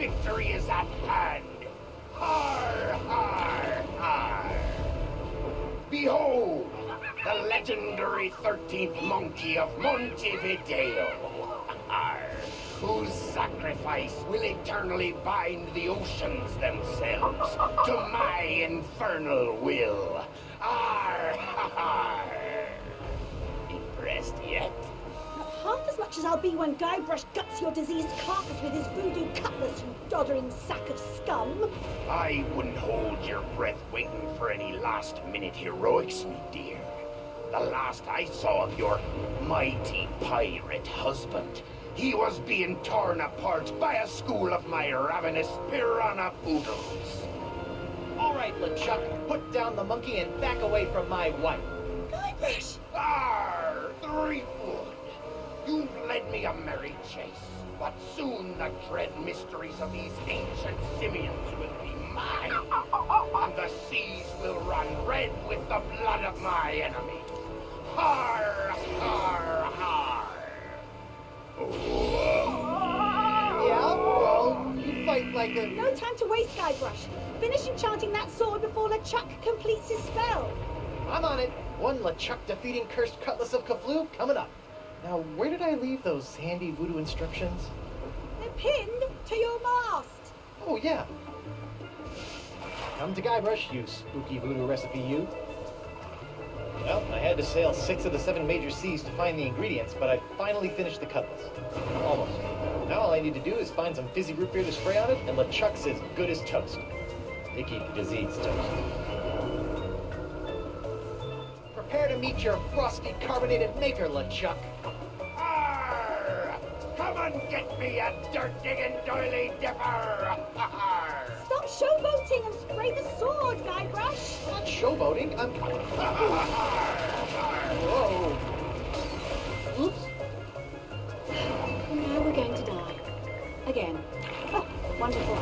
victory is at hand. Har, har, har. Behold, the legendary 13th monkey of Montevideo, whose sacrifice will eternally bind the oceans themselves to my infernal will. Arr, ha, ha. Impressed yet? Not half as much as I'll be when Guybrush guts your diseased carcass with his voodoo cutlass, you doddering sack of scum. I wouldn't hold your breath waiting for any last-minute heroics, me dear. The last I saw of your mighty pirate husband, he was being torn apart by a school of my ravenous piranha poodles. All right, LeChuck, put down the monkey and back away from my wife. Guybrush! Arr, Threepwood! You've led me a merry chase, but soon the dread mysteries of these ancient simians will be mine, and the seas will run red with the blood of my enemies. Har, har, har! Yeah, well, you fight like a... No time to waste, Guybrush. Finish enchanting that sword before LeChuck completes his spell. I'm on it. One LeChuck defeating cursed cutlass of Kaflu coming up. Now, where did I leave those handy voodoo instructions? They're pinned to your mast. Oh, yeah. Come to Guybrush, you spooky voodoo recipe, you. Well, I had to sail 6 of the 7 major seas to find the ingredients, but I finally finished the cutlass. Almost. Now all I need to do is find some fizzy root beer to spray on it, and LeChuck's as good as toast. Icky disease toast. Prepare to meet your frosty carbonated maker, LeChuck. Arr! Come and get me a dirt-digging doily dipper! Arr! Stop showboating and spray the sword, Guybrush. I'm not showboating, I'm... Whoa. Oops. Now we're going to die. Again. Oh, wonderful.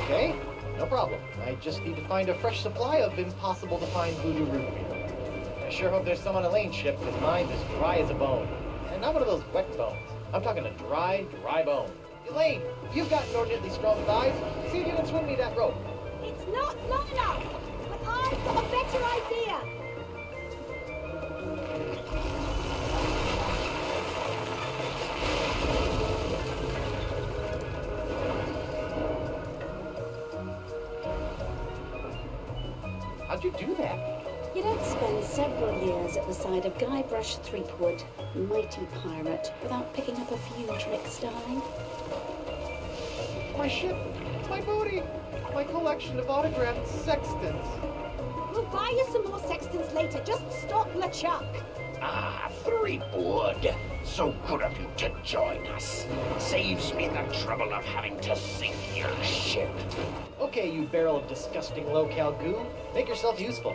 Okay, no problem. I just need to find a fresh supply of impossible-to-find voodoo root beer. I sure hope there's some on Elaine's ship, because mine's as dry as a bone. And not one of those wet bones. I'm talking a dry, dry bone. Elaine, you've got inordinately strong thighs. See if you can swing me that rope. It's not long enough, but I've got a better idea. How'd you do that? You don't spend several years at the side of Guybrush Threepwood, mighty pirate, without picking up a few tricks, darling. My ship, my booty, my collection of autographed sextants. We'll buy you some more sextants later. Just stop LeChuck. Ah, Threepwood! So good of you to join us. Saves me the trouble of having to sink your ship. Okay, you barrel of disgusting low-cal goo. Make yourself useful.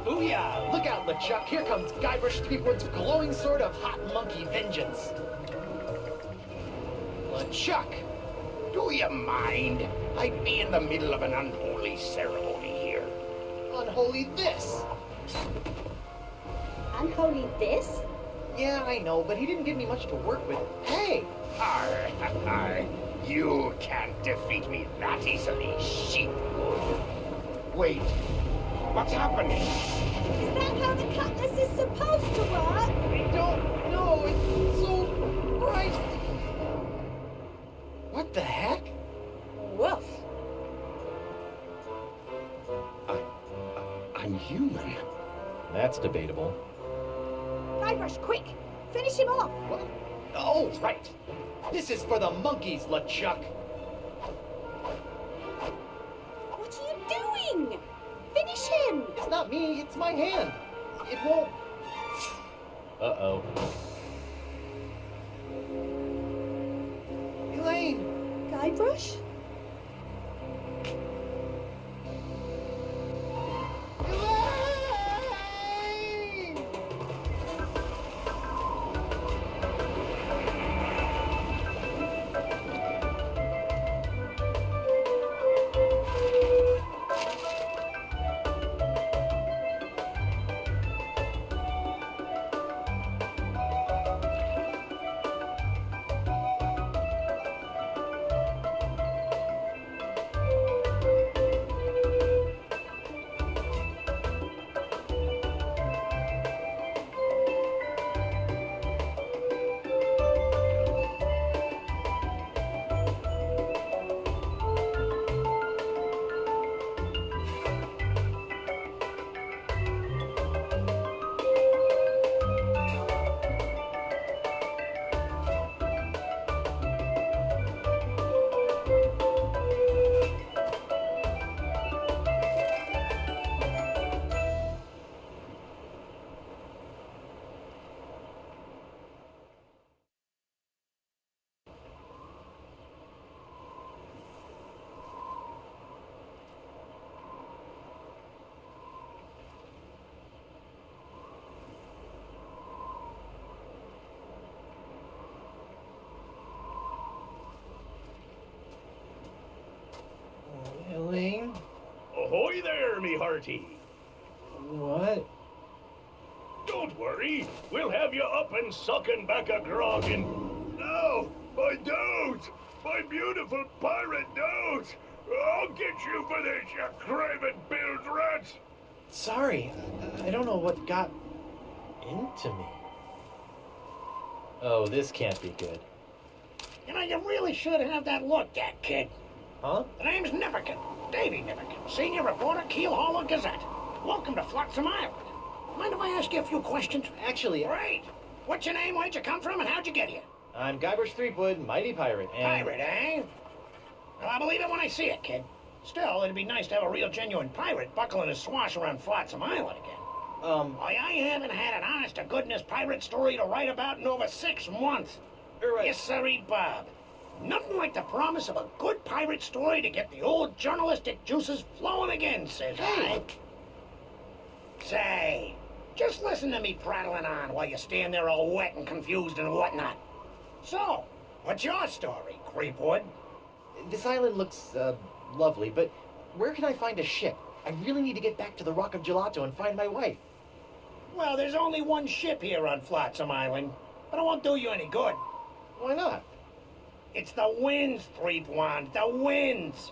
Booyah! Look out, LeChuck. Here comes Guybrush Threepwood's glowing sword of hot monkey vengeance. LeChuck! Do you mind? I'd be in the middle of an unholy ceremony here. Unholy this! Unholy this? Yeah, I know, but he didn't give me much to work with. Hey! Arr, arr. You can't defeat me that easily, sheepwood. Wait, what's happening? Is that how the cutlass is supposed to work? I don't know. It's so bright. What the heck? Woof. I'm human. That's debatable. Guybrush, quick! Finish him off! What? Oh, right. This is for the monkeys, LeChuck. What are you doing? Finish him! It's not me, it's my hand. It won't... Uh-oh. Elaine! Guybrush? Elaine! Ahoy there, me hearty. What? Don't worry, we'll have you up and sucking back a grog in... No, I don't! My beautiful pirate don't! I'll get you for this, you craven-billed rat! Sorry, I don't know what got into me. Oh, this can't be good. You know, you really should have that looked at, kid. Huh? The name's Nipperkin, Davy Nipperkin, senior reporter, Keel Hauler Gazette. Welcome to Flotsam Island. Mind if I ask you a few questions? Actually, Great. What's your name, where'd you come from, and how'd you get here? I'm Guybrush Threepwood, mighty pirate, and... Pirate, eh? Well, I believe it when I see it, kid. Still, it'd be nice to have a real genuine pirate buckling his swash around Flotsam Island again. Why, I haven't had an honest-to-goodness pirate story to write about in over 6 months. Right. Yes, sirree, Bob. Nothing like the promise of a good pirate story to get the old journalistic juices flowing again, says I. Say, just listen to me prattling on while you stand there all wet and confused and whatnot. So, what's your story, Creepwood? This island looks, lovely, but where can I find a ship? I really need to get back to the Rock of Gelato and find my wife. Well, there's only one ship here on Flotsam Island, but it won't do you any good. Why not? It's the winds, Threepwood, the winds.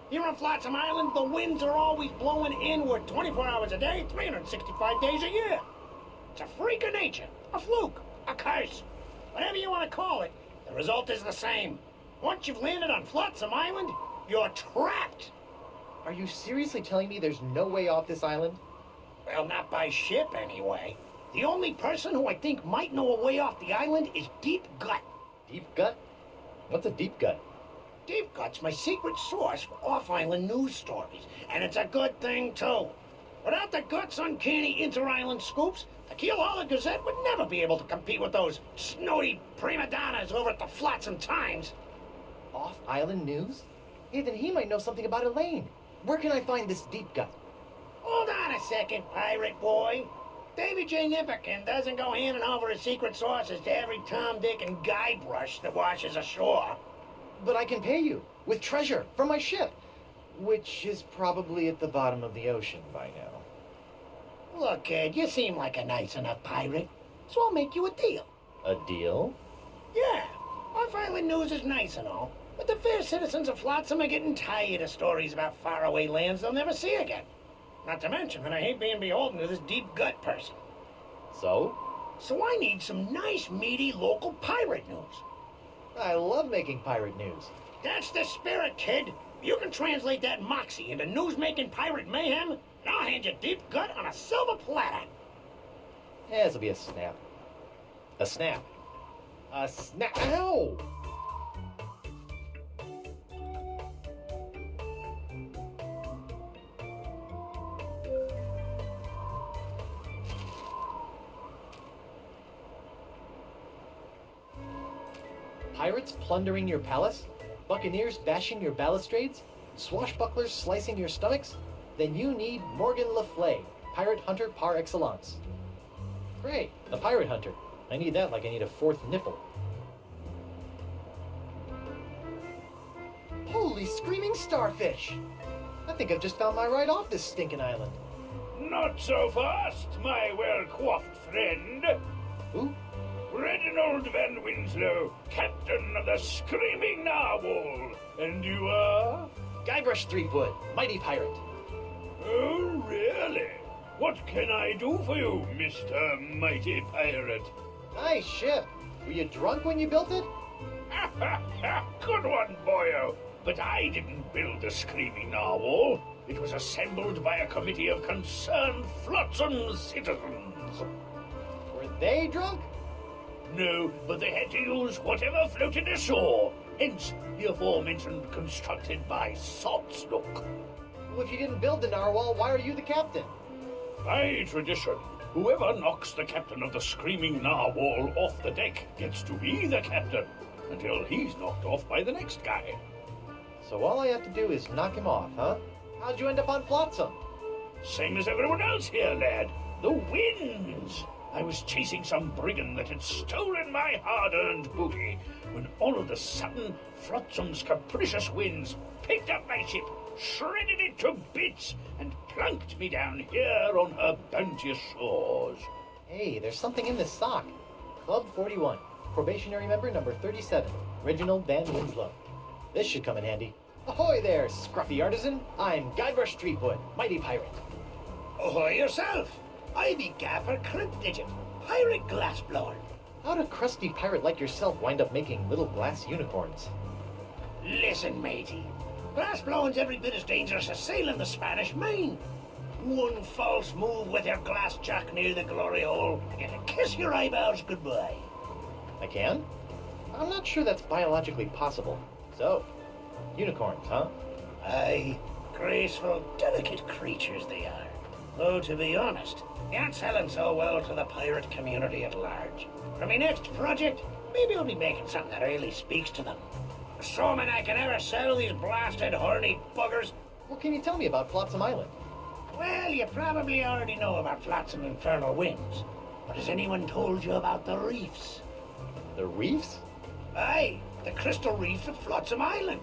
Here on Flotsam Island, the winds are always blowing inward 24 hours a day, 365 days a year. It's a freak of nature, a fluke, a curse. Whatever you want to call it, the result is the same. Once you've landed on Flotsam Island, you're trapped. Are you seriously telling me there's no way off this island? Well, not by ship, anyway. The only person who I think might know a way off the island is Deep Gut. Deep gut? What's a deep gut? Deep Gut's my secret source for off-island news stories, and it's a good thing, too. Without the Gut's uncanny inter-island scoops, the Keel Hauler Gazette would never be able to compete with those snooty prima donnas over at the Flotsam Times. Off-island news? Hey, then he might know something about Elaine. Where can I find this deep gut? Hold on a second, pirate boy. Davy J. Nipperkin doesn't go handing over his secret sources to every Tom, Dick, and Guybrush that washes ashore. But I can pay you with treasure from my ship, which is probably at the bottom of the ocean by now. Look, kid, you seem like a nice enough pirate, so I'll make you a deal. A deal? Yeah, off-island news is nice and all, but the fair citizens of Flotsam are getting tired of stories about faraway lands they'll never see again. Not to mention that I hate being beholden to this Deep Gut person. So? So I need some nice, meaty, local pirate news. I love making pirate news. That's the spirit, kid. You can translate that moxie into news-making pirate mayhem, and I'll hand you Deep Gut on a silver platter. Yeah, this'll be a snap. A snap. A snap. Ow! Pirates plundering your palace? Buccaneers bashing your balustrades? Swashbucklers slicing your stomachs? Then you need Morgan Le Fay, pirate hunter par excellence. Great, a pirate hunter. I need that like I need a 4th nipple. Holy screaming starfish! I think I've just found my ride off this stinking island. Not so fast, my well-coiffed friend. Who? Reginald Van Winslow, captain of the Screaming Narwhal. And you are? Guybrush Threepwood, mighty pirate. Oh, really? What can I do for you, Mr. Mighty Pirate? Nice ship. Were you drunk when you built it? Good one, boyo. But I didn't build the Screaming Narwhal. It was assembled by a committee of concerned Flotsam citizens. Were they drunk? No, but they had to use whatever floated ashore. Hence, the aforementioned constructed by Saltsnook. Well, if you didn't build the narwhal, why are you the captain? By tradition, whoever knocks the captain of the Screaming Narwhal off the deck gets to be the captain, until he's knocked off by the next guy. So all I have to do is knock him off, huh? How'd you end up on Flotsam? Same as everyone else here, lad. The winds! I was chasing some brigand that had stolen my hard-earned booty, when all of a sudden, Flotsam's capricious winds picked up my ship, shredded it to bits, and planked me down here on her bounteous shores. Hey, there's something in this sock. Club 41, probationary member number 37, Reginald Van Winslow. This should come in handy. Ahoy there, scruffy artisan. I'm Guybrush Threepwood, mighty pirate. Ahoy yourself! I be Gaffer Cryptdigit, pirate glassblower. How'd a crusty pirate like yourself wind up making little glass unicorns? Listen, matey. Glassblowing's every bit as dangerous as sailing the Spanish Main. One false move with your glass jack near the glory hole, and you can kiss your eyeballs goodbye. I can? I'm not sure that's biologically possible. So, unicorns, huh? Aye, graceful, delicate creatures they are. Though, to be honest, they aren't selling so well to the pirate community at large. For my next project, maybe I'll be making something that really speaks to them. Assuming I can ever sell these blasted horny buggers. What can you tell me about Flotsam Island? Well, you probably already know about Flotsam Infernal Winds. But has anyone told you about the reefs? The reefs? Aye, the crystal reefs of Flotsam Island.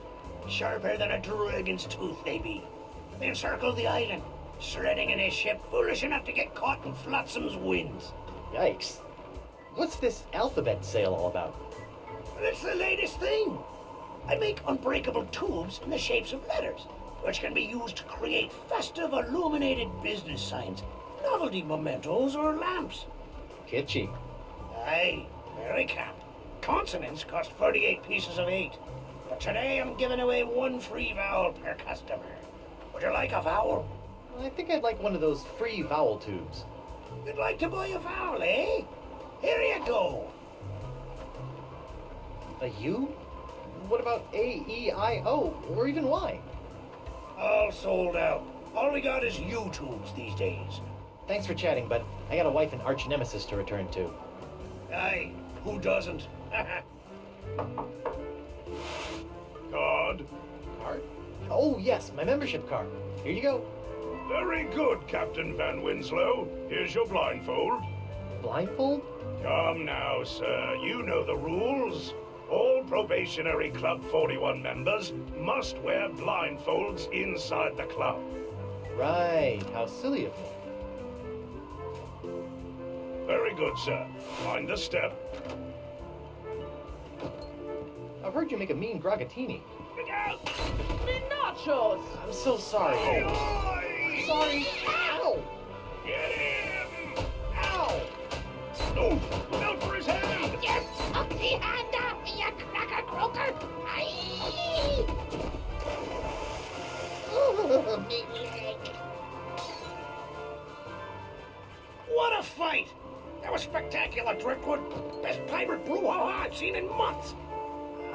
Sharper than a dragon's tooth they be. They encircle the island, shredding in a ship foolish enough to get caught in Flotsam's winds. Yikes. What's this alphabet sale all about? Well, it's the latest thing. I make unbreakable tubes in the shapes of letters, which can be used to create festive illuminated business signs, novelty mementos, or lamps. Kitschy. Aye, very camp. Consonants cost 48 pieces of 8. But today I'm giving away 1 free vowel per customer. Would you like a vowel? I think I'd like one of those free vowel tubes. You'd like to buy a vowel, eh? Here you go. A U? What about A, E, I, O, or even Y? All sold out. All we got is U-tubes these days. Thanks for chatting, but I got a wife and arch nemesis to return to. Aye, who doesn't? Card. Card? Oh, yes, my membership card. Here you go. Very good, Captain Van Winslow. Here's your blindfold. Blindfold? Come now, sir. You know the rules. All probationary Club 41 members must wear blindfolds inside the club. Right, how silly of me. Very good, sir. Mind the step. I've heard you make a mean gragatini. Look out! Me nachos! I'm so sorry. Oi! Sorry. Ow! Get him! Ow! Oh, look out for his hand! Yes, up the hand off me, you cracker croaker! Aye! Ooh, me leg. What a fight! That was spectacular, Driftwood. Best pirate brouhaha I've seen in months.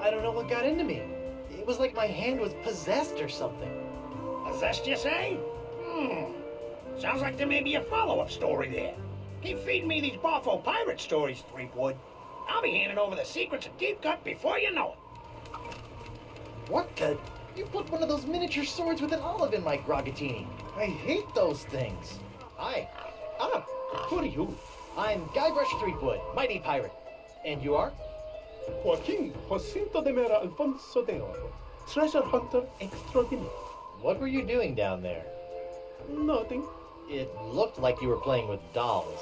I don't know what got into me. It was like my hand was possessed or something. Possessed, you say? Sounds like there may be a follow-up story there. Keep feeding me these boffo pirate stories, Threepwood. I'll be handing over the secrets of Deep Cut before you know it. What the? You put one of those miniature swords with an olive in my gragatini. I hate those things. Hi. Ah, who are you? I'm Guybrush Threepwood, mighty pirate. And you are? Joaquin Jacinto de Mera Alfonso de Oro, treasure hunter extraordinaire. What were you doing down there? Nothing. It looked like you were playing with dolls.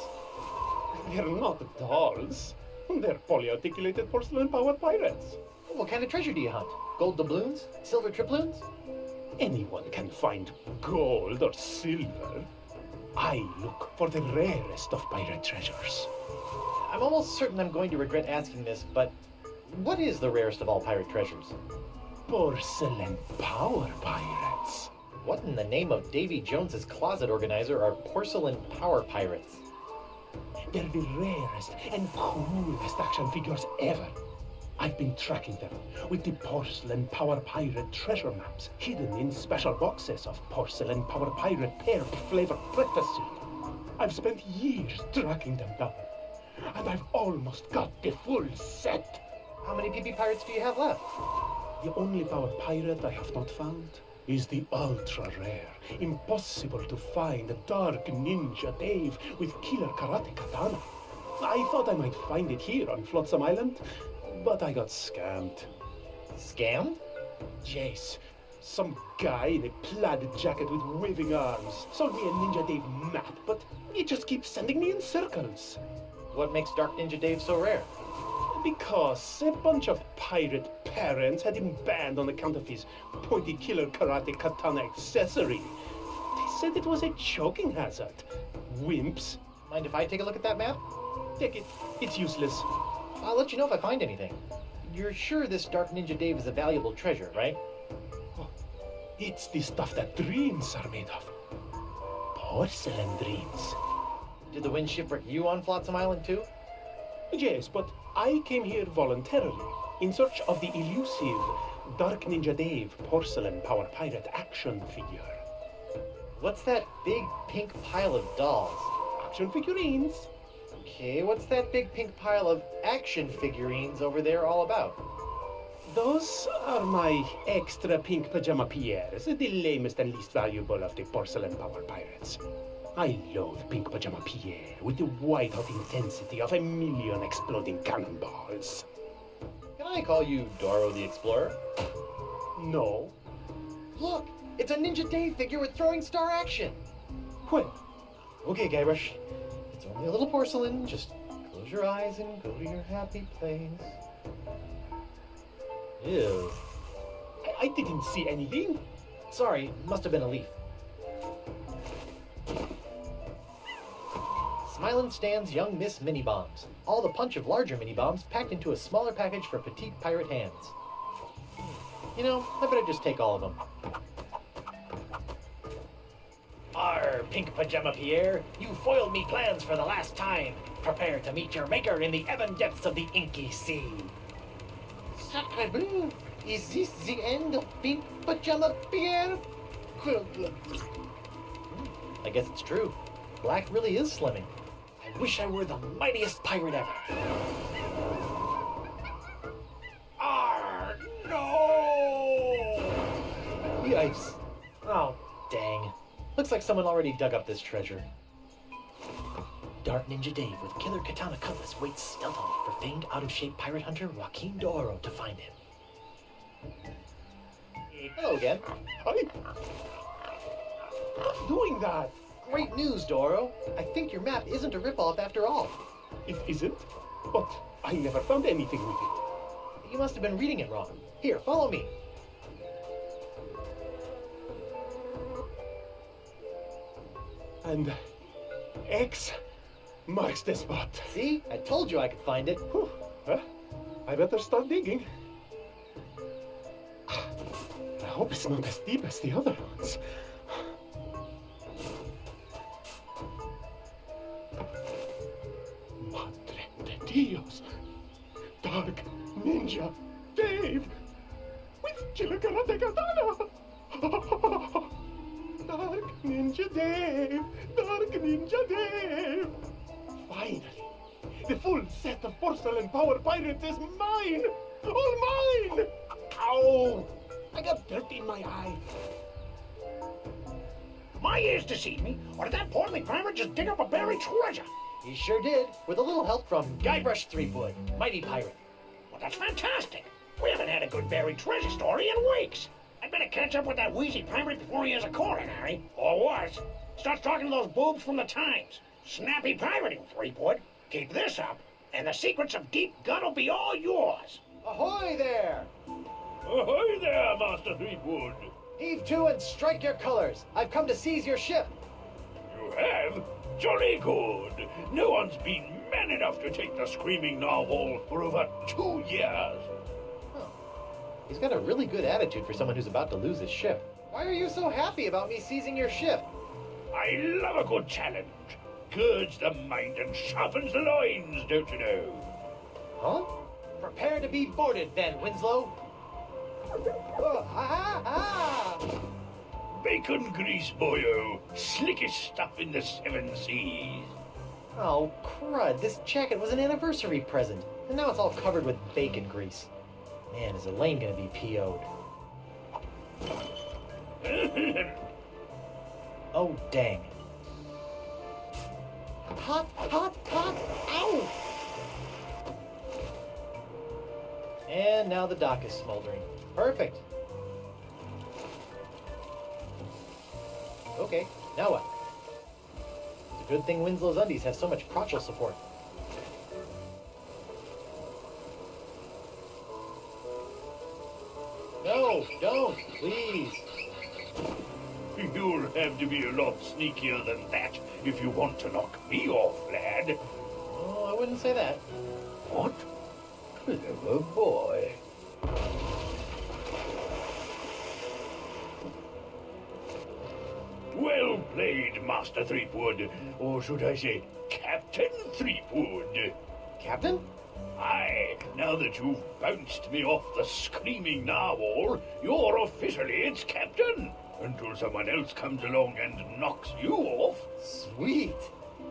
They're not dolls. They're polyarticulated porcelain-powered pirates. What kind of treasure do you hunt? Gold doubloons? Silver triploons? Anyone can find gold or silver. I look for the rarest of pirate treasures. I'm almost certain I'm going to regret asking this, but what is the rarest of all pirate treasures? Porcelain power pirates. What in the name of Davy Jones's closet organizer are porcelain power pirates? They're the rarest and coolest action figures ever. I've been tracking them with the porcelain power pirate treasure maps hidden in special boxes of porcelain power pirate pear flavored breakfast cereal. I've spent years tracking them down, and I've almost got the full set. How many PP pirates do you have left? The only power pirate I have not found is the ultra rare, impossible to find dark ninja Dave with killer karate katana. I thought I might find it here on Flotsam Island, but I got scammed. Scammed? Yes, Some guy in a plaid jacket with waving arms sold me a Ninja Dave map, but he just keeps sending me in circles. What makes Dark Ninja Dave so rare? Because a bunch of pirate parents had him banned on account of his pointy killer karate katana accessory. They said it was a choking hazard. Wimps. Mind if I take a look at that map? Take it. It's useless. I'll let you know if I find anything. You're sure this Dark Ninja Dave is a valuable treasure, right? Oh, it's the stuff that dreams are made of. Porcelain dreams. Did the wind shipwreck you on Flotsam Island too? Yes, but I came here voluntarily in search of the elusive Dark Ninja Dave porcelain power pirate action figure. What's that big pink pile of dolls? Action figurines? Okay, what's that big pink pile of action figurines over there all about? Those are my extra pink pajama Pierres, the lamest and least valuable of the porcelain power pirates. I loathe pink pajama Pierre with the white-hot intensity of a million exploding cannonballs. Can I call you Doro the Explorer? No. Look, it's a Ninja Dave figure with throwing star action. Well, Okay, Guybrush. It's only a little porcelain. Just close your eyes and go to your happy place. Ew. I didn't see anything. Sorry, must have been a leaf. Smilin' stands young Miss Mini Bombs. All the punch of larger mini bombs packed into a smaller package for petite pirate hands. You know, I better just take all of them. Arr, Pink Pajama Pierre, you foiled me plans for the last time. Prepare to meet your maker in the ebon depths of the inky sea. Sacre bleu! Is this the end of Pink Pajama Pierre? I guess it's true. Black really is slimming. I wish I were the mightiest pirate ever. Arr, no! Yikes. Oh, dang. Looks like someone already dug up this treasure. Dark Ninja Dave with killer katana cutlass waits stealthily for famed out-of-shape pirate hunter Joaquin Doro to find him. Hello again. Hi. Doing that. Great news, Doro. I think your map isn't a ripoff after all. It isn't, but I never found anything with it. You must have been reading it wrong. Here, follow me. And X marks the spot. See? I told you I could find it. Whew. I better start digging. I hope it's not as deep as the other ones. Madre de Dios! Dark Ninja Dave! With killer karate katana! Dark Ninja Dave! Dark Ninja Dave! Finally! The full set of porcelain power pirates is mine! All mine! Ow! I got dirt in my eye. My ears deceive me, or did that portly pirate just dig up a buried treasure? He sure did, with a little help from Guybrush Threepwood, mighty pirate. Well, that's fantastic. We haven't had a good buried treasure story in weeks. I'd better catch up with that wheezy pirate before he has a coronary. Or worse, starts talking to those boobs from the Times. Snappy pirating, Threepwood. Keep this up, and the secrets of deep gut will be all yours. Ahoy there! Ahoy there, Master Threepwood. Heave to and strike your colors. I've come to seize your ship. You have? Jolly good. No one's been man enough to take the screaming narwhal for over 2 years. He's got a really good attitude for someone who's about to lose his ship. Why are you so happy about me seizing your ship? I love a good challenge. Girds the mind and sharpens the loins, don't you know? Huh? Prepare to be boarded, then, Winslow. Bacon grease, boyo. Slickest stuff in the 7 seas. Oh, crud. This jacket was an anniversary present, and now it's all covered with bacon grease. Man, is Elaine gonna be PO'd. Oh, dang. Hot, hot, hot! Ow! And now the dock is smoldering. Perfect. Okay, now what? It's a good thing Winslow's undies have so much crotchal support. No, don't, please. You'll have to be a lot sneakier than that if you want to knock me off, lad. Oh, I wouldn't say that. What? Clever boy. Well played, Master Threepwood. Or should I say, Captain Threepwood. Captain? Aye, now that you've bounced me off the screaming narwhal, you're officially its captain. Until someone else comes along and knocks you off. Sweet.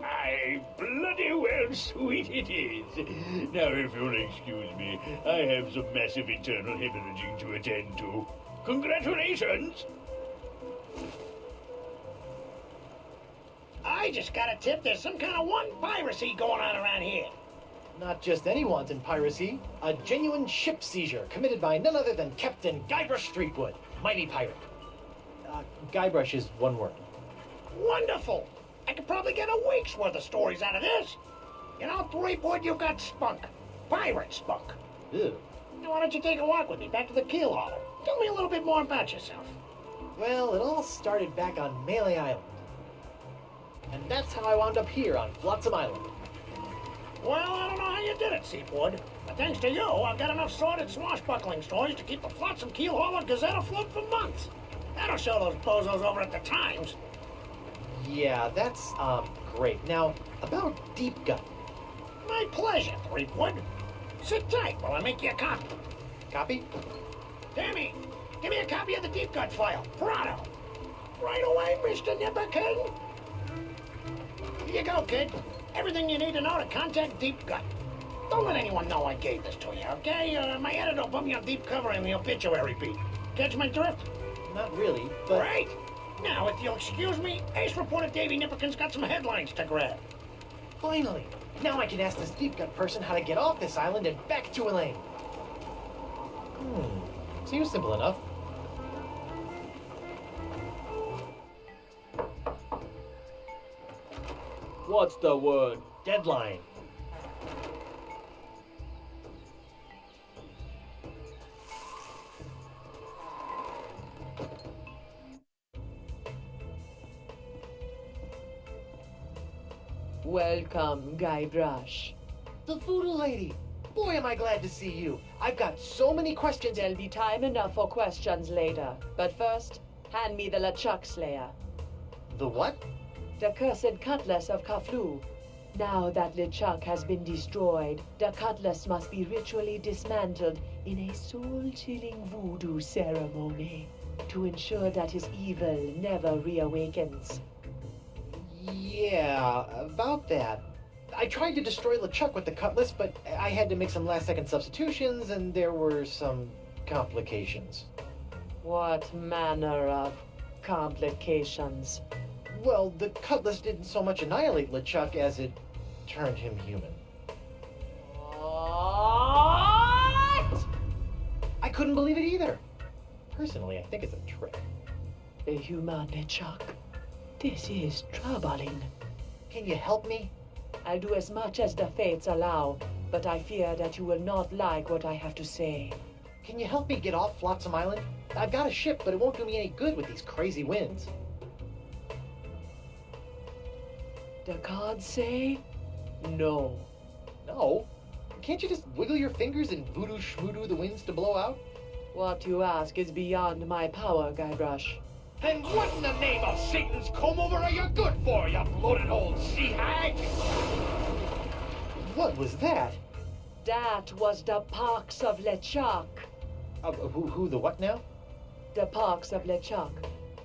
Aye, bloody well sweet it is. Now, if you'll excuse me, I have some massive internal hemorrhaging to attend to. Congratulations! I just got a tip there's some kind of one piracy going on around here. Not just any wanton piracy, a genuine ship seizure committed by none other than Captain Guybrush Threepwood, mighty pirate. Guybrush is one word. Wonderful! I could probably get a week's worth of stories out of this. You know, Threepwood, you got spunk. Pirate spunk. Ew. Now, why don't you take a walk with me back to the keel hauler? Tell me a little bit more about yourself. Well, it all started back on Melee Island. And that's how I wound up here on Flotsam Island. Well, I don't know how you did it, Threepwood, but thanks to you, I've got enough sordid swashbuckling stories to keep the Flotsam Keel Hauler Gazette afloat for months. That'll show those bozos over at the Times. Yeah, that's, great. Now, about Deep Gut. My pleasure, Threepwood. Sit tight while I make you a copy. Copy? Tammy, give me a copy of the Deep Gut file. Pronto. Right away, Mr. Nipperkin. Here you go, kid. Everything you need to know to contact Deep Gut. Don't let anyone know I gave this to you, okay? My editor will put me on deep cover in the obituary beat. Catch my drift? Not really, but... Right. Now, if you'll excuse me, Ace reporter Davy Nipperkin's got some headlines to grab. Finally! Now I can ask this Deep Gut person how to get off this island and back to Elaine. Seems simple enough. What's the word? Deadline. Welcome, Guybrush. The voodoo lady! Boy, am I glad to see you. I've got so many questions. There'll be time enough for questions later. But first, hand me the LeChuck Slayer. The what? The cursed cutlass of Kaflu. Now that LeChuck has been destroyed, the cutlass must be ritually dismantled in a soul-chilling voodoo ceremony to ensure that his evil never reawakens. Yeah, about that. I tried to destroy LeChuck with the cutlass, but I had to make some last-second substitutions, and there were some complications. What manner of complications? Well, the cutlass didn't so much annihilate LeChuck as it turned him human. What? I couldn't believe it either. Personally, I think it's a trick. A human LeChuck. This is troubling. Can you help me? I'll do as much as the fates allow, but I fear that you will not like what I have to say. Can you help me get off Flotsam Island? I've got a ship, but it won't do me any good with these crazy winds. The cards say no. No? Can't you just wiggle your fingers and voodoo schmoodoo the winds to blow out? What you ask is beyond my power, Guybrush. Then what in the name of Satan's comb-over are you good for, you bloated old sea hag? What was that? That was the pox of LeChuck. Who the what now? The pox of LeChuck.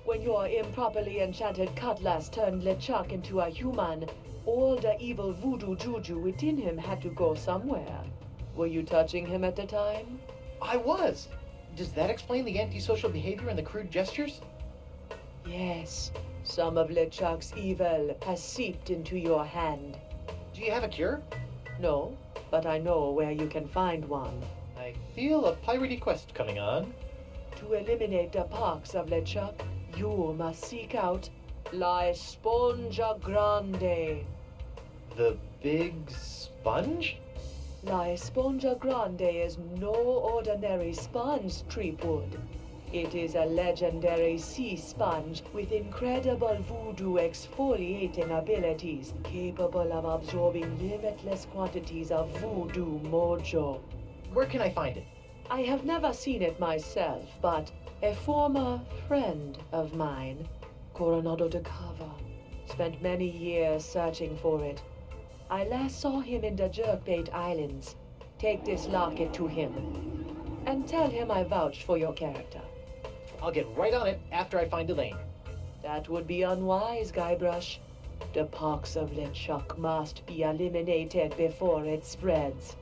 When your improperly enchanted cutlass turned LeChuck into a human, all the evil voodoo juju within him had to go somewhere. Were you touching him at the time? I was. Does that explain the antisocial behavior and the crude gestures? Yes. Some of LeChuck's evil has seeped into your hand. Do you have a cure? No, but I know where you can find one. I feel a piratey quest coming on. To eliminate the pox of LeChuck, you must seek out La Esponja Grande. The big sponge? La Esponja Grande is no ordinary sponge, Threepwood. It is a legendary sea sponge with incredible voodoo exfoliating abilities, capable of absorbing limitless quantities of voodoo mojo. Where can I find it? I have never seen it myself, but a former friend of mine, Coronado de Cava, spent many years searching for it. I last saw him in the Jerkbait Islands. Take this locket to him, and tell him I vouched for your character. I'll get right on it after I find Elaine. That would be unwise, Guybrush. The pox of LeChuck must be eliminated before it spreads.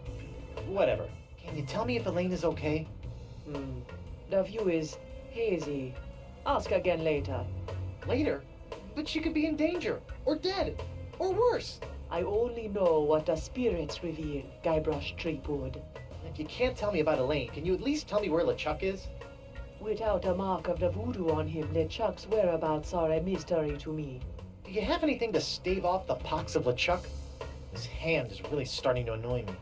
Whatever. Can you tell me if Elaine is okay? The view is hazy. Ask again later. Later? But she could be in danger, or dead, or worse. I only know what the spirits reveal, Guybrush Threepwood. If you can't tell me about Elaine, can you at least tell me where LeChuck is? Without a mark of the voodoo on him, LeChuck's whereabouts are a mystery to me. Do you have anything to stave off the pox of LeChuck? His hand is really starting to annoy me.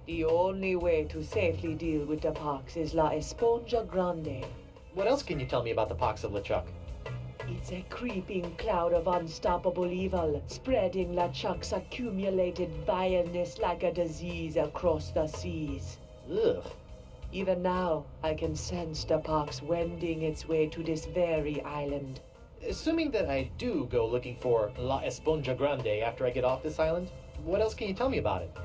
The only way to safely deal with the pox is La Esponja Grande. What else can you tell me about the pox of LeChuck? It's a creeping cloud of unstoppable evil, spreading LeChuck's accumulated vileness like a disease across the seas. Ugh. Even now, I can sense the pox wending its way to this very island. Assuming that I do go looking for La Esponja Grande after I get off this island, what else can you tell me about it?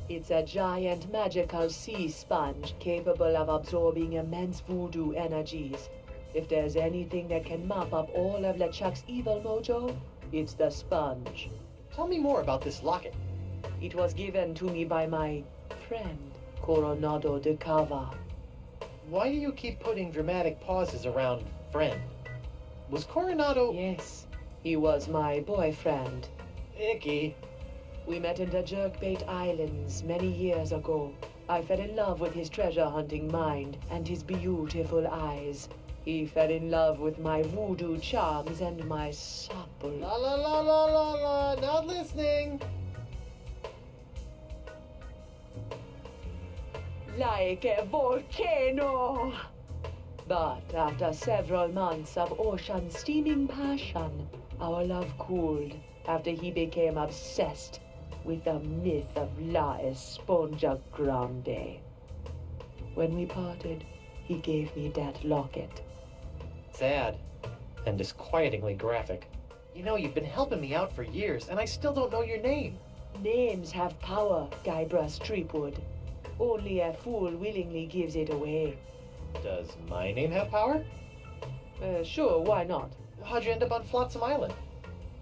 It's a giant magical sea sponge capable of absorbing immense voodoo energies. If there's anything that can mop up all of LeChuck's evil mojo, it's the sponge. Tell me more about this locket. It was given to me by my friend, Coronado de Cava. Why do you keep putting dramatic pauses around friend? Was Coronado... Yes, he was my boyfriend. Icky. We met in the Jerkbait Islands many years ago. I fell in love with his treasure-hunting mind and his beautiful eyes. He fell in love with my voodoo charms and my supple... La la la la la la, not listening! Like a volcano! But after several months of ocean steaming passion, our love cooled after he became obsessed with the myth of La Esponja Grande. When we parted, he gave me that locket. Sad. And disquietingly graphic. You know, you've been helping me out for years, and I still don't know your name. Names have power, Guybrush Threepwood. Only a fool willingly gives it away. Does my name have power? Sure, why not? How'd you end up on Flotsam Island?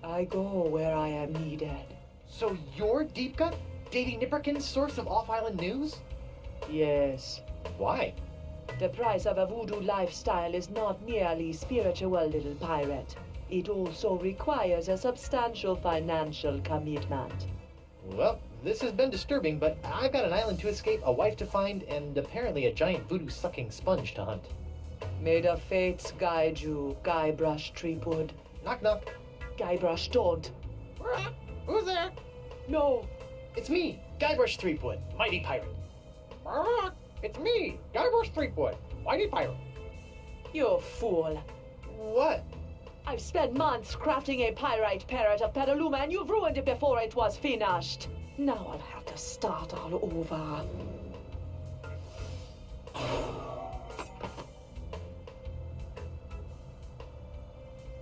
I go where I am needed. So you're Deep Gut? Davy Nipperkin's source of off-island news? Yes. Why? The price of a voodoo lifestyle is not merely spiritual, little pirate. It also requires a substantial financial commitment. Well, this has been disturbing, but I've got an island to escape, a wife to find, and apparently a giant voodoo-sucking sponge to hunt. May the fates guide you, Guybrush Threepwood. Knock knock. Guybrush, don't. Who's there? No. It's me, Guybrush Threepwood, mighty pirate. It's me, Guybrush Threepwood, mighty pirate. You fool. What? I've spent months crafting a pyrite parrot of Petaluma, and you've ruined it before it was finished. Now I'll have to start all over.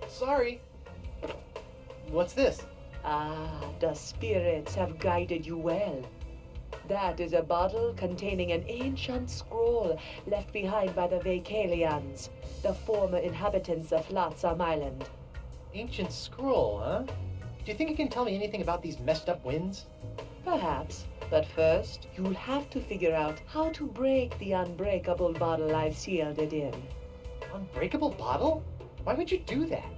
Sorry. What's this? Ah, the spirits have guided you well. That is a bottle containing an ancient scroll left behind by the Vacalians, the former inhabitants of Flotsam Island. Ancient scroll, huh? Do you think you can tell me anything about these messed up winds? Perhaps, but first, you'll have to figure out how to break the unbreakable bottle I've sealed it in. Unbreakable bottle? Why would you do that?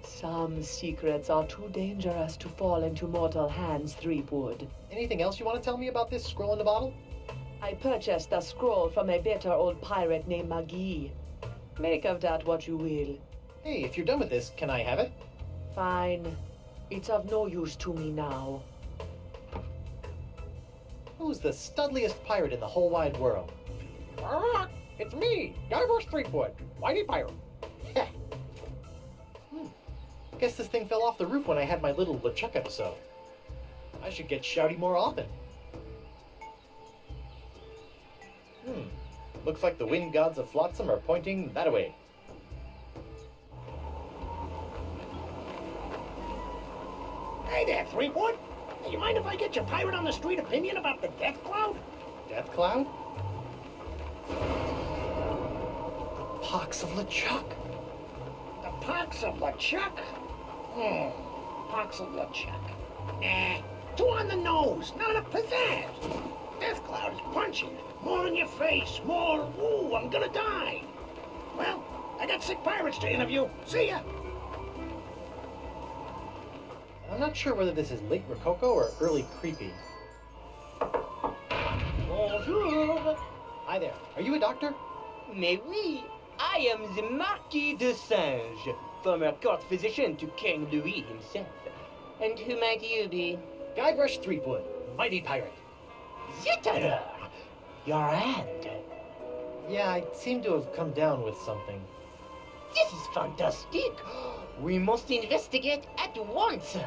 Some secrets are too dangerous to fall into mortal hands, Threepwood. Anything else you want to tell me about this scroll in the bottle? I purchased the scroll from a bitter old pirate named Magia. Make of that what you will. Hey, if you're done with this, can I have it? Fine. It's of no use to me now. Who's the studliest pirate in the whole wide world? It's me, Guybrush Threepwood, Mighty Pirate. Guess this thing fell off the roof when I had my little LeChuck episode. I should get shouty more often. Looks like the wind gods of Flotsam are pointing that way. Hey there, Threepwood. Hey, you mind if I get your pirate on the street opinion about the death cloud? Death Cloud? The pox of LeChuck. The pox of LeChuck? Pox of LeChuck. Nah, too on the nose, not enough pizzazz. Death cloud is punchy. More in your face, more, ooh, I'm gonna die. Well, I got sick pirates to interview. See ya. I'm not sure whether this is late Rococo or early creepy. Bonjour. Hi there. Are you a doctor? Mais oui, I am the Marquis de Singe, former court physician to King Louis himself. And who might you be? Guybrush Threepwood, mighty pirate. Zut alors! Your hand. Yeah, I seem to have come down with something. This is fantastic. We must investigate at once.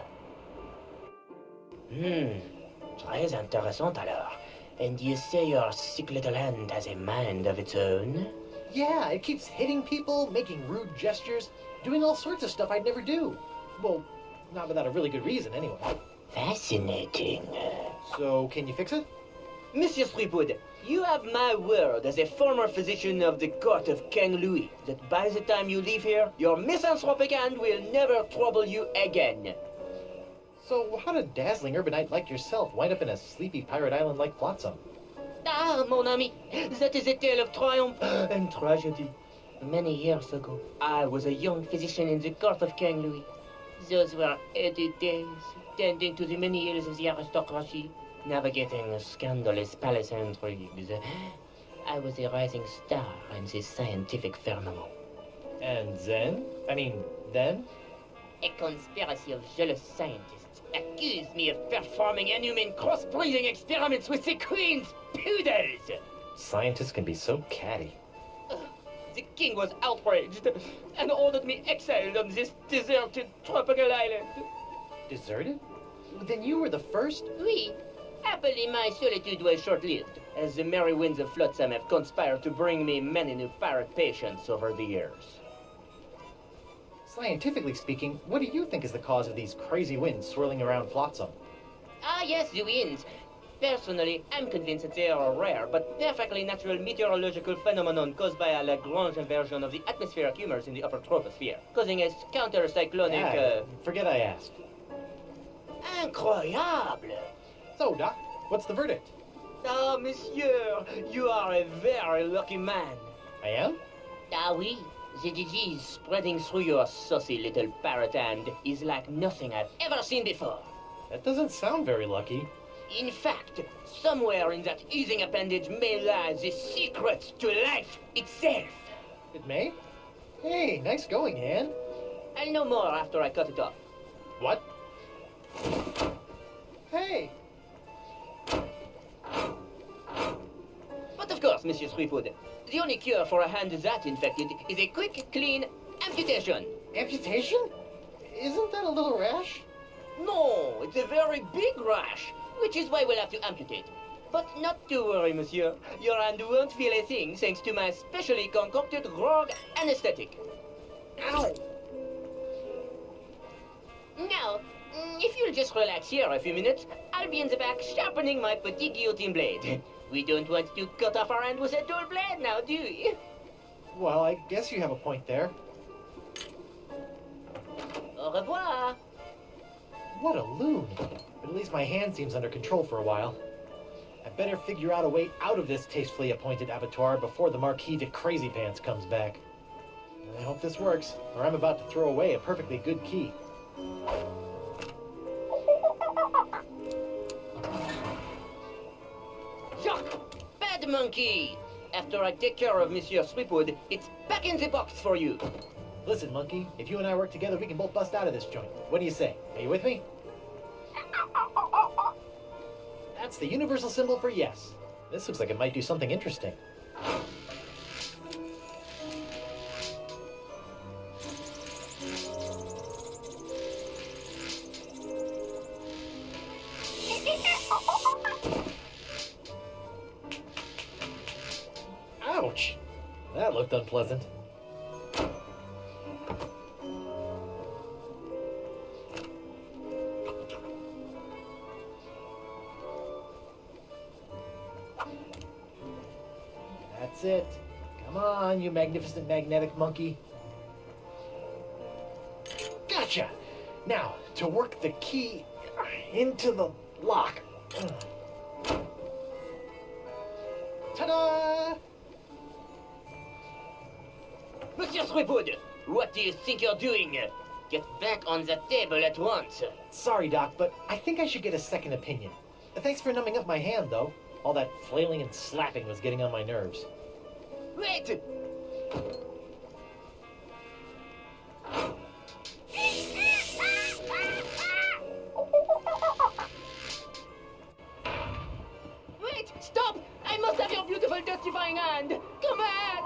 Très intéressant alors. And you say your sick little hand has a mind of its own? Yeah, it keeps hitting people, making rude gestures, doing all sorts of stuff I'd never do. Well, not without a really good reason, anyway. Fascinating. So, can you fix it? Monsieur Threepwood, you have my word as a former physician of the court of King Louis that by the time you leave here, your misanthropic hand will never trouble you again. So, how did a dazzling urbanite like yourself wind up in a sleepy pirate island like Flotsam? Ah, mon ami, that is a tale of triumph and tragedy. Many years ago, I was a young physician in the court of King Louis. Those were heady days, tending to the many ills of the aristocracy, navigating scandalous palace intrigues. I was a rising star in the scientific firmament. And then? Then? A conspiracy of jealous scientists accused me of performing inhuman cross-breeding experiments with the Queen's poodles. Scientists can be so catty. The king was outraged and ordered me exiled on this deserted tropical island. Deserted? Then you were the first? Oui. Happily, my solitude was short-lived, as the merry winds of Flotsam have conspired to bring me many new pirate patients over the years. Scientifically speaking, what do you think is the cause of these crazy winds swirling around Flotsam? Ah, yes, the winds. Personally, I'm convinced that they are a rare but perfectly natural meteorological phenomenon caused by a Lagrange inversion of the atmospheric humors in the upper troposphere, causing a counter-cyclonic, Forget I asked. Incroyable! So, Doc, what's the verdict? Ah, monsieur, you are a very lucky man. I am? Ah, oui. The disease spreading through your saucy little parrot hand is like nothing I've ever seen before. That doesn't sound very lucky. In fact, somewhere in that oozing appendage may lie the secret to life itself. It may? Hey, nice going, hand. I'll know more after I cut it off. What? Hey! But of course, Monsieur Threepwood, the only cure for a hand that infected is a quick, clean amputation. Amputation? Isn't that a little rash? No, it's a very big rash, which is why we'll have to amputate. But not to worry, monsieur. Your hand won't feel a thing thanks to my specially concocted grog anesthetic. Ow! Now, if you'll just relax here a few minutes, I'll be in the back sharpening my petit guillotine blade. We don't want to cut off our hand with a dull blade now, do we? Well, I guess you have a point there. Au revoir. What a loon. But at least my hand seems under control for a while. I better figure out a way out of this tastefully appointed abattoir before the Marquis de Crazy Pants comes back. I hope this works, or I'm about to throw away a perfectly good key. Yuck! Bad monkey! After I take care of Monsieur Threepwood, it's back in the box for you. Listen, monkey, if you and I work together, we can both bust out of this joint. What do you say? Are you with me? That's the universal symbol for yes. This looks like it might do something interesting. Ouch! That looked unpleasant. That's it. Come on, you magnificent magnetic monkey. Gotcha! Now, to work the key into the lock. Ta-da! Monsieur Threepwood, what do you think you're doing? Get back on the table at once. Sorry, Doc, but I think I should get a second opinion. Thanks for numbing up my hand, though. All that flailing and slapping was getting on my nerves. Wait! Wait! Stop! I must have your beautiful dirtifying hand! Come back!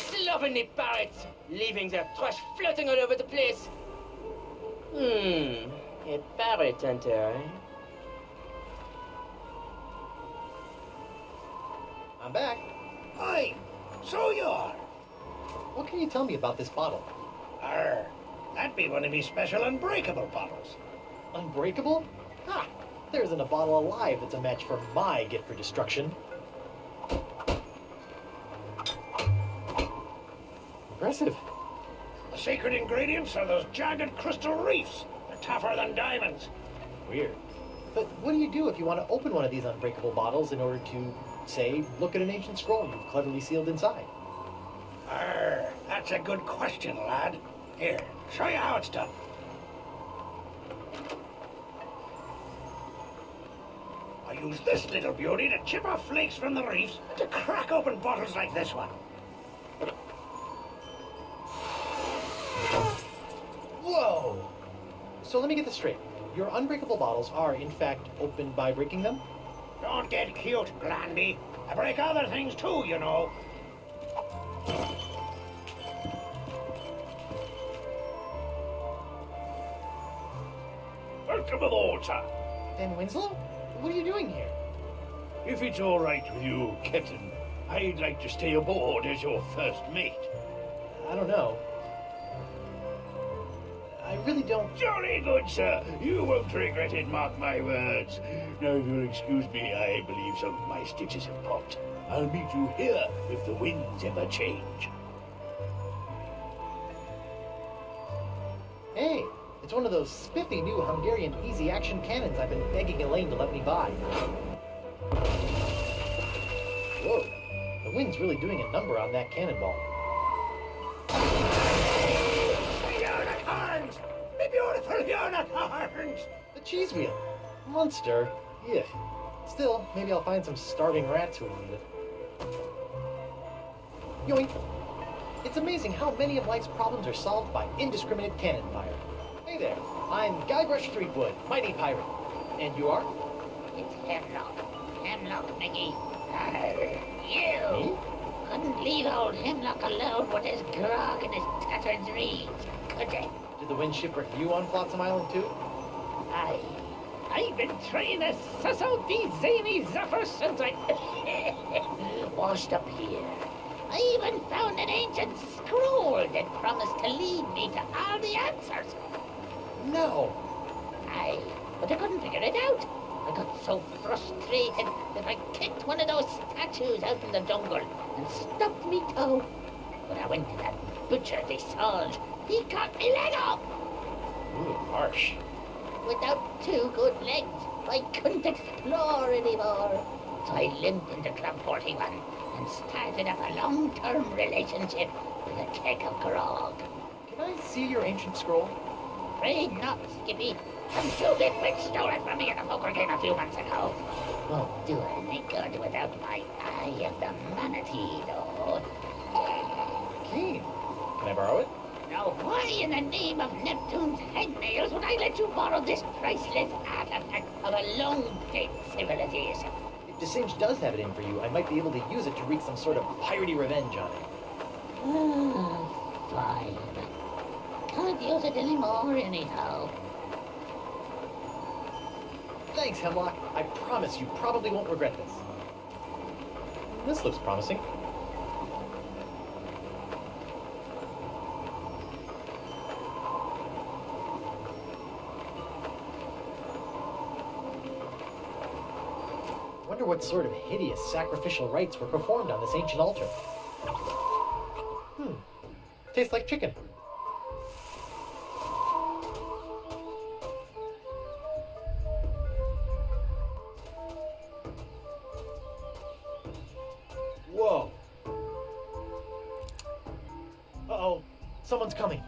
Slovenly parrots! Leaving their trash floating all over the place! A parrot hunter, eh? I'm back. Hi, so you are. What can you tell me about this bottle? That'd be one of me special unbreakable bottles. Unbreakable? Ha! There isn't a bottle alive that's a match for my gift for destruction. Impressive. The secret ingredients are those jagged crystal reefs. They're tougher than diamonds. Weird. But what do you do if you want to open one of these unbreakable bottles in order to, say, look at an ancient scroll you've cleverly sealed inside? That's a good question, lad. Here, show you how it's done. I use this little beauty to chip off flakes from the reefs and to crack open bottles like this one. Whoa! So let me get this straight. Your unbreakable bottles are, in fact, opened by breaking them? Don't get cute, Blandy. I break other things too, you know. Welcome aboard, sir. Ben Winslow? What are you doing here? If it's all right with you, Captain, I'd like to stay aboard as your first mate. I don't know. I really don't... Jolly good, sir. You won't regret it, mark my words. Now, if you'll excuse me, I believe some of my stitches have popped. I'll meet you here if the winds ever change. Hey, it's one of those spiffy new Hungarian easy-action cannons I've been begging Elaine to let me buy. Whoa, the wind's really doing a number on that cannonball. Unicorns! Me beautiful unicorns! The cheese wheel. Monster. Yeah. Still, maybe I'll find some starving rats who will eat it. Yoink. It's amazing how many of life's problems are solved by indiscriminate cannon fire. Hey there, I'm Guybrush Threepwood, mighty pirate. And you are? It's Hemlock. Hemlock, Mickey. You Me? couldn't leave old Hemlock alone with his grog and his tattered reeds, could you? Did the wind shipwreck you on Flotsam Island too? I've been trying to suss out these zany zuffers since I washed up here. I even found an ancient scroll that promised to lead me to all the answers. No. But I couldn't figure it out. I got so frustrated that I kicked one of those statues out in the jungle and stubbed me toe. When I went to that butcher they sold, he cut me leg off. Ooh, harsh. Without two good legs, I couldn't explore anymore. So I limped into Club 41 and started up a long-term relationship with a keg of grog. Can I see your ancient scroll? Afraid not, Skippy. Some two-bit stole it from me in a poker game a few months ago. Won't do any good without my Eye of the Manatee, though. Keen. Can I borrow it? Now why in the name of Neptune's hangnails would I let you borrow this priceless artifact of a long-dead civilization? If Desinge does have it in for you, I might be able to use it to wreak some sort of piratey revenge on it. Fine. Can't use it anymore anyhow. Thanks, Hemlock. I promise you probably won't regret this. This looks promising. Wonder what sort of hideous sacrificial rites were performed on this ancient altar. Tastes like chicken. Whoa. Uh-oh. Someone's coming.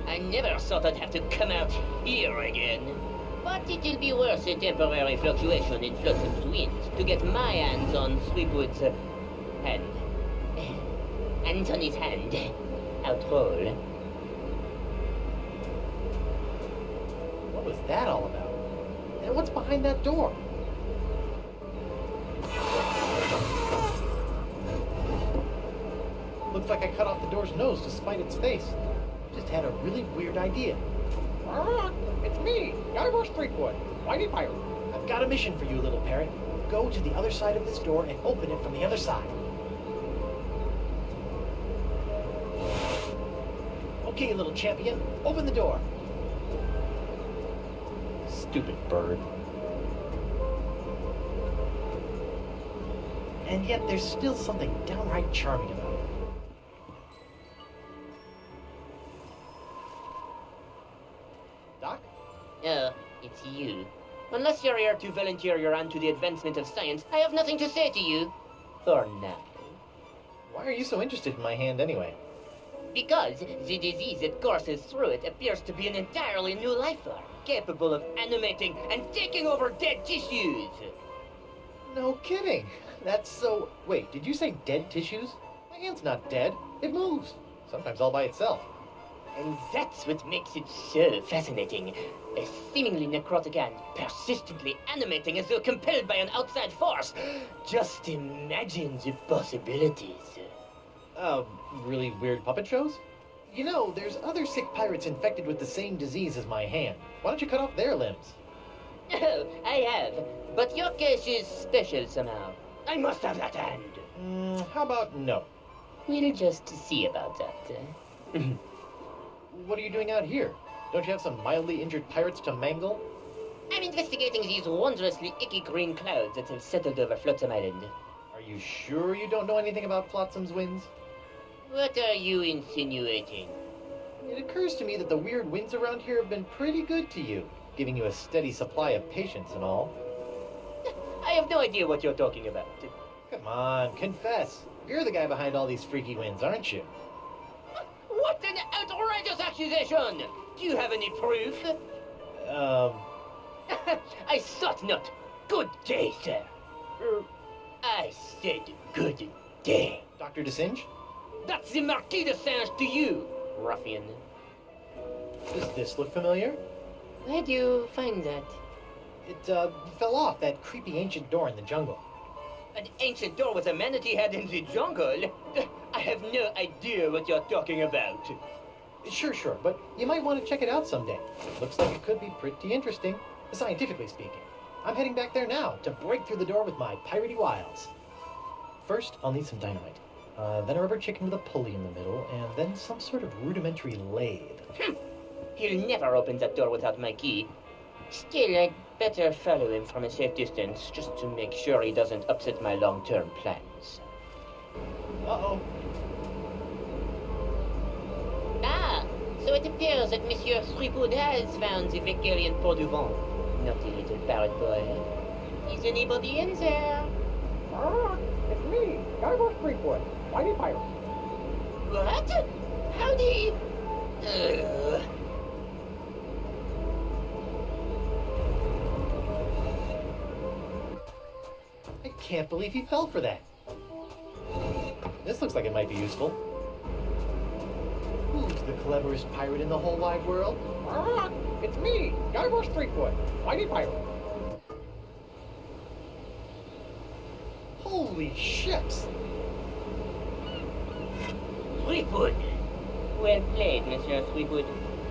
I never thought I'd have to come out here again. But it'll be worth a temporary fluctuation in Flotsam's winds to get my hands on Threepwood's hand. Hands on his hand. Outro. What was that all about? And what's behind that door? Looks like I cut off the door's nose to spite its face. Just had a really weird idea. It's me, Guybrush Threepwood, Whitey Pirate. I've got a mission for you, little parrot. Go to the other side of this door and open it from the other side. Okay, little champion, open the door. Stupid bird. And yet there's still something downright charming about it. Doc? Oh, it's you. Unless you're here to volunteer your hand to the advancement of science, I have nothing to say to you. For now. Why are you so interested in my hand anyway? Because the disease that courses through it appears to be an entirely new life form, capable of animating and taking over dead tissues. No kidding. That's so... Wait, did you say dead tissues? My hand's not dead. It moves. Sometimes all by itself. And that's what makes it so fascinating. A seemingly necrotic hand, persistently animating as though compelled by an outside force. Just imagine the possibilities. Really weird puppet shows? You know, there's other sick pirates infected with the same disease as my hand. Why don't you cut off their limbs? Oh, I have. But your case is special somehow. I must have that hand. How about no? We'll just see about that. What are you doing out here? Don't you have some mildly injured pirates to mangle? I'm investigating these wondrously icky green clouds that have settled over Flotsam Island. Are you sure you don't know anything about Flotsam's winds? What are you insinuating? It occurs to me that the weird winds around here have been pretty good to you, giving you a steady supply of patience and all. I have no idea what you're talking about. Come on, confess. You're the guy behind all these freaky winds, aren't you? What an outrageous accusation! Do you have any proof? I thought not. Good day, sir. I said good day. Dr. Desinge? That's the Marquis de Singe to you, ruffian. Does this look familiar? Where do you find that? It, fell off that creepy ancient door in the jungle. An ancient door with a manatee head in the jungle? I have no idea what you're talking about. Sure, but you might want to check it out someday. Looks like it could be pretty interesting, scientifically speaking. I'm heading back there now to break through the door with my piratey wiles. First, I'll need some dynamite. Then a rubber chicken with a pulley in the middle, and then some sort of rudimentary lathe. He'll never open that door without my key. Still, I'd better follow him from a safe distance, just to make sure he doesn't upset my long-term plans. Uh-oh. Ah, so it appears that Monsieur Threepwood has found the Vicarian Port du Vent. Naughty little parrot boy. Is anybody in there? It's me, Guybrush Threepwood, Whitey Pirate. What? Howdy? can't believe he fell for that. This looks like it might be useful. Who's the cleverest pirate in the whole wide world? It's me, Guybrush Threepwood, mighty pirate. Holy ships! Threepwood! Well played, Monsieur Threepwood.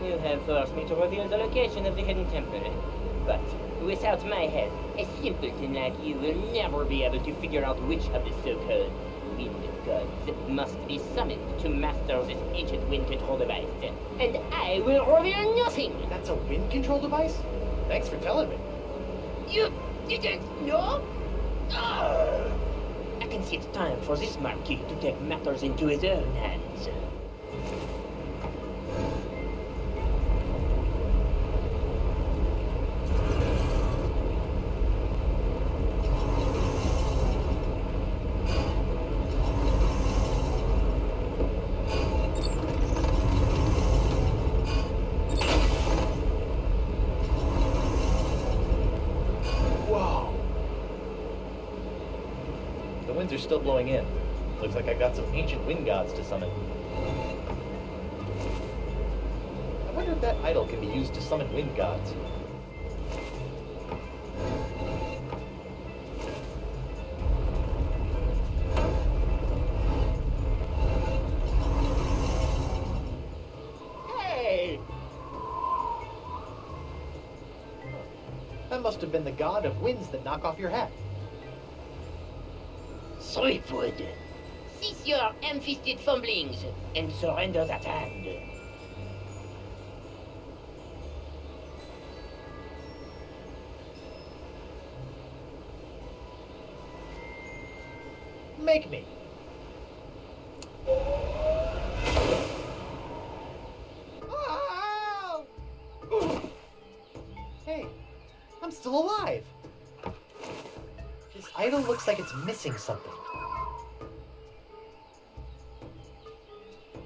You have forced me to reveal the location of the hidden temple. But without my help, a simpleton like you will never be able to figure out which of the so-called wind gods must be summoned to master this ancient wind control device. And I will reveal nothing! That's a wind control device? Thanks for telling me. You didn't know? I can see it's time for this Marquis to take matters into his own hands. Are still blowing in. Looks like I got some ancient wind gods to summon. I wonder if that idol can be used to summon wind gods. Hey! That must have been the god of winds that knock off your hat. Threepwood, cease your ham-fisted fumblings and surrender that hand. Make me. Oh! Hey, I'm still alive. This idol looks like it's missing something.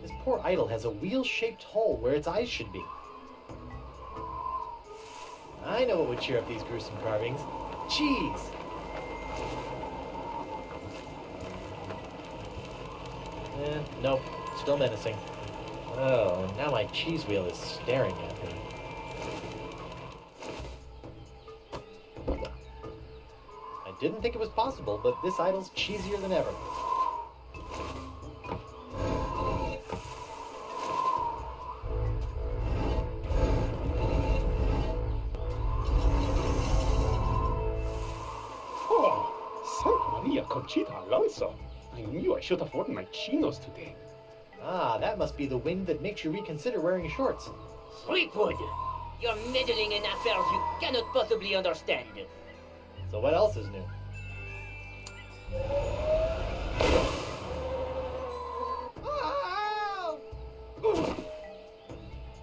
This poor idol has a wheel-shaped hole where its eyes should be. I know what would cheer up these gruesome carvings. Cheese! Nope. Still menacing. Oh, and now my cheese wheel is staring at me. I didn't think it was possible, but this idol's cheesier than ever. Oh, Santa Maria Conchita Alonso. I knew I should have worn my chinos today. Ah, that must be the wind that makes you reconsider wearing shorts. Threepwood, you're meddling in affairs you cannot possibly understand. So what else is new?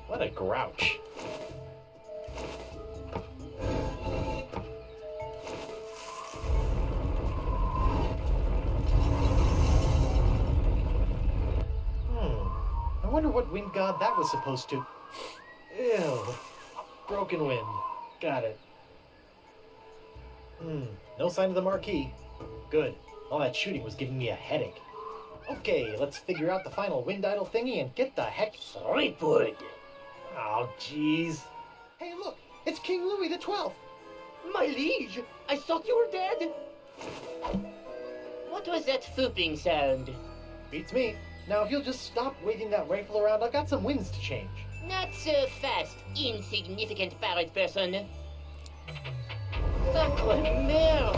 What a grouch. I wonder what wind god that was supposed to... Ew. Broken wind. Got it. No sign of the marquee. Good. All that shooting was giving me a headache. Okay, let's figure out the final wind idol thingy and get the heck... Threepwood! Oh, jeez. Hey, look! It's King Louis XII! My liege! I thought you were dead! What was that fooping sound? Beats me. Now, if you'll just stop waving that rifle around, I've got some winds to change. Not so fast, insignificant pirate person. Sacre merde!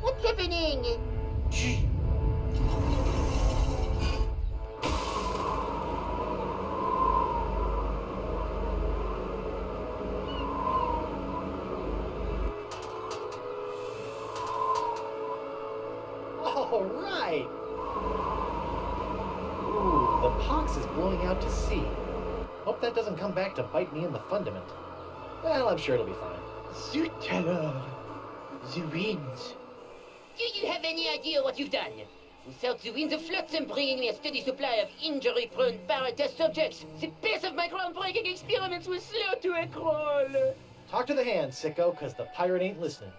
What's happening? All right! Ooh, the pox is blowing out to sea. Hope that doesn't come back to bite me in the fundament. Well, I'm sure it'll be fine. Zut alors! The winds! Do you have any idea what you've done? who sought to win the floods and bringing me a steady supply of injury-prone pirate test subjects. The pace of my groundbreaking experiments was slow to a crawl. Talk to the hand, sicko, because the pirate ain't listening.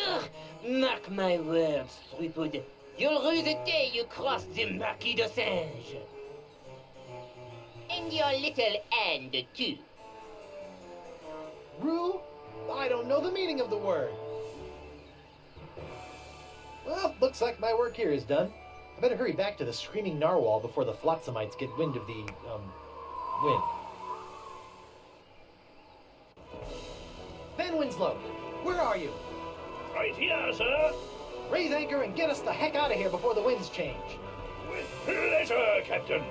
Ugh, mark my words, Threepwood. You'll rue the day you cross the Marquis de Singe. And your little hand, too. Rue? I don't know the meaning of the word. Well, looks like my work here is done. I better hurry back to the screaming narwhal before the flotsamites get wind of the, wind. Van Winslow, where are you? Right here, sir. Raise anchor and get us the heck out of here before the winds change. With pleasure, Captain.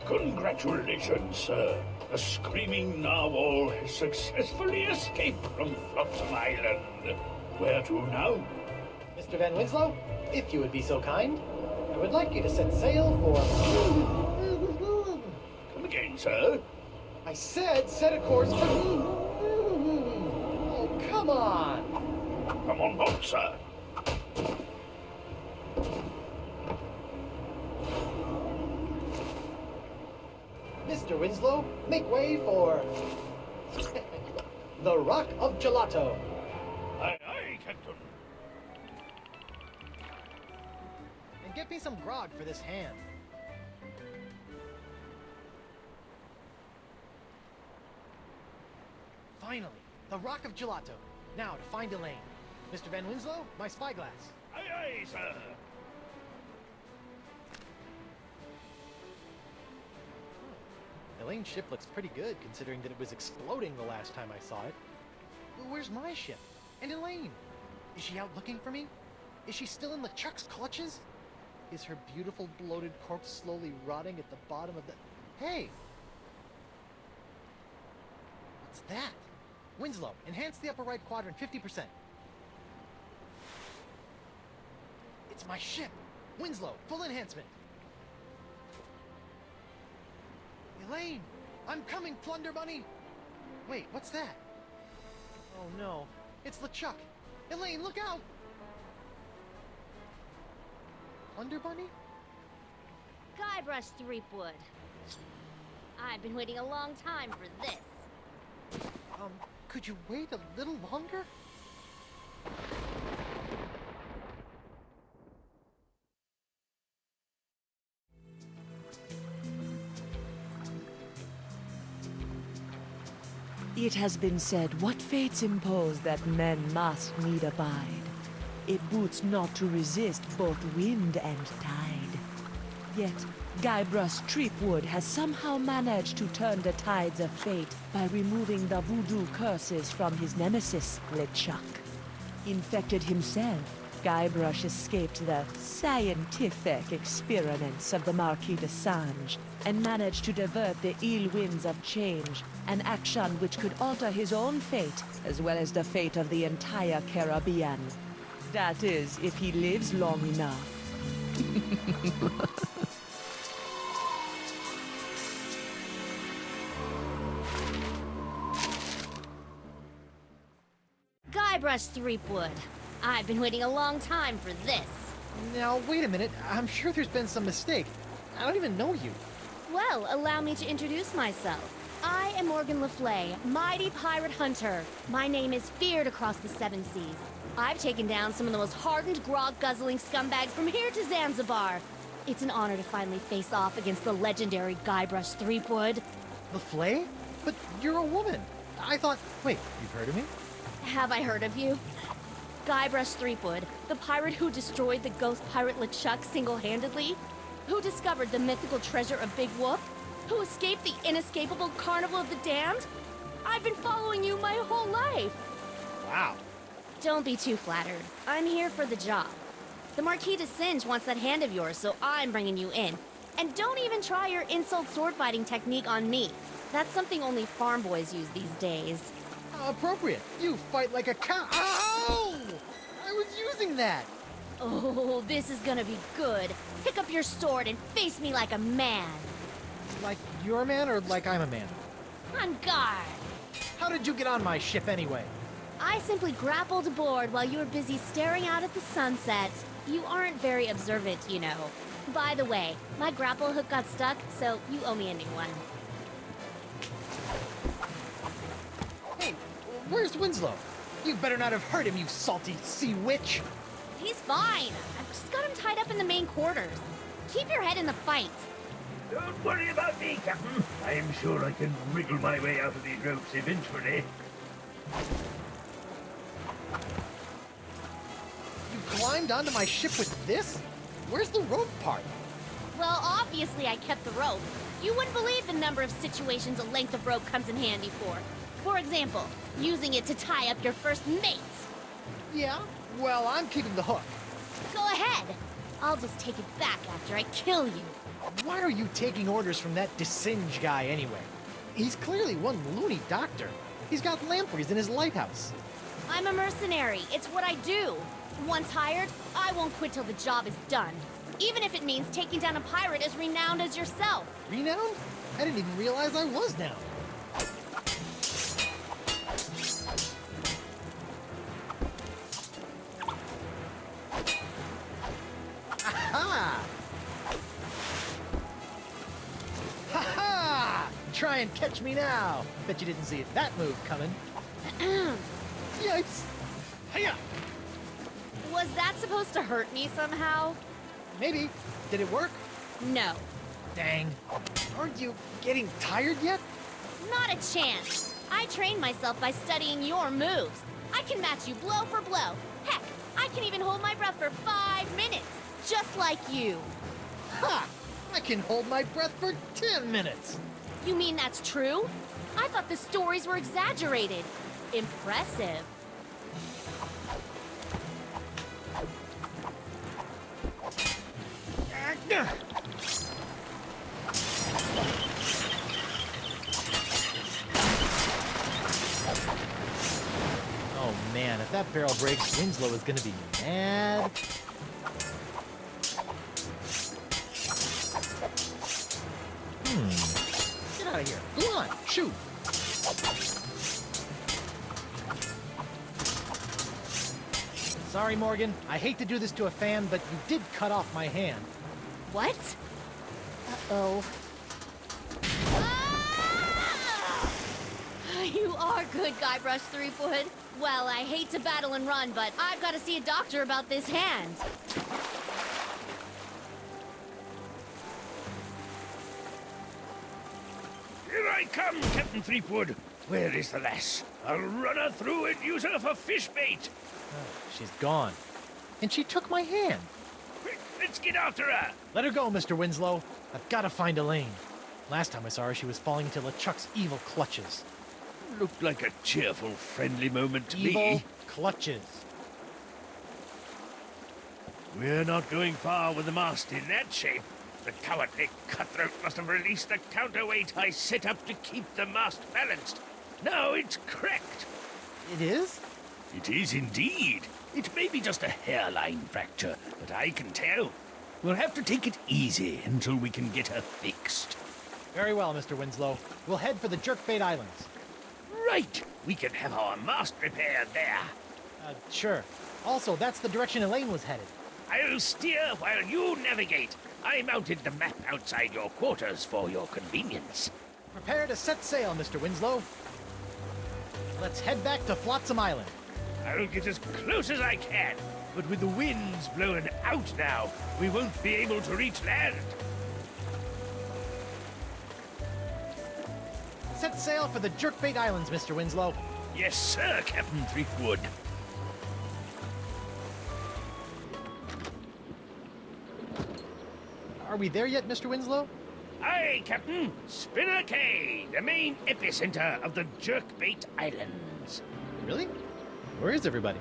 Congratulations, sir. The screaming narwhal has successfully escaped from Flotsam Island. Where to now? Mr. Van Winslow, if you would be so kind, I would like you to set sail for... Come again, sir? I said set a course for... Oh, come on! Come on board, sir. Mr. Winslow, make way for... the Rock of Gelato. Aye, aye, Captain. And get me some grog for this hand. Finally, the Rock of Gelato. Now to find Elaine. Mr. Van Winslow, my spyglass. Aye, aye, sir. Elaine's ship looks pretty good, considering that it was exploding the last time I saw it. Well, where's my ship? And Elaine? Is she out looking for me? Is she still in LeChuck's clutches? Is her beautiful bloated corpse slowly rotting at the bottom of the... Hey! What's that? Winslow, enhance the upper right quadrant 50%. It's my ship! Winslow, full enhancement! Elaine! I'm coming, Plunder Bunny! Wait, what's that? Oh no, it's LeChuck! Elaine, look out! Plunder Bunny? Guybrush Threepwood. I've been waiting a long time for this. Could you wait a little longer? It has been said, what fates impose that men must need abide. It boots not to resist both wind and tide. Yet, Guybrush Threepwood has somehow managed to turn the tides of fate by removing the voodoo curses from his nemesis, LeChuck. Infected himself, Guybrush escaped the scientific experiments of the Marquis de Singe and managed to divert the ill winds of change, an action which could alter his own fate as well as the fate of the entire Caribbean. That is, if he lives long enough. Guybrush Threepwood. I've been waiting a long time for this. Now, wait a minute. I'm sure there's been some mistake. I don't even know you. Well, allow me to introduce myself. I am Morgan Le Fay, mighty pirate hunter. My name is feared across the seven seas. I've taken down some of the most hardened, grog-guzzling scumbags from here to Zanzibar. It's an honor to finally face off against the legendary Guybrush Threepwood. Le Fay? But you're a woman. I thought... Wait, you've heard of me? Have I heard of you? Guybrush Threepwood, the pirate who destroyed the ghost pirate LeChuck single-handedly? Who discovered the mythical treasure of Big Whoop? Who escaped the inescapable Carnival of the Damned? I've been following you my whole life. Wow. Don't be too flattered. I'm here for the job. The Marquis de Singe wants that hand of yours, so I'm bringing you in. And don't even try your insult sword fighting technique on me. That's something only farm boys use these days. Appropriate. You fight like a cow. Ow! I was using that. Oh, this is gonna be good. Pick up your sword and face me like a man. Like you're a man or like I'm a man? On guard. How did you get on my ship anyway? I simply grappled aboard while you were busy staring out at the sunset. You aren't very observant, you know. By the way, my grapple hook got stuck, so you owe me a new one. Hey, where's Winslow? You better not have hurt him, you salty sea witch. He's fine. I've just got him tied up in the main quarters. Keep your head in the fight. Don't worry about me, Captain. I am sure I can wriggle my way out of these ropes eventually. You climbed onto my ship with this? Where's the rope part? Well, obviously I kept the rope. You wouldn't believe the number of situations a length of rope comes in handy for. For example, using it to tie up your first mates. Yeah? Well, I'm keeping the hook. Go ahead. I'll just take it back after I kill you. Why are you taking orders from that DeSinge guy anyway? He's clearly one loony doctor. He's got lampreys in his lighthouse. I'm a mercenary. It's what I do. Once hired, I won't quit till the job is done. Even if it means taking down a pirate as renowned as yourself. Renowned? I didn't even realize I was now. Aha! Ha-ha! Try and catch me now. Bet you didn't see that move coming. Yikes! Hiya! Was that supposed to hurt me somehow? Maybe. Did it work? No. Dang. Aren't you getting tired yet? Not a chance. I trained myself by studying your moves. I can match you blow for blow. Heck, I can even hold my breath for 5 minutes, just like you. Ha! I can hold my breath for 10 minutes. You mean that's true? I thought the stories were exaggerated. Impressive. Oh man, if that barrel breaks, Winslow is gonna be mad. Get out of here. Go on, shoot. Sorry, Morgan. I hate to do this to a fan, but you did cut off my hand. What? Uh-oh. Ah! You are good, Guybrush Threepwood. Well, I hate to battle and run, but I've got to see a doctor about this hand. Here I come, Captain Threepwood. Where is the lass? I'll run her through and use her for fish bait. She's gone. And she took my hand. Quick, let's get after her. Let her go, Mr. Winslow. I've got to find Elaine. Last time I saw her, she was falling into LeChuck's evil clutches. Looked like a cheerful, friendly moment to Evil me. clutches. We're not going far with the mast in that shape. The cowardly cutthroat must have released the counterweight I set up to keep the mast balanced. Now it's cracked. It is? It is indeed. It may be just a hairline fracture, but I can tell. We'll have to take it easy until we can get her fixed. Very well, Mr. Winslow. We'll head for the Jerkbait Islands. Right! We can have our mast repaired there. Sure. Also, that's the direction Elaine was headed. I'll steer while you navigate. I mounted the map outside your quarters for your convenience. Prepare to set sail, Mr. Winslow. Let's head back to Flotsam Island. I'll get as close as I can, but with the winds blowing out now, we won't be able to reach land. Set sail for the Jerkbait Islands, Mr. Winslow. Yes, sir, Captain Threepwood. Are we there yet, Mr. Winslow? Aye, Captain. Spinner Cay, the main epicenter of the Jerkbait Islands. Really? Where is everybody?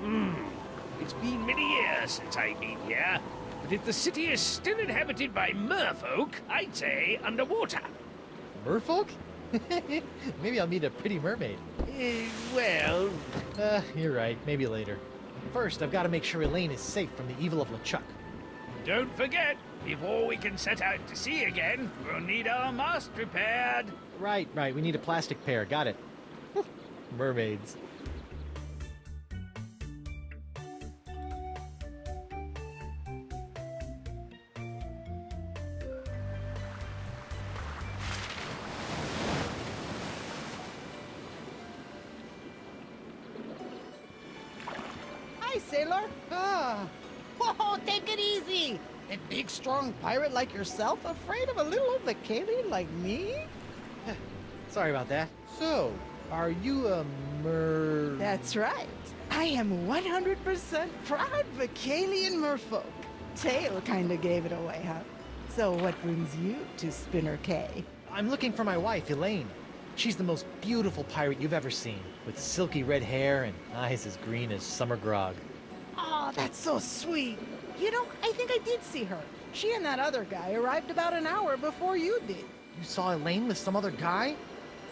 It's been many years since I've been here, but if the city is still inhabited by merfolk, I'd say underwater. Merfolk? Maybe I'll meet a pretty mermaid. Well... You're right. Maybe later. First, I've got to make sure Elaine is safe from the evil of LeChuck. Don't forget, before we can set out to sea again, we'll need our mast repaired. Right. We need a plastic pair. Got it. Mermaids. Hi, sailor. Whoa, take it easy. A big, strong pirate like yourself afraid of a little old Vicalian like me? Sorry about that. So, are you a That's right. I am 100% proud Vicalian merfolk. Tail kinda gave it away, huh? So what brings you to Spinner Cay? I'm looking for my wife, Elaine. She's the most beautiful pirate you've ever seen, with silky red hair and eyes as green as summer grog. Oh, that's so sweet. You know, I think I did see her. She and that other guy arrived about an hour before you did. You saw Elaine with some other guy?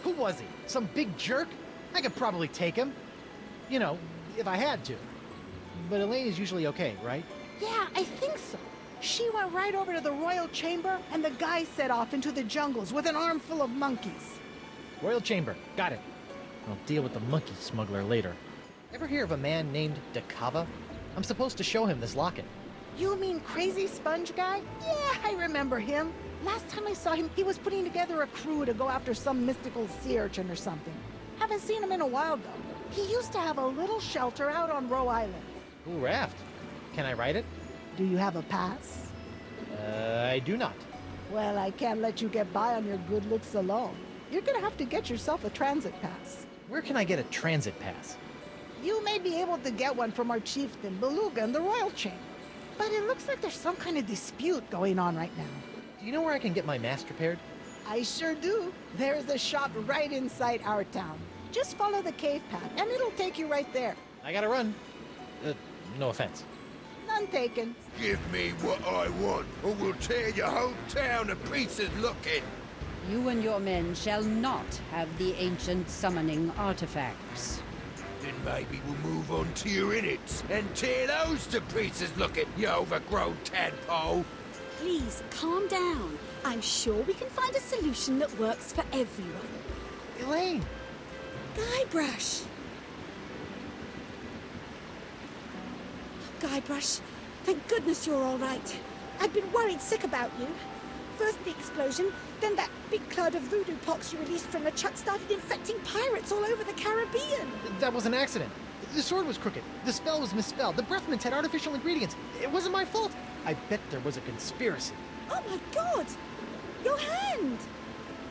Who was he? Some big jerk? I could probably take him. You know, if I had to. But Elaine is usually okay, right? Yeah, I think so. She went right over to the royal chamber, and the guy set off into the jungles with an armful of monkeys. Royal chamber. Got it. I'll deal with the monkey smuggler later. Ever hear of a man named Dakava? I'm supposed to show him this locket. You mean Crazy Sponge guy? Yeah, I remember him. Last time I saw him, he was putting together a crew to go after some mystical sea urchin or something. Haven't seen him in a while, though. He used to have a little shelter out on Roe Island. Ooh, raft. Can I ride it? Do you have a pass? I do not. Well, I can't let you get by on your good looks alone. You're gonna have to get yourself a transit pass. Where can I get a transit pass? You may be able to get one from our chieftain, Beluga, in the royal chamber. But it looks like there's some kind of dispute going on right now. Do you know where I can get my mast repaired? I sure do. There's a shop right inside our town. Just follow the cave path, and it'll take you right there. I gotta run. No offense. None taken. Give me what I want, or we'll tear your whole town to pieces looking. You and your men shall not have the ancient summoning artifacts. Then maybe we'll move on to your innards and tear those to pieces looking, you overgrown tadpole. Please, calm down. I'm sure we can find a solution that works for everyone. Elaine! Guybrush! Guybrush, thank goodness you're all right. I'd been worried sick about you. First the explosion, then that big cloud of voodoo pox you released from LeChuck started infecting pirates all over the Caribbean. That was an accident. The sword was crooked. The spell was misspelled. The breath mints had artificial ingredients. It wasn't my fault. I bet there was a conspiracy. Oh my God! Your hand!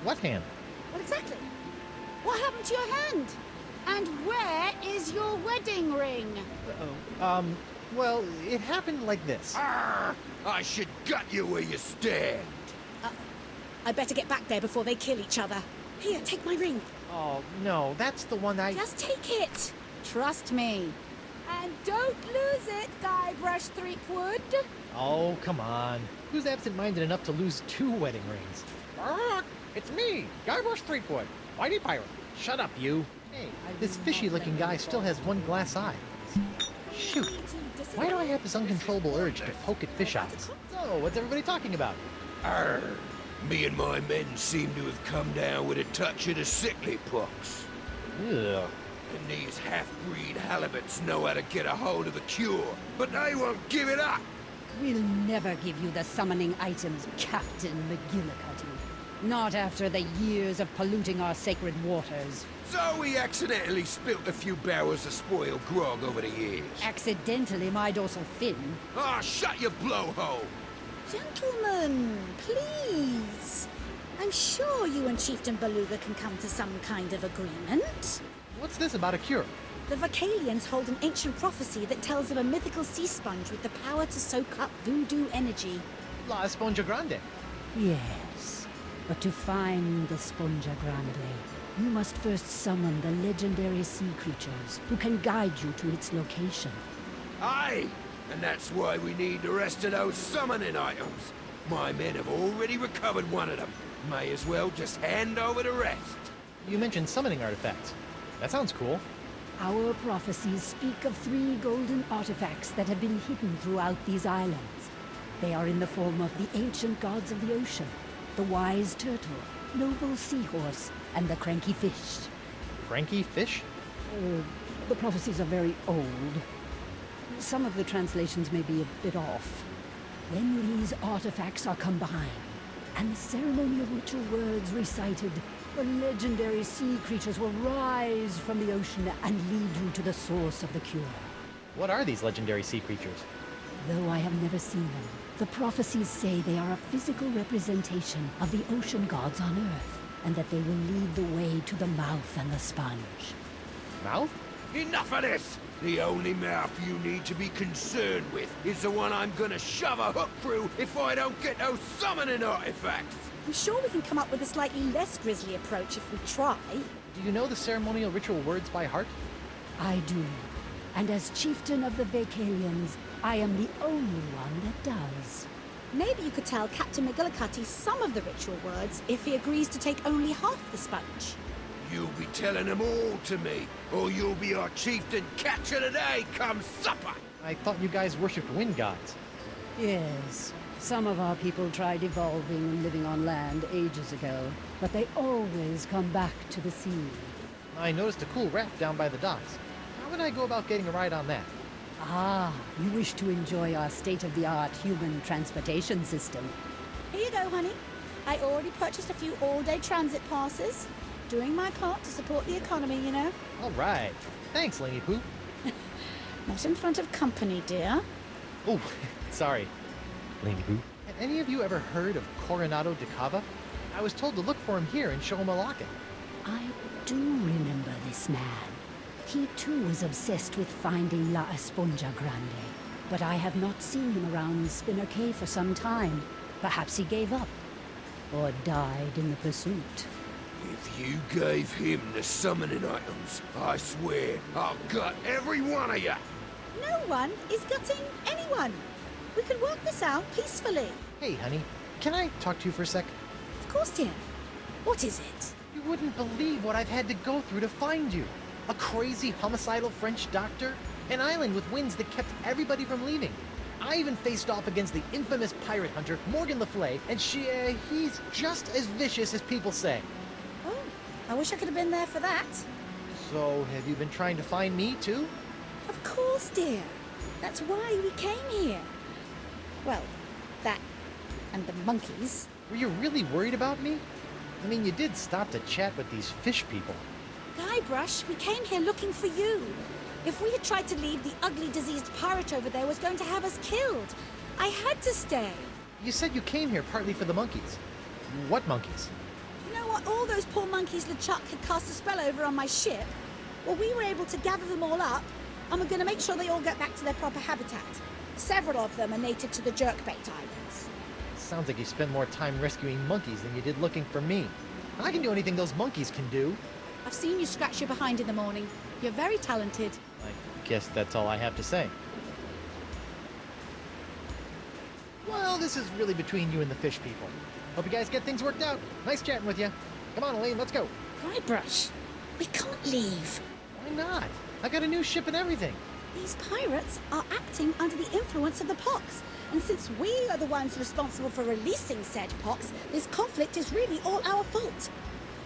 What hand? Well, exactly. What happened to your hand? And where is your wedding ring? Uh-oh. Well, it happened like this. Arr! I should gut you where you stand. I better get back there before they kill each other. Here, take my ring. Oh, no, that's the one I... Just take it. Trust me. And don't lose it, Guybrush Threepwood. Oh, come on. Who's absent-minded enough to lose 2 wedding rings? It's me, Guybrush Threepwood, mighty pirate. Shut up, you. Hey, this fishy-looking guy still has 1 glass eye. Shoot. Why do I have this uncontrollable urge to poke at fish eyes? So, what's everybody talking about? Arr! Me and my men seem to have come down with a touch of the sickly pox. Ugh. And these half-breed halibuts know how to get a hold of a cure, but they won't give it up. We'll never give you the summoning items, Captain McGillicuddy. Not after the years of polluting our sacred waters. So we accidentally spilt a few barrels of spoiled grog over the years. Accidentally, my dorsal fin. Ah, shut your blowhole! Gentlemen, please. I'm sure you and Chieftain Beluga can come to some kind of agreement. What's this about a cure? The Vocalians hold an ancient prophecy that tells of a mythical sea sponge with the power to soak up voodoo energy. La Esponja Grande. Yes, but to find the Esponja Grande, you must first summon the legendary sea creatures who can guide you to its location. Aye, and that's why we need the rest of those summoning items. My men have already recovered one of them. May as well just hand over the rest. You mentioned summoning artifacts. That sounds cool. Our prophecies speak of 3 golden artifacts that have been hidden throughout these islands. They are in the form of the ancient gods of the ocean, the wise turtle, noble seahorse, and the cranky fish. Cranky fish? The prophecies are very old. Some of the translations may be a bit off. When these artifacts are combined, and the ceremonial ritual words recited, the legendary sea creatures will rise from the ocean and lead you to the source of the cure. What are these legendary sea creatures? Though I have never seen them, the prophecies say they are a physical representation of the ocean gods on Earth, and that they will lead the way to the mouth and the sponge. Mouth? Enough of this! The only mouth you need to be concerned with is the one I'm gonna shove a hook through if I don't get those summoning artifacts! I'm sure we can come up with a slightly less grisly approach if we try. Do you know the ceremonial ritual words by heart? I do. And as chieftain of the Vacalians, I am the only one that does. Maybe you could tell Captain McGillicuddy some of the ritual words if he agrees to take only half the sponge. You'll be telling them all to me, or you'll be our chieftain catch of the day come supper! I thought you guys worshipped wind gods. Yes. Some of our people tried evolving and living on land ages ago, but they always come back to the sea. I noticed a cool raft down by the docks. How would I go about getting a ride on that? Ah, you wish to enjoy our state-of-the-art human transportation system. Here you go, honey. I already purchased a few all-day transit passes. Doing my part to support the economy, you know. All right. Thanks, Laney Pooh. Not in front of company, dear. Oh, sorry, Laney Pooh. Have any of you ever heard of Coronado de Cava? I was told to look for him here and show him a locket. I do remember this man. He too was obsessed with finding La Esponja Grande. But I have not seen him around Spinner Cave for some time. Perhaps he gave up. Or died in the pursuit. If you gave him the summoning items, I swear I'll gut every one of you! No one is gutting anyone. We can work this out peacefully. Hey, honey, can I talk to you for a sec? Of course, dear. What is it? You wouldn't believe what I've had to go through to find you. A crazy homicidal French doctor, an island with winds that kept everybody from leaving. I even faced off against the infamous pirate hunter, Morgan Le Fay, and he's just as vicious as people say. Oh, I wish I could have been there for that. So, have you been trying to find me, too? Of course, dear. That's why we came here. Well, that and the monkeys. Were you really worried about me? I mean, you did stop to chat with these fish people. Guybrush, we came here looking for you. If we had tried to leave, the ugly, diseased pirate over there was going to have us killed. I had to stay. You said you came here partly for the monkeys. What monkeys? You know what? All those poor monkeys LeChuck had cast a spell over on my ship. Well, we were able to gather them all up, and we're going to make sure they all get back to their proper habitat. Several of them are native to the Jerkbait Islands. Sounds like you spend more time rescuing monkeys than you did looking for me. I can do anything those monkeys can do. I've seen you scratch your behind in the morning. You're very talented. I guess that's all I have to say. Well, this is really between you and the fish people. Hope you guys get things worked out. Nice chatting with you. Come on, Elaine, let's go. Guybrush, we can't leave. Why not? I got a new ship and everything. These pirates are acting under the influence of the pox. And since we are the ones responsible for releasing said pox, this conflict is really all our fault.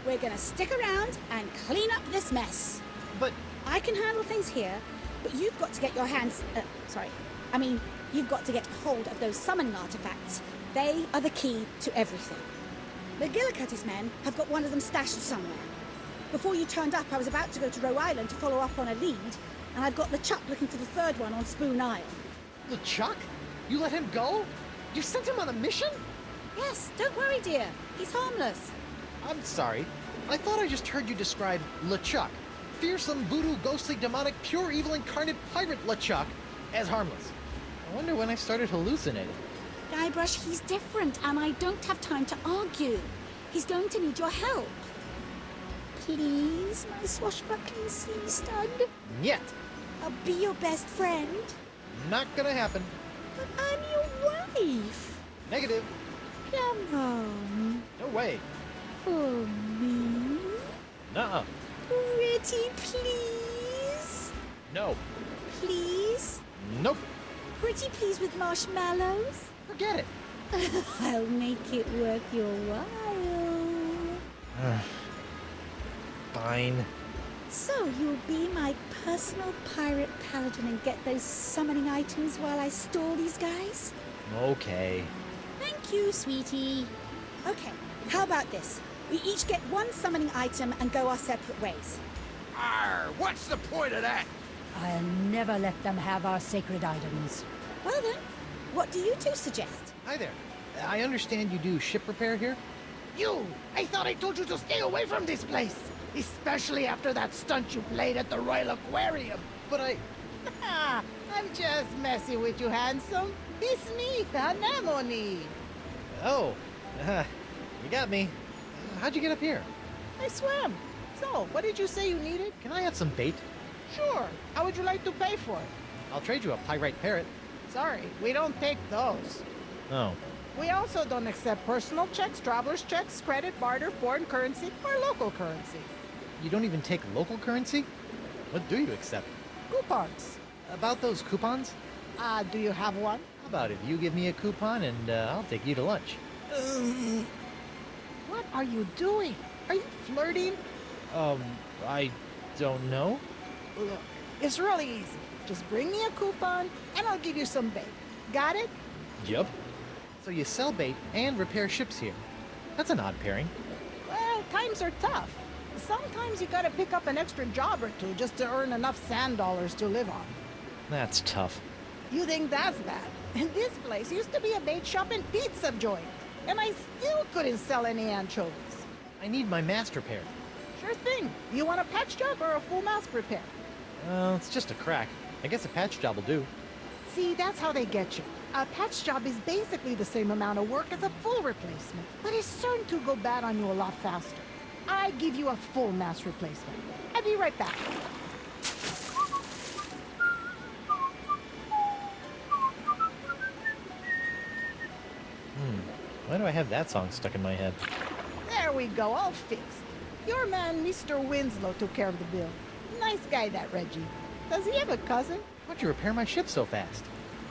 We're gonna stick around and clean up this mess. But I can handle things here, but you've got to get your hands... you've got to get hold of those summoning artifacts. They are the key to everything. McGillicuddy's men have got one of them stashed somewhere. Before you turned up, I was about to go to Roe Island to follow up on a lead, and I've got LeChuck looking for the third one on Spoon Isle. LeChuck? You let him go? You sent him on a mission? Yes, don't worry, dear. He's harmless. I'm sorry. I thought I just heard you describe LeChuck, fearsome, voodoo, ghostly, demonic, pure evil incarnate pirate LeChuck, as harmless. I wonder when I started hallucinating. Guybrush, he's different, and I don't have time to argue. He's going to need your help. Please, my swashbuckling sea stud. Yet. I'll be your best friend. Not gonna happen. But I'm your wife. Negative. Come on. No way. For me. Nuh-uh. Pretty please. No. Please. Nope. Pretty please with marshmallows. Forget it. I'll make it worth your while. Fine. So you'll be my personal pirate paladin and get those summoning items while I stall these guys? Okay. Thank you, sweetie. Okay, how about this? We each get one summoning item and go our separate ways. Arr, what's the point of that? I'll never let them have our sacred items. Well then, what do you two suggest? Hi there. I understand you do ship repair here? You! I thought I told you to stay away from this place. Especially after that stunt you played at the Royal Aquarium. But I'm just messing with you, handsome. It's me, Anemone. Oh, you got me. How'd you get up here? I swam. So, what did you say you needed? Can I have some bait? Sure. How would you like to pay for it? I'll trade you a pyrite parrot. Sorry, we don't take those. Oh. We also don't accept personal checks, traveler's checks, credit, barter, foreign currency, or local currency. You don't even take local currency? What do you accept? Coupons. About those coupons? Do you have one? How about if you give me a coupon and I'll take you to lunch? What are you doing? Are you flirting? I don't know. Look, it's really easy. Just bring me a coupon and I'll give you some bait. Got it? Yup. So you sell bait and repair ships here. That's an odd pairing. Well, times are tough. Sometimes you gotta pick up an extra job or two just to earn enough sand dollars to live on. That's tough. You think that's bad? This place used to be a bait shop and pizza joint, and I still couldn't sell any anchovies. I need my mast repaired. Sure thing. You want a patch job or a full mast repair? It's just a crack. I guess a patch job will do. See, that's how they get you. A patch job is basically the same amount of work as a full replacement, but it's certain to go bad on you a lot faster. I give you a full mast replacement. I'll be right back. Why do I have that song stuck in my head? There we go, all fixed. Your man, Mr. Winslow, took care of the bill. Nice guy, that Reggie. Does he have a cousin? How'd you repair my ship so fast?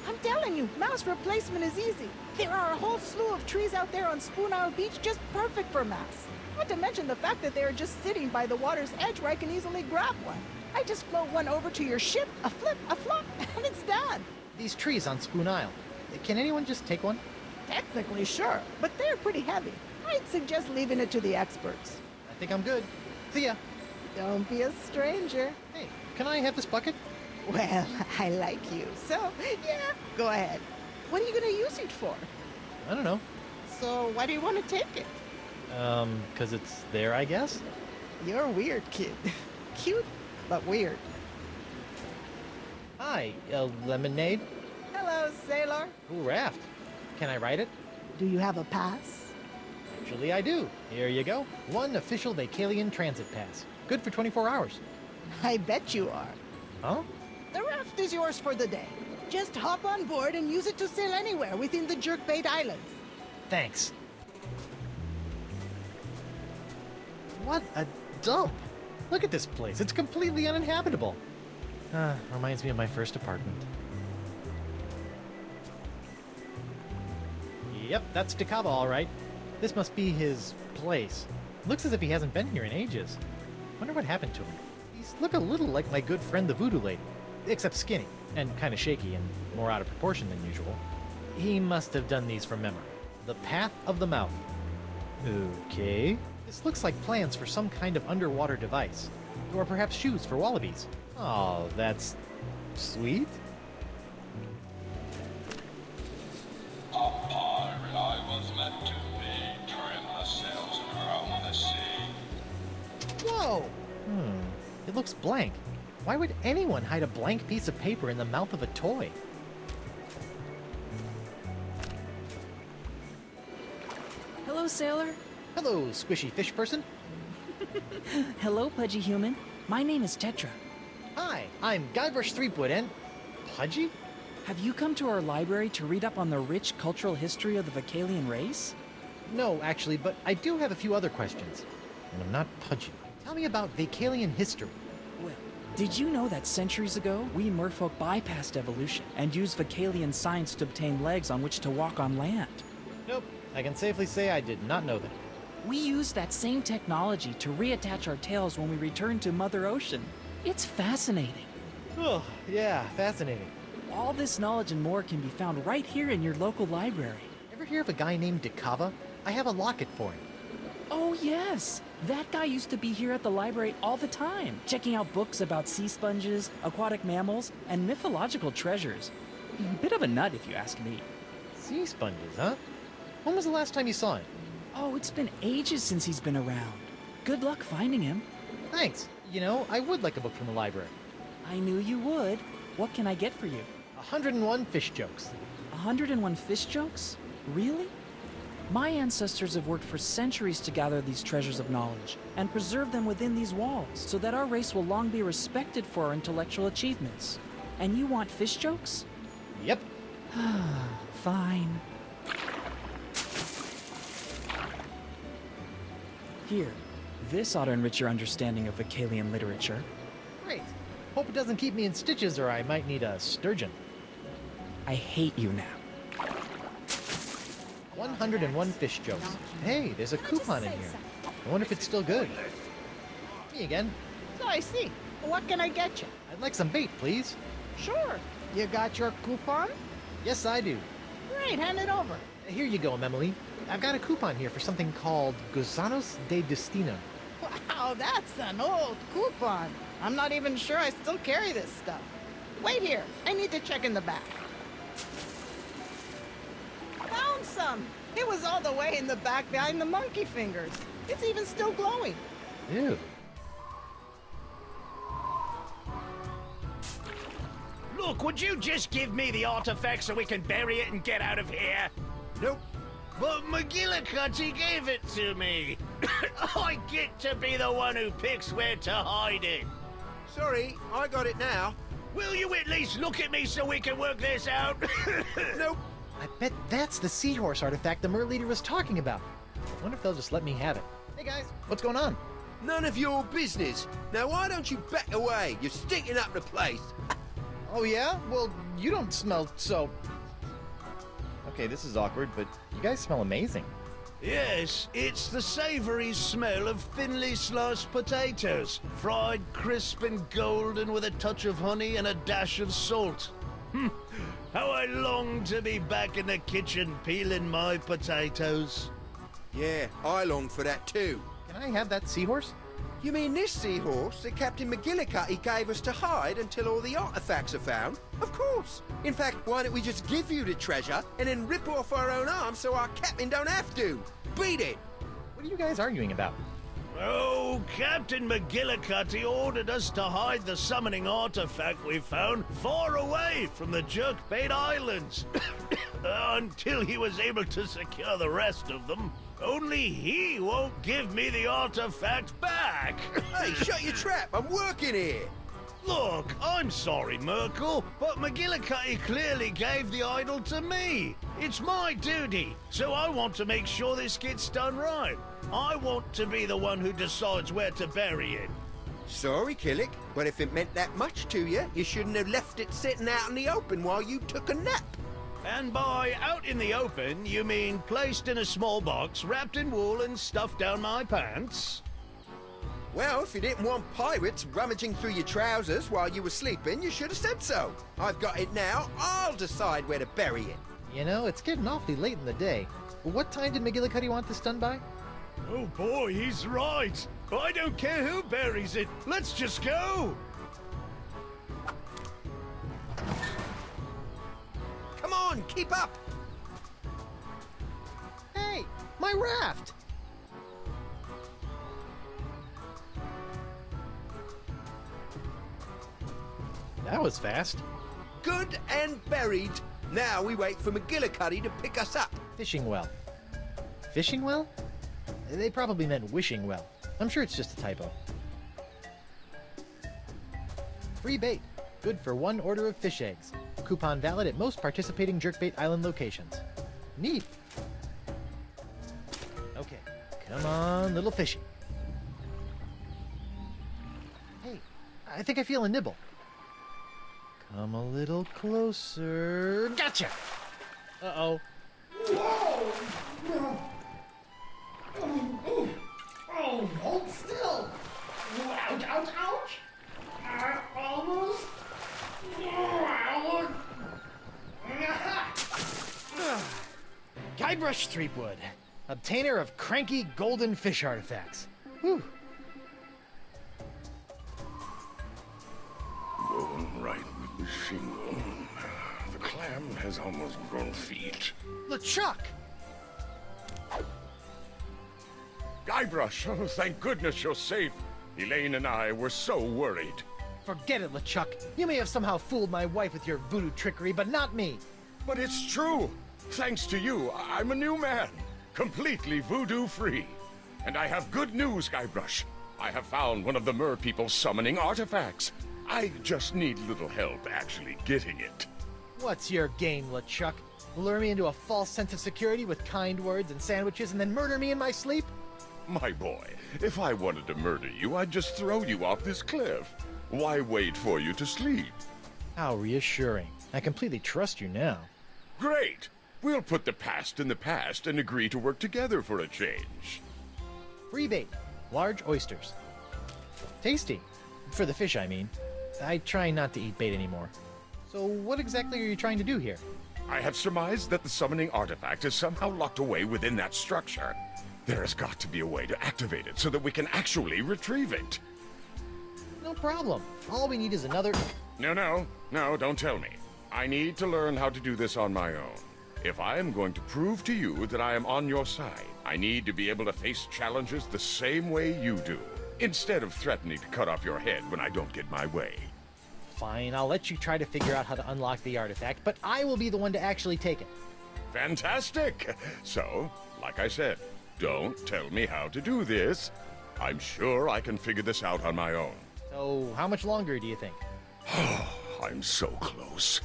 I'm telling you, mouse replacement is easy. There are a whole slew of trees out there on Spoon Isle Beach just perfect for mouse. Not to mention the fact that they are just sitting by the water's edge where I can easily grab one. I just float one over to your ship, a flip, a flop, and it's done. These trees on Spoon Isle. Can anyone just take one? Technically, sure, but they're pretty heavy. I'd suggest leaving it to the experts. I think I'm good. See ya. Don't be a stranger. Hey, can I have this bucket? Well, I like you, so yeah, go ahead. What are you gonna use it for? I don't know. So why do you want to take it? 'Cause it's there, I guess? You're a weird kid. Cute, but weird. Hi, lemonade. Hello, sailor. Cool raft. Can I ride it? Do you have a pass? Actually, I do. Here you go. One official Vacalian transit pass. Good for 24 hours. I bet you are. Huh? The raft is yours for the day. Just hop on board and use it to sail anywhere within the Jerkbait Islands. Thanks. What a dump! Look at this place. It's completely uninhabitable. Reminds me of my first apartment. Yep, that's Decava, all right. This must be his place. Looks as if he hasn't been here in ages. Wonder what happened to him. He's look a little like my good friend the Voodoo Lady, except skinny and kind of shaky and more out of proportion than usual. He must have done these from memory. The Path of the Mouth. Okay. This looks like plans for some kind of underwater device. Or perhaps shoes for wallabies. Oh, that's sweet. A pirate I was meant to be, trim the sails and roam the sea. Whoa! It looks blank. Why would anyone hide a blank piece of paper in the mouth of a toy? Hello, sailor. Hello, squishy fish person. Hello, Pudgy Human. My name is Tetra. Hi, I'm Guybrush Threepwood, and... Pudgy? Have you come to our library to read up on the rich cultural history of the Vocalian race? No, actually, but I do have a few other questions. And I'm not Pudgy. Tell me about Vocalian history. Well, did you know that centuries ago, we merfolk bypassed evolution and used Vocalian science to obtain legs on which to walk on land? Nope, I can safely say I did not know that. We used that same technology to reattach our tails when we returned to Mother Ocean. It's fascinating. Oh, yeah, fascinating. All this knowledge and more can be found right here in your local library. Ever hear of a guy named Dakava? I have a locket for him. Oh, yes. That guy used to be here at the library all the time, checking out books about sea sponges, aquatic mammals, and mythological treasures. A bit of a nut, if you ask me. Sea sponges, huh? When was the last time you saw him? Oh, it's been ages since he's been around. Good luck finding him. Thanks. You know, I would like a book from the library. I knew you would. What can I get for you? 101 fish jokes. 101 fish jokes? Really? My ancestors have worked for centuries to gather these treasures of knowledge and preserve them within these walls so that our race will long be respected for our intellectual achievements. And you want fish jokes? Yep. Fine. Here, this ought to enrich your understanding of Vocalian literature. Great. Hope it doesn't keep me in stitches or I might need a sturgeon. I hate you now. 101 fish jokes. Hey, there's a coupon in here. I wonder if it's still good. Me again. So I see. What can I get you? I'd like some bait, please. Sure. You got your coupon? Yes, I do. Great, hand it over. Here you go, Emily. I've got a coupon here for something called Gusanos de Destino. Wow, that's an old coupon. I'm not even sure I still carry this stuff. Wait here. I need to check in the back. Found some. It was all the way in the back behind the monkey fingers. It's even still glowing. Ew. Look, would you just give me the artifact so we can bury it and get out of here? Nope. But McGillicuddy gave it to me. I get to be the one who picks where to hide it. Sorry, I got it now. Will you at least look at me so we can work this out? Nope. I bet that's the seahorse artifact the mer leader was talking about. I wonder if they'll just let me have it. Hey guys, what's going on? None of your business. Now why don't you back away? You're stinking up the place. Oh yeah? Well, you don't smell so... Okay, this is awkward, but you guys smell amazing. Yes, it's the savory smell of thinly sliced potatoes, fried crisp and golden with a touch of honey and a dash of salt. How I long to be back in the kitchen peeling my potatoes. Yeah, I long for that too. Can I have that seahorse? You mean this seahorse that Captain McGillicuddy gave us to hide until all the artifacts are found? Of course. In fact, why don't we just give you the treasure and then rip off our own arms so our captain don't have to? Beat it! What are you guys arguing about? Oh, Captain McGillicuddy ordered us to hide the summoning artifact we found far away from the Jerkbait Islands until he was able to secure the rest of them. Only he won't give me the artifact back. Hey, shut your trap. I'm working here. Look, I'm sorry, Merkel, but McGillicuddy clearly gave the idol to me. It's my duty, so I want to make sure this gets done right. I want to be the one who decides where to bury it. Sorry, Killick, but if it meant that much to you, you shouldn't have left it sitting out in the open while you took a nap. And by out in the open, you mean placed in a small box, wrapped in wool and stuffed down my pants? Well, if you didn't want pirates rummaging through your trousers while you were sleeping, you should have said so. I've got it now. I'll decide where to bury it. You know, it's getting awfully late in the day. What time did McGillicuddy want this done by? Oh boy, he's right. I don't care who buries it. Let's just go. Come on, keep up. Hey, my raft! That was fast. Good and buried. Now we wait for McGillicuddy to pick us up. Fishing well. Fishing well? They probably meant wishing well. I'm sure it's just a typo. Free bait. Good for 1 order of fish eggs. Coupon valid at most participating jerkbait island locations. Neat. Okay, come on, little fishy. Hey, I think I feel a nibble. Come a little closer. Gotcha! Uh-oh. Whoa! Oh, hold still! Ouch, ouch, ouch! Almost. Guybrush Threepwood, obtainer of cranky golden fish artifacts. Whew. Going right with the shingle. The clam has almost grown feet. LeChuck! Guybrush, oh, thank goodness you're safe. Elaine and I were so worried. Forget it, LeChuck. You may have somehow fooled my wife with your voodoo trickery, but not me. But it's true. Thanks to you, I'm a new man. Completely voodoo-free. And I have good news, Guybrush. I have found one of the mer people's summoning artifacts. I just need little help actually getting it. What's your game, LeChuck? Lure me into a false sense of security with kind words and sandwiches and then murder me in my sleep? My boy, if I wanted to murder you, I'd just throw you off this cliff. Why wait for you to sleep? How reassuring. I completely trust you now. Great! We'll put the past in the past and agree to work together for a change. Free bait. Large oysters. Tasty. For the fish, I mean. I try not to eat bait anymore. So what exactly are you trying to do here? I have surmised that the summoning artifact is somehow locked away within that structure. There has got to be a way to activate it so that we can actually retrieve it. No problem. All we need is another... No, don't tell me. I need to learn how to do this on my own. If I am going to prove to you that I am on your side, I need to be able to face challenges the same way you do, instead of threatening to cut off your head when I don't get my way. Fine, I'll let you try to figure out how to unlock the artifact, but I will be the one to actually take it. Fantastic! So, like I said, don't tell me how to do this. I'm sure I can figure this out on my own. So, how much longer do you think? I'm so close.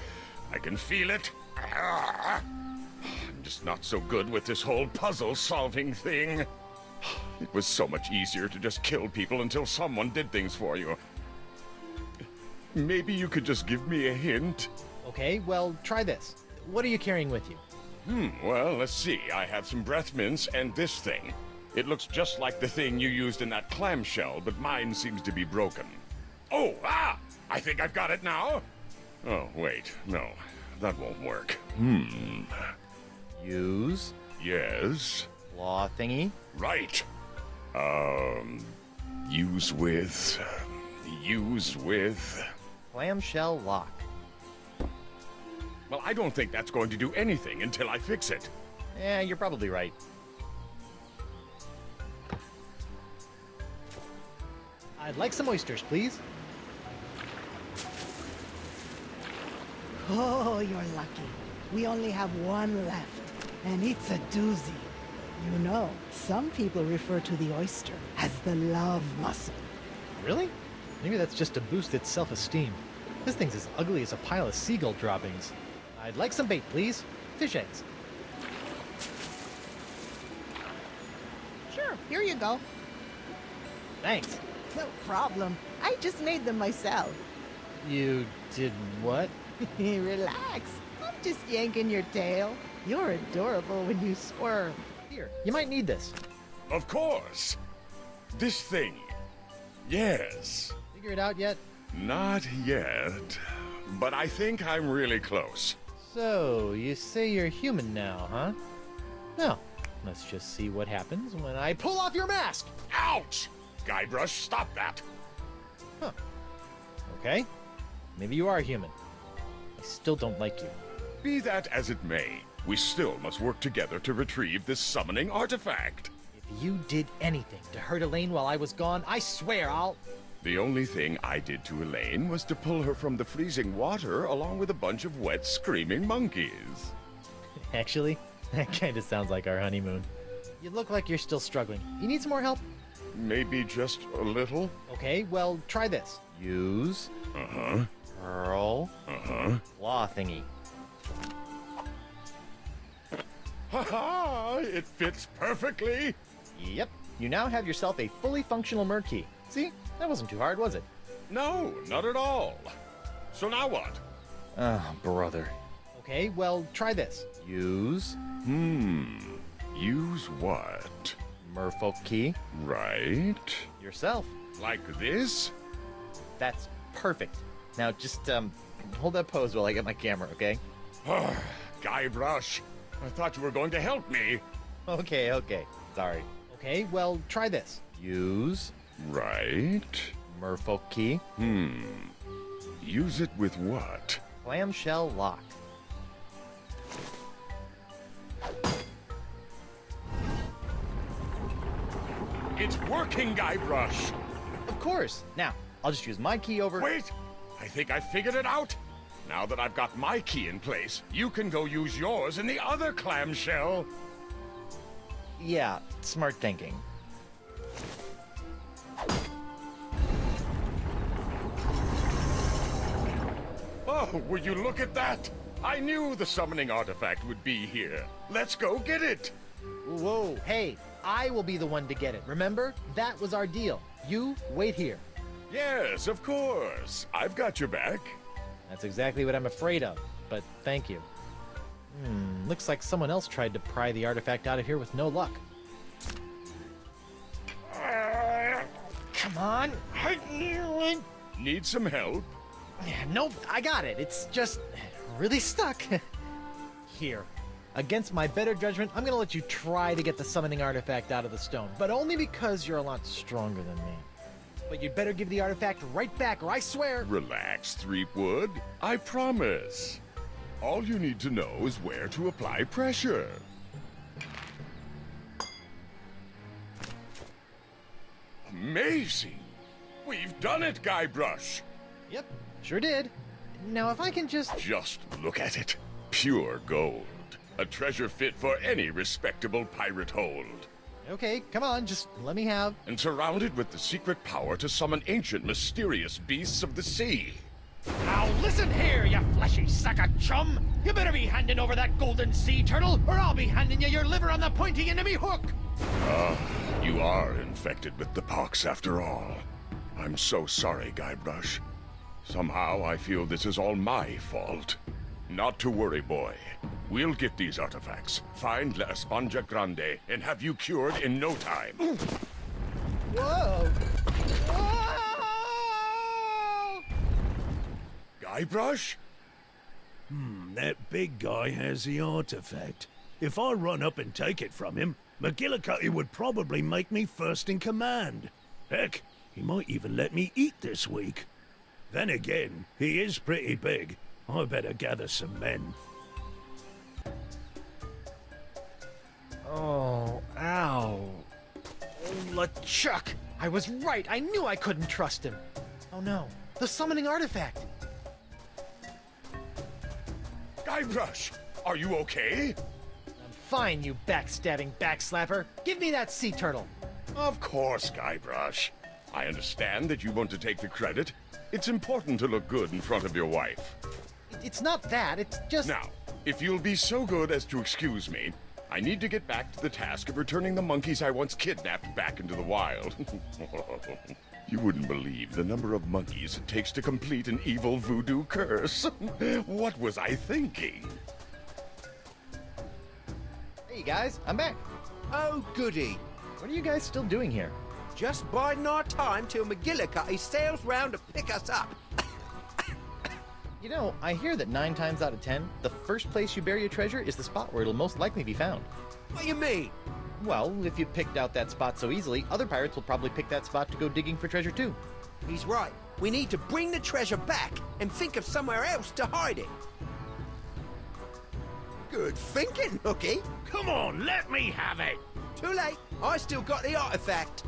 I can feel it. I'm just not so good with this whole puzzle-solving thing. It was so much easier to just kill people until someone did things for you. Maybe you could just give me a hint? Okay, well, try this. What are you carrying with you? Well, let's see. I have some breath mints and this thing. It looks just like the thing you used in that clamshell, but mine seems to be broken. Oh, I think I've got it now. Oh, wait, no, that won't work. Use? Yes? Claw thingy? Right. Use with... Clamshell lock. Well, I don't think that's going to do anything until I fix it. Yeah, you're probably right. I'd like some oysters, please. Oh, you're lucky. We only have one left, and it's a doozy. You know, some people refer to the oyster as the love muscle. Really? Maybe that's just to boost its self-esteem. This thing's as ugly as a pile of seagull droppings. I'd like some bait, please. Fish eggs. Sure, here you go. Thanks. No problem. I just made them myself. You did what? Relax. I'm just yanking your tail. You're adorable when you squirm. Here, you might need this. Of course. This thing. Yes. Figure it out yet? Not yet. But I think I'm really close. So, you say you're human now, huh? Now, let's just see what happens when I pull off your mask! Ouch! Guybrush, stop that! Huh. Okay. Maybe you are human. I still don't like you. Be that as it may, we still must work together to retrieve this summoning artifact. If you did anything to hurt Elaine while I was gone, I swear I'll... The only thing I did to Elaine was to pull her from the freezing water along with a bunch of wet, screaming monkeys. Actually, that kind of sounds like our honeymoon. You look like you're still struggling. You need some more help? maybe just a little. Okay, well, try this. Use pearl claw thingy. Ha-ha! It fits perfectly. Yep, you now have yourself a fully functional Murkey. See, that wasn't too hard, was it? No, not at all. So now what? Oh, brother. Okay, well, try this. Use Use what? merfolk key. Right. Yourself. Like this? That's perfect. Now just hold that pose while I get my camera, okay? Guybrush, I thought you were going to help me. Okay. Sorry. Okay, well, try this. Use Right. merfolk key. Use it with what? Clamshell lock. It's working, Guybrush. Of course. Now, I'll just use my key over... Wait! I think I figured it out. Now that I've got my key in place, you can go use yours in the other clamshell. Yeah, smart thinking. Oh, will you look at that? I knew the summoning artifact would be here. Let's go get it. Whoa, hey, I will be the one to get it. Remember? That was our deal. You wait here. Yes, of course. I've got your back. That's exactly what I'm afraid of, but thank you. Looks like someone else tried to pry the artifact out of here with no luck. Come on. Need some help? Nope, I got it. It's just really stuck. Here. Against my better judgment, I'm gonna let you try to get the summoning artifact out of the stone, but only because you're a lot stronger than me. But you'd better give the artifact right back, or I swear... Relax, Threepwood. I promise. All you need to know is where to apply pressure. Amazing! We've done it, Guybrush! Yep, sure did. Now if I can just... Just look at it. Pure gold. A treasure fit for any respectable pirate hold. Okay, come on, just let me have... And surrounded with the secret power to summon ancient, mysterious beasts of the sea. Now listen here, you fleshy sack of chum! You better be handing over that golden sea turtle, or I'll be handing you your liver on the pointy end of me hook! You are infected with the pox after all. I'm so sorry, Guybrush. Somehow I feel this is all my fault. Not to worry, boy. We'll get these artifacts, find La Esponja Grande, and have you cured in no time. Whoa! Guybrush? That big guy has the artifact. If I run up and take it from him, McGillicuddy would probably make me first in command. Heck, he might even let me eat this week. Then again, he is pretty big. I better gather some men. Oh, ow. Oh, LeChuck! I was right! I knew I couldn't trust him! Oh no, the summoning artifact! Guybrush, are you okay? I'm fine, you backstabbing backslapper! Give me that sea turtle! Of course, Guybrush. I understand that you want to take the credit. It's important to look good in front of your wife. It's not that, it's just... Now, if you'll be so good as to excuse me, I need to get back to the task of returning the monkeys I once kidnapped back into the wild. You wouldn't believe the number of monkeys it takes to complete an evil voodoo curse. What was I thinking? Hey guys, I'm back. Oh, goody. What are you guys still doing here? Just biding our time till McGillicuddy sails round to pick us up. You know, I hear that 9 times out of 10, the first place you bury a treasure is the spot where it'll most likely be found. What do you mean? Well, if you picked out that spot so easily, other pirates will probably pick that spot to go digging for treasure too. He's right. We need to bring the treasure back and think of somewhere else to hide it. Good thinking, Hooky. Come on, let me have it! Too late. I still got the artifact.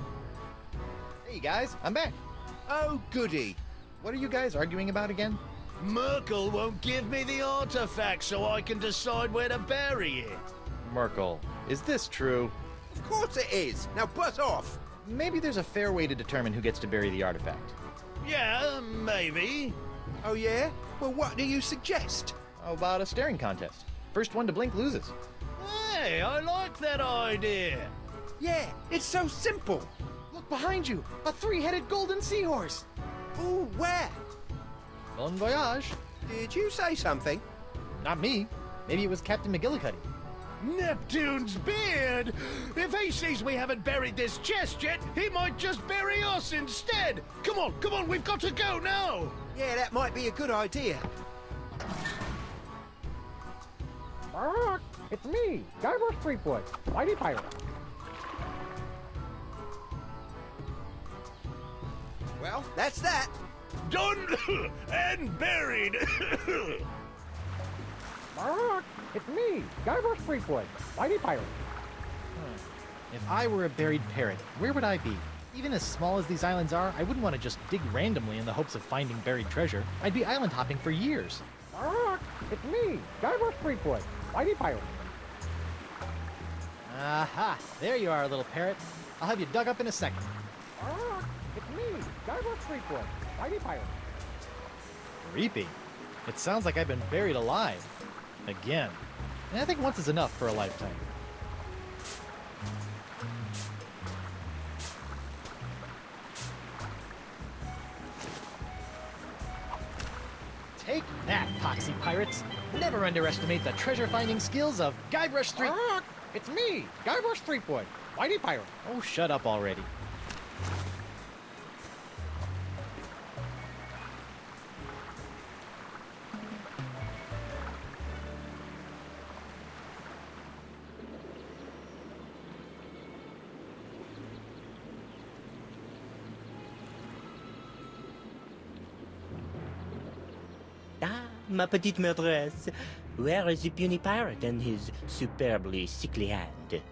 Hey guys, I'm back. Oh, goody. What are you guys arguing about again? Merkel won't give me the artifact so I can decide where to bury it. Merkel, is this true? Of course it is. Now buzz off. maybe there's a fair way to determine who gets to bury the artifact. Yeah, maybe. Oh, yeah? Well, what do you suggest? How about a staring contest? First one to blink loses. Hey, I like that idea. Yeah, it's so simple. Look behind you! A three-headed golden seahorse! Ooh, where? Bon voyage. Did you say something? Not me. Maybe it was Captain McGillicuddy. Neptune's beard! If he sees we haven't buried this chest yet, he might just bury us instead! Come on, we've got to go now! Yeah, that might be a good idea. It's me, Guybrush Threepwood, Mighty Pirate. Well, that's that. Done and buried! It's me, Guybrush Threepwood, Mighty Pirate. If I were a buried parrot, where would I be? Even as small as these islands are, I wouldn't want to just dig randomly in the hopes of finding buried treasure. I'd be island hopping for years. It's me, Guybrush Threepwood, Mighty Pirate. Aha! There you are, little parrot. I'll have you dug up in a second. It's me, Guybrush Threepwood, Mighty Pirate. Creepy. It sounds like I've been buried alive. Again. And I think once is enough for a lifetime. Take that, poxy pirates! Never underestimate the treasure-finding skills of Guybrush Threepwood. It's me, Guybrush Threepwood, Mighty Pirate. Oh, shut up already. Ah, ma petite maîtresse. Where is the puny pirate and his superbly sickly hand?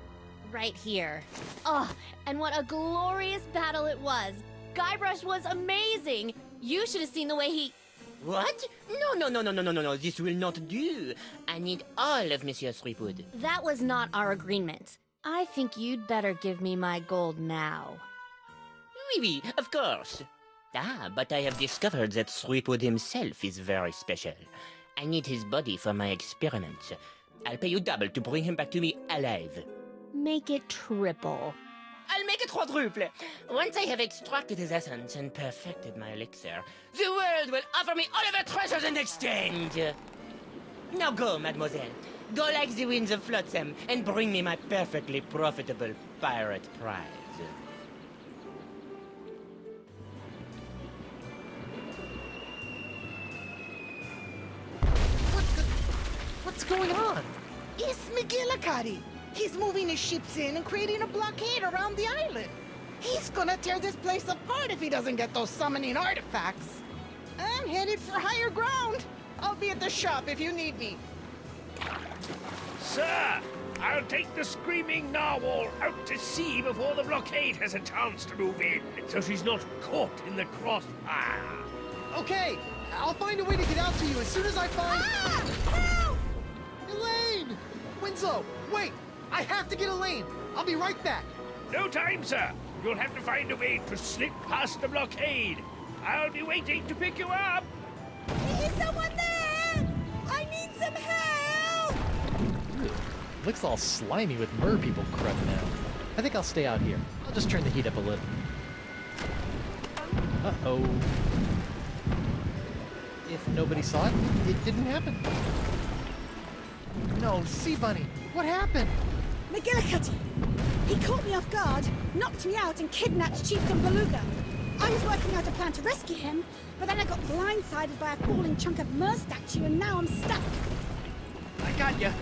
Right here. Oh, and what a glorious battle it was. Guybrush was amazing. You should have seen the way he... What? No, this will not do. I need all of Monsieur Threepwood. That was not our agreement. I think you'd better give me my gold now. Oui, of course. Ah, but I have discovered that Threepwood himself is very special. I need his body for my experiments. I'll pay you double to bring him back to me alive. Make it triple. I'll make it quadruple. Once I have extracted his essence and perfected my elixir, the world will offer me all of her treasures in exchange. Now go, mademoiselle. Go like the winds of flotsam and bring me my perfectly profitable pirate prize. What's going on? It's McGillicuddy. He's moving his ships in and creating a blockade around the island. He's gonna tear this place apart if he doesn't get those summoning artifacts. I'm headed for higher ground. I'll be at the shop if you need me. Sir, I'll take the screaming narwhal out to sea before the blockade has a chance to move in, so she's not caught in the crossfire. Okay, I'll find a way to get out to you as soon as I find... Help! Elaine! Winslow, wait! I have to get Elaine! I'll be right back! No time, sir. You'll have to find a way to slip past the blockade. I'll be waiting to pick you up. Is someone there? I need some help! Looks all slimy with mer people crud now. I think I'll stay out here. I'll just turn the heat up a little. Uh-oh. If nobody saw it, it didn't happen. No, Sea Bunny, what happened? McGillicuddy! He caught me off guard, knocked me out, and kidnapped Chieftain Beluga. I was working out a plan to rescue him, but then I got blindsided by a falling chunk of mer statue, and now I'm stuck. I got you.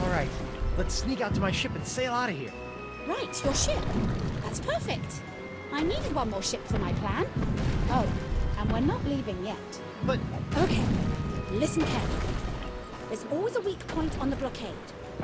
All right, let's sneak out to my ship and sail out of here. Right, your ship. That's perfect. I needed one more ship for my plan. Oh, and we're not leaving yet. But... Okay, listen carefully. There's always a weak point on the blockade.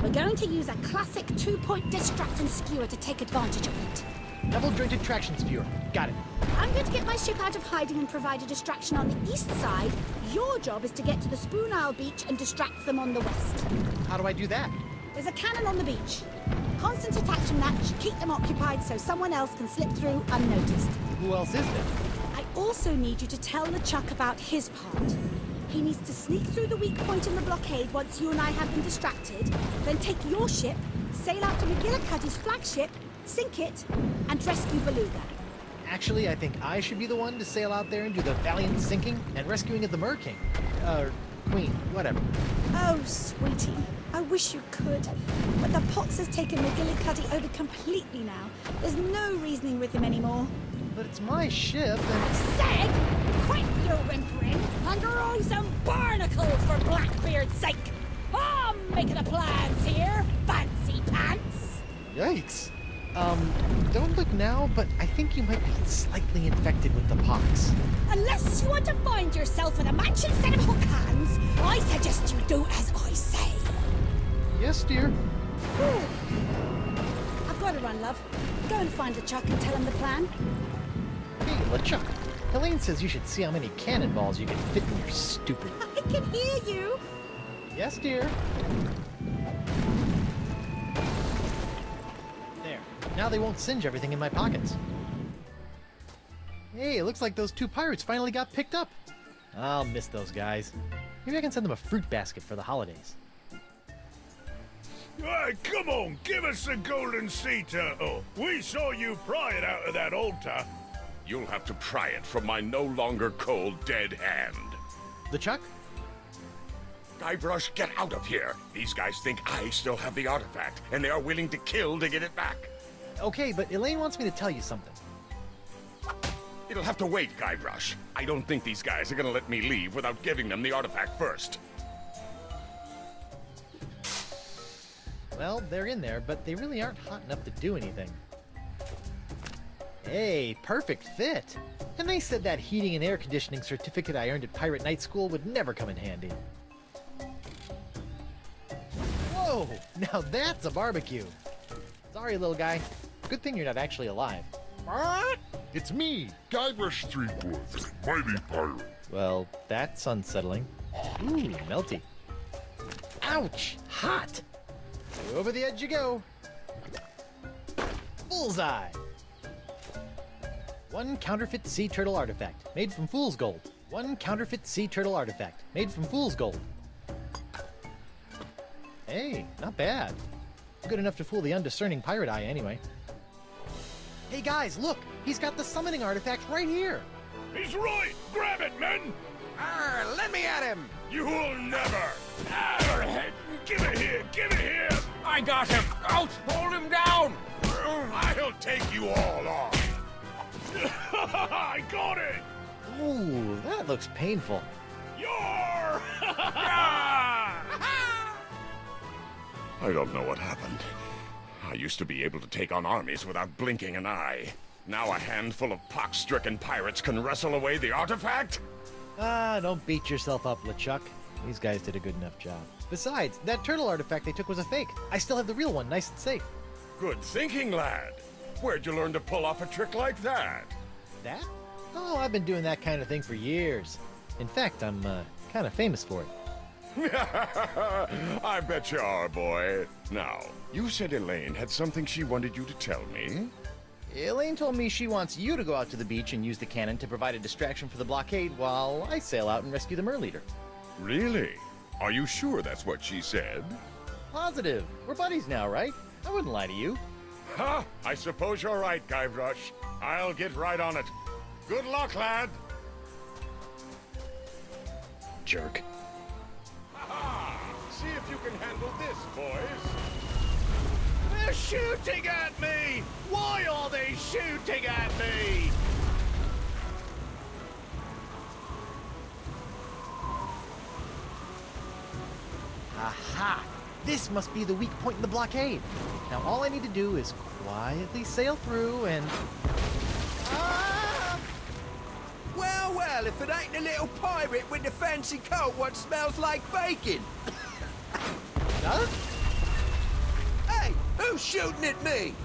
We're going to use a classic two-point distract and skewer to take advantage of it. Double-jointed traction spear. Got it. I'm going to get my ship out of hiding and provide a distraction on the east side. Your job is to get to the Spoon Isle beach and distract them on the west. How do I do that? There's a cannon on the beach. Constant attack from that should keep them occupied so someone else can slip through unnoticed. Who else is there? I also need you to tell LeChuck about his part. He needs to sneak through the weak point in the blockade once you and I have been distracted, then take your ship, sail out to McGillicuddy's flagship, sink it, and rescue Beluga. Actually, I think I should be the one to sail out there and do the valiant sinking and rescuing of the Mer King. Queen, whatever. Oh, sweetie, I wish you could. But the pox has taken McGillicuddy over completely now. There's no reasoning with him anymore. But it's my ship and... I said, quit your whimpering and grow some barnacles for Blackbeard's sake. I'm making the plans here, fancy pants. Yikes. Don't look now, but I think you might be slightly infected with the pox. Unless you want to find yourself in a matching set of hook hands, I suggest you do as I say. Yes, dear. I've got to run, love. Go and find LeChuck and tell him the plan. Hey, LeChuck. Elaine says you should see how many cannonballs you can fit in your stupid... I can hear you. Yes, dear. There. Now they won't singe everything in my pockets. Hey, it looks like those two pirates finally got picked up. I'll miss those guys. Maybe I can send them a fruit basket for the holidays. Hey, come on, give us the golden sea turtle. We saw you pry it out of that altar. You'll have to pry it from my no longer cold, dead hand. LeChuck? Guybrush, get out of here. These guys think I still have the artifact, and they are willing to kill to get it back. Okay, but Elaine wants me to tell you something. It'll have to wait, Guybrush. I don't think these guys are gonna let me leave without giving them the artifact first. Well, they're in there, but they really aren't hot enough to do anything. Hey, perfect fit. And they said that heating and air conditioning certificate I earned at Pirate Night School would never come in handy. Whoa, now that's a barbecue. Sorry, little guy. Good thing you're not actually alive. It's me, Guybrush Threepwood, mighty pirate. Well, that's unsettling. Ooh, melty. Ouch! Hot! Over the edge you go. Bullseye! One counterfeit sea turtle artifact, made from fool's gold. One counterfeit sea turtle artifact, made from fool's gold. Hey, not bad. Good enough to fool the undiscerning pirate eye, anyway. Hey guys, look! He's got the summoning artifact right here! He's right! Grab it, men! Let me at him! You will never! Give it here! Give it here! I got him! Out! Hold him down! I'll take you all on! I got it! Ooh, that looks painful. You're... I don't know what happened. I used to be able to take on armies without blinking an eye. Now a handful of pox-stricken pirates can wrestle away the artifact? Don't beat yourself up, LeChuck. These guys did a good enough job. Besides, that turtle artifact they took was a fake. I still have the real one, nice and safe. Good thinking, lad. Where'd you learn to pull off a trick like that? That? Oh, I've been doing that kind of thing for years. In fact, I'm kind of famous for it. I bet you are, boy. Now, you said Elaine had something she wanted you to tell me? Elaine told me she wants you to go out to the beach and use the cannon to provide a distraction for the blockade while I sail out and rescue the Mer Leader. Really? Are you sure that's what she said? Positive. We're buddies now, right? I wouldn't lie to you. Ha! I suppose you're right, Guybrush. I'll get right on it. Good luck, lad! Jerk. See if you can handle this, boys. They're shooting at me! Why are they shooting at me? Aha! This must be the weak point in the blockade. Now all I need to do is quietly sail through and... Well, well, if it ain't the little pirate with the fancy coat what smells like bacon. Huh? Hey, who's shooting at me?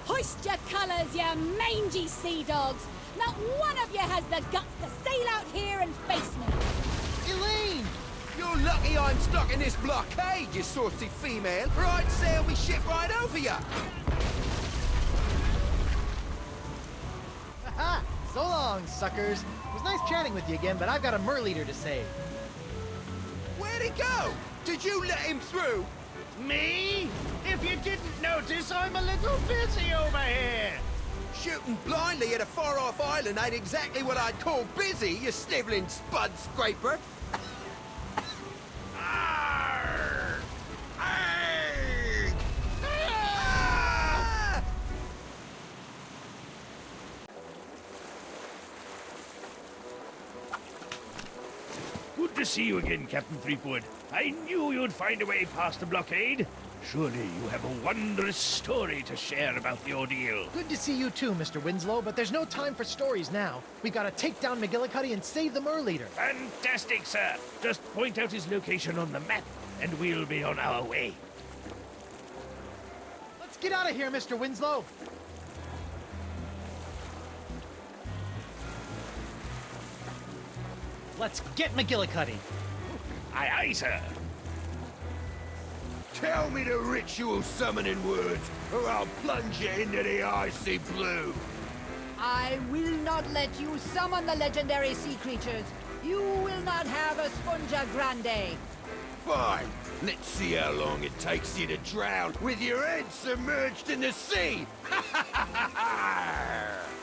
Hoist your colours, you mangy sea dogs! Not one of you has the guts to sail out here and face me! Elaine! You're lucky I'm stuck in this blockade, you saucy female, or I'd sail me ship right over you! Aha! So long, suckers. It was nice chatting with you again, but I've got a merleader to save. Where'd he go? Did you let him through? Me? If you didn't notice, I'm a little busy over here. Shooting blindly at a far-off island ain't exactly what I'd call busy, you sniveling spud scraper. Arr! Arr! Ah! Good to see you again, Captain Threepwood. I knew you'd find a way past the blockade. Surely you have a wondrous story to share about the ordeal. Good to see you too, Mr. Winslow, but there's no time for stories now. We gotta take down McGillicuddy and save the merleader. Fantastic, sir. Just point out his location on the map, and we'll be on our way. Let's get out of here, Mr. Winslow. Let's get McGillicuddy. Aye, aye, sir. Tell me the ritual summoning words, or I'll plunge you into the icy blue. I will not let you summon the legendary sea creatures. You will not have Esponja Grande. Fine. Let's see how long it takes you to drown with your head submerged in the sea.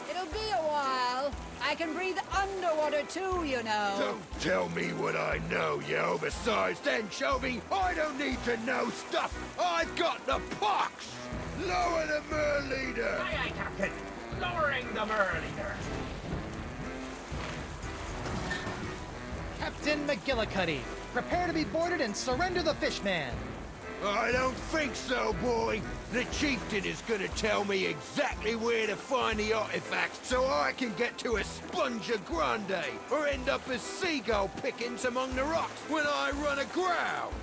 It'll be a while. I can breathe underwater too, you know. Don't tell me what I know, you oversized anchovy. I don't need to know stuff. I've got the pox. Lower the merleader. Aye, aye, Captain. Lowering the merleader. Captain McGillicuddy, prepare to be boarded and surrender the fishman. I don't think so, boy. The chieftain is gonna tell me exactly where to find the artifacts so I can get to Esponja Grande or end up as seagull pickings among the rocks when I run aground.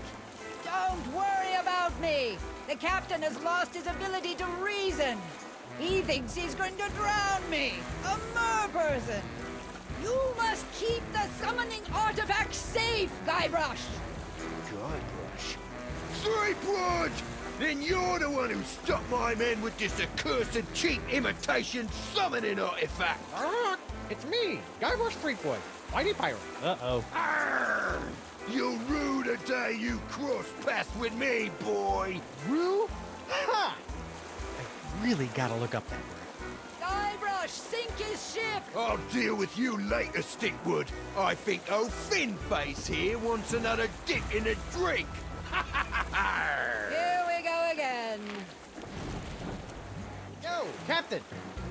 Don't worry about me. The captain has lost his ability to reason. He thinks he's going to drown me, a mer-person. You must keep the summoning artifacts safe, Guybrush. Guybrush? Threepwood! Then you're the one who stopped my men with this accursed cheap imitation summoning artifact! It's me, Guybrush Threepwood, mighty pirate. Uh-oh. Arrgh! You'll rue the day you cross paths with me, boy! Rue? Ha! I really gotta look up that word. Guybrush, sink his ship! I'll deal with you later, Stickwood. I think old Finface here wants another dip in the drink. Here we go again. Yo, Captain.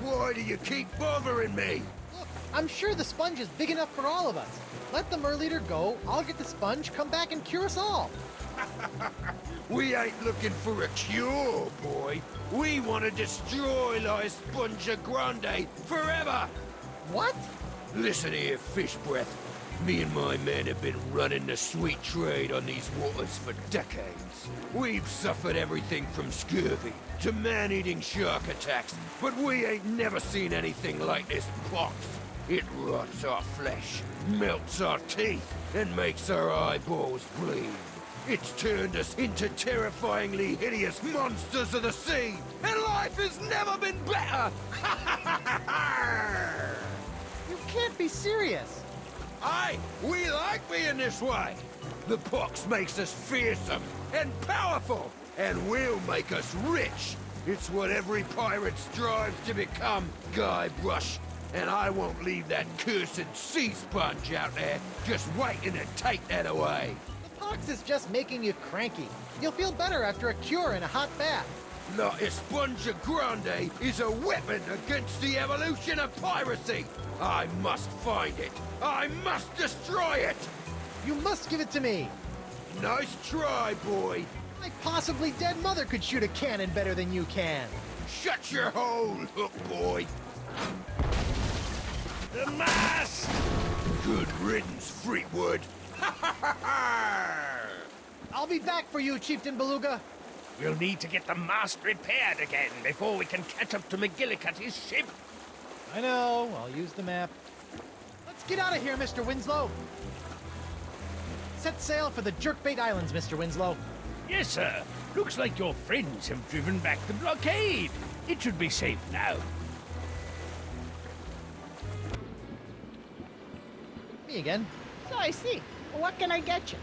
Why do you keep bothering me? Look, I'm sure the sponge is big enough for all of us. Let the merleader go, I'll get the sponge, come back and cure us all. We ain't looking for a cure, boy. We want to destroy La Esponja Grande forever. What? Listen here, fish breath. Me and my men have been running the sweet trade on these waters for decades. We've suffered everything from scurvy to man-eating shark attacks, but we ain't never seen anything like this pox. It rots our flesh, melts our teeth, and makes our eyeballs bleed. It's turned us into terrifyingly hideous monsters of the sea, and life has never been better! You can't be serious. Aye, we like being this way. The pox makes us fearsome and powerful, and will make us rich. It's what every pirate strives to become, Guybrush. And I won't leave that cursed sea sponge out there just waiting to take that away. The pox is just making you cranky. You'll feel better after a cure in a hot bath. La Esponja Grande is a weapon against the evolution of piracy. I must find it. I must destroy it. You must give it to me. Nice try, boy. My possibly dead mother could shoot a cannon better than you can. Shut your hole, hook boy. The mast! Good riddance, Threepwood. I'll be back for you, Chieftain Beluga. We'll need to get the mast repaired again before we can catch up to McGillicuddy's ship. I know. I'll use the map. Let's get out of here, Mr. Winslow. Set sail for the Jerkbait Islands, Mr. Winslow. Yes, sir. Looks like your friends have driven back the blockade. It should be safe now. Me again. So I see. What can I get you?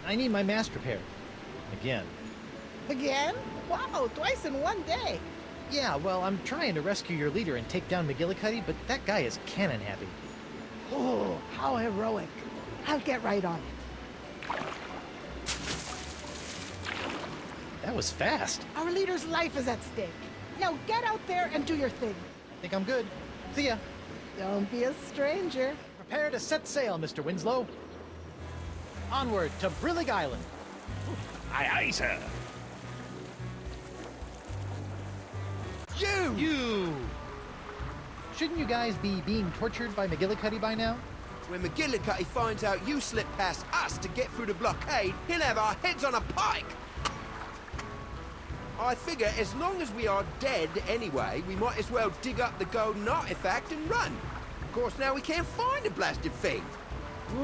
I need my mast repaired. Again. Again? Wow, twice in one day. Yeah, well, I'm trying to rescue your leader and take down McGillicuddy, but that guy is cannon happy. Oh, how heroic. I'll get right on it. That was fast. Our leader's life is at stake. Now get out there and do your thing. I think I'm good. See ya. Don't be a stranger. Prepare to set sail, Mr. Winslow. Onward to Brillig Island. Aye, aye, sir. You! Shouldn't you guys be being tortured by McGillicuddy by now? When McGillicuddy finds out you slipped past us to get through the blockade, he'll have our heads on a pike! I figure as long as we are dead anyway, we might as well dig up the golden artifact and run. Of course, now we can't find the blasted thing.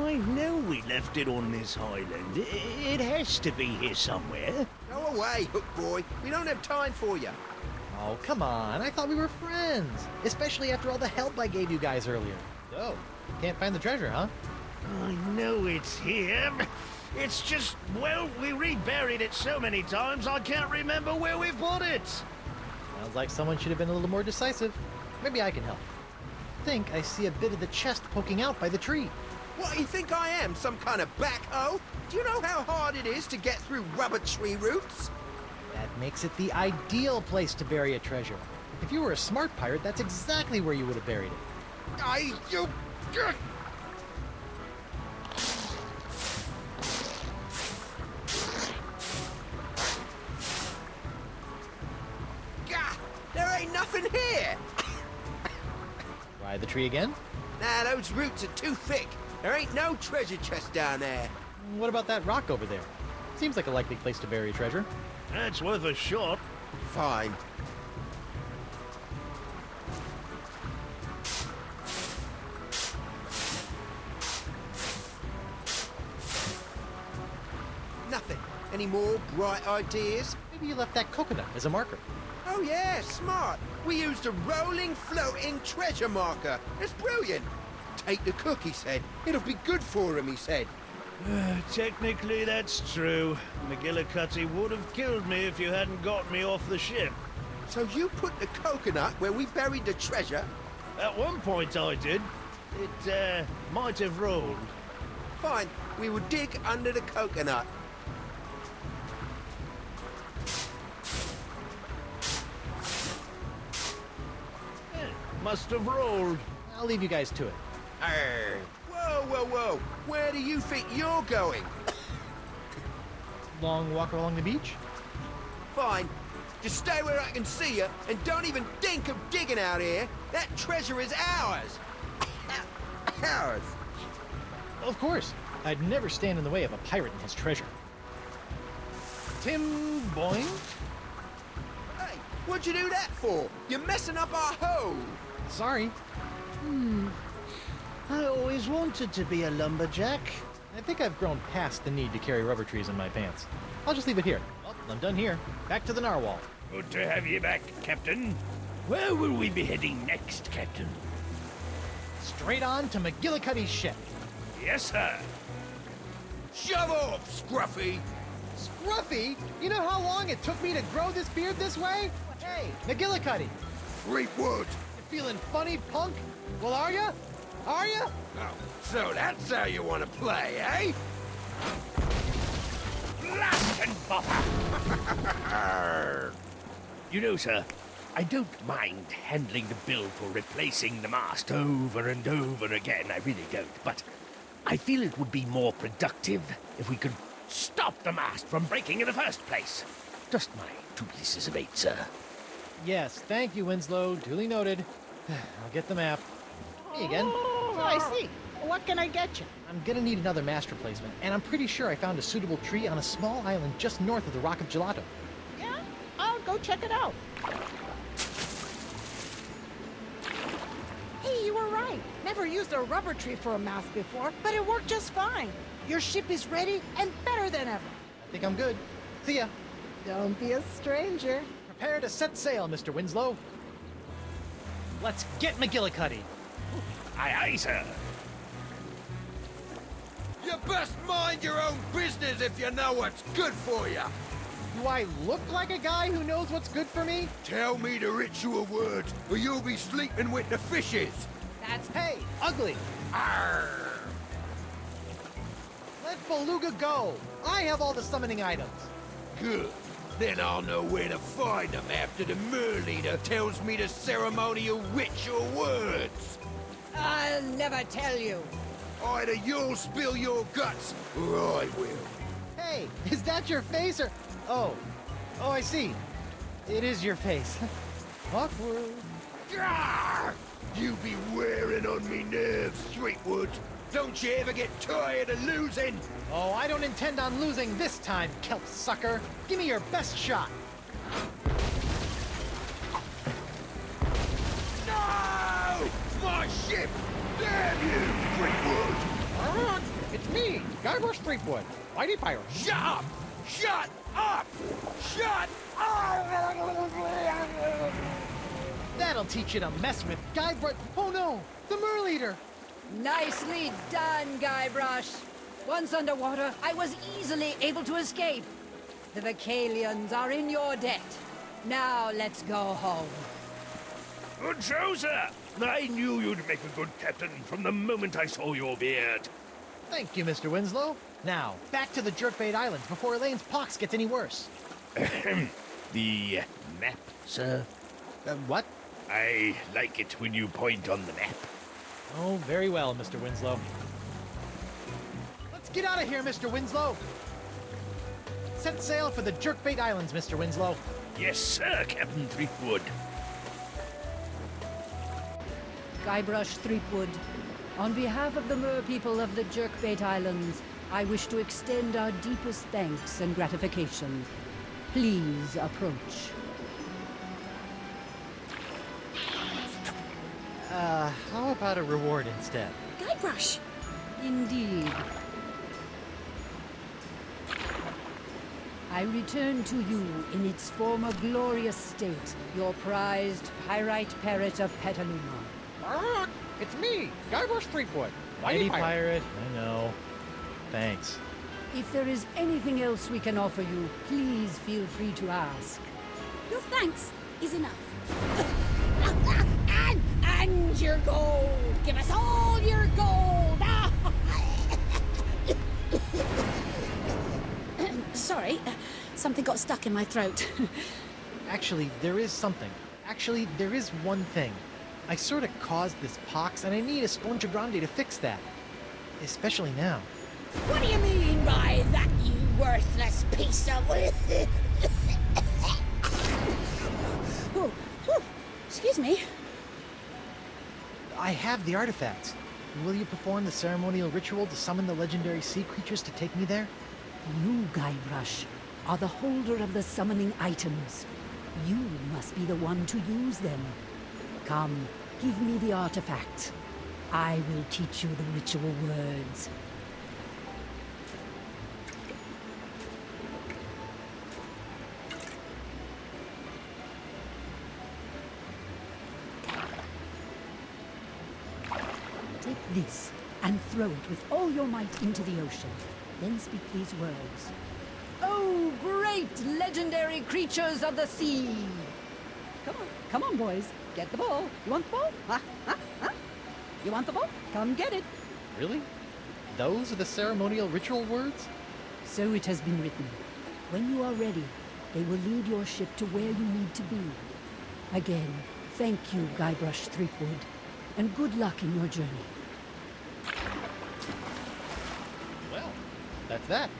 I know we left it on this island. It has to be here somewhere. Go away, Hook Boy. We don't have time for you. Oh, come on. I thought we were friends. Especially after all the help I gave you guys earlier. So, can't find the treasure, huh? I know it's here. It's just, well, we reburied it so many times I can't remember where we put it. Sounds like someone should have been a little more decisive. Maybe I can help. I think I see a bit of the chest poking out by the tree. What do you think I am, some kind of backhoe? Do you know how hard it is to get through rubber tree roots? That makes it the ideal place to bury a treasure. If you were a smart pirate, that's exactly where you would have buried it. Gah! There ain't nothing here! Try the tree again? Nah, those roots are too thick. There ain't no treasure chest down there. What about that rock over there? Seems like a likely place to bury a treasure. That's worth a shot. Fine. Nothing. Any more bright ideas? Maybe you left that coconut as a marker. Oh yeah, smart. We used a rolling, floating treasure marker. It's brilliant. Take the cook, he said. It'll be good for him, he said. Technically, that's true. McGillicuddy would have killed me if you hadn't got me off the ship. So you put the coconut where we buried the treasure? At one point I did. It, might have rolled. Fine. We will dig under the coconut. Must have rolled. I'll leave you guys to it. Whoa, whoa, whoa. Where do you think you're going? Long walk along the beach? Fine. Just stay where I can see you, and don't even think of digging out here. That treasure is ours. Ours. Of course. I'd never stand in the way of a pirate and his treasure. Tim Boyne? Hey, what'd you do that for? You're messing up our hole. Sorry. I always wanted to be a lumberjack. I think I've grown past the need to carry rubber trees in my pants. I'll just leave it here. Well, I'm done here. Back to the narwhal. Good to have you back, Captain. Where will we be heading next, Captain? Straight on to McGillicuddy's ship. Yes, sir. Shove off, Scruffy! Scruffy? You know how long it took me to grow this beard this way? Hey, McGillicuddy. Threepwood! You feeling funny, punk? Well, are ya? Are ya? Oh, so that's how you want to play, eh? Blast and buffer! You know, sir, I don't mind handling the bill for replacing the mast over and over again. I really don't. But I feel it would be more productive if we could stop the mast from breaking in the first place. Just my 2 pieces of 8, sir. Yes, thank you, Winslow. Duly noted. I'll get the map. Me again. Oh, I see. What can I get you? I'm gonna need another master placement, and I'm pretty sure I found a suitable tree on a small island just north of the Rock of Gelato. Yeah? I'll go check it out. Hey, you were right. Never used a rubber tree for a mast before, but it worked just fine. Your ship is ready and better than ever. I think I'm good. See ya. Don't be a stranger. Prepare to set sail, Mr. Winslow. Let's get McGillicuddy. Aye, aye, sir. You best mind your own business if you know what's good for you. Do I look like a guy who knows what's good for me? Tell me the ritual words, or you'll be sleeping with the fishes. That's hey, ugly. Arr! Let Beluga go. I have all the summoning items. Good. Then I'll know where to find them after the Mer Leader tells me the ceremonial ritual words. I'll never tell you. Either you'll spill your guts, or I will. Hey, is that your face or... Oh, I see. It is your face. Awkward. Arr! You be wearing on me nerves, Threepwood. Don't you ever get tired of losing? Oh, I don't intend on losing this time, kelp sucker. Give me your best shot. No! My ship! Damn you, Threepwood! It's me, Guybrush Threepwood, Mighty Pirate. Shut up! Shut up! Shut up! That'll teach you to mess with Guybrush. Oh no, the Mer Leader. Nicely done, Guybrush. Once underwater, I was easily able to escape. The Vocalians are in your debt. Now let's go home. Good show, sir. I knew you'd make a good captain from the moment I saw your beard. Thank you, Mr. Winslow. Now, back to the Jerkbait Islands before Elaine's pox gets any worse. The map, sir? What? I like it when you point on the map. Oh, very well, Mr. Winslow. Let's get out of here, Mr. Winslow. Set sail for the Jerkbait Islands, Mr. Winslow. Yes, sir, Captain Threepwood. Guybrush Threepwood, on behalf of the Mer people of the Jerkbait Islands, I wish to extend our deepest thanks and gratification. Please approach. How about a reward instead? Guybrush! Indeed. I return to you in its former glorious state, your prized pirate parrot of Petaluma. It's me, Guybrush Threepwood, Mighty Pirate. I know. Thanks. If there is anything else we can offer you, please feel free to ask. Your thanks is enough. and your gold! Give us all your gold! Sorry, something got stuck in my throat. Actually, there is something. Actually, there is one thing. I sort of caused this pox, and I need Esponja Grande to fix that. Especially now. What do you mean by that, you worthless piece of... oh, excuse me. I have the artifacts. Will you perform the ceremonial ritual to summon the legendary sea creatures to take me there? You, Guybrush, are the holder of the summoning items. You must be the one to use them. Come, give me the artifact. I will teach you the ritual words. Take this and throw it with all your might into the ocean. Then speak these words. Oh, great legendary creatures of the sea! Come on, boys. Get the ball. You want the ball? You want the ball? Come get it. Really? Those are the ceremonial ritual words? So it has been written. When you are ready, they will lead your ship to where you need to be. Again, thank you, Guybrush Threepwood, and good luck in your journey. Well, that's that.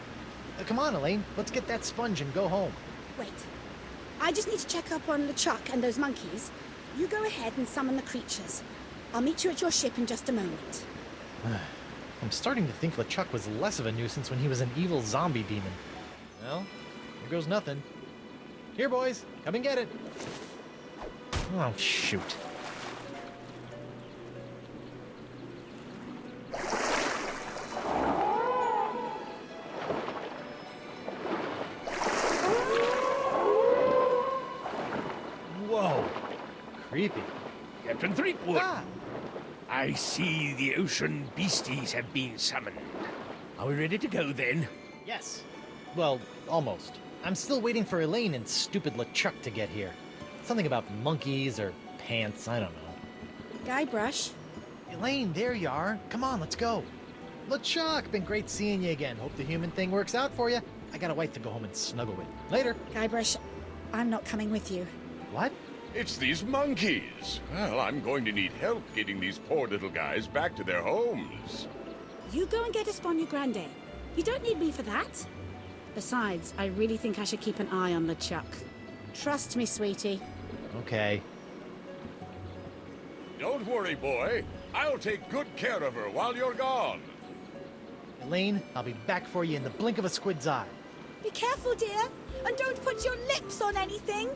Come on, Elaine. Let's get that sponge and go home. Wait. I just need to check up on LeChuck and those monkeys. You go ahead and summon the creatures. I'll meet you at your ship in just a moment. I'm starting to think LeChuck was less of a nuisance when he was an evil zombie demon. Well, here goes nothing. Here, boys, come and get it. Oh, shoot. Whoa, creepy. Captain Threepwood. Ah. I see the ocean beasties have been summoned. Are we ready to go then? Yes. Well, almost. I'm still waiting for Elaine and stupid LeChuck to get here. Something about monkeys or pants, I don't know. Guybrush? Elaine, there you are. Come on, let's go. LeChuck, been great seeing you again. Hope the human thing works out for you. I got a wife to go home and snuggle with. Later. Guybrush, I'm not coming with you. What? It's these monkeys. Well, I'm going to need help getting these poor little guys back to their homes. You go and get Esponja Grande. You don't need me for that. Besides, I really think I should keep an eye on LeChuck. Trust me, sweetie. Okay. Don't worry, boy. I'll take good care of her while you're gone. Elaine, I'll be back for you in the blink of a squid's eye. Be careful, dear, and don't put your lips on anything.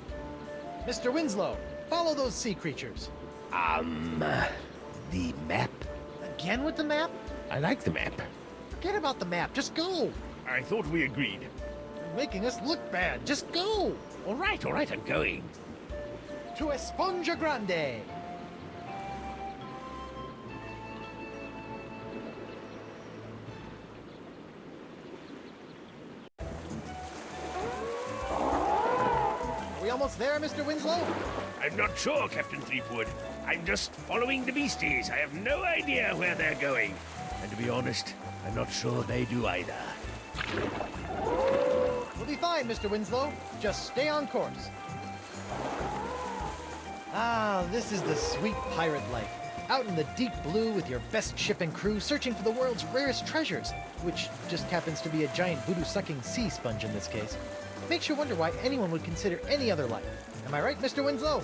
Mr. Winslow, follow those sea creatures. The map? Again with the map? I like the map. Forget about the map, just go. I thought we agreed. You're making us look bad, just go. All right, I'm going. To Esponja Grande. Are we almost there, Mr. Winslow? I'm not sure, Captain Threepwood. I'm just following the beasties. I have no idea where they're going. And to be honest, I'm not sure they do either. We'll be fine, Mr. Winslow. Just stay on course. Ah, this is the sweet pirate life. Out in the deep blue with your best ship and crew searching for the world's rarest treasures, which just happens to be a giant voodoo-sucking sea sponge in this case. Makes you wonder why anyone would consider any other life. Am I right, Mr. Winslow?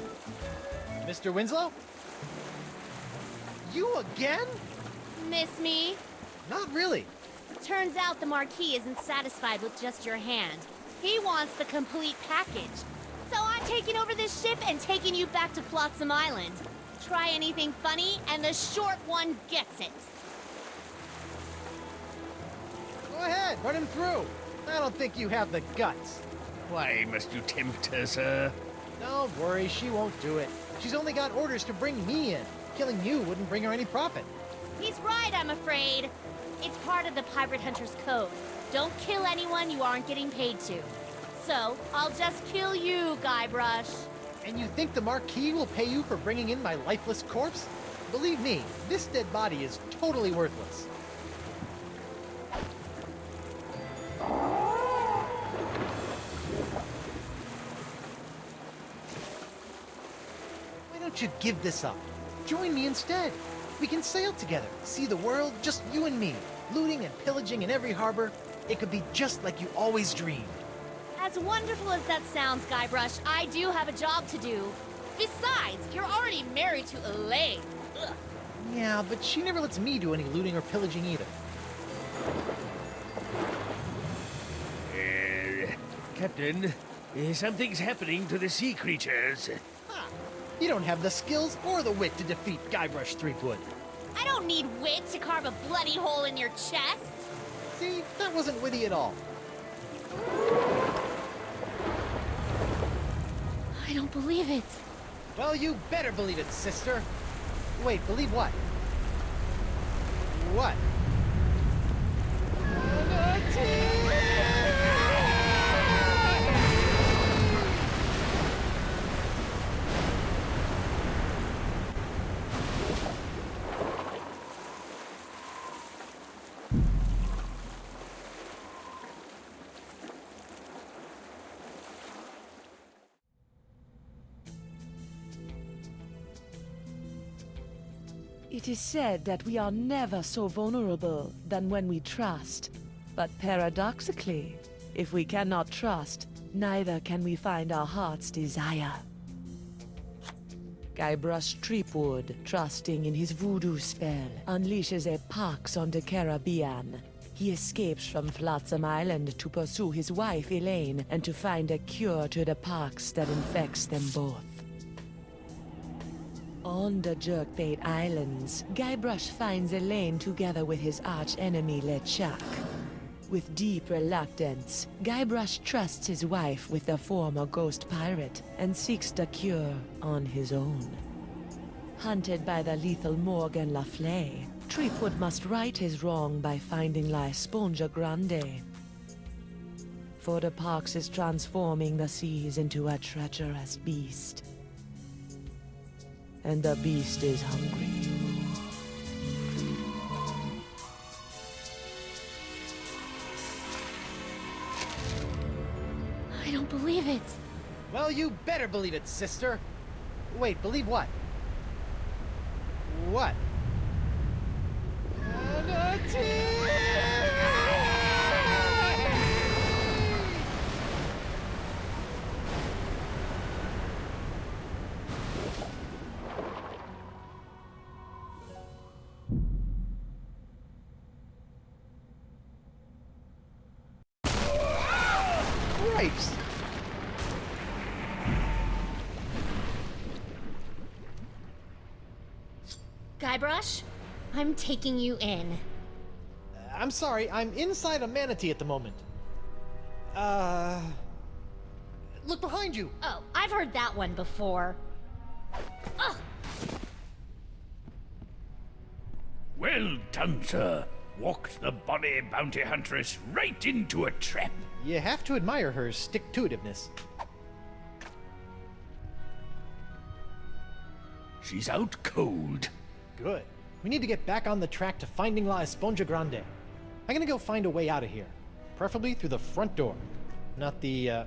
Mr. Winslow? You again? Miss me? Not really. Turns out the Marquis isn't satisfied with just your hand. He wants the complete package. So I'm taking over this ship and taking you back to Flotsam Island. Try anything funny, and the short one gets it. Go ahead, run him through. I don't think you have the guts. Why must you tempt her, sir? Don't worry, she won't do it. She's only got orders to bring me in. Killing you wouldn't bring her any profit. He's right, I'm afraid. It's part of the Pirate Hunter's Code. Don't kill anyone you aren't getting paid to. So, I'll just kill you, Guybrush. And you think the Marquis will pay you for bringing in my lifeless corpse? Believe me, this dead body is totally worthless. Why don't you give this up? Join me instead. We can sail together, see the world, just you and me, looting and pillaging in every harbor. It could be just like you always dreamed. As wonderful as that sounds, Guybrush, I do have a job to do. Besides, you're already married to Elaine. Ugh. Yeah, but she never lets me do any looting or pillaging either. Captain, something's happening to the sea creatures. You don't have the skills or the wit to defeat Guybrush Threepwood. I don't need wit to carve a bloody hole in your chest. See, that wasn't witty at all. I don't believe it. Well, you better believe it, sister. Wait, believe what? What? It is said that we are never so vulnerable than when we trust. But paradoxically, if we cannot trust, neither can we find our heart's desire. Guybrush Threepwood, trusting in his voodoo spell, unleashes a pox on the Caribbean. He escapes from Flotsam Island to pursue his wife Elaine and to find a cure to the pox that infects them both. On the Jerkbait Islands, Guybrush finds Elaine together with his arch-enemy LeChuck. With deep reluctance, Guybrush trusts his wife with the former ghost pirate and seeks the cure on his own. Hunted by the lethal Morgan Le Fay, Threepwood must right his wrong by finding La Esponja Grande. For the pox is transforming the seas into a treacherous beast. And the beast is hungry. I don't believe it. Well, you better believe it, sister. Wait, believe what? What? Grapes! Guybrush, I'm taking you in. I'm sorry, I'm inside a manatee at the moment. Look behind you! Oh, I've heard that one before. Ugh! Well done, sir. Walked the bonny bounty huntress right into a trap. You have to admire her stick-to-itiveness. She's out cold. Good. We need to get back on the track to finding La Esponja Grande. I'm gonna go find a way out of here. Preferably through the front door, not the,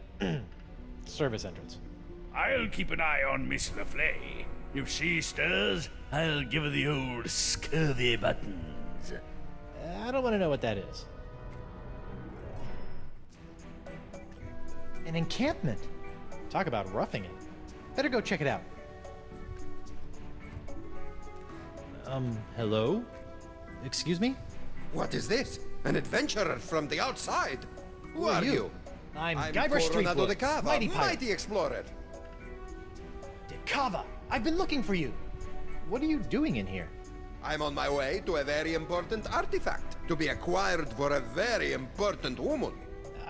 service entrance. I'll keep an eye on Miss Le Fay. If she stirs, I'll give her the old scurvy buttons. I don't want to know what that is. An encampment. Talk about roughing it. Better go check it out. Hello? Excuse me? What is this? An adventurer from the outside? Who are you? I'm Guybrush Threepwood, de Cava, mighty pirate. mighty explorer. De Cava, I've been looking for you. What are you doing in here? I'm on my way to a very important artifact to be acquired for a very important woman.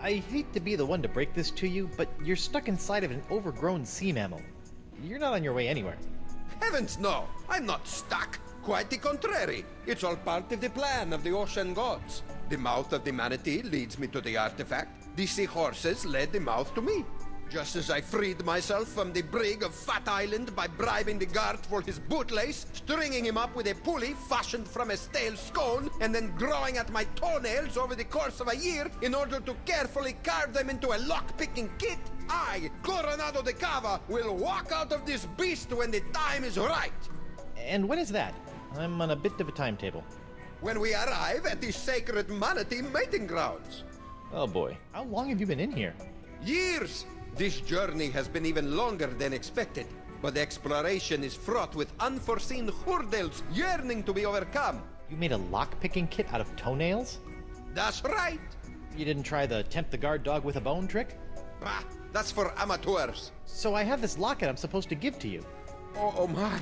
I hate to be the one to break this to you, but you're stuck inside of an overgrown sea mammal. You're not on your way anywhere. Heavens no! I'm not stuck! Quite the contrary. It's all part of the plan of the ocean gods. The mouth of the manatee leads me to the artifact. The seahorses led the mouth to me. Just as I freed myself from the brig of Fat Island by bribing the guard for his bootlace, stringing him up with a pulley fashioned from a stale scone, and then growing at my toenails over the course of a year in order to carefully carve them into a lock-picking kit, I, Coronado de Cava, will walk out of this beast when the time is right. And when is that? I'm on a bit of a timetable. When we arrive at the sacred manatee mating grounds. Oh boy, how long have you been in here? Years! This journey has been even longer than expected, but the exploration is fraught with unforeseen hurdles yearning to be overcome. You made a lock-picking kit out of toenails? That's right! You didn't try the tempt the guard dog with a bone trick? Bah, that's for amateurs. So I have this locket I'm supposed to give to you. Oh my.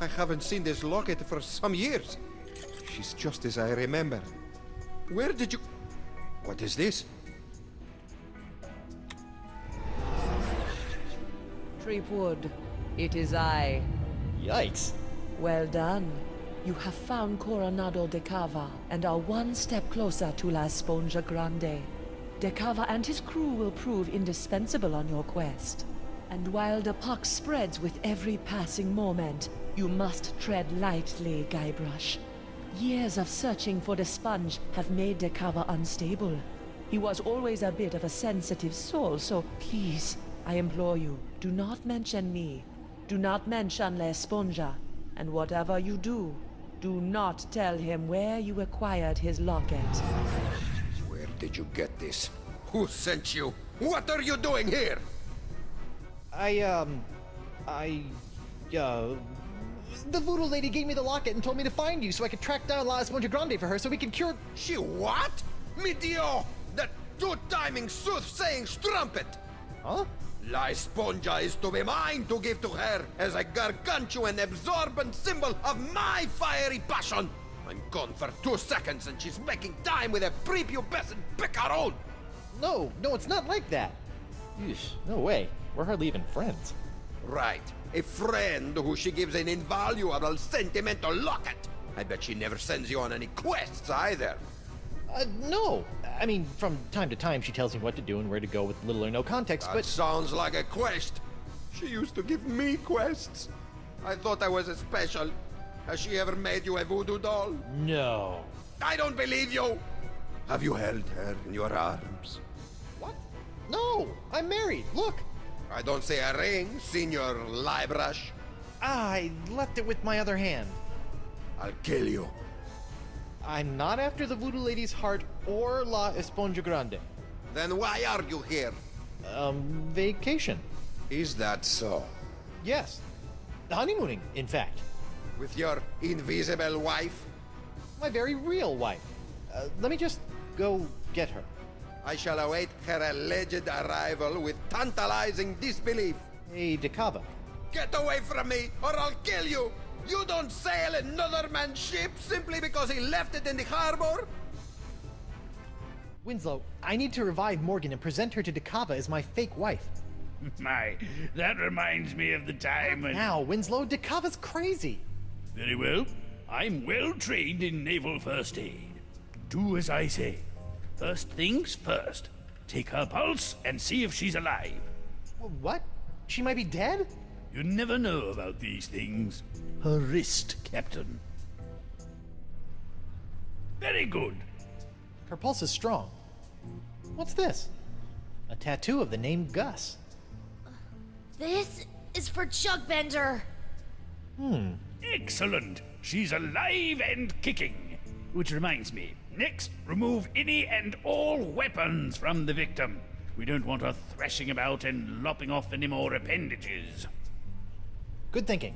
I haven't seen this locket for some years. She's just as I remember. Where did you... What is this? Threepwood, it is I. Yikes. Well done. You have found Coronado de Cava and are one step closer to La Esponja Grande. De Cava and his crew will prove indispensable on your quest. And while the pox spreads with every passing moment, you must tread lightly, Guybrush. Years of searching for the sponge have made De Cava unstable. He was always a bit of a sensitive soul, so please, I implore you, do not mention me. Do not mention La Esponja. And whatever you do, do not tell him where you acquired his locket. Where did you get this? Who sent you? What are you doing here? I The voodoo lady gave me the locket and told me to find you so I could track down La Esponja Grande for her so we can cure... She what? Mi Dio! That two-timing soothsaying strumpet! Huh? La Esponja is to be mine to give to her as a gargantuan absorbent symbol of my fiery passion! I'm gone for 2 seconds and she's making time with a prepubescent picaron! No, it's not like that. Eesh, no way. We're hardly even friends. Right. A friend who she gives an invaluable sentimental locket. I bet she never sends you on any quests either. No. I mean, from time to time she tells me what to do and where to go with little or no context, That but... sounds like a quest. She used to give me quests. I thought I was a special. Has she ever made you a voodoo doll? No. I don't believe you! Have you held her in your arms? What? No! I'm married, look! I don't see a ring, Senor Guybrush. I left it with my other hand. I'll kill you. I'm not after the voodoo lady's heart or La Esponja Grande. Then why are you here? Vacation. Is that so? Yes. Honeymooning, in fact. With your invisible wife? My very real wife. Let me just go get her. I shall await her alleged arrival with tantalizing disbelief. Hey, Decava. Get away from me, or I'll kill you! You don't sail another man's ship simply because he left it in the harbor? Winslow, I need to revive Morgan and present her to Decava as my fake wife. My, that reminds me of the time when... Now, Winslow, Decava's crazy. Very well. I'm well trained in naval first aid. Do as I say. First things first. Take her pulse and see if she's alive. What? She might be dead? You never know about these things. Her wrist, Captain. Very good. Her pulse is strong. What's this? A tattoo of the name Gus. This is for Chuckbender. Excellent. She's alive and kicking. Which reminds me, next, remove any and all weapons from the victim. We don't want her thrashing about and lopping off any more appendages. Good thinking.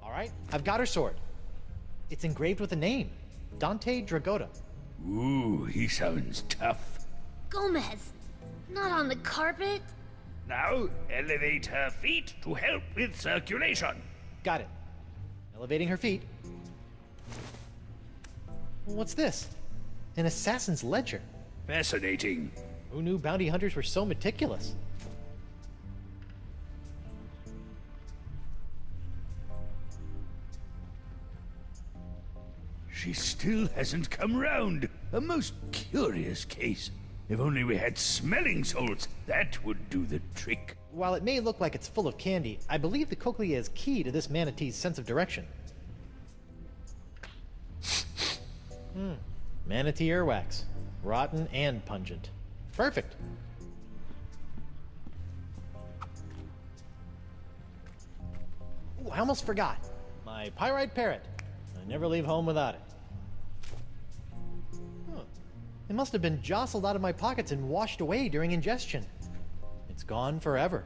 All right, I've got her sword. It's engraved with a name, Dante Dragotta. Ooh, he sounds tough. Gomez, not on the carpet. Now, elevate her feet to help with circulation. Got it. Elevating her feet. What's this? An assassin's ledger. Fascinating. Who knew bounty hunters were so meticulous? She still hasn't come round. A most curious case. If only we had smelling salts, that would do the trick. While it may look like it's full of candy, I believe the cochlea is key to this manatee's sense of direction. Manatee earwax. Rotten and pungent. Perfect. Ooh, I almost forgot. My pyrite parrot. I never leave home without it. It must have been jostled out of my pockets and washed away during ingestion. It's gone forever.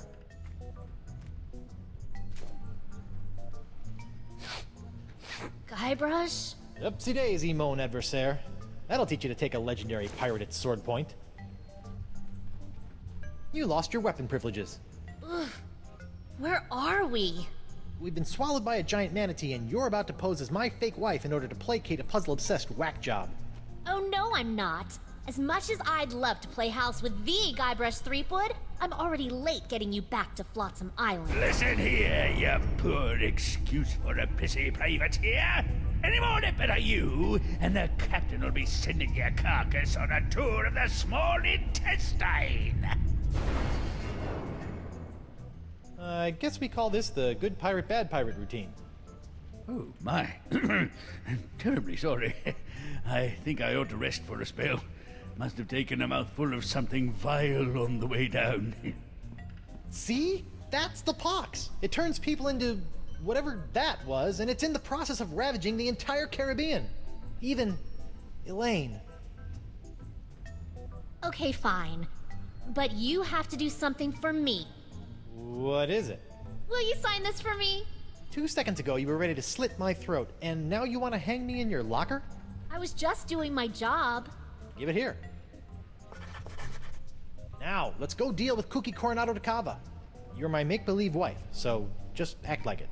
Guybrush? Upsy daisy, mon adversaire. That'll teach you to take a legendary pirate at sword point. You lost your weapon privileges. Ugh. Where are we? We've been swallowed by a giant manatee, and you're about to pose as my fake wife in order to placate a puzzle-obsessed whack job. Oh no, I'm not. As much as I'd love to play house with the Guybrush Threepwood, I'm already late getting you back to Flotsam Island. Listen here, you poor excuse for a pissy privateer. Any more nipper are you, and the captain will be sending your carcass on a tour of the small intestine. I guess we call this the good pirate, bad pirate routine. Oh, my. I'm terribly sorry. I think I ought to rest for a spell. Must have taken a mouthful of something vile on the way down. See? That's the pox. It turns people into whatever that was, and it's in the process of ravaging the entire Caribbean. Even Elaine. Okay, fine. But you have to do something for me. What is it? Will you sign this for me? 2 seconds ago, you were ready to slit my throat, and now you want to hang me in your locker? I was just doing my job. Give it here. Now, let's go deal with Cookie Coronado de Cava. You're my make-believe wife, so just act like it.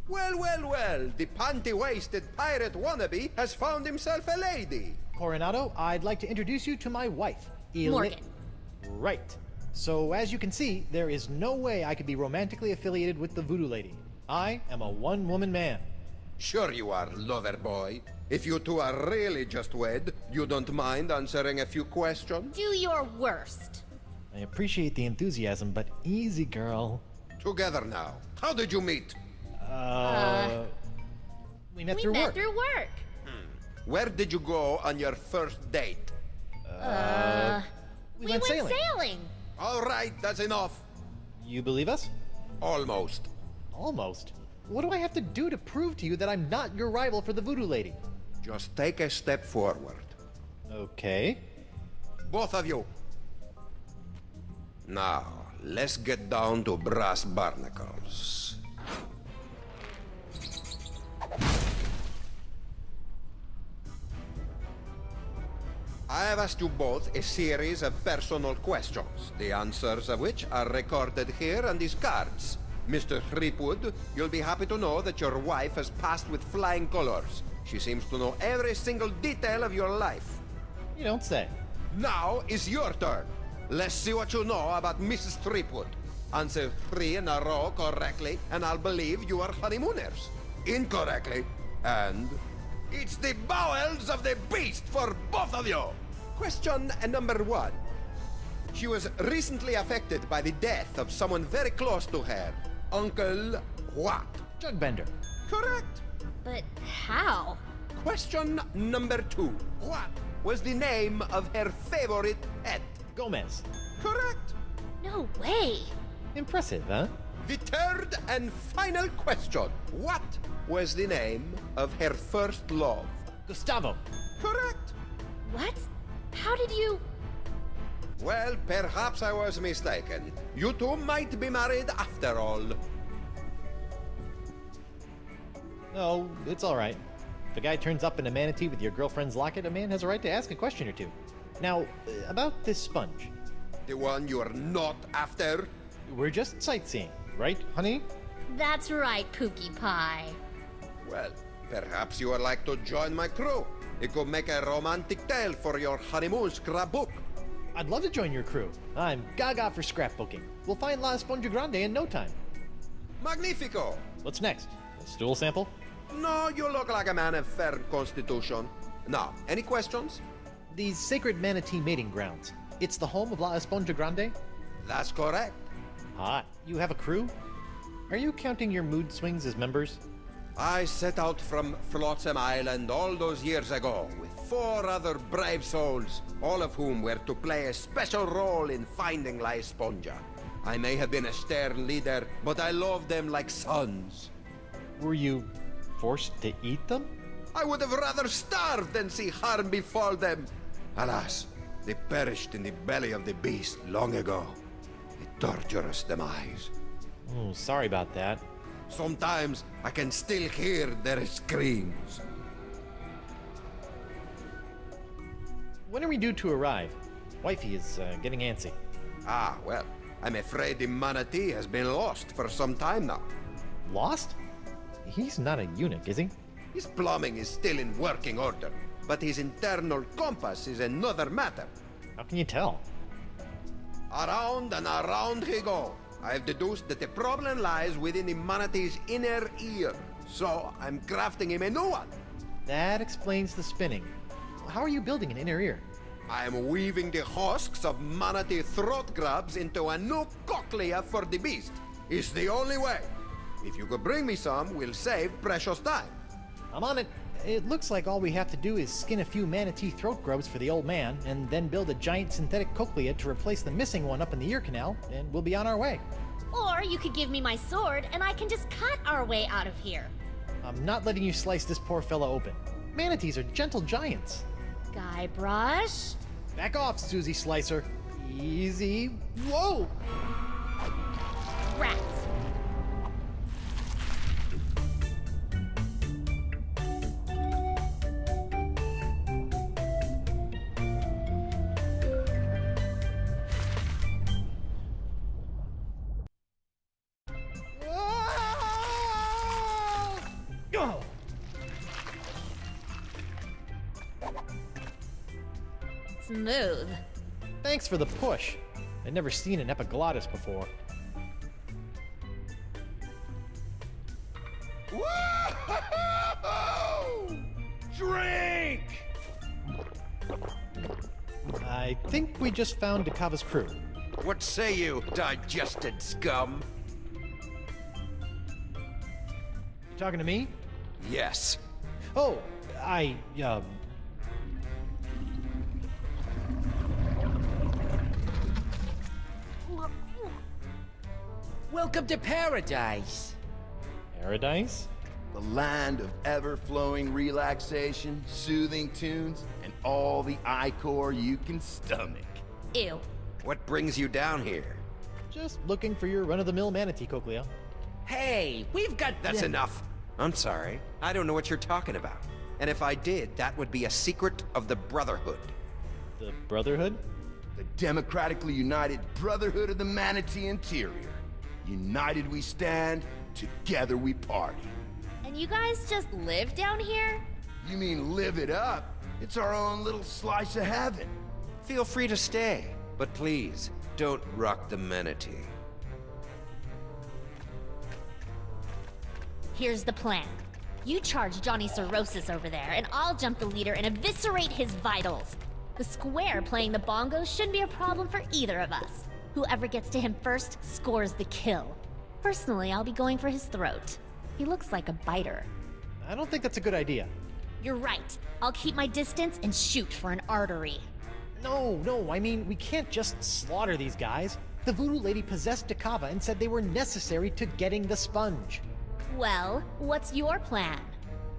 Well, well, well, the panty-waisted pirate wannabe has found himself a lady. Coronado, I'd like to introduce you to my wife, Morgan. Right. So, as you can see, there is no way I could be romantically affiliated with the voodoo lady. I am a one-woman man. Sure you are, lover boy. If you two are really just wed, you don't mind answering a few questions? Do your worst. I appreciate the enthusiasm, but easy, girl. Together now. How did you meet? We met through work. Where did you go on your first date? We went sailing. All right, that's enough. You believe us? Almost. Almost? What do I have to do to prove to you that I'm not your rival for the voodoo lady? Just take a step forward. Okay. Both of you. Now, let's get down to brass barnacles. I have asked you both a series of personal questions, the answers of which are recorded here on these cards. Mr. Threepwood, you'll be happy to know that your wife has passed with flying colors. She seems to know every single detail of your life. You don't say. Now is your turn. Let's see what you know about Mrs. Threepwood. Answer 3 in a row correctly, and I'll believe you are honeymooners. Incorrectly, and it's the bowels of the beast for both of you. Question number 1. She was recently affected by the death of someone very close to her. Uncle what? Jugbender. Correct. But how? Question number 2. What was the name of her favorite pet? Gomez. Correct. No way. Impressive, huh? The third and final question. What was the name of her first love? Gustavo. Correct. What? How did you... Well, perhaps I was mistaken. You two might be married after all. Oh, it's all right. If a guy turns up in a manatee with your girlfriend's locket, a man has a right to ask a question or two. Now, about this sponge. The one you're not after? We're just sightseeing, right, honey? That's right, Pookie Pie. Well, perhaps you would like to join my crew. It could make a romantic tale for your honeymoon scrapbook. I'd love to join your crew. I'm gaga for scrapbooking. We'll find La Esponja Grande in no time. Magnifico! What's next? A stool sample? No, you look like a man of fair constitution. Now, any questions? These sacred manatee mating grounds. It's the home of La Esponja Grande? That's correct. Hot. You have a crew? Are you counting your mood swings as members? I set out from Flotsam Island all those years ago with 4 other brave souls, all of whom were to play a special role in finding La Esponja. I may have been a stern leader, but I loved them like sons. Were you forced to eat them? I would have rather starved than see harm befall them. Alas, they perished in the belly of the beast long ago. A torturous demise. Oh, sorry about that. Sometimes I can still hear their screams. When are we due to arrive? Wifey is getting antsy. Ah, well, I'm afraid the manatee has been lost for some time now. Lost? He's not a eunuch, is he? His plumbing is still in working order, but his internal compass is another matter. How can you tell? Around and around he goes. I've deduced that the problem lies within the manatee's inner ear, so I'm crafting him a new one. That explains the spinning. How are you building an inner ear? I'm weaving the husks of manatee throat grabs into a new cochlea for the beast. It's the only way. If you could bring me some, we'll save precious time. I'm on it. It looks like all we have to do is skin a few manatee throat grubs for the old man, and then build a giant synthetic cochlea to replace the missing one up in the ear canal, and we'll be on our way. Or you could give me my sword, and I can just cut our way out of here. I'm not letting you slice this poor fella open. Manatees are gentle giants. Guybrush? Back off, Susie Slicer. Easy. Whoa! rats. Oh! Smooth. Thanks for the push. I'd never seen an epiglottis before. Whoa! Drink! I think we just found Dakava's crew. What say you, digested scum? You talking to me? Yes. Oh, Welcome to paradise. Paradise? The land of ever-flowing relaxation, soothing tunes, and all the ichor you can stomach. Ew. What brings you down here? Just looking for your run-of-the-mill manatee, Cochlea. Hey, we've got... That's enough. I'm sorry. I don't know what you're talking about. And if I did, that would be a secret of the Brotherhood. The Brotherhood? The democratically united Brotherhood of the Manatee Interior. United we stand, together we party. And you guys just live down here? You mean live it up? It's our own little slice of heaven. Feel free to stay, but please, don't rock the manatee. Here's the plan. You charge Johnny Cirrhosis over there, and I'll jump the leader and eviscerate his vitals. The square playing the bongos shouldn't be a problem for either of us. Whoever gets to him first scores the kill. Personally, I'll be going for his throat. He looks like a biter. I don't think that's a good idea. You're right. I'll keep my distance and shoot for an artery. No, I mean, we can't just slaughter these guys. The voodoo lady possessed Dakava and said they were necessary to getting the sponge. Well, what's your plan?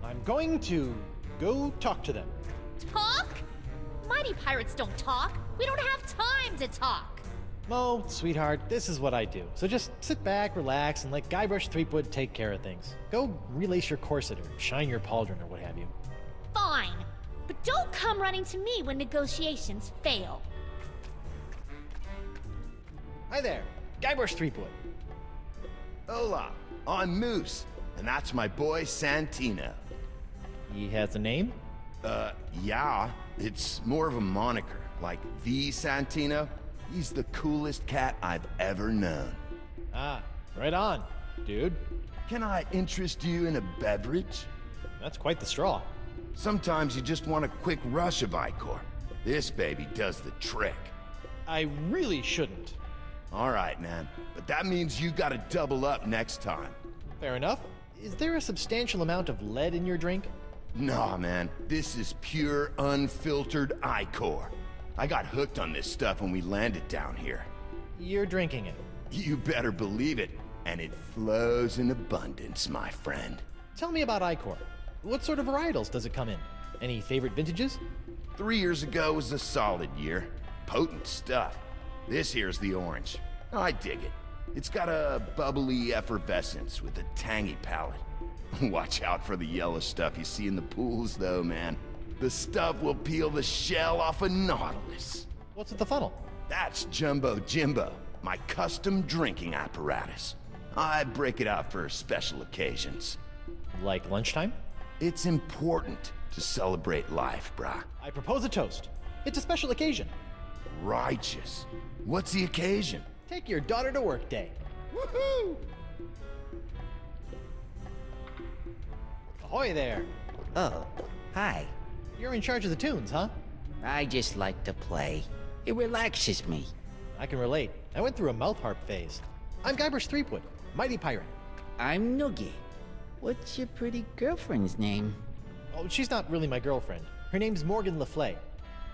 I'm going to go talk to them. Talk? Mighty pirates don't talk. We don't have time to talk. Mo, sweetheart, this is what I do. So just sit back, relax, and let Guybrush Threepwood take care of things. Go relace your corset or shine your pauldron or what have you. Fine. But don't come running to me when negotiations fail. Hi there, Guybrush Threepwood. Hola, I'm Moose, and that's my boy Santino. He has a name? Yeah, it's more of a moniker, like the Santino. He's the coolest cat I've ever known. Ah, right on, dude. Can I interest you in a beverage? That's quite the straw. Sometimes you just want a quick rush of ichor. This baby does the trick. I really shouldn't. All right, man. But that means you gotta double up next time. Fair enough. Is there a substantial amount of lead in your drink? Nah, man. This is pure, unfiltered ichor. I got hooked on this stuff when we landed down here. You're drinking it. You better believe it. And it flows in abundance, my friend. Tell me about ichor. What sort of varietals does it come in? Any favorite vintages? 3 years ago was a solid year. Potent stuff. This here's the orange. I dig it. It's got a bubbly effervescence with a tangy palate. Watch out for the yellow stuff you see in the pools, though, man. The stuff will peel the shell off a nautilus. What's with the funnel? That's Jumbo Jimbo, my custom drinking apparatus. I break it out for special occasions. Like lunchtime? It's important to celebrate life, brah. I propose a toast. It's a special occasion. Righteous. What's the occasion? Take your daughter to work day. Woohoo! Ahoy there. Oh, hi. You're in charge of the tunes, huh? I just like to play. It relaxes me. I can relate. I went through a mouth harp phase. I'm Guybrush Threepwood, mighty pirate. I'm Noogie. What's your pretty girlfriend's name? Oh, she's not really my girlfriend. Her name's Morgan Le Fay.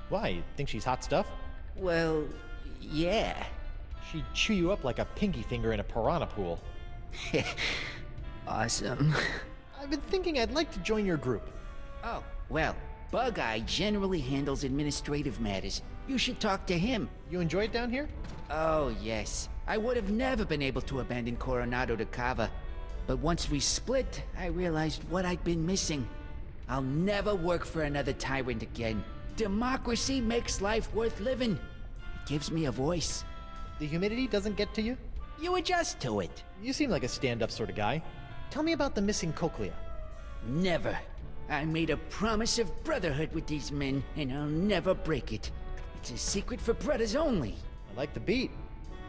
Why, you think she's hot stuff? Well, yeah. She'd chew you up like a pinky finger in a piranha pool. Awesome. I've been thinking I'd like to join your group. Oh, well, Bug-Eye generally handles administrative matters. You should talk to him. You enjoy it down here? Oh, yes. I would have never been able to abandon Coronado de Cava. But once we split, I realized what I'd been missing. I'll never work for another tyrant again. Democracy makes life worth living. It gives me a voice. The humidity doesn't get to you? You adjust to it. You seem like a stand-up sort of guy. Tell me about the missing cochlea. Never. I made a promise of brotherhood with these men, and I'll never break it. It's a secret for brothers only. I like the beat.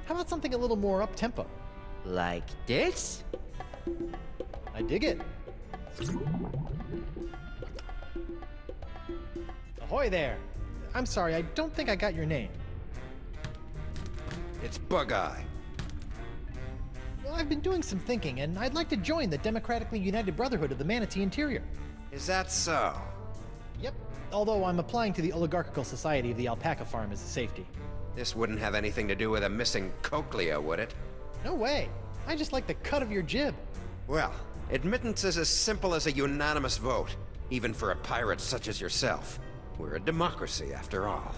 How about something a little more up-tempo? Like this? I dig it. Ahoy there! I'm sorry, I don't think I got your name. It's Bug-Eye. Well, I've been doing some thinking, and I'd like to join the Democratically United Brotherhood of the Manatee Interior. Is that so? Yep, although I'm applying to the Oligarchical Society of the Alpaca Farm as a safety. This wouldn't have anything to do with a missing cochlea, would it? No way. I just like the cut of your jib. Well, admittance is as simple as a unanimous vote, even for a pirate such as yourself. We're a democracy, after all.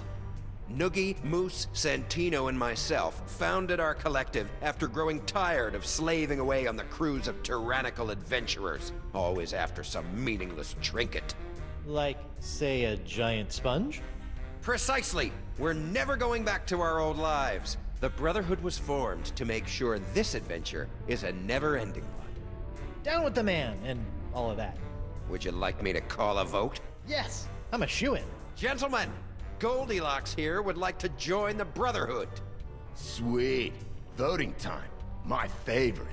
Noogie, Moose, Santino, and myself founded our collective after growing tired of slaving away on the crews of tyrannical adventurers, always after some meaningless trinket. Like, say, a giant sponge? Precisely! We're never going back to our old lives. The Brotherhood was formed to make sure this adventure is a never-ending one. Down with the man, and all of that. Would you like me to call a vote? Yes, I'm a shoo-in. Gentlemen, Goldilocks here would like to join the Brotherhood. Sweet. Voting time. My favorite.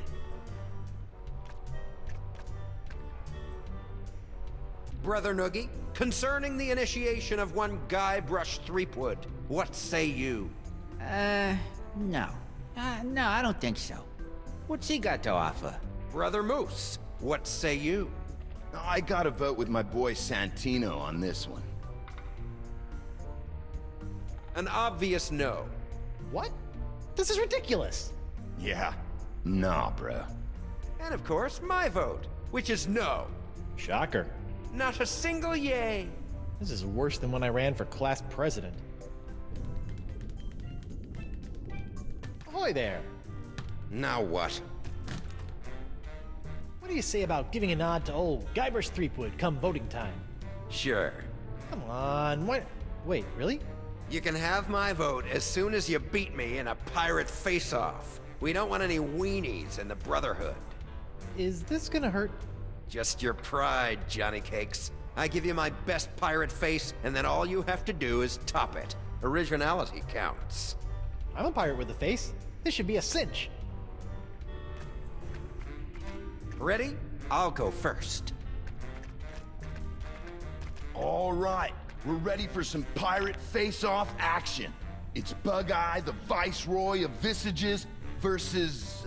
Brother Noogie, concerning the initiation of one Guybrush Threepwood, what say you? No. No, I don't think so. What's he got to offer? Brother Moose, what say you? I gotta vote with my boy Santino on this one. An obvious no. What? This is ridiculous. Yeah. Nah, bro. And of course, my vote, which is no. Shocker. Not a single yay. This is worse than when I ran for class president. Ahoy there. Now what? What do you say about giving a nod to old Guybrush Threepwood come voting time? Sure. Come on, what? Wait, really? You can have my vote as soon as you beat me in a pirate face-off. We don't want any weenies in the Brotherhood. Is this gonna hurt? Just your pride, Johnny Cakes. I give you my best pirate face, and then all you have to do is top it. Originality counts. I'm a pirate with a face. This should be a cinch. Ready? I'll go first. All right. We're ready for some pirate face-off action. It's Bug-Eye, the Viceroy of Visages, versus...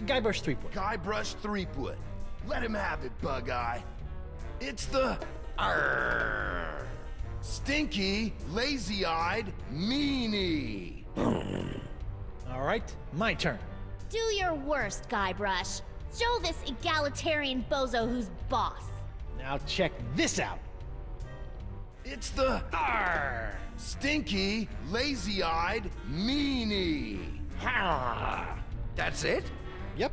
Guybrush Threepwood. Guybrush Threepwood. Let him have it, Bug-Eye. It's the... Arrgh, stinky, lazy-eyed meanie. All right, my turn. Do your worst, Guybrush. Show this egalitarian bozo who's boss. Now check this out. It's the stinky, lazy-eyed meanie. That's it? Yep.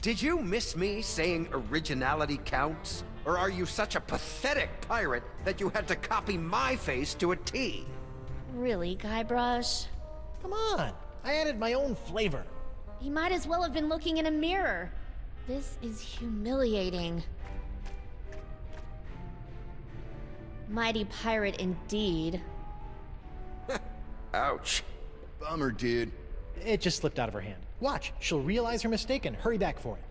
Did you miss me saying originality counts? Or are you such a pathetic pirate that you had to copy my face to a T? Really, Guybrush? Come on, I added my own flavor. He might as well have been looking in a mirror. This is humiliating. Mighty pirate indeed. Ouch. Bummer, dude. It just slipped out of her hand. Watch, she'll realize her mistake and hurry back for it.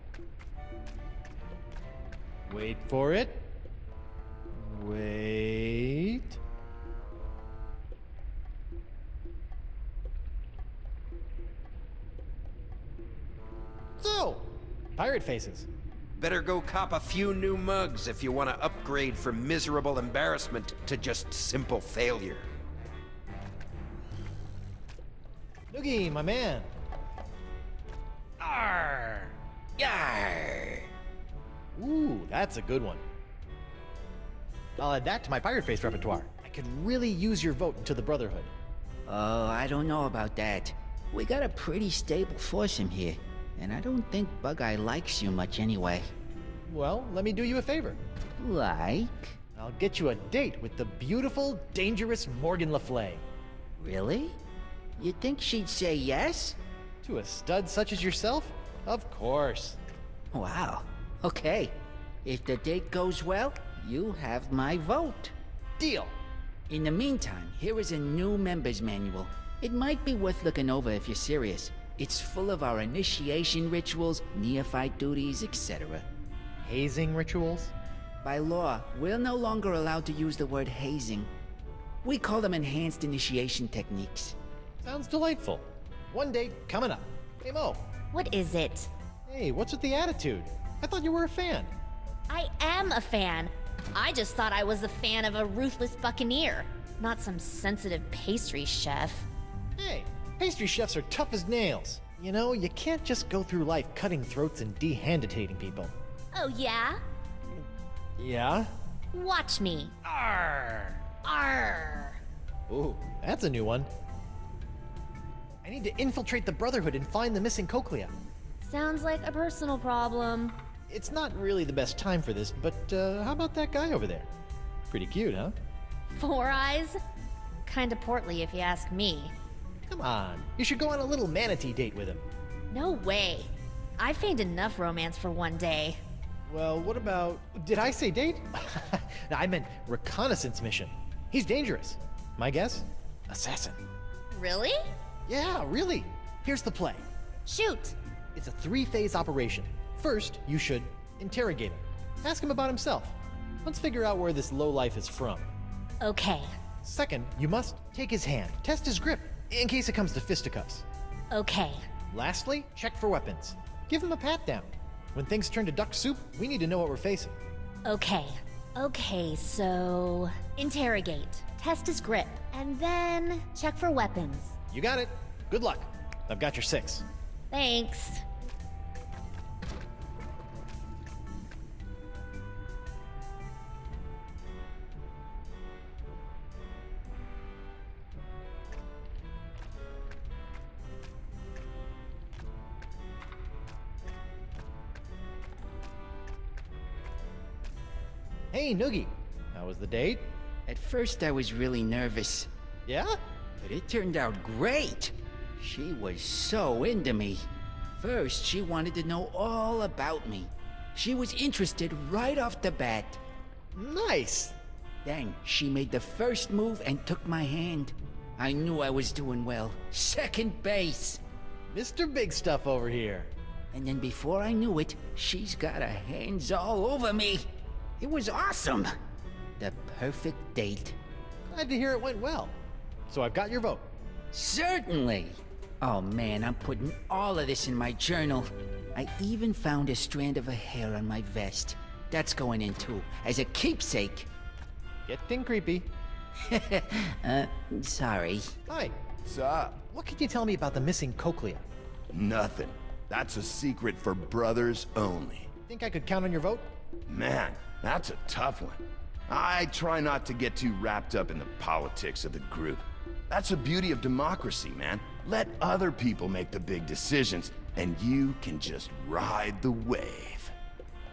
Wait for it. Wait. So, pirate faces. Better go cop a few new mugs if you want to upgrade from miserable embarrassment to just simple failure. Noogie, my man. Arr! Yar! Ooh, that's a good one. I'll add that to my pirate face repertoire. I could really use your vote into the Brotherhood. Oh, I don't know about that. We got a pretty stable force in here, and I don't think Bug-Eye likes you much anyway. Well, let me do you a favor. Like? I'll get you a date with the beautiful, dangerous Morgan Le Fay. Really? You think she'd say yes? To a stud such as yourself? Of course. Wow. Okay. If the date goes well, you have my vote. Deal. In the meantime, here is a new member's manual. It might be worth looking over if you're serious. It's full of our initiation rituals, neophyte duties, etc. Hazing rituals? By law, we're no longer allowed to use the word hazing. We call them enhanced initiation techniques. Sounds delightful. One date coming up. Hey, Mo. What is it? Hey, what's with the attitude? I thought you were a fan. I am a fan. I just thought I was a fan of a ruthless buccaneer, not some sensitive pastry chef. Hey, pastry chefs are tough as nails. You know, you can't just go through life cutting throats and dehanditating people. Oh, yeah? Yeah? Watch me. Arr! Arr! Ooh, that's a new one. I need to infiltrate the Brotherhood and find the missing cochlea. Sounds like a personal problem. It's not really the best time for this, but how about that guy over there? Pretty cute, huh? 4 Eyes? Kinda portly if you ask me. Come on, you should go on a little manatee date with him. No way. I feigned enough romance for one day. Well, what about... Did I say date? No, I meant reconnaissance mission. He's dangerous. My guess? Assassin. Really? Yeah, really. Here's the play. Shoot. It's a 3-phase operation. First, you should interrogate him. Ask him about himself. Let's figure out where this lowlife is from. Okay. Second, you must take his hand, test his grip, in case it comes to fisticuffs. Okay. Lastly, check for weapons. Give him a pat down. When things turn to duck soup, we need to know what we're facing. Okay. Okay, so... interrogate. Test his grip. And then... check for weapons. You got it. Good luck. I've got your 6. Thanks. Hey, Noogie. How was the date? At first I was really nervous. Yeah? But it turned out great. She was so into me. First, she wanted to know all about me. She was interested right off the bat. Nice. Then she made the first move and took my hand. I knew I was doing well. Second base. Mr. Big Stuff over here. And then before I knew it, she's got her hands all over me. It was awesome. The perfect date. Glad to hear it went well. So I've got your vote. Certainly. Oh man, I'm putting all of this in my journal. I even found a strand of her hair on my vest. That's going in too, as a keepsake. Getting creepy. Sorry. Hi. Sup? What can you tell me about the missing cochlea? Nothing. That's a secret for brothers only. Think I could count on your vote? Man, that's a tough one. I try not to get too wrapped up in the politics of the group. That's the beauty of democracy, man. Let other people make the big decisions, and you can just ride the wave.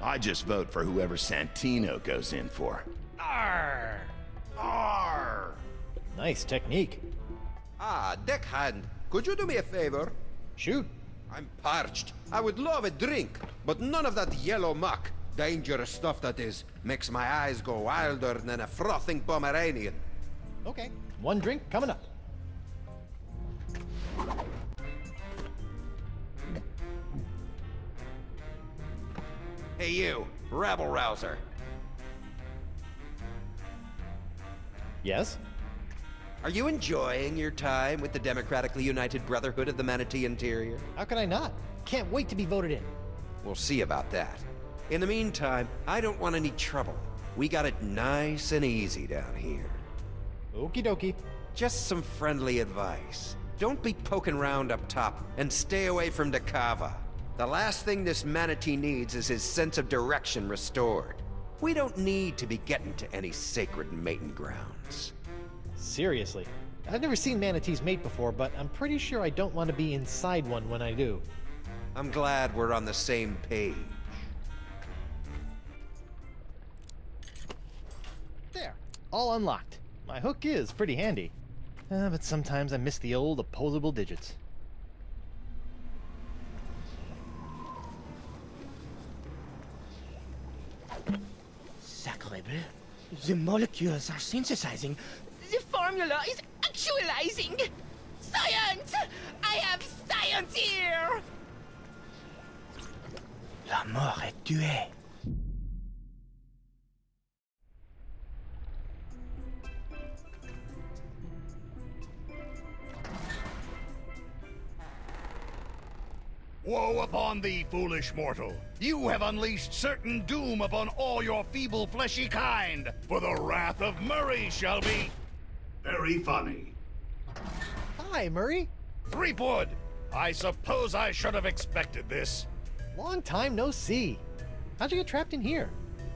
I just vote for whoever Santino goes in for. Arr! Arr! Nice technique. Ah, deckhand, could you do me a favor? Shoot. I'm parched. I would love a drink, but none of that yellow muck. Dangerous stuff that is. Makes my eyes go wilder than a frothing Pomeranian. Okay, one drink coming up. Hey you, rabble-rouser. Yes? Are you enjoying your time with the democratically united Brotherhood of the Manatee Interior? How can I not? Can't wait to be voted in. We'll see about that. In the meantime, I don't want any trouble. We got it nice and easy down here. Okie dokie. Just some friendly advice. Don't be poking around up top, and stay away from Dakava. The last thing this manatee needs is his sense of direction restored. We don't need to be getting to any sacred mating grounds. Seriously, I've never seen manatees mate before, but I'm pretty sure I don't want to be inside one when I do. I'm glad we're on the same page. There, all unlocked. My hook is pretty handy. But sometimes I miss the old opposable digits. Sacre bleu. The molecules are synthesizing. The formula is actualizing. Science! I have science here! La mort est tuée. Woe upon thee, foolish mortal! You have unleashed certain doom upon all your feeble fleshy kind, for the wrath of Murray shall be very funny. Hi, Murray. Threepwood! I suppose I should have expected this. Long time no see. How'd you get trapped in here?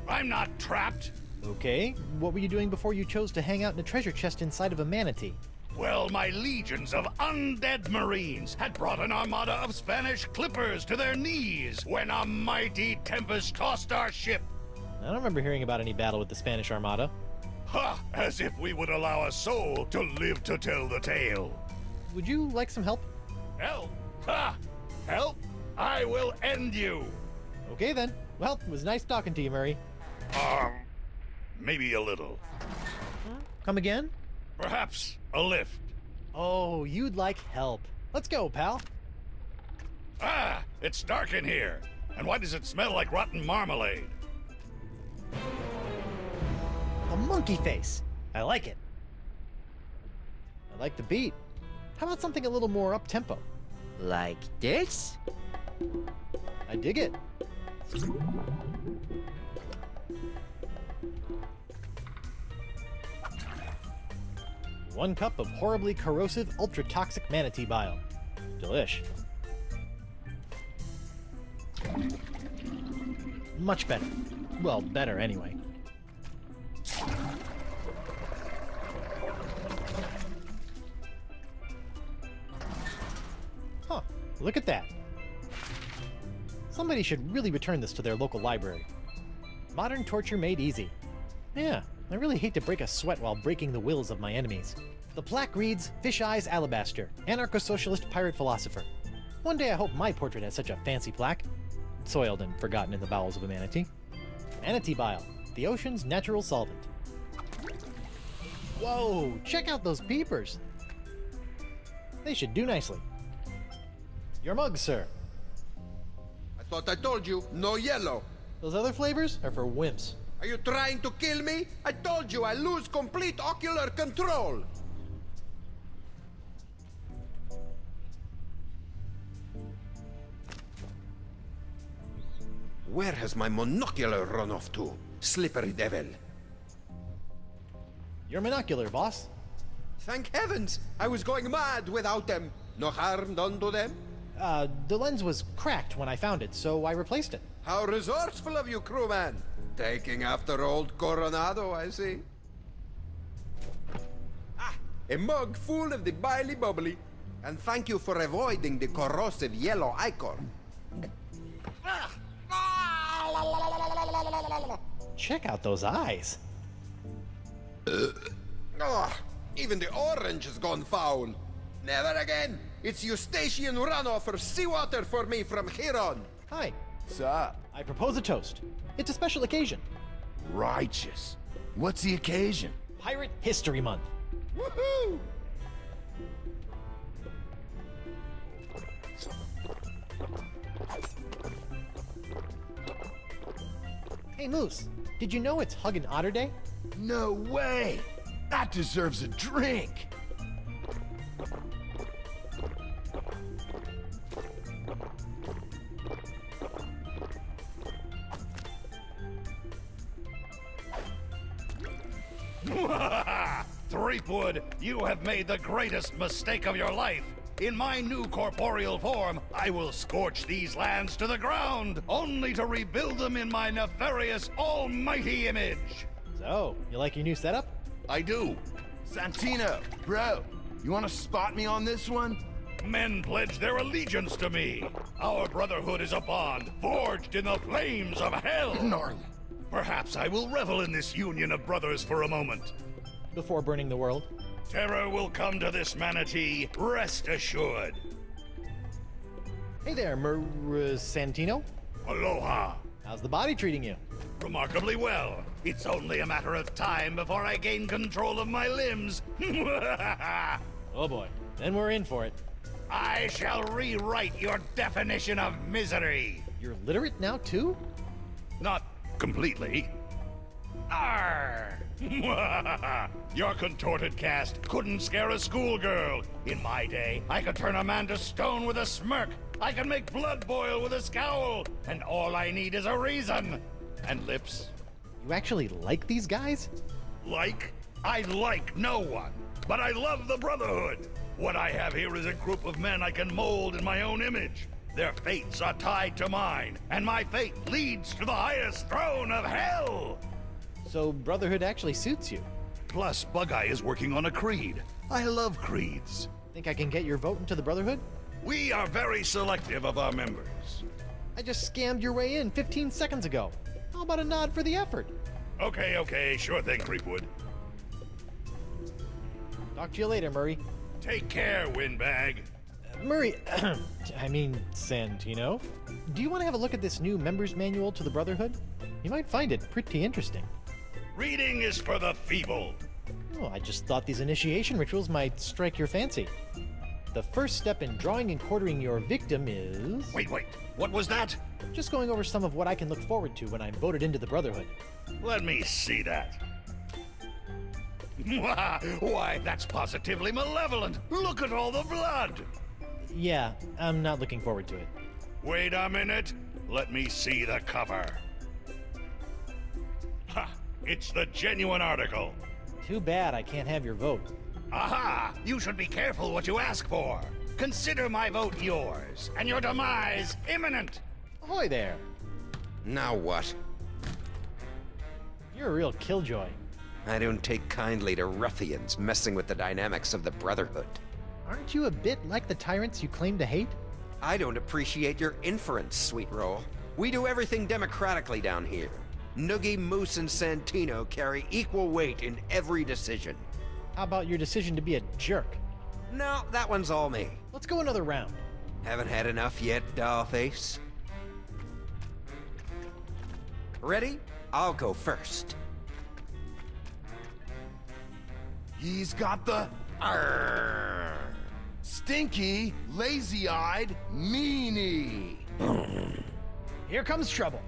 I'm not trapped. Okay, what were you doing before you chose to hang out in a treasure chest inside of a manatee? Well, my legions of undead Marines had brought an armada of Spanish clippers to their knees when a mighty tempest tossed our ship. I don't remember hearing about any battle with the Spanish Armada. Ha! As if we would allow a soul to live to tell the tale. Would you like some help? Help? Ha! Help? I will end you. Okay then. Well, it was nice talking to you, Murray. Maybe a little. Come again? Perhaps a lift. Oh, you'd like help. Let's go, pal. Ah! It's dark in here. And why does it smell like rotten marmalade? A monkey face. I like it. I like the beat. How about something a little more up-tempo? Like this? I dig it. One cup of horribly corrosive, ultra-toxic manatee bile. Delish. Much better. Well, better anyway. Huh, look at that. Somebody should really return this to their local library. Modern torture made easy. Yeah, I really hate to break a sweat while breaking the wills of my enemies. The plaque reads, Fish Eyes Alabaster, anarcho-socialist pirate philosopher. One day I hope my portrait has such a fancy plaque. Soiled and forgotten in the bowels of a manatee. Manatee bile, the ocean's natural solvent. Whoa, check out those peepers. They should do nicely. Your mug, sir. I thought I told you, no yellow. Those other flavors are for wimps. Are you trying to kill me? I told you I lose complete ocular control. Where has my monocular run off to? Slippery devil. Your monocular, boss. Thank heavens! I was going mad without them. No harm done to them? The lens was cracked when I found it, so I replaced it. How resourceful of you, crewman! Taking after old Coronado, I see. Ah, a mug full of the biley bubbly. And thank you for avoiding the corrosive yellow ichor. Check out those eyes. Even the orange has gone foul. Never again. It's Eustachian runoff or seawater for me from here on. Hi. Sup? I propose a toast. It's a special occasion. Righteous. What's the occasion? Pirate History Month. Woohoo! Hey, Moose. Did you know it's Hug and Otter Day? No way! That deserves a drink! Threepwood, you have made the greatest mistake of your life. In my new corporeal form, I will scorch these lands to the ground, only to rebuild them in my nefarious almighty image. So, you like your new setup? I do. Santino, bro, You want to spot me on this one? Men pledge their allegiance to me. Our brotherhood is a bond forged in the flames of hell. Gnarly. Perhaps I will revel in this union of brothers for a moment. Before burning the world. Terror will come to this manatee, rest assured. Hey there, Santino. Aloha. How's the body treating you? Remarkably well. It's only a matter of time before I gain control of my limbs. Oh boy, then we're in for it. I shall rewrite your definition of misery. You're literate now too? Not completely. Arr! Your contorted cast couldn't scare a schoolgirl. In my day, I could turn a man to stone with a smirk. I can make blood boil with a scowl. And all I need is a reason. And lips. You actually like these guys? Like? I like no one. But I love the Brotherhood. What I have here is a group of men I can mold in my own image. Their fates are tied to mine, and my fate leads to the highest throne of hell! So Brotherhood actually suits you? Plus, Bug-Eye is working on a creed. I love creeds. Think I can get your vote into the Brotherhood? We are very selective of our members. I just scammed your way in 15 seconds ago. How about a nod for the effort? Okay, sure thing, Threepwood. Talk to you later, Murray. Take care, Windbag. Murray, I mean Santino. Do you want to have a look at this new member's manual to the Brotherhood? You might find it pretty interesting. Reading is for the feeble. Oh, I just thought these initiation rituals might strike your fancy. The first step in drawing and quartering your victim is... Wait, what was that? Just going over some of what I can look forward to when I'm voted into the Brotherhood. Let me see that. Why, that's positively malevolent. Look at all the blood. Yeah, I'm not looking forward to it. Wait a minute. Let me see the cover. Ha! It's the genuine article. Too bad I can't have your vote. Aha! You should be careful what you ask for. Consider my vote yours, and your demise imminent. Ahoy there. Now what? You're a real killjoy. I don't take kindly to ruffians messing with the dynamics of the Brotherhood. Aren't you a bit like the tyrants you claim to hate? I don't appreciate your inference, Sweet Roll. We do everything democratically down here. Noogie, Moose, and Santino carry equal weight in every decision. How about your decision to be a jerk? No, that one's all me. Let's go another round. Haven't had enough yet, Dollface? Ready? I'll go first. He's got the... Arrgh. Stinky, lazy-eyed meanie. Here comes trouble.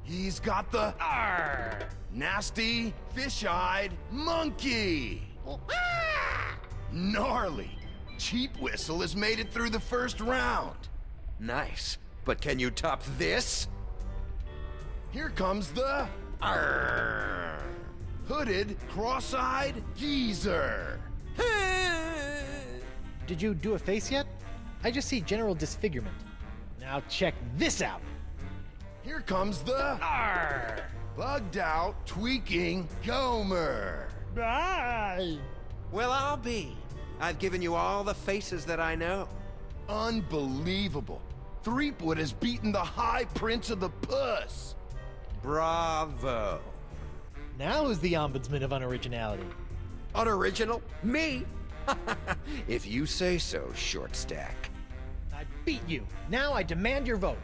He's got the... Arrgh. Nasty, fish-eyed monkey. Gnarly. Cheap Whistle has made it through the first round. Nice. But can you top this? Here comes the... Arrgh. Hooded, cross-eyed geezer. Did you do a face yet? I just see general disfigurement. Now check this out. Here comes the... Arrgh. Bugged out, tweaking Gomer. Bye. Well, I'll be. I've given you all the faces that I know. Unbelievable. Threepwood has beaten the High Prince of the Puss. Bravo. Now who's the ombudsman of unoriginality? Unoriginal? Me? If you say so, Short Stack. I beat you. Now I demand your vote.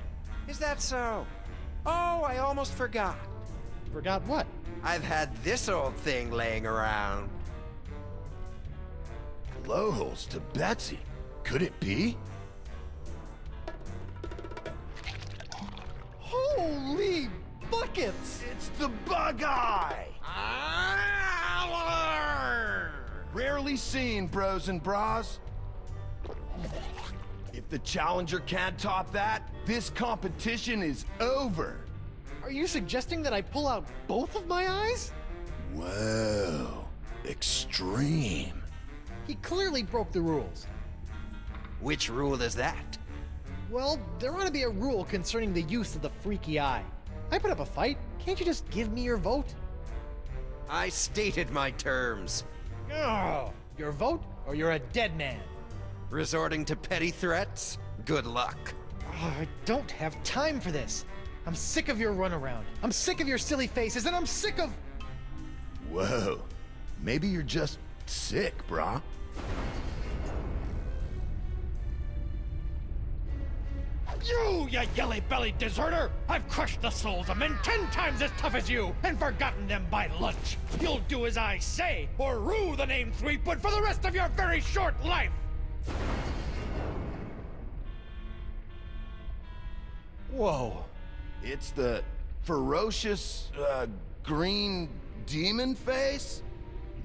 Is that so? Oh, I almost forgot. Forgot what? I've had this old thing laying around. Blowholes to Betsy. Could it be? Holy buckets! It's the Bug-Eye! Rarely seen, bros and bras. If the challenger can't top that, this competition is over. Are you suggesting that I pull out both of my eyes? Whoa, extreme. He clearly broke the rules. Which rule is that? Well, there ought to be a rule concerning the use of the freaky eye. I put up a fight. Can't you just give me your vote? I stated my terms. Oh, your vote? or you're a dead man. Resorting to petty threats? Good luck. Oh, I don't have time for this. I'm sick of your runaround. I'm sick of your silly faces, and I'm sick of... Whoa. Maybe you're just sick, brah. You yelly-bellied deserter! I've crushed the souls of men 10 times as tough as you, and forgotten them by lunch. You'll do as I say, or rue the name Threepwood for the rest of your very short life! Whoa. It's the ferocious, green demon face?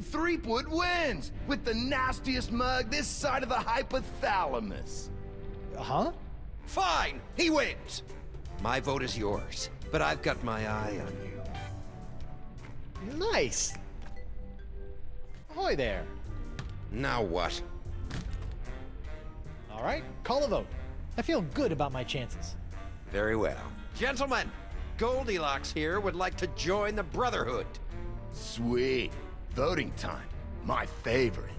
Threepwood wins, with the nastiest mug this side of the hypothalamus. Huh? Fine, he wins. My vote is yours, but I've got my eye on you. Nice. Ahoy there. Now what? All right, call a vote. I feel good about my chances. Very well. Gentlemen, Goldilocks here would like to join the Brotherhood. Sweet. Voting time. My favorite.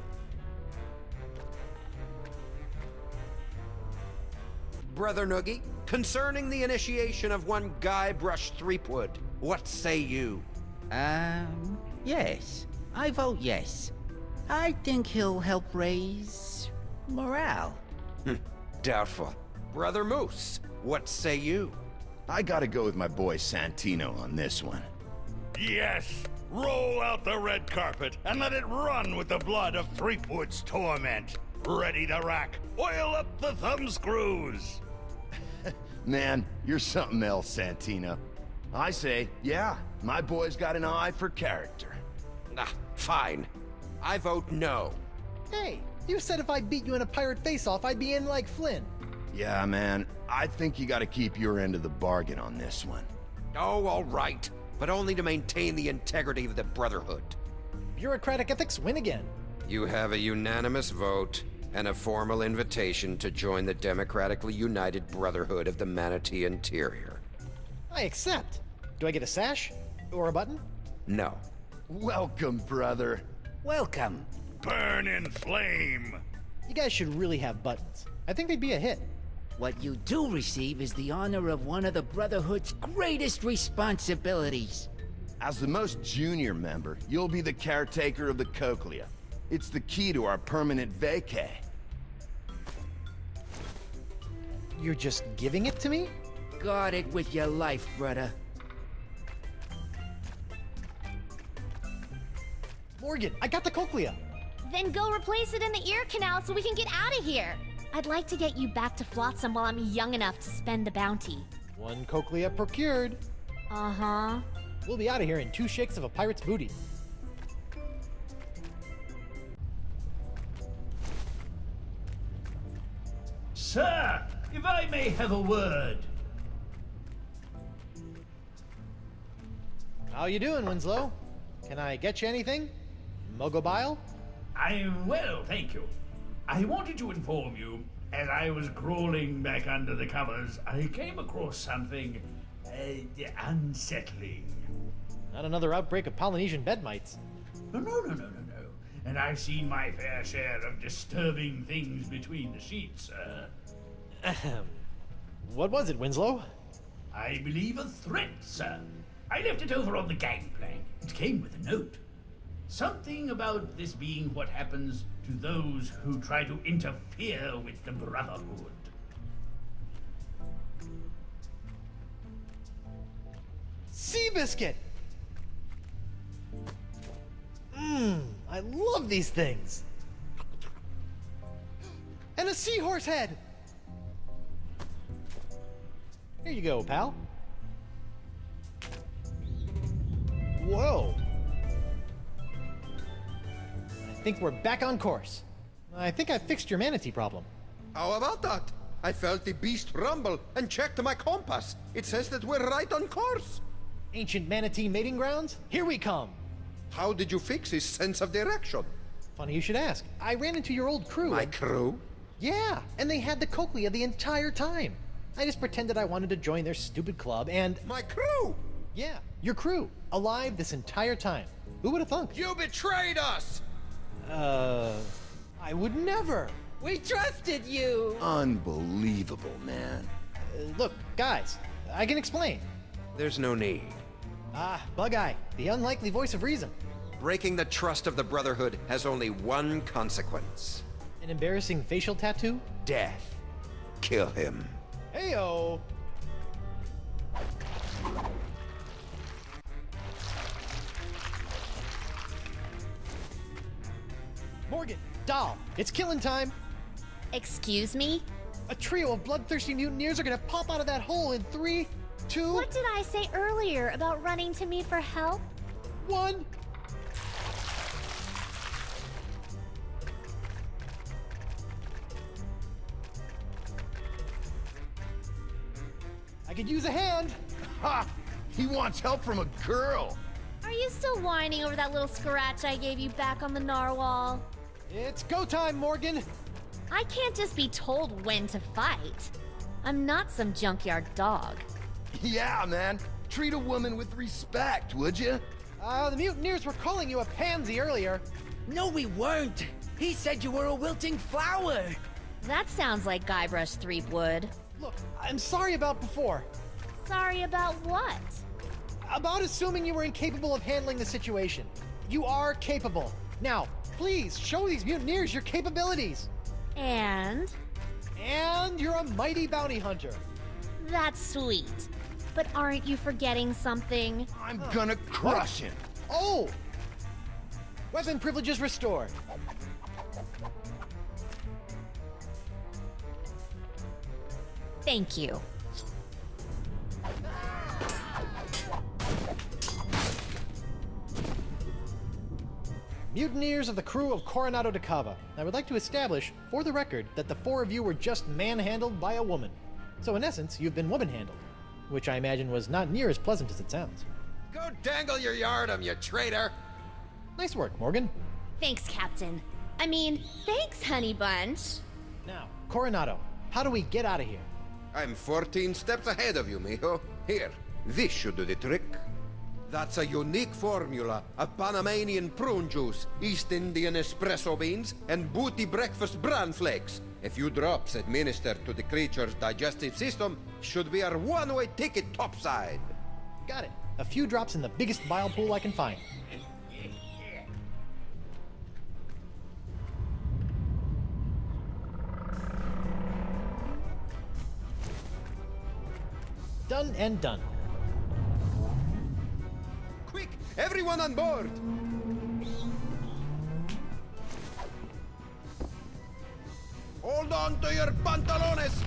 Brother Noogie, concerning the initiation of one Guybrush Threepwood, what say you? Yes. I vote yes. I think he'll help raise morale. Doubtful. Brother Moose, what say you? I gotta go with my boy Santino on this one. Yes! Roll out the red carpet and let it run with the blood of Threepwood's torment. Ready to rack. Oil up the thumb screws. Man, you're something else, Santino. I say, yeah, my boy's got an eye for character. Fine. I vote no. Hey, you said if I beat you in a pirate face-off, I'd be in like Flynn. Yeah, man, I think you gotta keep your end of the bargain on this one. Oh, all right. But only to maintain the integrity of the Brotherhood. Bureaucratic ethics win again. You have a unanimous vote and a formal invitation to join the democratically united Brotherhood of the Manatee Interior. I accept. Do I get a sash? Or a button? No. Welcome, brother. Welcome. Burn in flame. You guys should really have buttons. I think they'd be a hit. What you do receive is the honor of one of the Brotherhood's greatest responsibilities. As the most junior member, you'll be the caretaker of the cochlea. It's the key to our permanent vacay. You're just giving it to me? Guard it with your life, brother. Morgan, I got the cochlea. Then go replace it in the ear canal so we can get out of here. I'd like to get you back to Flotsam while I'm young enough to spend the bounty. One cochlea procured. Uh-huh. We'll be out of here in 2 shakes of a pirate's booty. Sir, if I may have a word. How you doing, Winslow? Can I get you anything? Mogobile? I'm well, thank you. I wanted to inform you, as I was crawling back under the covers, I came across something unsettling. Not another outbreak of Polynesian bed mites. No. And I've seen my fair share of disturbing things between the sheets, sir. What was it, Winslow? I believe a threat, sir. I left it over on the gangplank. It came with a note. Something about this being what happens to those who try to interfere with the Brotherhood. Seabiscuit! I love these things. And a seahorse head! Here you go, pal. Whoa! I think we're back on course. I think I fixed your manatee problem. How about that? I felt the beast rumble and checked my compass. It says that we're right on course. Ancient manatee mating grounds? Here we come. How did you fix his sense of direction? Funny you should ask. I ran into your old crew. My crew? Yeah, and they had the cochlea the entire time. I just pretended I wanted to join their stupid club and... My crew? Yeah, your crew. Alive this entire time. Who would have thunk? You betrayed us! I I would never! We trusted you! Unbelievable, man. Look, guys, I can explain. There's no need. Ah, Bug-Eye, the unlikely voice of reason. Breaking the trust of the Brotherhood has only one consequence. An embarrassing facial tattoo? Death. Kill him. Heyo! Morgan, Doll, it's killing time! Excuse me? A trio of bloodthirsty mutineers are gonna pop out of that hole in 3, 2... What did I say earlier about running to me for help? 1... I could use a hand! Ha! He wants help from a girl! Are you still whining over that little scratch I gave you back on the narwhal? It's go time, Morgan! I can't just be told when to fight. I'm not some junkyard dog. Yeah, man. Treat a woman with respect, would you? The mutineers were calling you a pansy earlier. No, we weren't. He said you were a wilting flower. That sounds like Guybrush Threepwood. Look, I'm sorry about before. Sorry about what? About assuming you were incapable of handling the situation. You are capable. Now, please, show these mutineers your capabilities. And you're a mighty bounty hunter. That's sweet. But aren't you forgetting something? I'm gonna crush him. Oh! Weapon privileges restored. Thank you. Mutineers of the crew of Coronado de Cava. I would like to establish, for the record, that the 4 of you were just manhandled by a woman. So in essence, you've been woman-handled. Which I imagine was not near as pleasant as it sounds. Go dangle your yardum, you traitor! Nice work, Morgan. Thanks, Captain. I mean, thanks, Honey Bunch. Now, Coronado, how do we get out of here? I'm 14 steps ahead of you, mijo. Here, this should do the trick. That's a unique formula of Panamanian prune juice, East Indian espresso beans, and booty breakfast bran flakes. A few drops administered to the creature's digestive system should be our one-way ticket topside. Got it. A few drops in the biggest bile pool I can find. Done and done. Quick! Everyone on board! Hold on to your pantalones!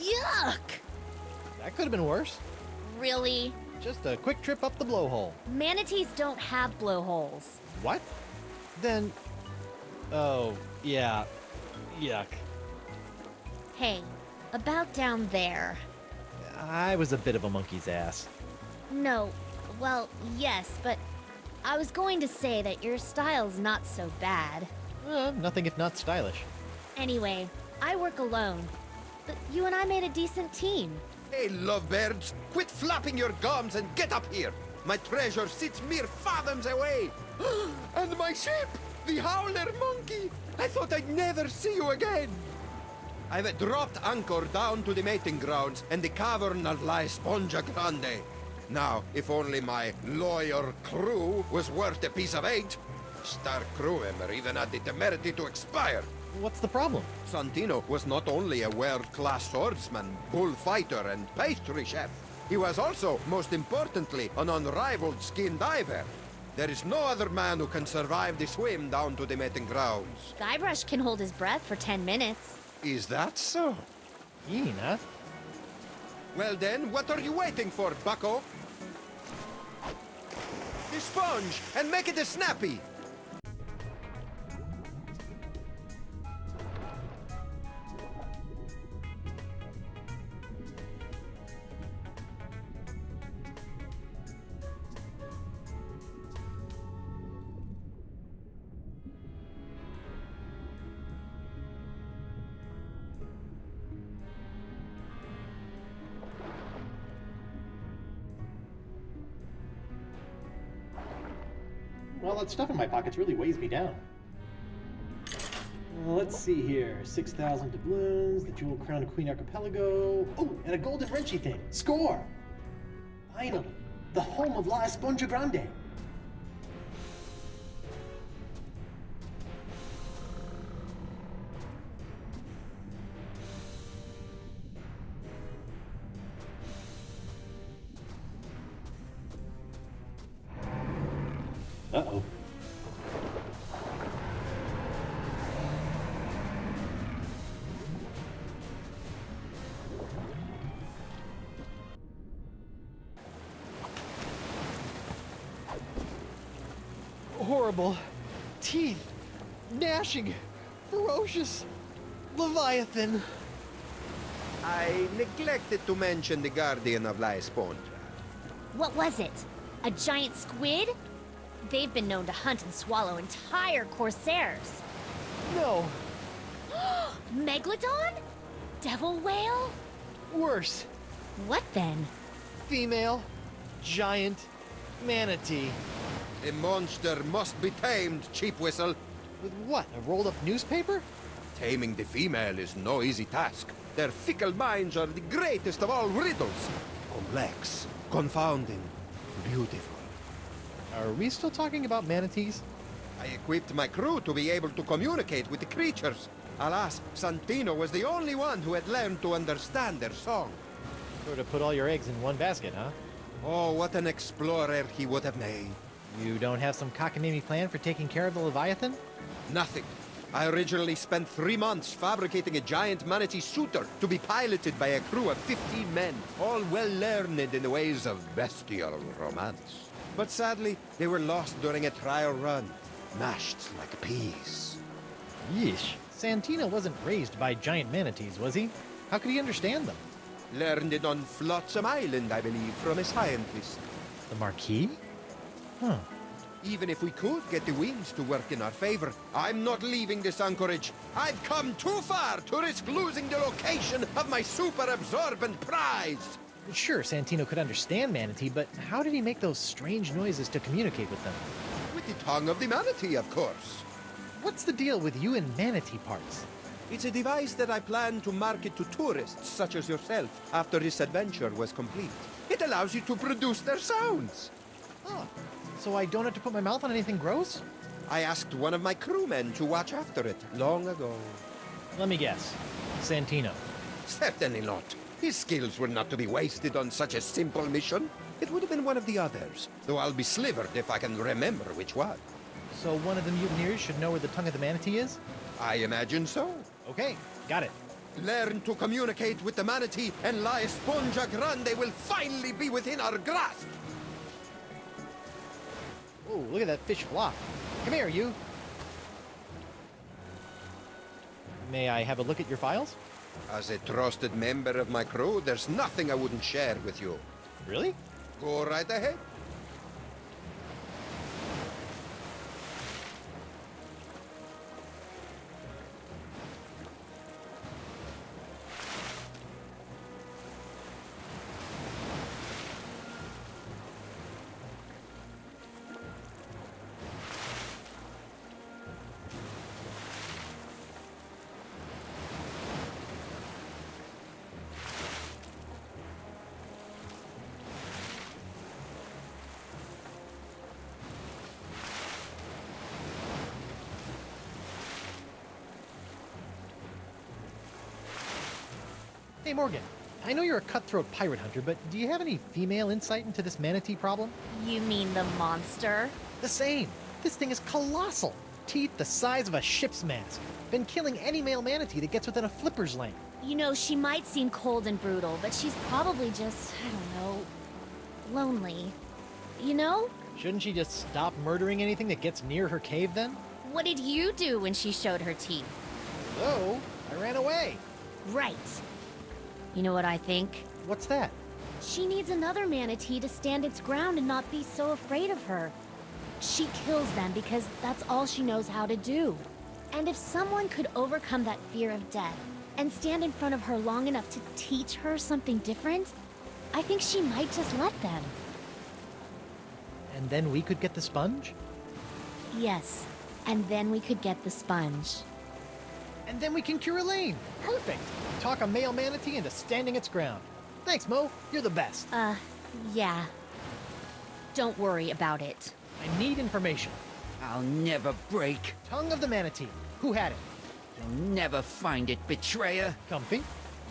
Yuck! That could have been worse. Really? Just a quick trip up the blowhole. Manatees don't have blowholes. What? Then... Oh, yeah. Yuck. Hey, about down there. I was a bit of a monkey's ass. No, well, yes, but I was going to say that your style's not so bad. Nothing if not stylish. Anyway, I work alone. But you and I made a decent team. Hey, lovebirds, quit flapping your gums and get up here! My treasure sits mere fathoms away! And my ship! The Howler Monkey! I thought I'd never see you again! I've dropped anchor down to the mating grounds and the cavern of La Esponja Grande. Now, if only my lawyer crew was worth a piece of 8, star crew member even had the temerity to expire. What's the problem? Santino was not only a world-class swordsman, bullfighter, and pastry chef. He was also, most importantly, an unrivaled skin diver. There is no other man who can survive the swim down to the mating grounds. Guybrush can hold his breath for 10 minutes. Is that so? Ina? Well then, what are you waiting for, bucko? the sponge, and make it a snappy. Well, that stuff in my pockets really weighs me down. Let's see here. 6,000 doubloons, the Jewel Crown Queen Archipelago. Oh, and a golden wrenchy thing. Score! Finally, the home of La Esponja Grande. Uh-oh. Horrible. Teeth. Gnashing. Ferocious. Leviathan. I neglected to mention the guardian of La Esponja. What was it? A giant squid? They've been known to hunt and swallow entire corsairs. No. Megalodon? Devil whale? Worse. What then? Female. Giant. Manatee. The monster must be tamed, cheap whistle. With what? A rolled up newspaper? Taming the female is no easy task. Their fickle minds are the greatest of all riddles. Complex, confounding, beautiful. Are we still talking about manatees? I equipped my crew to be able to communicate with the creatures. Alas, Santino was the only one who had learned to understand their song. Sort of put all your eggs in one basket, huh? Oh, what an explorer he would have made. You don't have some cockamamie plan for taking care of the Leviathan? Nothing. I originally spent 3 months fabricating a giant manatee suitor to be piloted by a crew of 15 men, all well learned in the ways of bestial romance. But sadly, they were lost during a trial run, mashed like peas. Yeesh. Santino wasn't raised by giant manatees, was he? How could he understand them? Learned it on Flotsam Island, I believe, from a scientist. The Marquis? Huh. Even if we could get the winds to work in our favor, I'm not leaving this anchorage. I've come too far to risk losing the location of my super absorbent prize. Sure, Santino could understand manatee, but how did he make those strange noises to communicate with them? With the tongue of the manatee, of course. What's the deal with you and manatee parts? It's a device that I plan to market to tourists such as yourself after this adventure was complete. It allows you to produce their sounds. Oh, so I don't have to put my mouth on anything gross? I asked one of my crewmen to watch after it long ago. Let me guess. Santino. Certainly not. His skills were not to be wasted on such a simple mission. It would have been one of the others, though I'll be slivered if I can remember which one. So one of the mutineers should know where the tongue of the manatee is? I imagine so. Okay, got it. Learn to communicate with the manatee, and La Esponja Grande will finally be within our grasp. Oh, look at that fish flop. Come here, you. May I have a look at your files? As a trusted member of my crew, there's nothing I wouldn't share with you. Really? Go right ahead. Hey, Morgan. I know you're a cutthroat pirate hunter, but do you have any female insight into this manatee problem? You mean the monster? The same. This thing is colossal. Teeth the size of a ship's mast. Been killing any male manatee that gets within a flipper's length. You know, she might seem cold and brutal, but she's probably just, I don't know, lonely. You know? Shouldn't she just stop murdering anything that gets near her cave then? What did you do when she showed her teeth? So, I ran away. Right. You know what I think? What's that? She needs another manatee to stand its ground and not be so afraid of her. She kills them because that's all she knows how to do. And if someone could overcome that fear of death and stand in front of her long enough to teach her something different, I think she might just let them. And then we could get the sponge? Yes, and then we could get the sponge. And then we can cure Elaine. Perfect. Talk a male manatee into standing its ground. Thanks, Mo. You're the best. Yeah. Don't worry about it. I need information. I'll never break. Tongue of the manatee. Who had it? You'll never find it, betrayer. Comfy?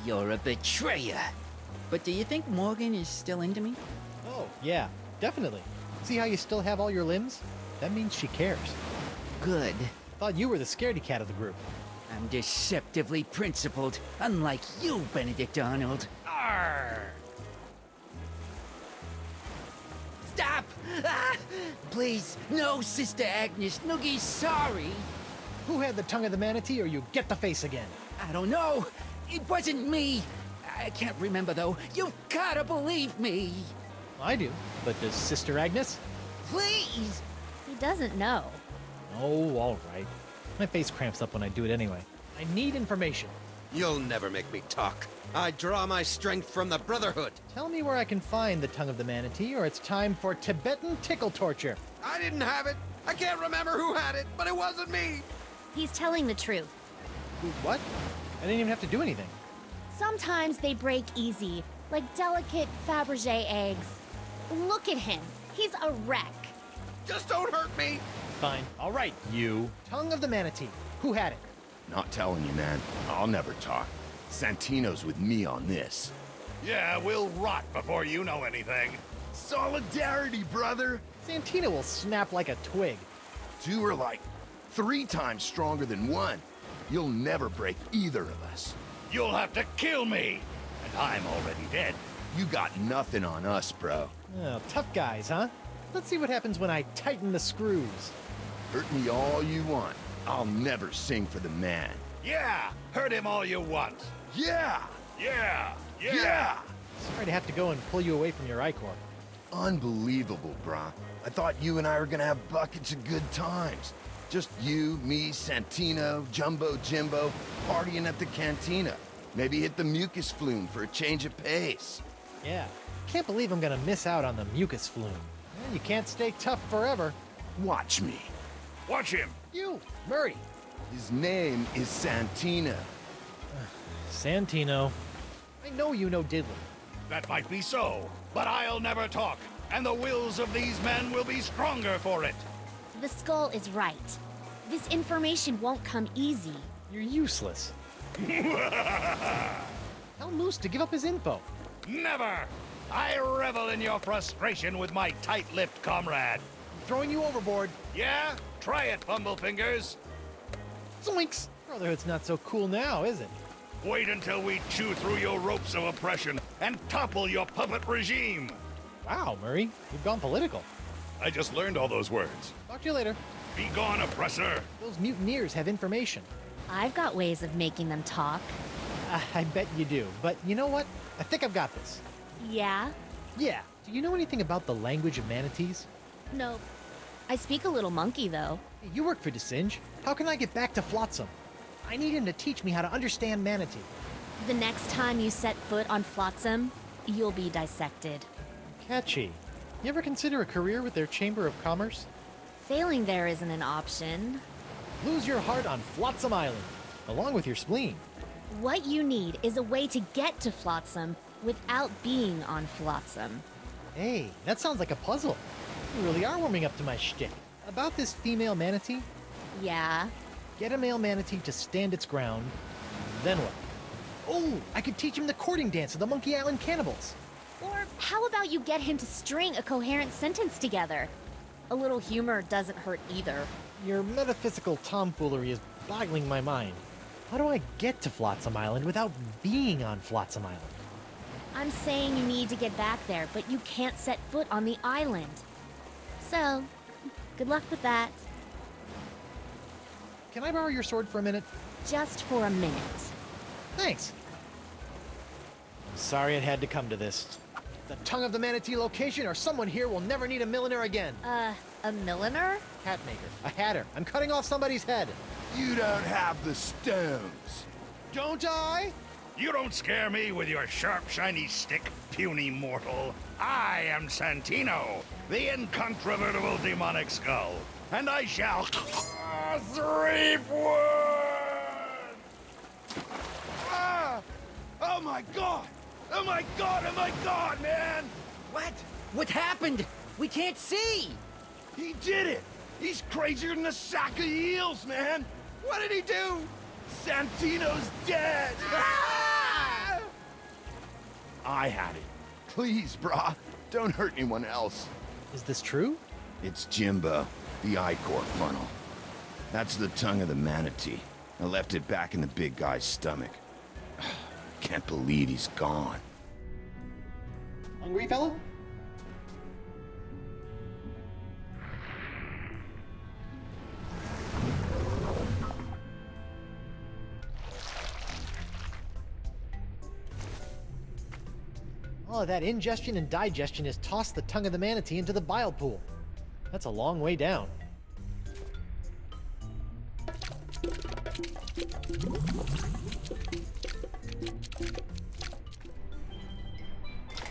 You're a betrayer. But do you think Morgan is still into me? Oh, yeah. Definitely. See how you still have all your limbs? That means she cares. Good. Thought you were the scaredy cat of the group. I'm deceptively principled, unlike you, Benedict Arnold. Arr! Stop! Ah! Please, no, Sister Agnes. Noogie's sorry. Who had the tongue of the manatee, or you get the face again? I don't know. It wasn't me. I can't remember, though. You've gotta believe me. I do. But does Sister Agnes? Please! He doesn't know. Oh, all right. My face cramps up when I do it anyway. I need information. You'll never make me talk. I draw my strength from the Brotherhood. Tell me where I can find the tongue of the manatee, or it's time for Tibetan tickle torture. I didn't have it. I can't remember who had it, but it wasn't me. He's telling the truth. What? I didn't even have to do anything. Sometimes they break easy, like delicate Fabergé eggs. Look at him. He's a wreck. Just don't hurt me. Fine. All right, you. Tongue of the manatee. Who had it? Not telling you, man. I'll never talk. Santino's with me on this. Yeah, we'll rot before you know anything. Solidarity, brother! Santino will snap like a twig. Two are like 3 times stronger than one. You'll never break either of us. You'll have to kill me! And I'm already dead. You got nothing on us, bro. Oh, tough guys, huh? Let's see what happens when I tighten the screws. Hurt me all you want. I'll never sing for the man. Yeah! Hurt him all you want! Yeah! Yeah! Yeah! Sorry to have to go and pull you away from your I-Corps. Unbelievable, brah. I thought you and I were gonna have buckets of good times. Just you, me, Santino, Jumbo Jimbo, partying at the cantina. Maybe hit the mucus flume for a change of pace. Yeah. Can't believe I'm gonna miss out on the mucus flume. Well, you can't stay tough forever. Watch me. Watch him! You, Murray. His name is Santino. Santino. I know you know diddly. That might be so, but I'll never talk, and the wills of these men will be stronger for it. The skull is right. This information won't come easy. You're useless. Tell Moose to give up his info. Never! I revel in your frustration with my tight-lipped comrade. I'm throwing you overboard. Yeah? Try it, Fumblefingers. Zoinks! Brotherhood's not so cool now, is it? Wait until we chew through your ropes of oppression and topple your puppet regime. Wow, Murray. You've gone political. I just learned all those words. Talk to you later. Be gone, oppressor. Those mutineers have information. I've got ways of making them talk. I bet you do. But you know what? I think I've got this. Yeah? Yeah. Do you know anything about the language of manatees? No. I speak a little monkey, though. Hey, you work for DeSinge. How can I get back to Flotsam? I need him to teach me how to understand manatee. The next time you set foot on Flotsam, you'll be dissected. Catchy. You ever consider a career with their Chamber of Commerce? Failing there isn't an option. Lose your heart on Flotsam Island, along with your spleen. What you need is a way to get to Flotsam without being on Flotsam. Hey, that sounds like a puzzle. You really are warming up to my shtick. About this female manatee? Yeah? Get a male manatee to stand its ground, then what? Oh, I could teach him the courting dance of the Monkey Island cannibals. Or how about you get him to string a coherent sentence together? A little humor doesn't hurt either. Your metaphysical tomfoolery is boggling my mind. How do I get to Flotsam Island without being on Flotsam Island? I'm saying you need to get back there, but you can't set foot on the island. So, good luck with that. Can I borrow your sword for a minute? Just for a minute. Thanks. I'm sorry it had to come to this. The tongue of the manatee location, or someone here will never need a milliner again. A milliner? Hat maker. A hatter. I'm cutting off somebody's head. You don't have the stones. Don't I? You don't scare me with your sharp, shiny stick, puny mortal. I am Santino, the incontrovertible demonic skull, and I shall... Threepwood! Ah! Oh my god! Oh my god, oh my god, man! What? What happened? We can't see! He did it! He's crazier than a sack of eels, man! What did he do? Santino's dead! Ah! I had it. Please, brah, don't hurt anyone else. Is this true? It's Jimbo, the Icor funnel. That's the tongue of the manatee. I left it back in the big guy's stomach. Can't believe he's gone. Hungry, fella? All of that ingestion and digestion has tossed the tongue of the manatee into the bile pool. That's a long way down.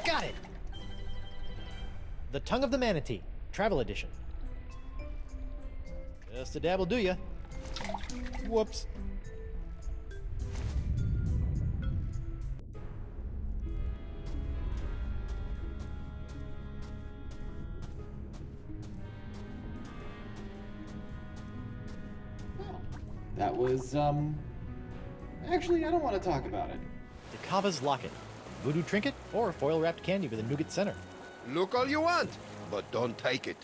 Got it! The Tongue of the Manatee, Travel Edition. Just a dab will do ya. Whoops. That was, actually, I don't want to talk about it. Dakava's Locket. Voodoo trinket or foil-wrapped candy with a nougat center. Look all you want, but don't take it.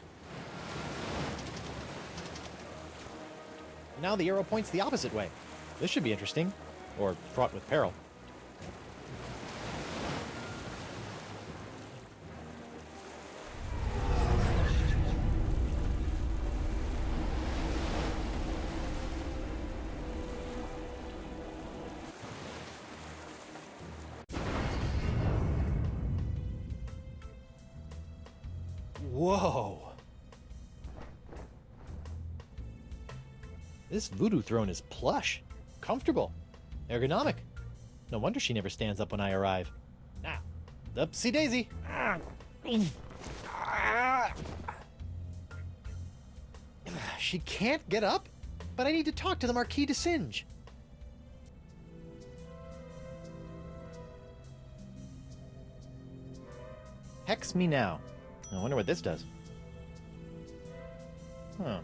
Now the arrow points the opposite way. This should be interesting. Or fraught with peril. Whoa! This voodoo throne is plush, comfortable, ergonomic. No wonder she never stands up when I arrive. Now, upsy daisy. She can't get up, but I need to talk to the Marquis de Singe. Hex me now. I wonder what this does. Huh.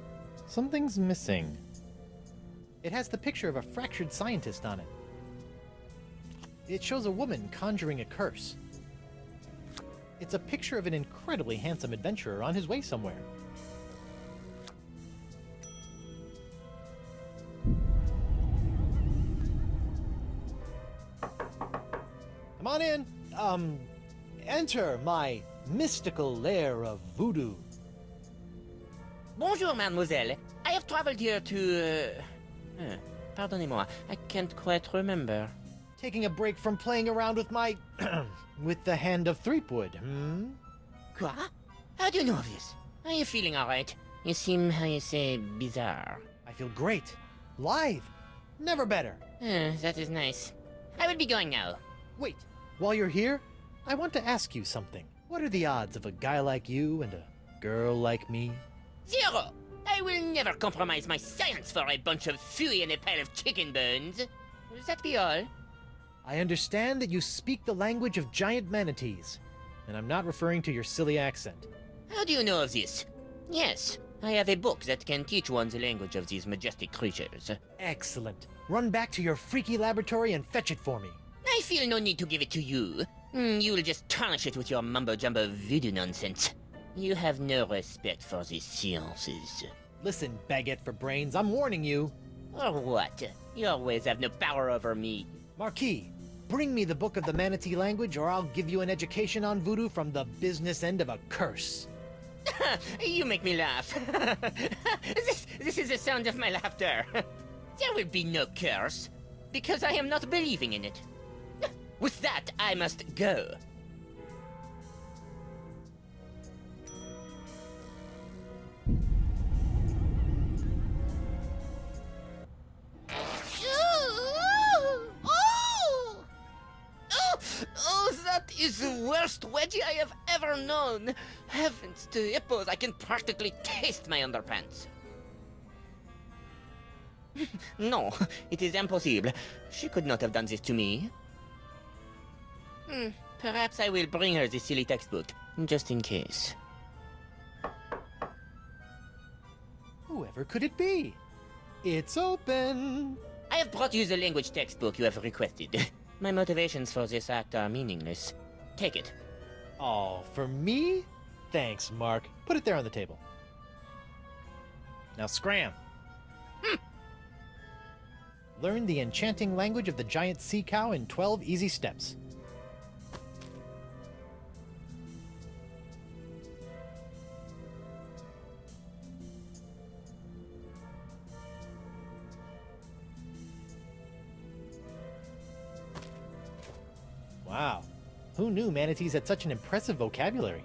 Something's missing. It has the picture of a fractured scientist on it. It shows a woman conjuring a curse. It's a picture of an incredibly handsome adventurer on his way somewhere. Come on in. Enter my mystical lair of voodoo. Bonjour, mademoiselle. I have traveled here to... Pardonnez-moi, I can't quite remember. Taking a break from playing around with my... with the hand of Threepwood, Quoi? How do you know this? Are you feeling alright? You seem, how you say, bizarre. I feel great. Live. Never better. That is nice. I will be going now. Wait, while you're here, I want to ask you something. What are the odds of a guy like you and a girl like me? 0! I will never compromise my science for a bunch of fooey and a pile of chicken bones. Will that be all? I understand that you speak the language of giant manatees, and I'm not referring to your silly accent. How do you know of this? Yes, I have a book that can teach one the language of these majestic creatures. Excellent. Run back to your freaky laboratory and fetch it for me. I feel no need to give it to you. You will just tarnish it with your mumbo-jumbo voodoo nonsense. You have no respect for the sciences. Listen, baguette for brains, I'm warning you. Or what? You always have no power over me. Marquis, bring me the book of the manatee language or I'll give you an education on voodoo from the business end of a curse. You make me laugh. This is the sound of my laughter. There will be no curse, because I am not believing in it. With that, I must go. Oh, that is the worst wedgie I have ever known. Heavens to hippos, I can practically taste my underpants. No, it is impossible. She could not have done this to me. Perhaps I will bring her the silly textbook, just in case. Whoever could it be? It's open! I have brought you the language textbook you have requested. My motivations for this act are meaningless. Take it. Oh, for me? Thanks, Mark. Put it there on the table. Now scram! Learn the enchanting language of the giant sea cow in 12 easy steps. Wow. Who knew manatees had such an impressive vocabulary?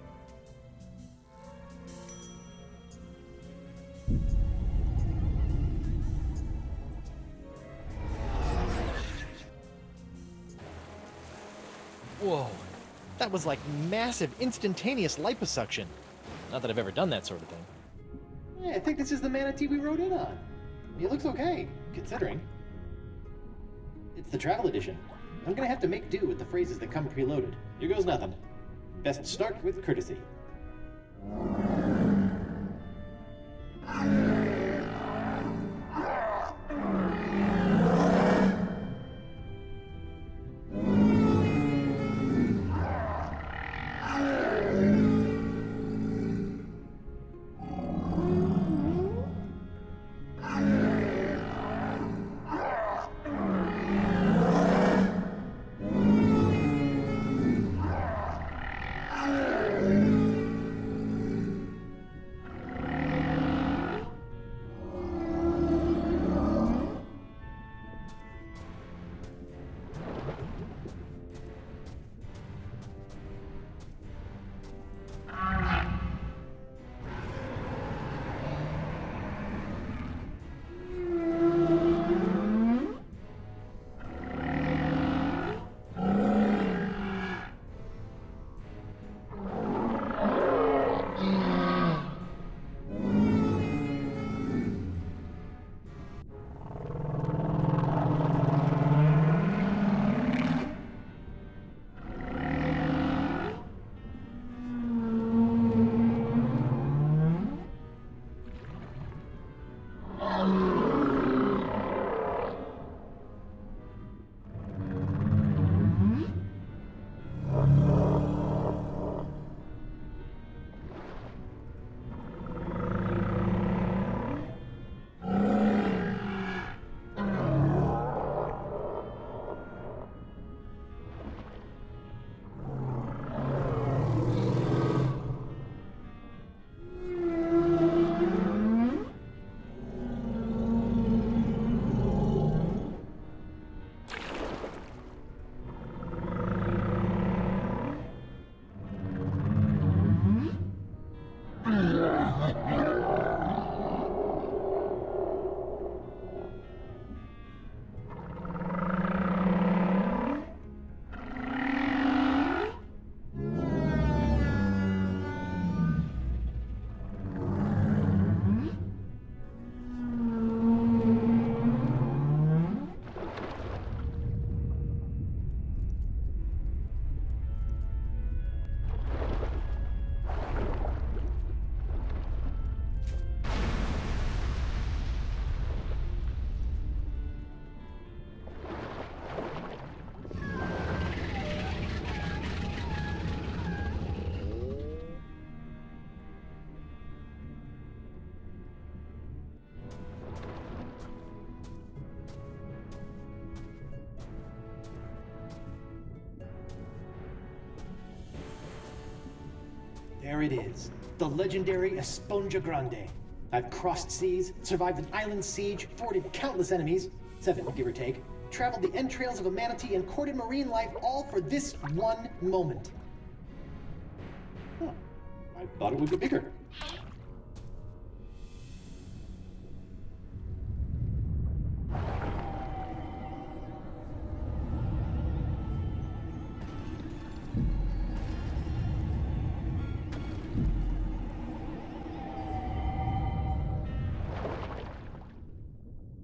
Whoa. That was like massive, instantaneous liposuction. Not that I've ever done that sort of thing. Yeah, I think this is the manatee we rode in on. He looks okay, considering. It's the travel edition. I'm gonna have to make do with the phrases that come preloaded. Here goes nothing. Best start with courtesy. There it is. the legendary Esponja Grande. I've crossed seas, survived an island siege, thwarted countless enemies, 7 give or take, traveled the entrails of a manatee, and courted marine life, all for this one moment. Huh. I thought it would be bigger.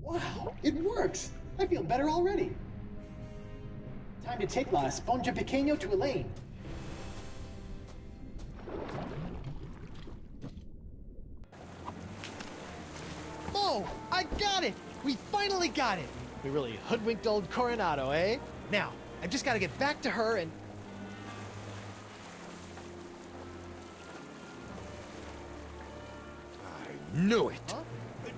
Wow, it works! I feel better already. Time to take La Esponja Pequeño to Elaine. Oh, I got it! We finally got it! We really hoodwinked old Coronado, eh? Now, I've just got to get back to her and... I knew it! Huh?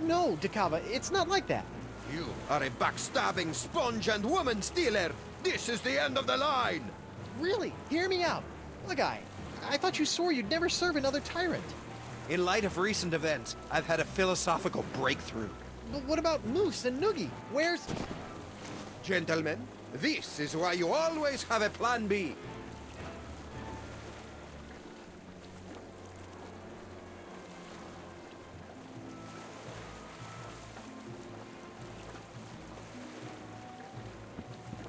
No, Dakava, it's not like that. You are a backstabbing sponge and woman stealer! This is the end of the line! Really? Hear me out. Look, I thought you swore you'd never serve another tyrant. In light of recent events, I've had a philosophical breakthrough. But what about Moose and Noogie? Where's... Gentlemen, this is why you always have a plan B.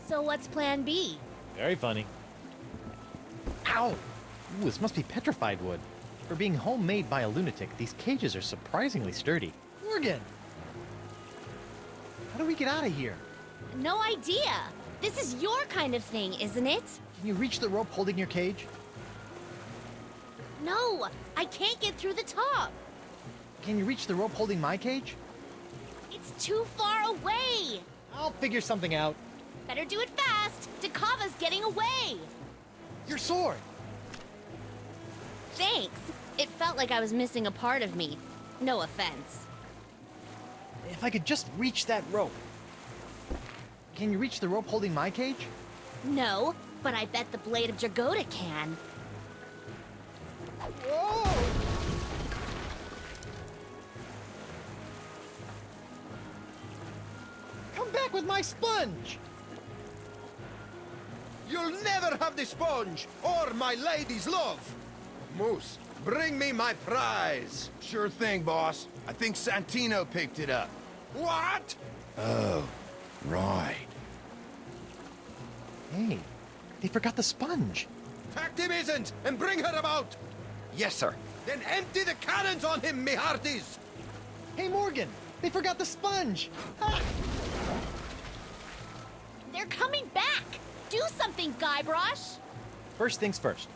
So what's plan B? Very funny. Ow! Ooh, this must be petrified wood. For being homemade by a lunatic, these cages are surprisingly sturdy. Morgan! How do we get out of here? No idea. This is your kind of thing, isn't it? Can you reach the rope holding your cage? No, I can't get through the top. Can you reach the rope holding my cage? It's too far away. I'll figure something out. Better do it fast. Dakava's getting away. Your sword! Thanks. It felt like I was missing a part of me. No offense. If I could just reach that rope. Can you reach the rope holding my cage? No, but I bet the blade of Jagoda can. Whoa! Come back with my sponge! You'll never have the sponge, or my lady's love! Moose, bring me my prize! Sure thing, boss. I think Santino picked it up. What? Oh, right. Hey, they forgot the sponge. Pact him isn't, and bring her about! Yes, sir. Then empty the cannons on him, me hearties! Hey, Morgan, they forgot the sponge! Ah! They're coming back! Do something, Guybrush! First things first.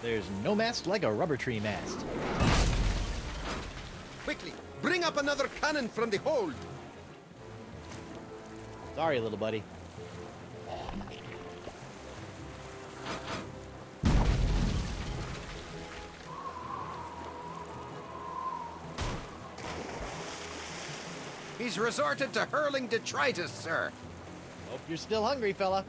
There's no mast like a rubber tree mast. Quickly, bring up another cannon from the hold! Sorry, little buddy. He's resorted to hurling detritus, sir. Hope you're still hungry, fella.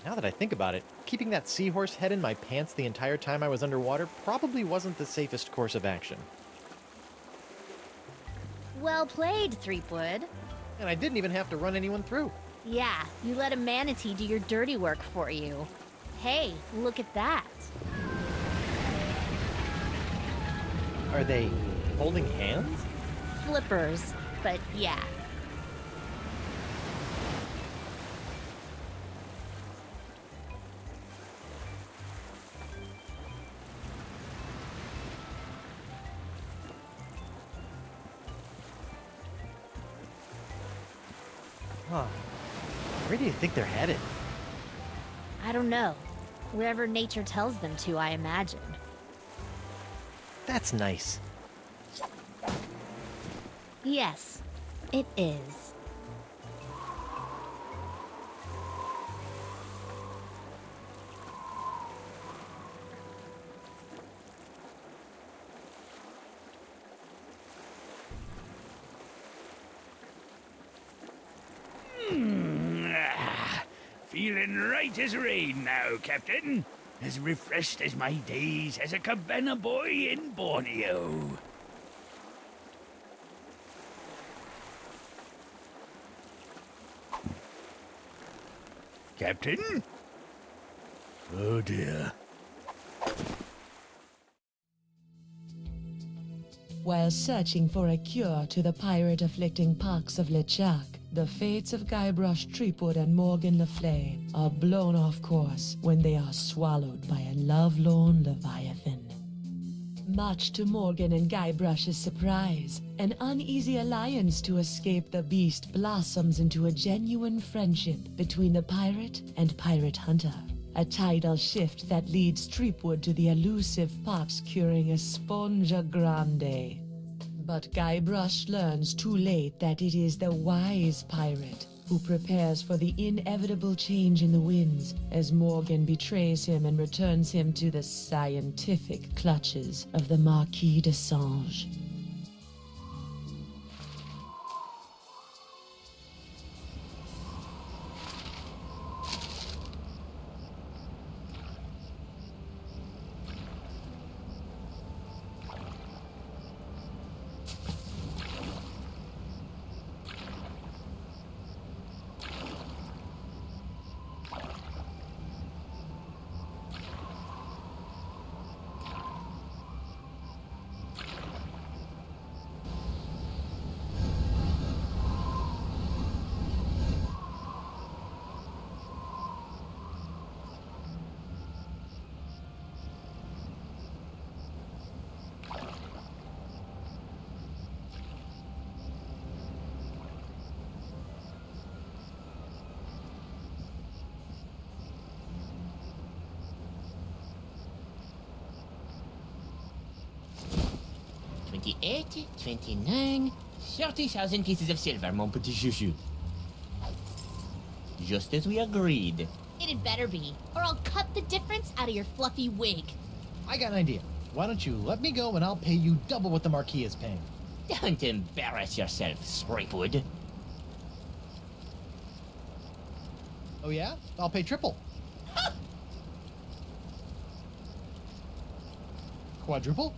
Now that I think about it, keeping that seahorse head in my pants the entire time I was underwater probably wasn't the safest course of action. Well played, Threepwood. And I didn't even have to run anyone through. Yeah, you let a manatee do your dirty work for you. Hey, look at that. Are they holding hands? Flippers, but yeah. Huh. Where do you think they're headed? I don't know. Wherever nature tells them to, I imagine. That's nice. Yes, it is. Feeling right as rain now, Captain. As refreshed as my days as a cabana boy in Borneo. Captain? Oh dear. While searching for a cure to the pirate-afflicting pox of LeChuck, the fates of Guybrush Threepwood and Morgan Le Fay are blown off course when they are swallowed by a lovelorn leviathan. Much to Morgan and Guybrush's surprise, an uneasy alliance to escape the beast blossoms into a genuine friendship between the pirate and pirate hunter. A tidal shift that leads Threepwood to the elusive pox-curing Esponja Grande. But Guybrush learns too late that it is the wise pirate who prepares for the inevitable change in the winds as Morgan betrays him and returns him to the scientific clutches of the Marquis de Sange. $28, $29, 30,000 pieces of silver, mon petit chouchou. Just as we agreed. It had better be, or I'll cut the difference out of your fluffy wig. I got an idea. Why don't you let me go and I'll pay you double what the Marquis is paying? Don't embarrass yourself, Threepwood. Oh yeah? I'll pay triple. Quadruple?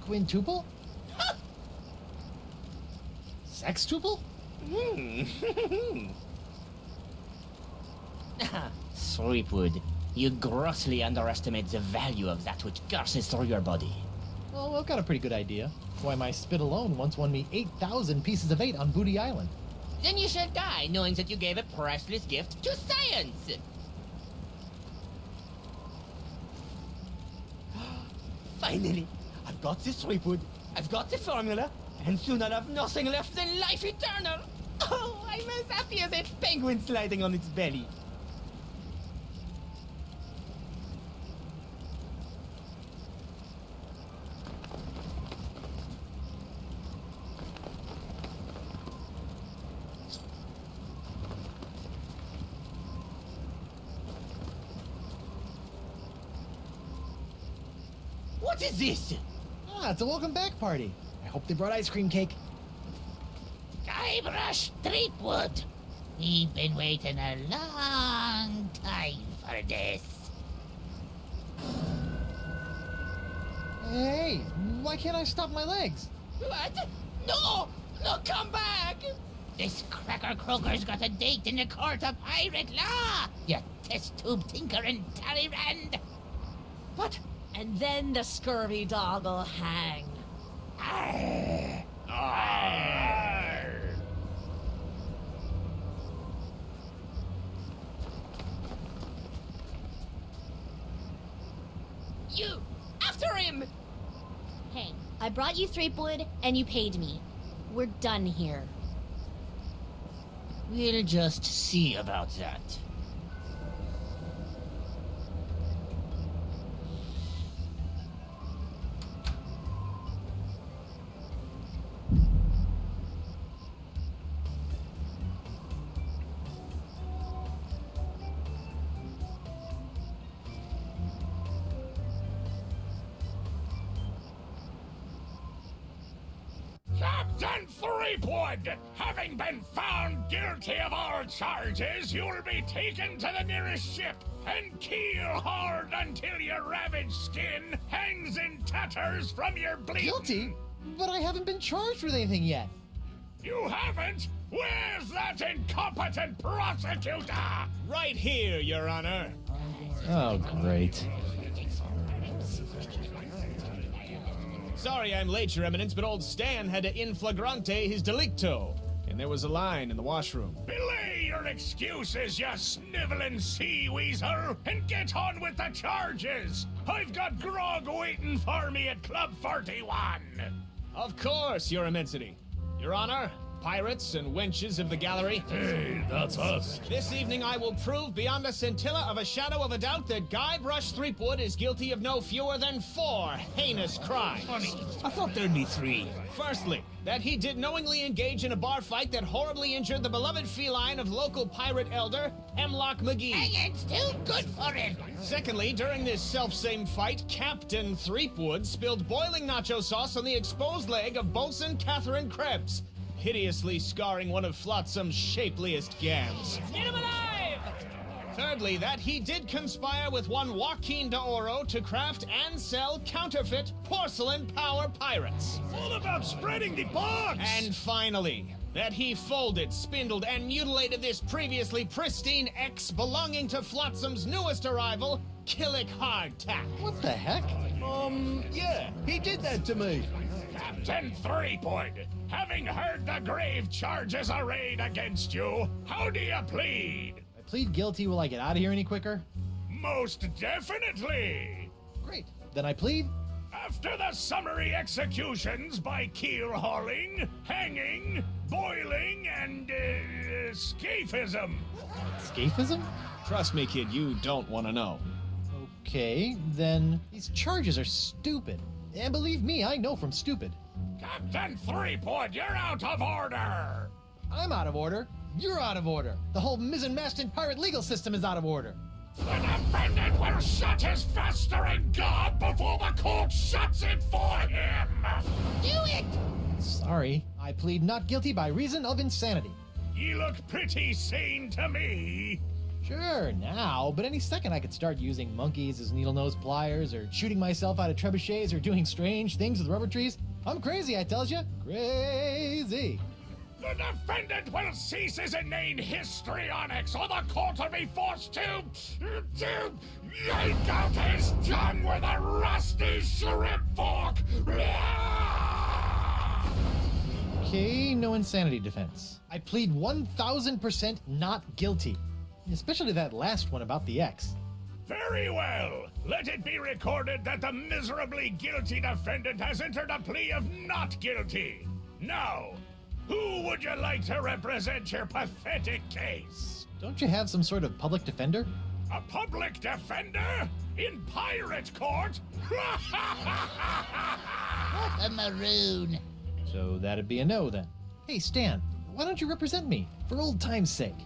Quintuple? Sextuple? Threepwood, you grossly underestimate the value of that which courses through your body. Well, I've got a pretty good idea. Why, my spit alone once won me 8,000 pieces of 8 on Booty Island. Then you shall die knowing that you gave a priceless gift to science! Finally! I've got this Threepwood, I've got the formula, and soon I'll have nothing left than life eternal! Oh, I'm as happy as a penguin sliding on its belly! What is this? Ah, it's a welcome back party. I hope they brought ice cream cake. Guybrush Threepwood. We've been waiting a long time for this. Hey, why can't I stop my legs? What? No! No, come back! This cracker croaker's got a date in the court of pirate law, you test tube tinker and Talleyrand. What? And then the scurvy dog'll hang. Arr. Arr. You! After him! Hey, I brought you Threepwood, and you paid me. We're done here. We'll just see about that. Captain Threepwood, having been found guilty of all charges, you'll be taken to the nearest ship and keel-hauled until your ravaged skin hangs in tatters from your bleeding. Guilty? But I haven't been charged with anything yet. You haven't? Where's that incompetent prosecutor? Right here, Your Honor. Oh, great. Sorry I'm late, Your Eminence, but old Stan had to in flagrante his delicto. And there was a line in the washroom. Belay your excuses, you sniveling sea weasel, and get on with the charges. I've got grog waiting for me at Club 41. Of course, Your Immensity. Your Honor, pirates and wenches of the gallery. Hey, that's us. This evening I will prove beyond a scintilla of a shadow of a doubt that Guybrush Threepwood is guilty of no fewer than 4 heinous crimes. Funny, I thought there'd be 3. Firstly, that he did knowingly engage in a bar fight that horribly injured the beloved feline of local pirate elder, Hemlock McGee. And it's too good for him. Secondly, during this self-same fight, Captain Threepwood spilled boiling nacho sauce on the exposed leg of Bosun Catherine Krebs, hideously scarring one of Flotsam's shapeliest gams. Get him alive! Thirdly, that he did conspire with one Joaquin de Oro to craft and sell counterfeit porcelain power pirates. All about spreading the box! And finally, that he folded, spindled, and mutilated this previously pristine ex belonging to Flotsam's newest arrival, Killick Hardtack. What the heck? Yeah, he did that to me. Captain Threepwood, having heard the grave charges arrayed against you, how do you plead? I plead guilty. Will I get out of here any quicker? Most definitely! Great. Then I plead. After the summary executions by keel hauling, hanging, boiling, and scaphism. Scaphism? Trust me, kid, you don't want to know. Okay, then these charges are stupid. And believe me, I know from stupid. Captain Threepwood, you're out of order! I'm out of order. You're out of order. The whole mizzen-masted pirate legal system is out of order. The defendant will shut his festering gob before the court shuts it for him! Do it! Sorry, I plead not guilty by reason of insanity. You look pretty sane to me. Sure, now, but any second I could start using monkeys as needle-nose pliers, or shooting myself out of trebuchets, or doing strange things with rubber trees. I'm crazy, I tells you. Crazy. The defendant will cease his inane histrionics, or the court will be forced to yank out his tongue with a rusty shrimp fork. Okay, no insanity defense. I plead 1000% not guilty. Especially that last one about the ex. Very well. Let it be recorded that the miserably guilty defendant has entered a plea of not guilty. Now, who would you like to represent your pathetic case? Don't you have some sort of public defender? A public defender? In pirate court? What a maroon. So that'd be a no then. Hey Stan, why don't you represent me? For old time's sake.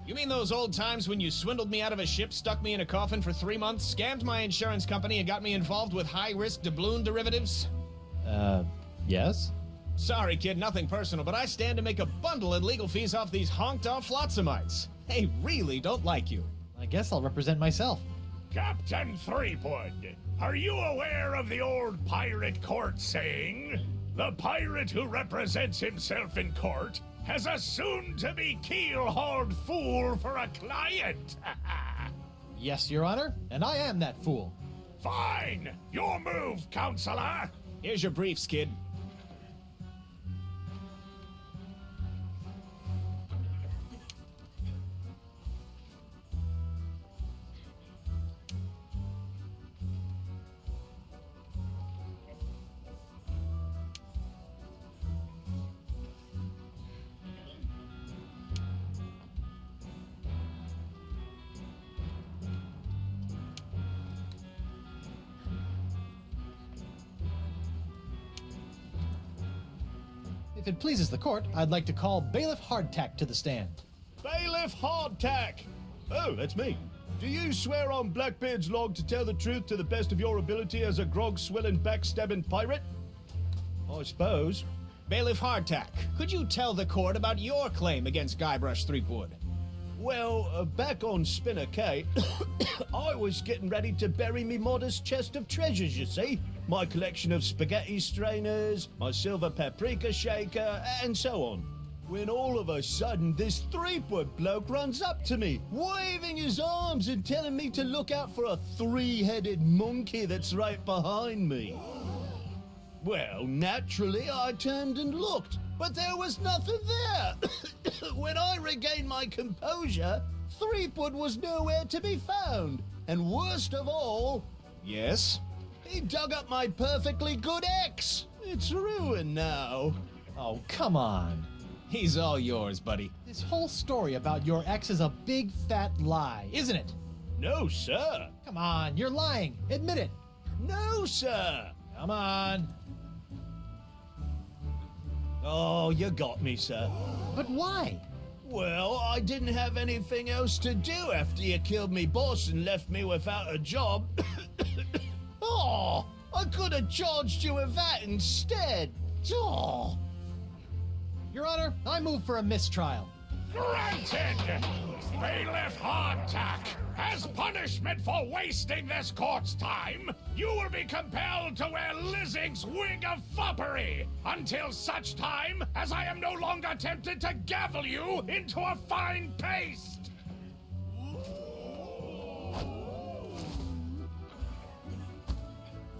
You mean those old times when you swindled me out of a ship, stuck me in a coffin for 3 months, scammed my insurance company, and got me involved with high-risk doubloon derivatives? Yes? Sorry, kid, nothing personal, but I stand to make a bundle in legal fees off these honked-off Flotsamites. They really don't like you. I guess I'll represent myself. Captain Threepwood, are you aware of the old pirate court saying, the pirate who represents himself in court has a soon-to-be keel-hauled fool for a client? Yes, Your Honor, and I am that fool. Fine! Your move, counselor! Here's your briefs, kid. If it pleases the court, I'd like to call Bailiff Hardtack to the stand. Bailiff Hardtack! Oh, that's me. Do you swear on Blackbeard's log to tell the truth to the best of your ability as a grog-swilling, backstabbing pirate? I suppose. Bailiff Hardtack, could you tell the court about your claim against Guybrush Threepwood? Well, back on Spinner Cay, I was getting ready to bury me modest chest of treasures, you see. My collection of spaghetti strainers, my silver paprika shaker, and so on. When all of a sudden, this Threepwood bloke runs up to me, waving his arms and telling me to look out for a three-headed monkey that's right behind me. Well, naturally, I turned and looked, but there was nothing there. When I regained my composure, Threepwood was nowhere to be found. And worst of all... Yes? He dug up my perfectly good ex. It's ruined now. Oh, come on. He's all yours, buddy. This whole story about your ex is a big fat lie, isn't it? No, sir. Come on, you're lying. Admit it. No, sir. Come on. Oh, you got me, sir. But why? Well, I didn't have anything else to do after you killed me boss and left me without a job. Oh, I could have charged you with that instead. Oh. Your Honor, I move for a mistrial. Granted! Bailiff Hardtack, as punishment for wasting this court's time, you will be compelled to wear Lizzing's wig of foppery until such time as I am no longer tempted to gavel you into a fine paste!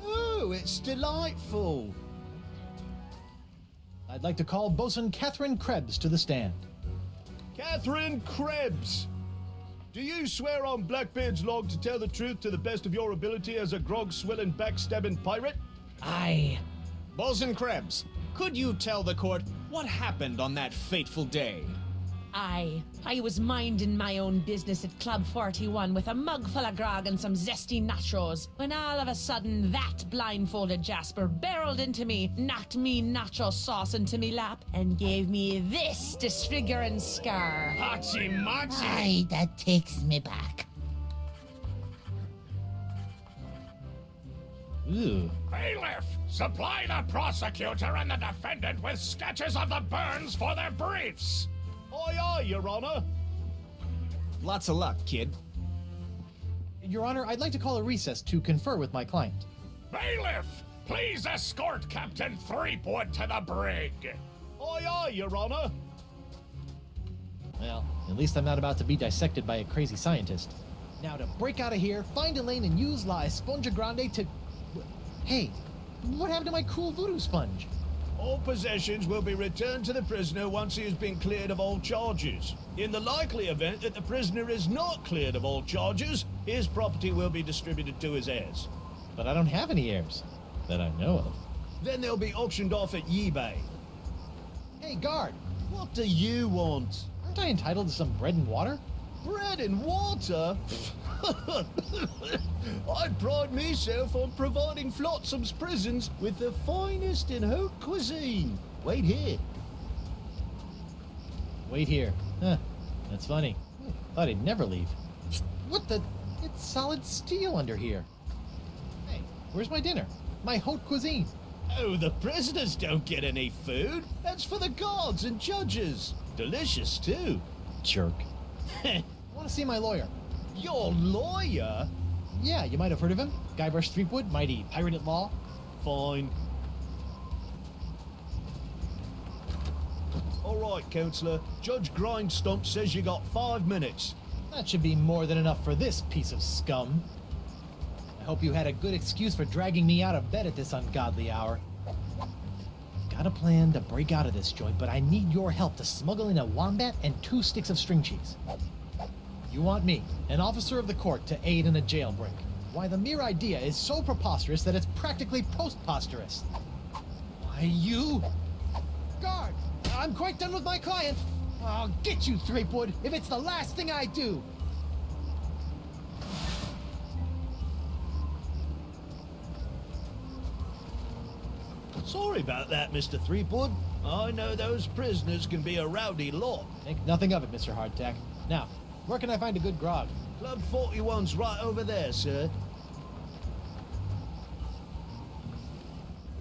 Oh, it's delightful. I'd like to call Bosun Catherine Krebs to the stand. Catherine Krebs! Do you swear on Blackbeard's log to tell the truth to the best of your ability as a grog-swilling, backstabbing pirate? Aye. Bosun Krebs, could you tell the court what happened on that fateful day? Aye. I was minding my own business at Club 41 with a mug full of grog and some zesty nachos, when all of a sudden that blindfolded Jasper barreled into me, knocked me nacho sauce into me lap, and gave me this disfiguring scar. Hachi-machi! Aye, that takes me back. Ooh. Bailiff, supply the prosecutor and the defendant with sketches of the burns for their briefs! Aye, aye, Your Honor. Lots of luck, kid. Your Honor, I'd like to call a recess to confer with my client. Bailiff, please escort Captain Threepwood to the brig. Aye, aye, Your Honor. Well, at least I'm not about to be dissected by a crazy scientist. Now to break out of here, find a lane and use La Esponja Grande to... Hey, what happened to my cool voodoo sponge? All possessions will be returned to the prisoner once he has been cleared of all charges. In the likely event that the prisoner is not cleared of all charges, his property will be distributed to his heirs. But I don't have any heirs that I know of. Then they'll be auctioned off at eBay. Hey, guard! What do you want? Aren't I entitled to some bread and water? Bread and water? I pride myself on providing Flotsam's prisons with the finest in haute cuisine. Wait here. Wait here. Huh. That's funny. Thought he'd never leave. What the? It's solid steel under here. Hey, where's my dinner? My haute cuisine. Oh, the prisoners don't get any food. That's for the guards and judges. Delicious, too. Jerk. Want to see my lawyer? Your lawyer? Yeah, you might have heard of him. Guybrush Threepwood, mighty pirate at law. Fine. All right, Counselor. Judge Grindstomp says you got 5 minutes. That should be more than enough for this piece of scum. I hope you had a good excuse for dragging me out of bed at this ungodly hour. Got a plan to break out of this joint, but I need your help to smuggle in a wombat and 2 sticks of string cheese. You want me, an officer of the court, to aid in a jailbreak. Why, the mere idea is so preposterous that it's practically postposterous. Why, you... Guard! I'm quite done with my client. I'll get you, Threepwood, if it's the last thing I do. Sorry about that, Mr. Threepwood. I know those prisoners can be a rowdy lot. Think nothing of it, Mr. Hardtack. Now, where can I find a good grog? Club 41's right over there, sir.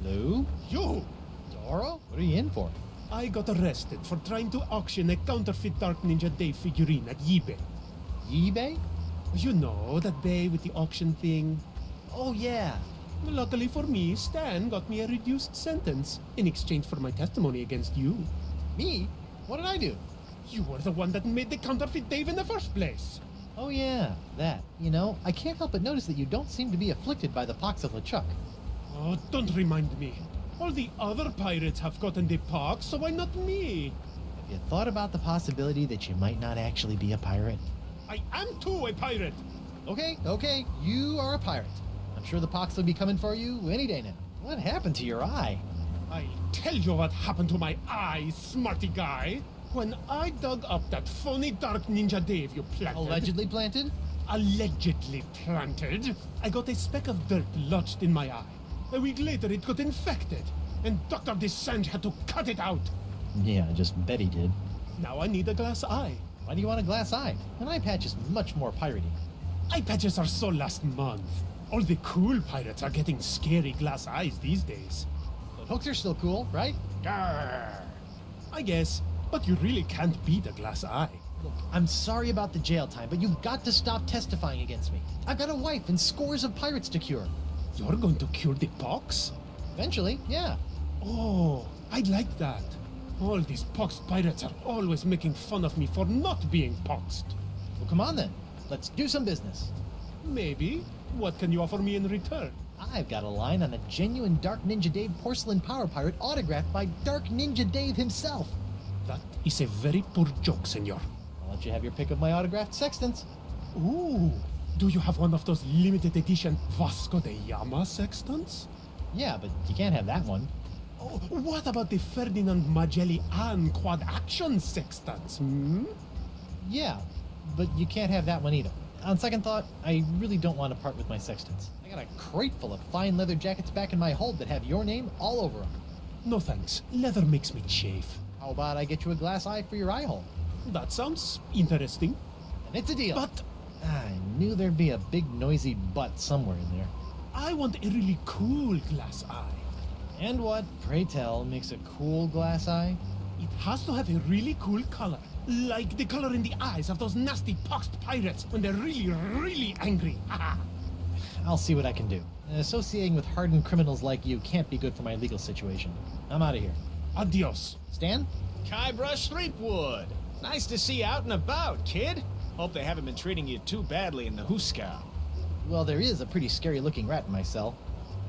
Lou? You! Doro? What are you in for? I got arrested for trying to auction a counterfeit Dark Ninja Dave figurine at eBay. eBay? You know, that bay with the auction thing. Oh, yeah. Luckily for me, Stan got me a reduced sentence in exchange for my testimony against you. Me? What did I do? You were the one that made the counterfeit Dave in the first place. Oh, yeah, that. You know, I can't help but notice that you don't seem to be afflicted by the pox of LeChuck. Oh, don't remind me. All the other pirates have gotten the pox, so why not me? Have you thought about the possibility that you might not actually be a pirate? I am too a pirate. Okay, you are a pirate. I'm sure the pox will be coming for you any day now. What happened to your eye? I'll tell you what happened to my eye, smarty guy. When I dug up that phony Dark Ninja Dave you planted... Allegedly planted? Allegedly planted. I got a speck of dirt lodged in my eye. A week later it got infected, and Dr. Dessange had to cut it out. Yeah, I just bet he did. Now I need a glass eye. Why do you want a glass eye? An eye patch is much more piratey. Eye patches are so last month. All the cool pirates are getting scary glass eyes these days. But hooks are still cool, right? Grrr. I guess, but you really can't beat a glass eye. Look, I'm sorry about the jail time, but you've got to stop testifying against me. I've got a wife and scores of pirates to cure. You're going to cure the pox? Eventually, yeah. Oh, I'd like that. All these poxed pirates are always making fun of me for not being poxed. Well, come on then. Let's do some business. Maybe. What can you offer me in return? I've got a line on a genuine Dark Ninja Dave porcelain power pirate autographed by Dark Ninja Dave himself. That is a very poor joke, senor. I'll let you have your pick of my autographed sextants. Ooh. Do you have one of those limited edition Vasco da Gama sextants? Yeah, but you can't have that one. Oh, what about the Ferdinand Magellan quad action sextants, Yeah, but you can't have that one either. On second thought, I really don't want to part with my sextants. I got a crate full of fine leather jackets back in my hold that have your name all over them. No thanks. Leather makes me chafe. How about I get you a glass eye for your eye hole? That sounds interesting. And it's a deal. But I knew there'd be a big noisy butt somewhere in there. I want a really cool glass eye. And what, pray tell, makes a cool glass eye? It has to have a really cool color. Like the color in the eyes of those nasty poxed pirates when they're really, really angry. I'll see what I can do. Associating with hardened criminals like you can't be good for my legal situation. I'm out of here. Adios. Stan? Guybrush Threepwood. Nice to see you out and about, kid. Hope they haven't been treating you too badly in the Huskow. Well, there is a pretty scary-looking rat in my cell.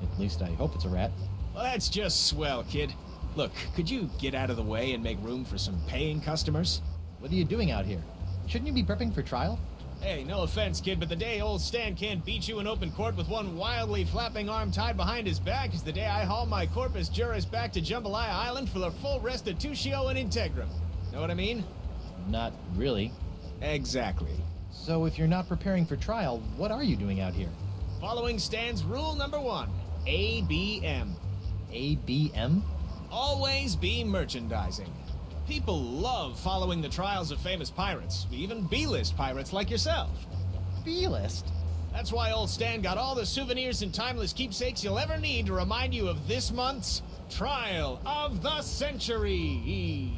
At least I hope it's a rat. Well, that's just swell, kid. Look, could you get out of the way and make room for some paying customers? What are you doing out here? Shouldn't you be prepping for trial? Hey, no offense, kid, but the day old Stan can't beat you in open court with one wildly flapping arm tied behind his back is the day I haul my corpus juris back to Jambalaya Island for the full restitutio and integrum. Know what I mean? Not really. Exactly. So if you're not preparing for trial, what are you doing out here? Following Stan's rule number 1, ABM. ABM? Always be merchandising. People love following the trials of famous pirates, even B-list pirates like yourself. B-list? That's why old Stan got all the souvenirs and timeless keepsakes you'll ever need to remind you of this month's Trial of the Century.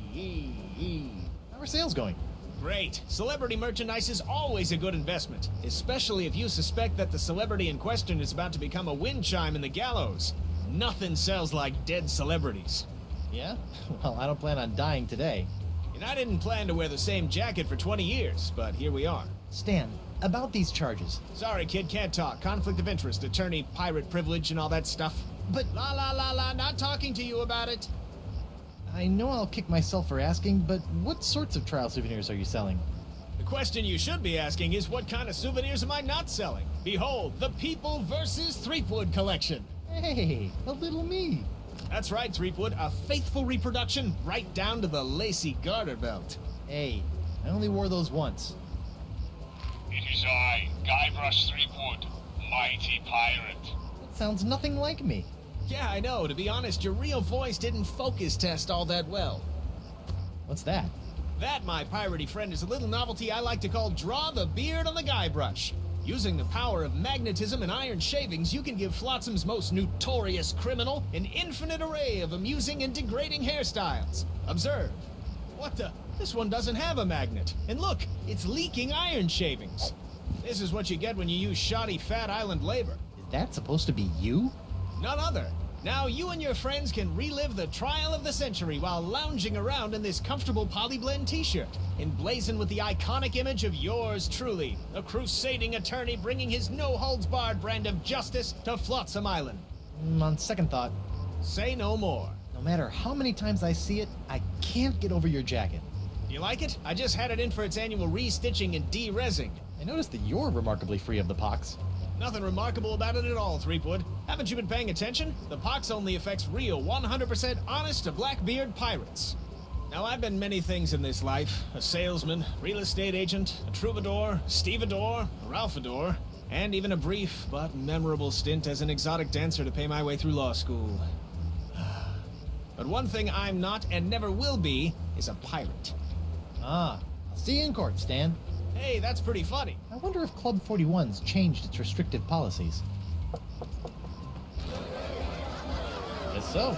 How are sales going? Great. Celebrity merchandise is always a good investment, especially if you suspect that the celebrity in question is about to become a wind chime in the gallows. Nothing sells like dead celebrities. Yeah? Well, I don't plan on dying today. And I didn't plan to wear the same jacket for 20 years, but here we are. Stan, about these charges. Sorry, kid, can't talk. Conflict of interest, attorney, pirate privilege, and all that stuff. But... La, not talking to you about it. I know I'll kick myself for asking, but what sorts of trial souvenirs are you selling? The question you should be asking is what kind of souvenirs am I not selling? Behold, the People vs. Threepwood collection. Hey, a little me. That's right, Threepwood, a faithful reproduction right down to the lacy garter belt. Hey, I only wore those once. It is I, Guybrush Threepwood, mighty pirate. That sounds nothing like me. Yeah, I know. To be honest, your real voice didn't focus test all that well. What's that? That, my piratey friend, is a little novelty I like to call Draw the Beard on the Guybrush. Using the power of magnetism and iron shavings, you can give Flotsam's most notorious criminal an infinite array of amusing and degrading hairstyles. Observe. What the? This one doesn't have a magnet. And look, it's leaking iron shavings. This is what you get when you use shoddy Fat Island labor. Is that supposed to be you? None other. Now you and your friends can relive the trial of the century while lounging around in this comfortable polyblend t-shirt, emblazoned with the iconic image of yours truly, a crusading attorney bringing his no-holds-barred brand of justice to Flotsam Island. On second thought. Say no more. No matter how many times I see it, I can't get over your jacket. You like it? I just had it in for its annual restitching and de-resing. I noticed that you're remarkably free of the pox. Nothing remarkable about it at all, Threepwood. Haven't you been paying attention? The pox only affects real, 100% honest to Blackbeard pirates. Now, I've been many things in this life. A salesman, real estate agent, a troubadour, stevedore, a ralphador, and even a brief but memorable stint as an exotic dancer to pay my way through law school. But one thing I'm not and never will be is a pirate. Ah, I'll see you in court, Stan. Hey, that's pretty funny. I wonder if Club 41's changed its restrictive policies. Guess so.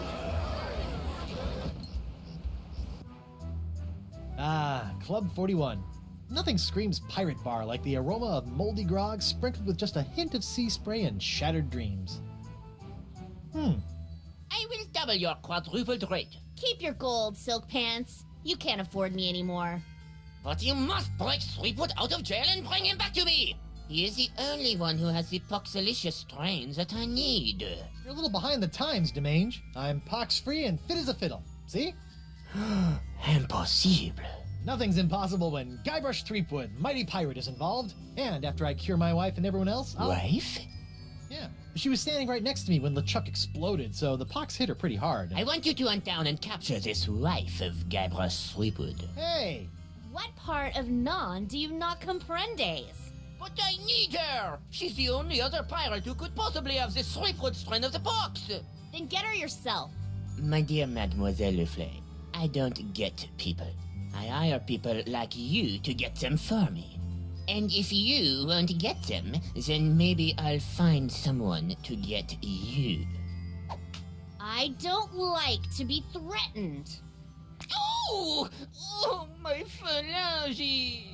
Ah, Club 41. Nothing screams pirate bar like the aroma of moldy grog sprinkled with just a hint of sea spray and shattered dreams. I will double your quadrupled rate. Keep your gold, Silk Pants. You can't afford me anymore. But you must break Threepwood out of jail and bring him back to me. He is the only one who has the poxalicious strains that I need. You're a little behind the times, Demange. I'm pox-free and fit as a fiddle. See? Impossible. Nothing's impossible when Guybrush Threepwood, mighty pirate, is involved. And after I cure my wife and everyone else, Wife? Yeah. She was standing right next to me when LeChuck exploded, so the pox hit her pretty hard. I want you to hunt down and capture this wife of Guybrush Threepwood. Hey! What part of non do you not comprendes? But I need her! She's the only other pirate who could possibly have the Threepwood strain of the pox! Then get her yourself. My dear Mademoiselle Leflay, I don't get people. I hire people like you to get them for me. And if you won't get them, then maybe I'll find someone to get you. I don't like to be threatened. Oh! Oh, my phalange!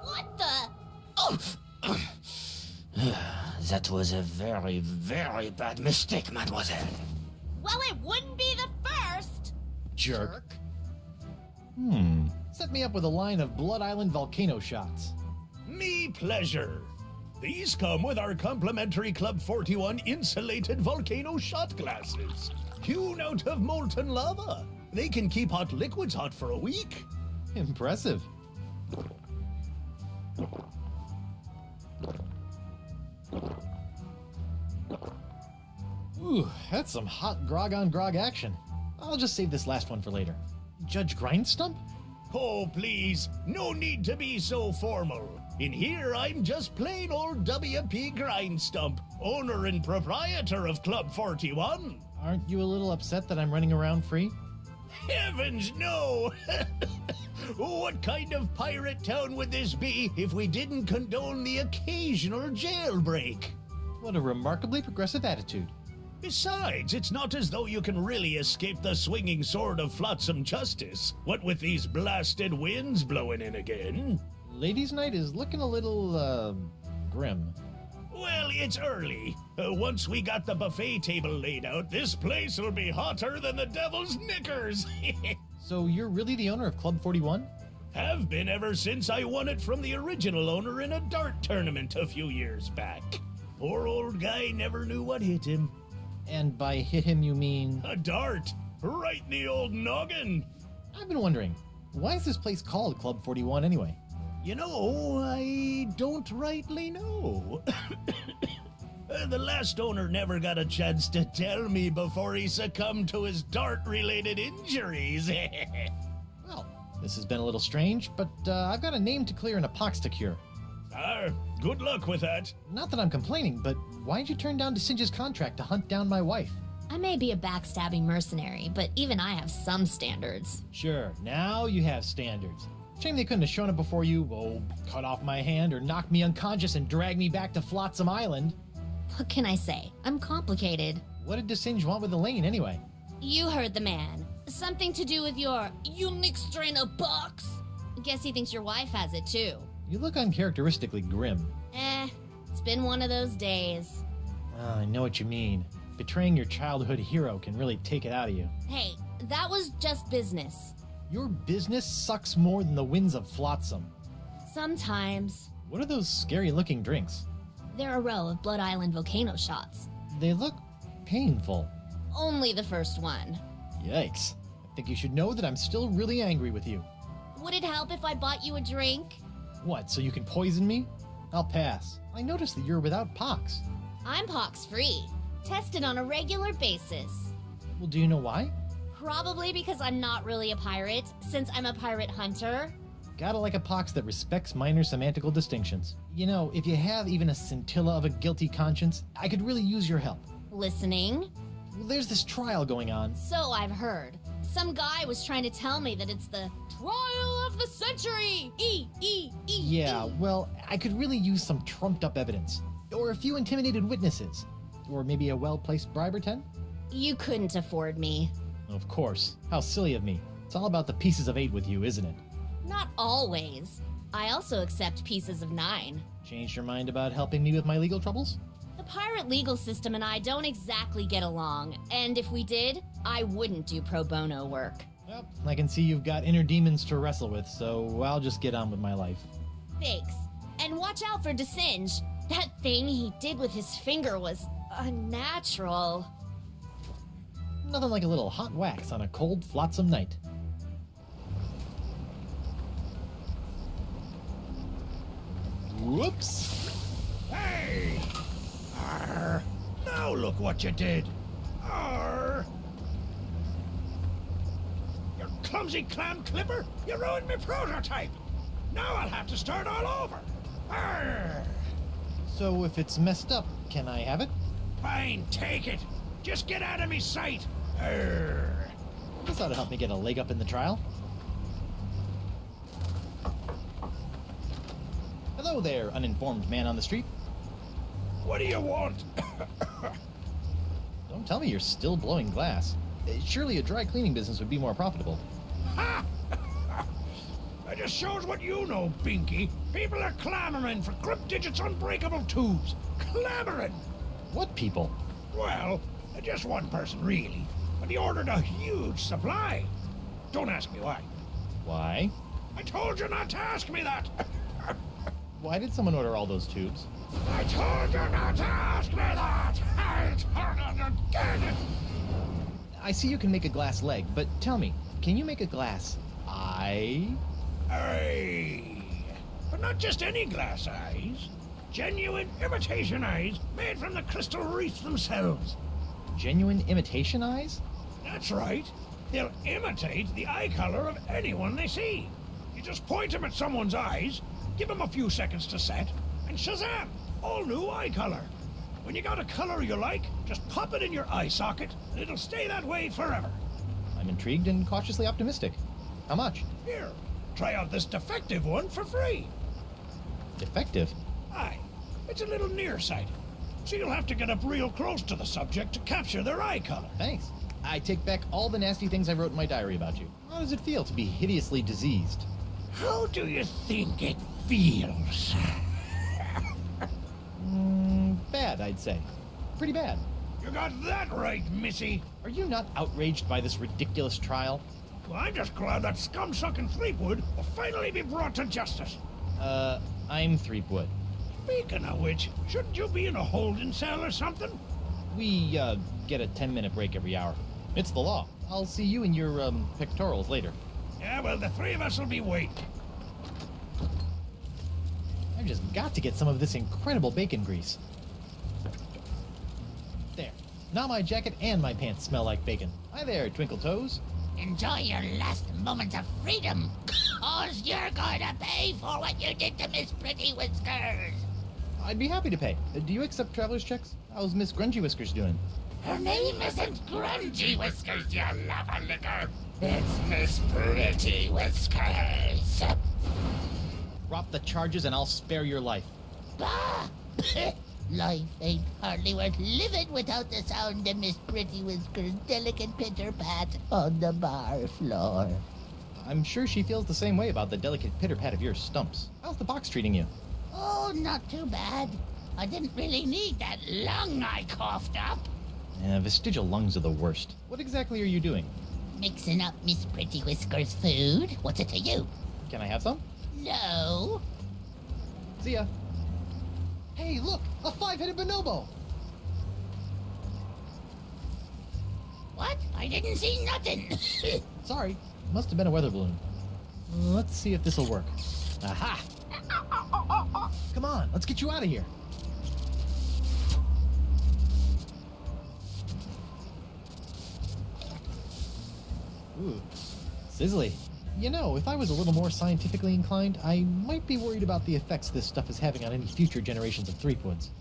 What the? Oh! That was a very, very bad mistake, mademoiselle. Well, it wouldn't be the first. Jerk. Set me up with a line of Blood Island volcano shots. Me pleasure. These come with our complimentary Club 41 insulated volcano shot glasses. Hewn out of molten lava. They can keep hot liquids hot for a week. Impressive. Ooh, that's some hot grog on grog action. I'll just save this last one for later. Judge Grindstump? Oh, please, no need to be so formal. In here, I'm just plain old W.P. Grindstump, owner and proprietor of Club 41. Aren't you a little upset that I'm running around free? Heavens, no! What kind of pirate town would this be if we didn't condone the occasional jailbreak? What a remarkably progressive attitude. Besides, it's not as though you can really escape the swinging sword of flotsam justice. What with these blasted winds blowing in again? Ladies' night is looking a little, grim. Well, it's early. Once we got the buffet table laid out, this place will be hotter than the devil's knickers. So you're really the owner of Club 41? Have been ever since I won it from the original owner in a dart tournament a few years back. Poor old guy never knew what hit him. And by hit him, you mean? A dart! Right in the old noggin! I've been wondering, why is this place called Club 41 anyway? You know, I don't rightly know. The last owner never got a chance to tell me before he succumbed to his dart-related injuries. Well, this has been a little strange, but I've got a name to clear and a pox to cure. Good luck with that. Not that I'm complaining, but why'd you turn down Singe's contract to hunt down my wife? I may be a backstabbing mercenary, but even I have some standards. Sure, now you have standards. Shame they couldn't have shown up before you, cut off my hand or knock me unconscious and drag me back to Flotsam Island. What can I say? I'm complicated. What did DeSinge want with Elaine anyway? You heard the man. Something to do with your unique strain of box. Guess he thinks your wife has it too. You look uncharacteristically grim. It's been one of those days. Oh, I know what you mean. Betraying your childhood hero can really take it out of you. Hey, that was just business. Your business sucks more than the winds of Flotsam. Sometimes. What are those scary-looking drinks? They're a row of Blood Island volcano shots. They look painful. Only the first one. Yikes. I think you should know that I'm still really angry with you. Would it help if I bought you a drink? What, so you can poison me? I'll pass. I noticed that you're without pox. I'm pox-free. Tested on a regular basis. Well, do you know why? Probably because I'm not really a pirate, since I'm a pirate hunter. Gotta like a pox that respects minor semantical distinctions. You know, if you have even a scintilla of a guilty conscience, I could really use your help. Listening? Well, there's this trial going on. So I've heard. Some guy was trying to tell me that it's the trial of the century! Yeah, well, I could really use some trumped-up evidence. Or a few intimidated witnesses. Or maybe a well-placed bribe or 10? You couldn't afford me. Of course. How silly of me. It's all about the pieces of 8 with you, isn't it? Not always. I also accept pieces of 9. Changed your mind about helping me with my legal troubles? The pirate legal system and I don't exactly get along, and if we did, I wouldn't do pro bono work. Well, I can see you've got inner demons to wrestle with, so I'll just get on with my life. Thanks. And watch out for DeSinge. That thing he did with his finger was unnatural. Nothing like a little hot wax on a cold, flotsam night. Whoops! Hey! Arr! Now look what you did! Arr! You clumsy clam clipper! You ruined my prototype! Now I'll have to start all over! Arr! So if it's messed up, can I have it? Fine, take it! Just get out of me sight! Arr! This ought to help me get a leg up in the trial. Hello there, uninformed man on the street. What do you want? Don't tell me you're still blowing glass. Surely a dry cleaning business would be more profitable. Ha! That just shows what you know, Binky. People are clamoring for Grip Digit's unbreakable tubes. Clamoring! What people? Well, just one person, really. But he ordered a huge supply. Don't ask me why. Why? I told you not to ask me that! Why did someone order all those tubes? I told you not to ask me that! I told you again! I see you can make a glass leg, but tell me, can you make a glass eye? Aye. But not just any glass eyes. Genuine imitation eyes made from the crystal reefs themselves. Genuine imitation eyes? That's right. They'll imitate the eye color of anyone they see. You just point them at someone's eyes, give them a few seconds to set, and shazam! All new eye color. When you got a color you like, just pop it in your eye socket, and it'll stay that way forever. I'm intrigued and cautiously optimistic. How much? Here, try out this defective one for free. Defective? Aye, it's a little nearsighted, so you'll have to get up real close to the subject to capture their eye color. Thanks. I take back all the nasty things I wrote in my diary about you. How does it feel to be hideously diseased? How do you think it feels? Bad, I'd say. Pretty bad. You got that right, missy. Are you not outraged by this ridiculous trial? Well, I'm just glad that scum-sucking Threepwood will finally be brought to justice. I'm Threepwood. Speaking of which, shouldn't you be in a holding cell or something? We, get a 10-minute break every hour. It's the law. I'll see you in your, pectorals later. Yeah, well, the three of us will be waiting. I've just got to get some of this incredible bacon grease. There. Now my jacket and my pants smell like bacon. Hi there, Twinkle Toes. Enjoy your last moment of freedom. Because you're gonna pay for what you did to Miss Pretty Whiskers. I'd be happy to pay. Do you accept traveler's checks? How's Miss Grungy Whiskers doing? Her name isn't Grungy Whiskers, you lava-licker. It's Miss Pretty Whiskers. Drop the charges and I'll spare your life. Bah! Life ain't hardly worth living without the sound of Miss Pretty Whiskers' delicate pitter-pat on the bar floor. I'm sure she feels the same way about the delicate pitter-pat of your stumps. How's the box treating you? Oh, not too bad. I didn't really need that lung I coughed up. Vestigial lungs are the worst. What exactly are you doing? Mixing up Miss Pretty Whiskers' food. What's it to you? Can I have some? No. See ya. Hey, look! A 5-headed bonobo! What? I didn't see nothing. Sorry. Must have been a weather balloon. Let's see if this'll work. Aha! Come on, let's get you out of here. Ooh, sizzly. You know, if I was a little more scientifically inclined, I might be worried about the effects this stuff is having on any future generations of Threepwoods.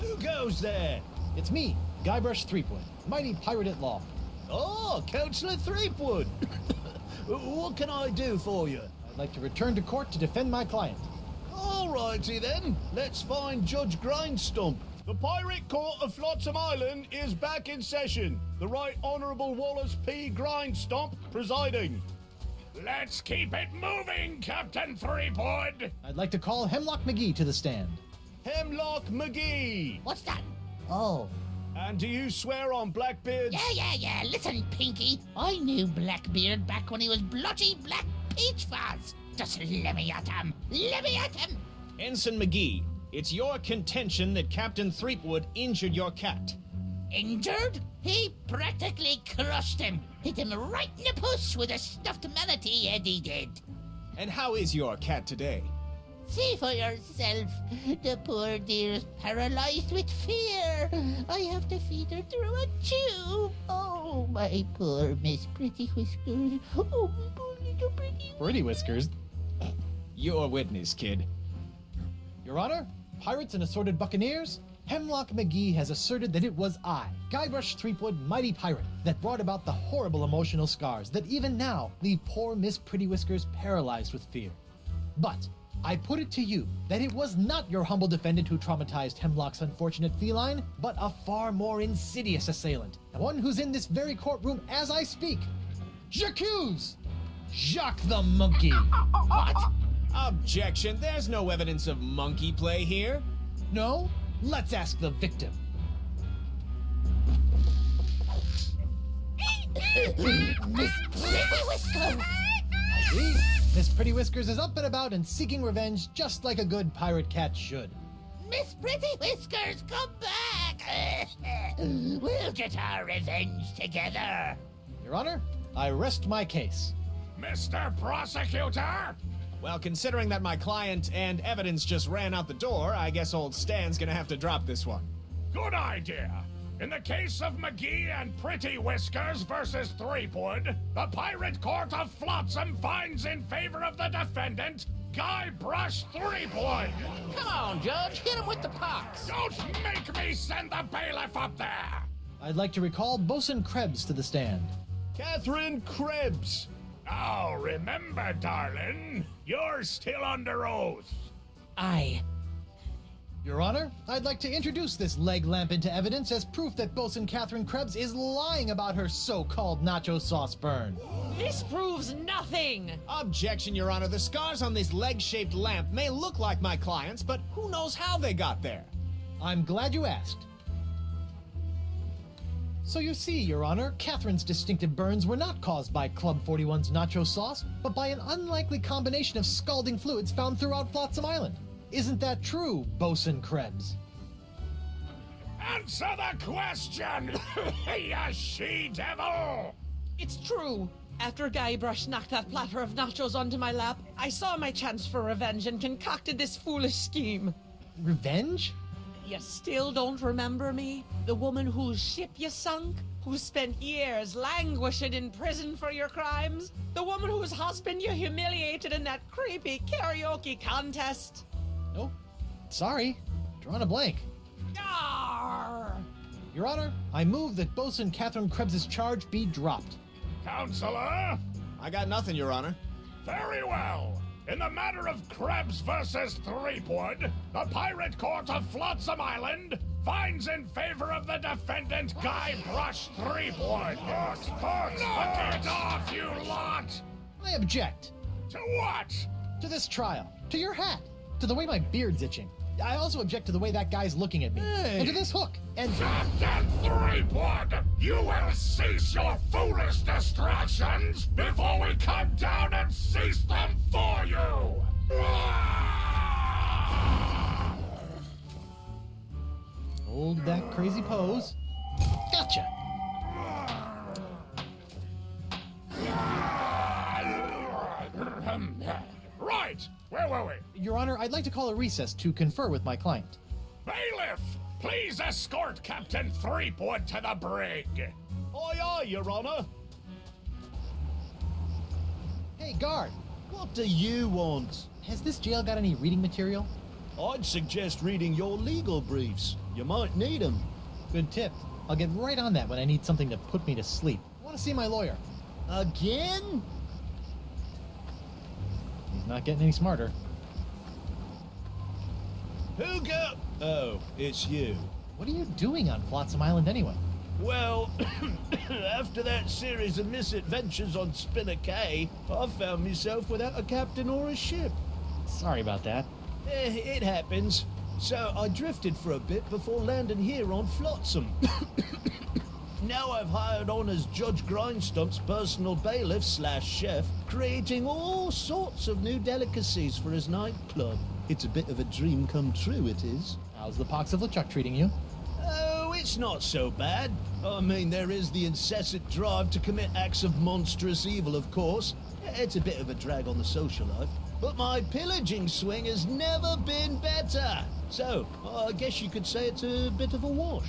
Who goes there? It's me, Guybrush Threepwood, mighty pirate at law. Oh, Councillor Threepwood. What can I do for you? I'd like to return to court to defend my client. All righty then. Let's find Judge Grindstump. The Pirate Court of Flotsam Island is back in session. The Right Honourable Wallace P. Grindstump presiding. Let's keep it moving, Captain Threepwood. I'd like to call Hemlock McGee to the stand. Hemlock McGee. What's that? Oh. And do you swear on Blackbeard's... Yeah. Listen, Pinky. I knew Blackbeard back when he was blotchy black peach fuzz. Just let me at him. Ensign McGee, it's your contention that Captain Threepwood injured your cat. Injured? He practically crushed him. Hit him right in the puss with a stuffed manatee head he did. And how is your cat today? See for yourself. The poor dear's paralyzed with fear. I have to feed her through a tube. Oh, my poor Miss Pretty Whiskers. Oh, my poor little Pretty Whiskers? Your witness, kid. Your Honor, pirates and assorted buccaneers, Hemlock McGee has asserted that it was I, Guybrush Threepwood, mighty pirate, that brought about the horrible emotional scars that even now leave poor Miss Pretty Whiskers paralyzed with fear. But I put it to you that it was not your humble defendant who traumatized Hemlock's unfortunate feline, but a far more insidious assailant, the one who's in this very courtroom as I speak. J'accuse Jacques the Monkey. What? Objection, there's no evidence of monkey play here. No? Let's ask the victim. Miss Pretty Whiskers! See? Miss Pretty Whiskers is up and about and seeking revenge just like a good pirate cat should. Miss Pretty Whiskers, come back! We'll get our revenge together. Your Honor, I rest my case. Mr. Prosecutor? Well, considering that my client and evidence just ran out the door, I guess old Stan's gonna have to drop this one. Good idea. In the case of McGee and Pretty Whiskers versus Threepwood, the Pirate Court of Flotsam finds in favor of the defendant, Guybrush Threepwood. Come on, Judge, hit him with the pox. Don't make me send the bailiff up there. I'd like to recall Bosun Krebs to the stand. Catherine Krebs. Now, remember, darling, you're still under oath. Aye. Your Honor, I'd like to introduce this leg lamp into evidence as proof that Bosun Catherine Krebs is lying about her so-called nacho sauce burn. This proves nothing! Objection, Your Honor. The scars on this leg-shaped lamp may look like my client's, but who knows how they got there? I'm glad you asked. So you see, Your Honor, Catherine's distinctive burns were not caused by Club 41's nacho sauce, but by an unlikely combination of scalding fluids found throughout Flotsam Island. Isn't that true, Bosun Krebs? Answer the question, you she-devil! It's true. After Guybrush knocked that platter of nachos onto my lap, I saw my chance for revenge and concocted this foolish scheme. Revenge? You still don't remember me? The woman whose ship you sunk? who spent years languishing in prison for your crimes? The woman whose husband you humiliated in that creepy karaoke contest? Nope. Sorry. Drawing a blank. Arr! Your Honor, I move that Bosun Catherine Krebs' charge be dropped. Counselor? I got nothing, Your Honor. Very well. In the matter of Krebs versus Threepwood, the Pirate Court of Flotsam Island finds in favor of the defendant Guybrush Threepwood. Knock it off, you lot! I object. To what? To this trial. To your hat. To the way my beard's itching. I also object to the way that guy's looking at me. Hey. And to this hook. And... Captain Threepwood, you will cease your foolish distractions before we come down and seize them for you! Hold that crazy pose. Gotcha! Right! Where were we? Your Honor, I'd like to call a recess to confer with my client. Bailiff, please escort Captain Threepwood to the brig. Aye, aye, Your Honor. Hey, guard! What do you want? Has this jail got any reading material? I'd suggest reading your legal briefs. You might need them. Good tip. I'll get right on that when I need something to put me to sleep. I want to see my lawyer. Again? He's not getting any smarter. Who go? Oh, it's you. What are you doing on Flotsam Island anyway? Well, after that series of misadventures on Spinner Cay, I found myself without a captain or a ship. Sorry about that. It happens. So I drifted for a bit before landing here on Flotsam. Now I've hired on as Judge Grindstump's personal bailiff / chef, creating all sorts of new delicacies for his nightclub. It's a bit of a dream come true, it is. How's the pox of LeChuck treating you? Oh, it's not so bad. I mean, there is the incessant drive to commit acts of monstrous evil, of course. It's a bit of a drag on the social life. But my pillaging swing has never been better. So, I guess you could say it's a bit of a wash.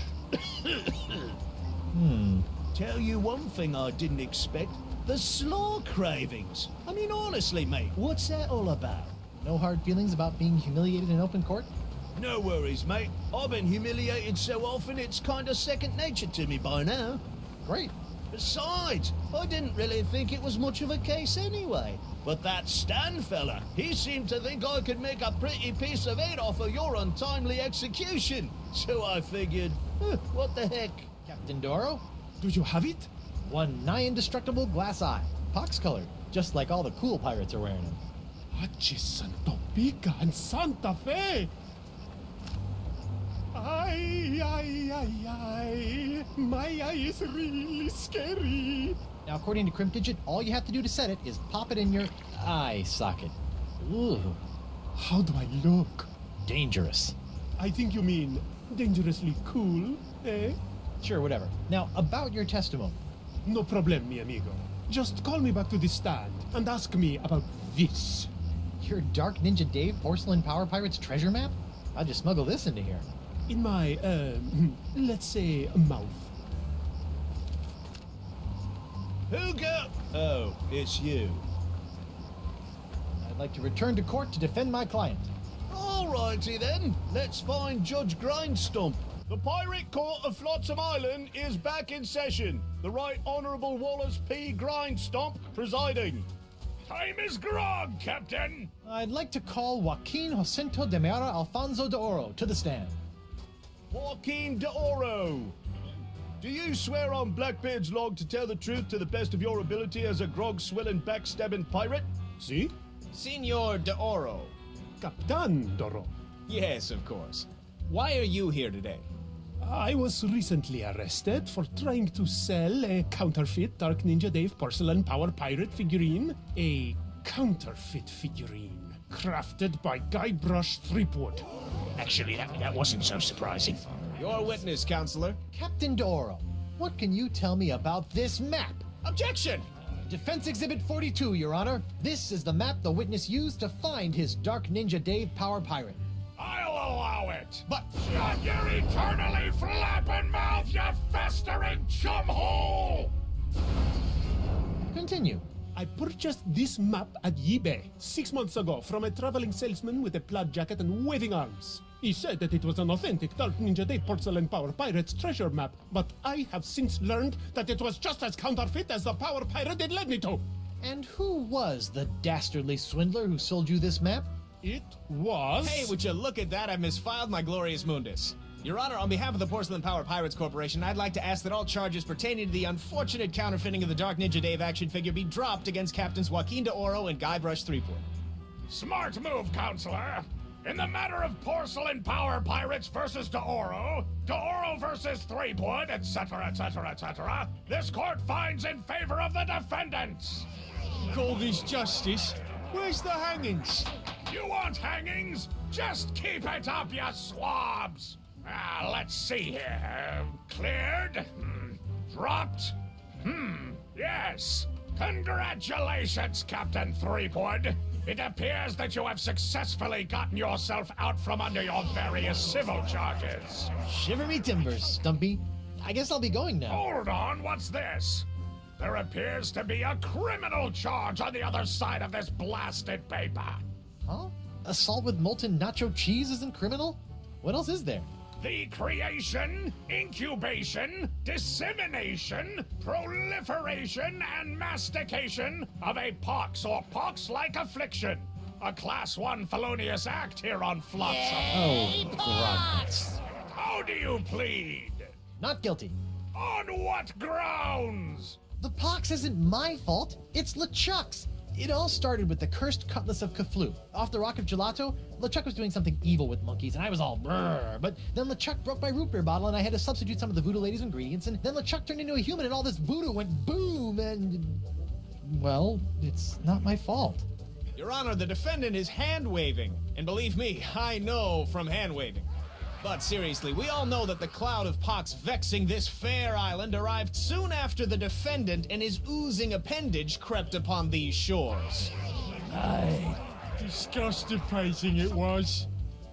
Tell you one thing I didn't expect. The slaw cravings. I mean, honestly, mate, what's that all about? No hard feelings about being humiliated in open court? No worries, mate. I've been humiliated so often it's kind of second nature to me by now. Great. Besides, I didn't really think it was much of a case anyway. But that Stan fella, he seemed to think I could make a pretty piece of it off of your untimely execution. So I figured, what the heck? Captain Doro? Do you have it? One nigh indestructible glass eye. Pox-colored, just like all the cool pirates are wearing them. Santo Pica and Santa Fe! Ay, ay, ay, ay. My eye is really scary. Now, according to Crimp-Digit, all you have to do to set it is pop it in your eye socket. Ooh. How do I look? Dangerous. I think you mean dangerously cool, eh? Sure, whatever. Now, about your testimony. No problem, mi amigo. Just call me back to the stand and ask me about this. Your Dark Ninja Dave Porcelain Power Pirates treasure map? I'll just smuggle this into here. In my, let's say, mouth. Who go? Oh, it's you. I'd like to return to court to defend my client. Alrighty then. Let's find Judge Grindstump. The Pirate Court of Flotsam Island is back in session. The Right Honourable Wallace P. Grindstump presiding. Time is grog, Captain. I'd like to call Joaquin Jacinto de Meara Alfonso de Oro to the stand. Joaquin de Oro. Do you swear on Blackbeard's log to tell the truth to the best of your ability as a grog-swilling, backstabbing pirate? Si? Senor de Oro. Captain Doro. Yes, of course. Why are you here today? I was recently arrested for trying to sell a counterfeit Dark Ninja Dave Porcelain Power Pirate figurine. A counterfeit figurine crafted by Guybrush Threepwood. Actually, that wasn't so surprising. Your witness, Counselor. Captain Doro, what can you tell me about this map? Objection! Defense Exhibit 42, Your Honor. This is the map the witness used to find his Dark Ninja Dave Power Pirate. I'll allow it! But shut your eternally flapping mouth, you festering chumhole! Continue. I purchased this map at eBay 6 months ago from a traveling salesman with a plaid jacket and waving arms. He said that it was an authentic Dark Ninja Dave Porcelain Power Pirates treasure map, but I have since learned that it was just as counterfeit as the Power Pirate it led me to. And who was the dastardly swindler who sold you this map? It was... Hey, would you look at that? I've misfiled my glorious mundus. Your Honor, on behalf of the Porcelain Power Pirates Corporation, I'd like to ask that all charges pertaining to the unfortunate counterfeiting of the Dark Ninja Dave action figure be dropped against Captains Joaquin de Oro and Guybrush Threepwood. Smart move, Counselor. In the matter of Porcelain Power Pirates versus de Oro versus Threepwood, etc., etc., etc., this court finds in favor of the defendants. Call this justice? Where's the hangings? You want hangings? Just keep it up, you swabs! Let's see here. Cleared? Dropped? Yes. Congratulations, Captain Threepwood. It appears that you have successfully gotten yourself out from under your various civil charges. Shiver me timbers, Stumpy. I guess I'll be going now. Hold on, what's this? There appears to be a criminal charge on the other side of this blasted paper. Huh? Assault with molten nacho cheese isn't criminal? What else is there? The creation, incubation, dissemination, proliferation, and mastication of a pox or pox-like affliction. A Class 1 felonious act here on Flotsam. Oh, God. How do you plead? Not guilty. On what grounds? The pox isn't my fault. It's LeChuck's. It all started with the cursed cutlass of Cthulhu. Off the Rock of Gelato, LeChuck was doing something evil with monkeys, and I was all brrr. But then LeChuck broke my root beer bottle, and I had to substitute some of the voodoo lady's ingredients, and then LeChuck turned into a human, and all this voodoo went boom, and... well, it's not my fault. Your Honor, the defendant is hand-waving. And believe me, I know from hand-waving. But seriously, we all know that the cloud of pox vexing this fair island arrived soon after the defendant and his oozing appendage crept upon these shores. Aye. Disgusting it was.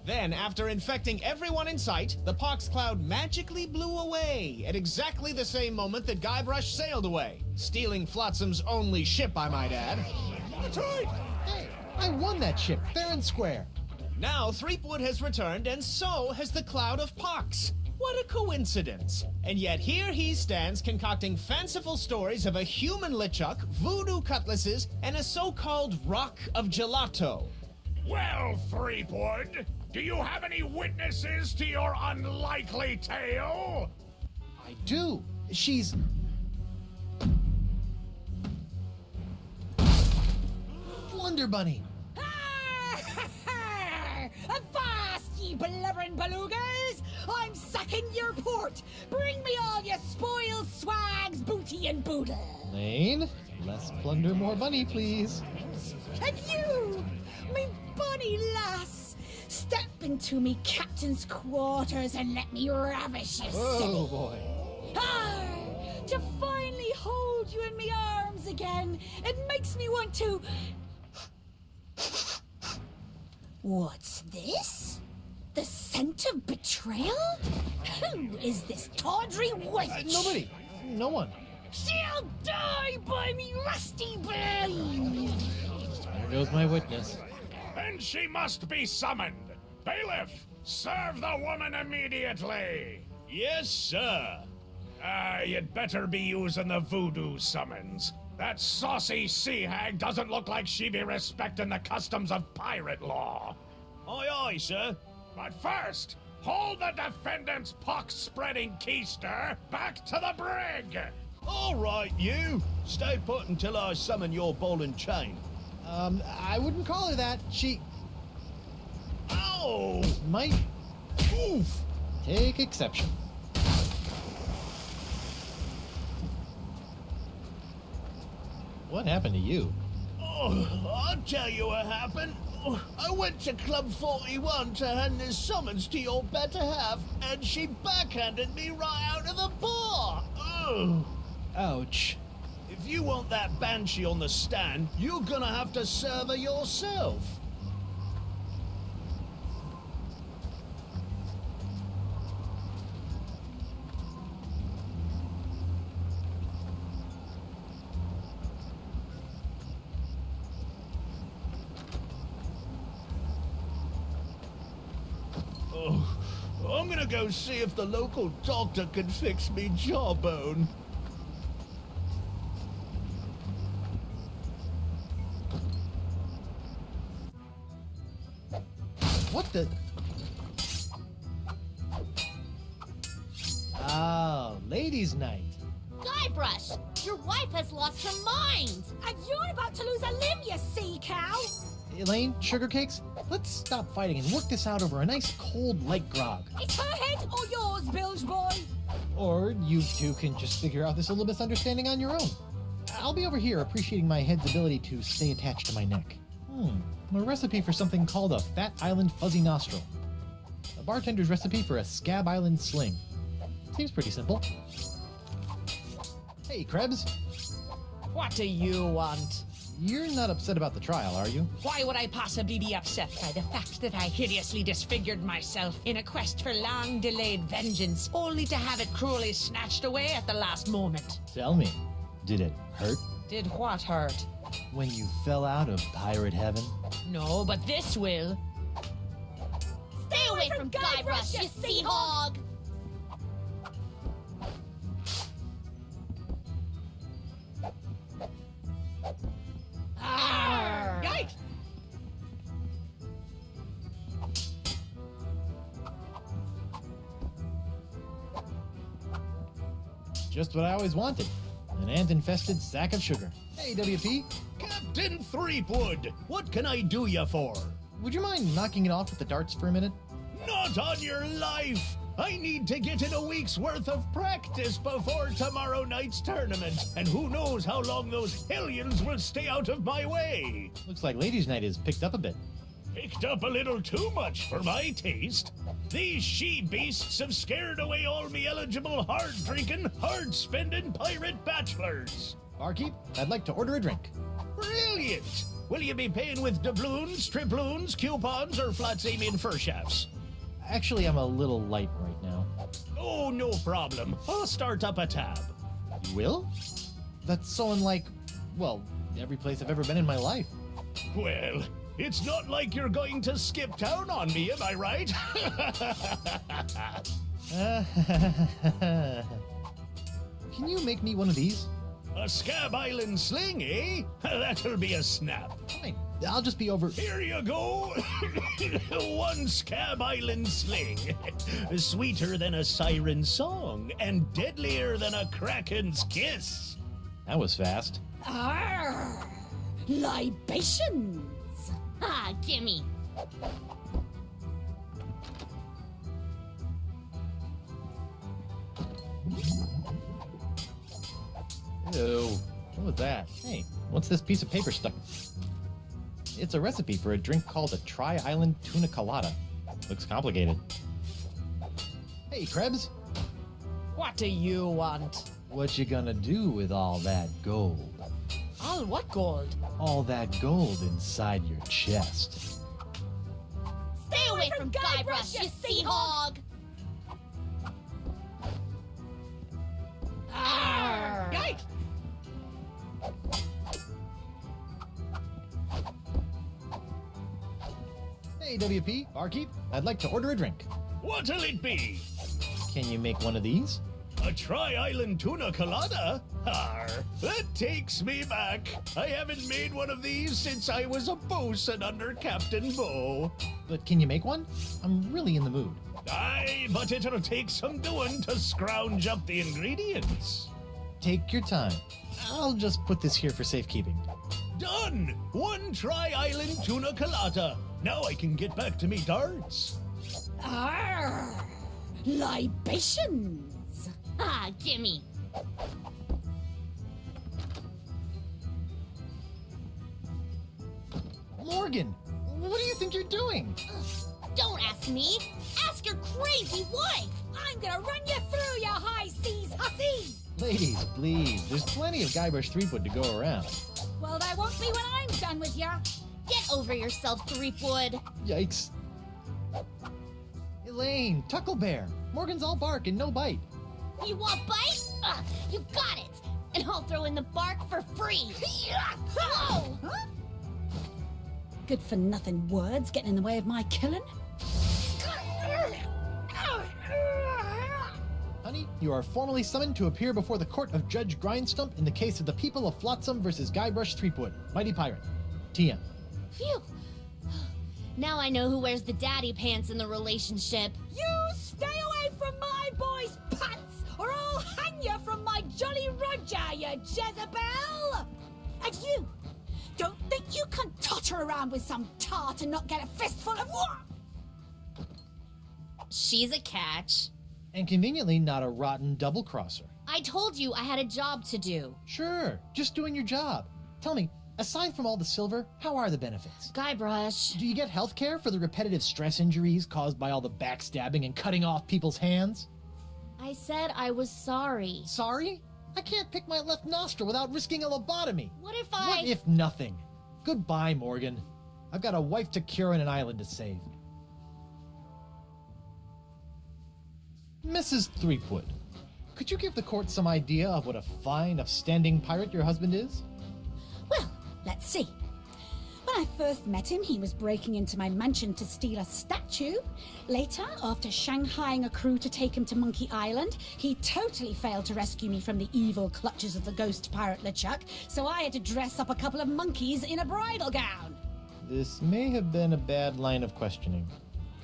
Then, after infecting everyone in sight, the pox cloud magically blew away at exactly the same moment that Guybrush sailed away, stealing Flotsam's only ship, I might add. That's right! Hey, I won that ship, fair and square. Now Threepwood has returned, and so has the cloud of pox. What a coincidence! And yet here he stands concocting fanciful stories of a human LeChuck, voodoo cutlasses, and a so-called rock of gelato. Well, Threepwood, do you have any witnesses to your unlikely tale? I do. She's... Blunder Bunny. Avast, ye blubbering belugas! I'm sacking your port! Bring me all your spoils, swags, booty, and boodle! Lane, less plunder, more bunny, please. And you, me bunny lass, step into me captain's quarters and let me ravish you, silly. Oh, boy. To finally hold you in me arms again, it makes me want to... What's this? The scent of betrayal? Who is this tawdry wench? Nobody. No one. She'll die by me rusty blade! There goes my witness. Then she must be summoned. Bailiff, serve the woman immediately. Yes, sir. You'd better be using the voodoo summons. That saucy sea hag doesn't look like she be respecting the customs of pirate law. Aye, aye, sir. But first, hold the defendant's pox-spreading keister back to the brig. All right, you. Stay put until I summon your ball and chain. I wouldn't call her that. She... Ow! Might... Oof! Take exception. What happened to you? Oh, I'll tell you what happened. I went to Club 41 to hand this summons to your better half, and she backhanded me right out of the bar. Oh. Ouch. If you want that banshee on the stand, you're gonna have to serve her yourself. Oh, I'm gonna go see if the local doctor can fix me jawbone. What the? Oh, ladies' night. Guybrush, your wife has lost her mind. And you're about to lose a limb, you sea cow. Elaine, sugar cakes, let's stop fighting and work this out over a nice cold light grog. It's her head or yours, bilge boy. Or you two can just figure out this little misunderstanding on your own. I'll be over here appreciating my head's ability to stay attached to my neck. A recipe for something called a Fat Island Fuzzy Nostril. A bartender's recipe for a Scab Island Sling. Seems pretty simple. Hey, Krebs. What do you want? You're not upset about the trial, are you? Why would I possibly be upset by the fact that I hideously disfigured myself in a quest for long-delayed vengeance, only to have it cruelly snatched away at the last moment? Tell me, did it hurt? Did what hurt? When you fell out of pirate heaven? No, but this will. Stay away from Guybrush, you sea hog! Yikes! Just what I always wanted. An ant-infested sack of sugar. Hey, WP. Captain Threepwood, what can I do you for? Would you mind knocking it off with the darts for a minute? Not on your life! I need to get in a week's worth of practice before tomorrow night's tournament, and who knows how long those hellions will stay out of my way. Looks like ladies' night is picked up a bit. Picked up a little too much for my taste. These she-beasts have scared away all me eligible hard-drinking, hard-spending pirate bachelors. Barkeep, I'd like to order a drink. Brilliant! Will you be paying with doubloons, triploons, coupons, or flat-aiming fur shafts? Actually, I'm a little light right now. Oh, no problem. I'll start up a tab. You will? That's so unlike, well, every place I've ever been in my life. Well, it's not like you're going to skip town on me, am I right? Can you make me one of these? A Scab Island sling, eh? That'll be a snap. Fine. I'll just be over... Here you go. One Scab Island sling. Sweeter than a siren's song and deadlier than a kraken's kiss. That was fast. Arr! Libations! Ah, gimme. Ew. What was that? Hey, what's this piece of paper stuck? It's a recipe for a drink called a Tri-Island Tuna Colada. Looks complicated. Hey, Krebs. What do you want? What you gonna do with all that gold? All what gold? All that gold inside your chest. Stay away from Guybrush, you sea hog! Arr! Yikes! Hey, WP, barkeep, I'd like to order a drink. What'll it be? Can you make one of these? A Tri-Island Tuna Colada? Arr, that takes me back. I haven't made one of these since I was a bosun under Captain Bo. But can you make one? I'm really in the mood. Aye, but it'll take some doing to scrounge up the ingredients. Take your time. I'll just put this here for safekeeping. Done! One Tri-Island Tuna Colada. Now I can get back to me darts. Arr! Libations! Ah, gimme. Morgan, what do you think you're doing? Don't ask me. Ask your crazy wife. I'm gonna run you through, you high seas hussy! Ladies, please. There's plenty of Guybrush Threepwood to go around. Well, there won't be when I'm done with ya. Get over yourself, Threepwood. Yikes. Elaine, Tucklebear. Morgan's all bark and no bite. You want bite? You got it. And I'll throw in the bark for free. Whoa! Huh? Good for nothing words getting in the way of my killing. you are formally summoned to appear before the court of Judge Grindstump in the case of the people of Flotsam versus Guybrush Threepwood, Mighty Pirate. TM. Phew. Now I know who wears the daddy pants in the relationship. You stay away from my boy's pants, or I'll hang you from my Jolly Roger, you Jezebel! And you, don't think you can totter around with some tart and not get a fistful of what? She's a catch. And conveniently not a rotten double-crosser. I told you I had a job to do. Sure, just doing your job. Tell me, aside from all the silver, how are the benefits? Guybrush. Do you get health care for the repetitive stress injuries caused by all the backstabbing and cutting off people's hands? I said I was sorry. Sorry? I can't pick my left nostril without risking a lobotomy. What if What if nothing? Goodbye, Morgan. I've got a wife to cure and an island to save. Mrs. Threepwood, could you give the court some idea of what a fine, upstanding pirate your husband is? Well, let's see. When I first met him, he was breaking into my mansion to steal a statue. Later, after shanghaiing a crew to take him to Monkey Island, he totally failed to rescue me from the evil clutches of the ghost pirate LeChuck, so I had to dress up a couple of monkeys in a bridal gown. This may have been a bad line of questioning.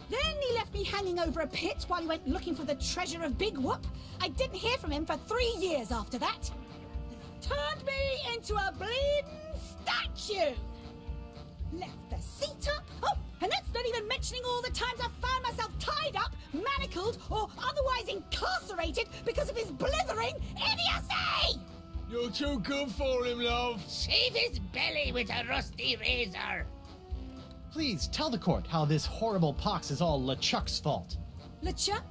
Then he left me hanging over a pit while he went looking for the treasure of Big Whoop. I didn't hear from him for 3 years after that. Turned me into a bleeding statue. Left the seat up. Oh, and that's not even mentioning all the times I've found myself tied up, manacled, or otherwise incarcerated because of his blithering idiocy! You're too good for him, love. Shave his belly with a rusty razor. Please tell the court how this horrible pox is all LeChuck's fault. LeChuck?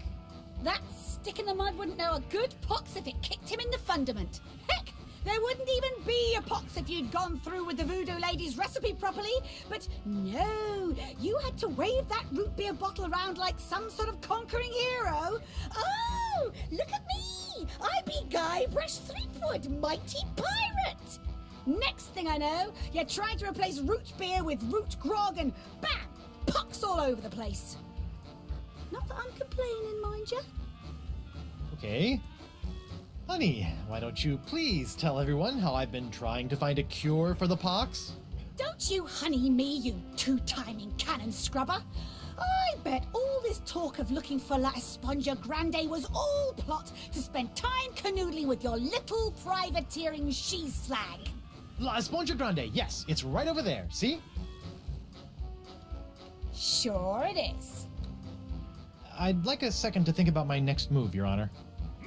That stick in the mud wouldn't know a good pox if it kicked him in the fundament. Heck, there wouldn't even be a pox if you'd gone through with the voodoo lady's recipe properly. But no, you had to wave that root beer bottle around like some sort of conquering hero. Oh, look at me! I be Guybrush Threepwood, mighty pirate! Next thing I know, you're trying to replace root beer with root grog and bam! Pox all over the place. Not that I'm complaining, mind you. Okay. Honey, why don't you please tell everyone how I've been trying to find a cure for the pox? Don't you honey me, you two-timing cannon scrubber. I bet all this talk of looking for La Esponja Grande was all plot to spend time canoodling with your little privateering she-slag. La Esponja Grande, yes, it's right over there, see? Sure it is. I'd like a second to think about my next move, Your Honor.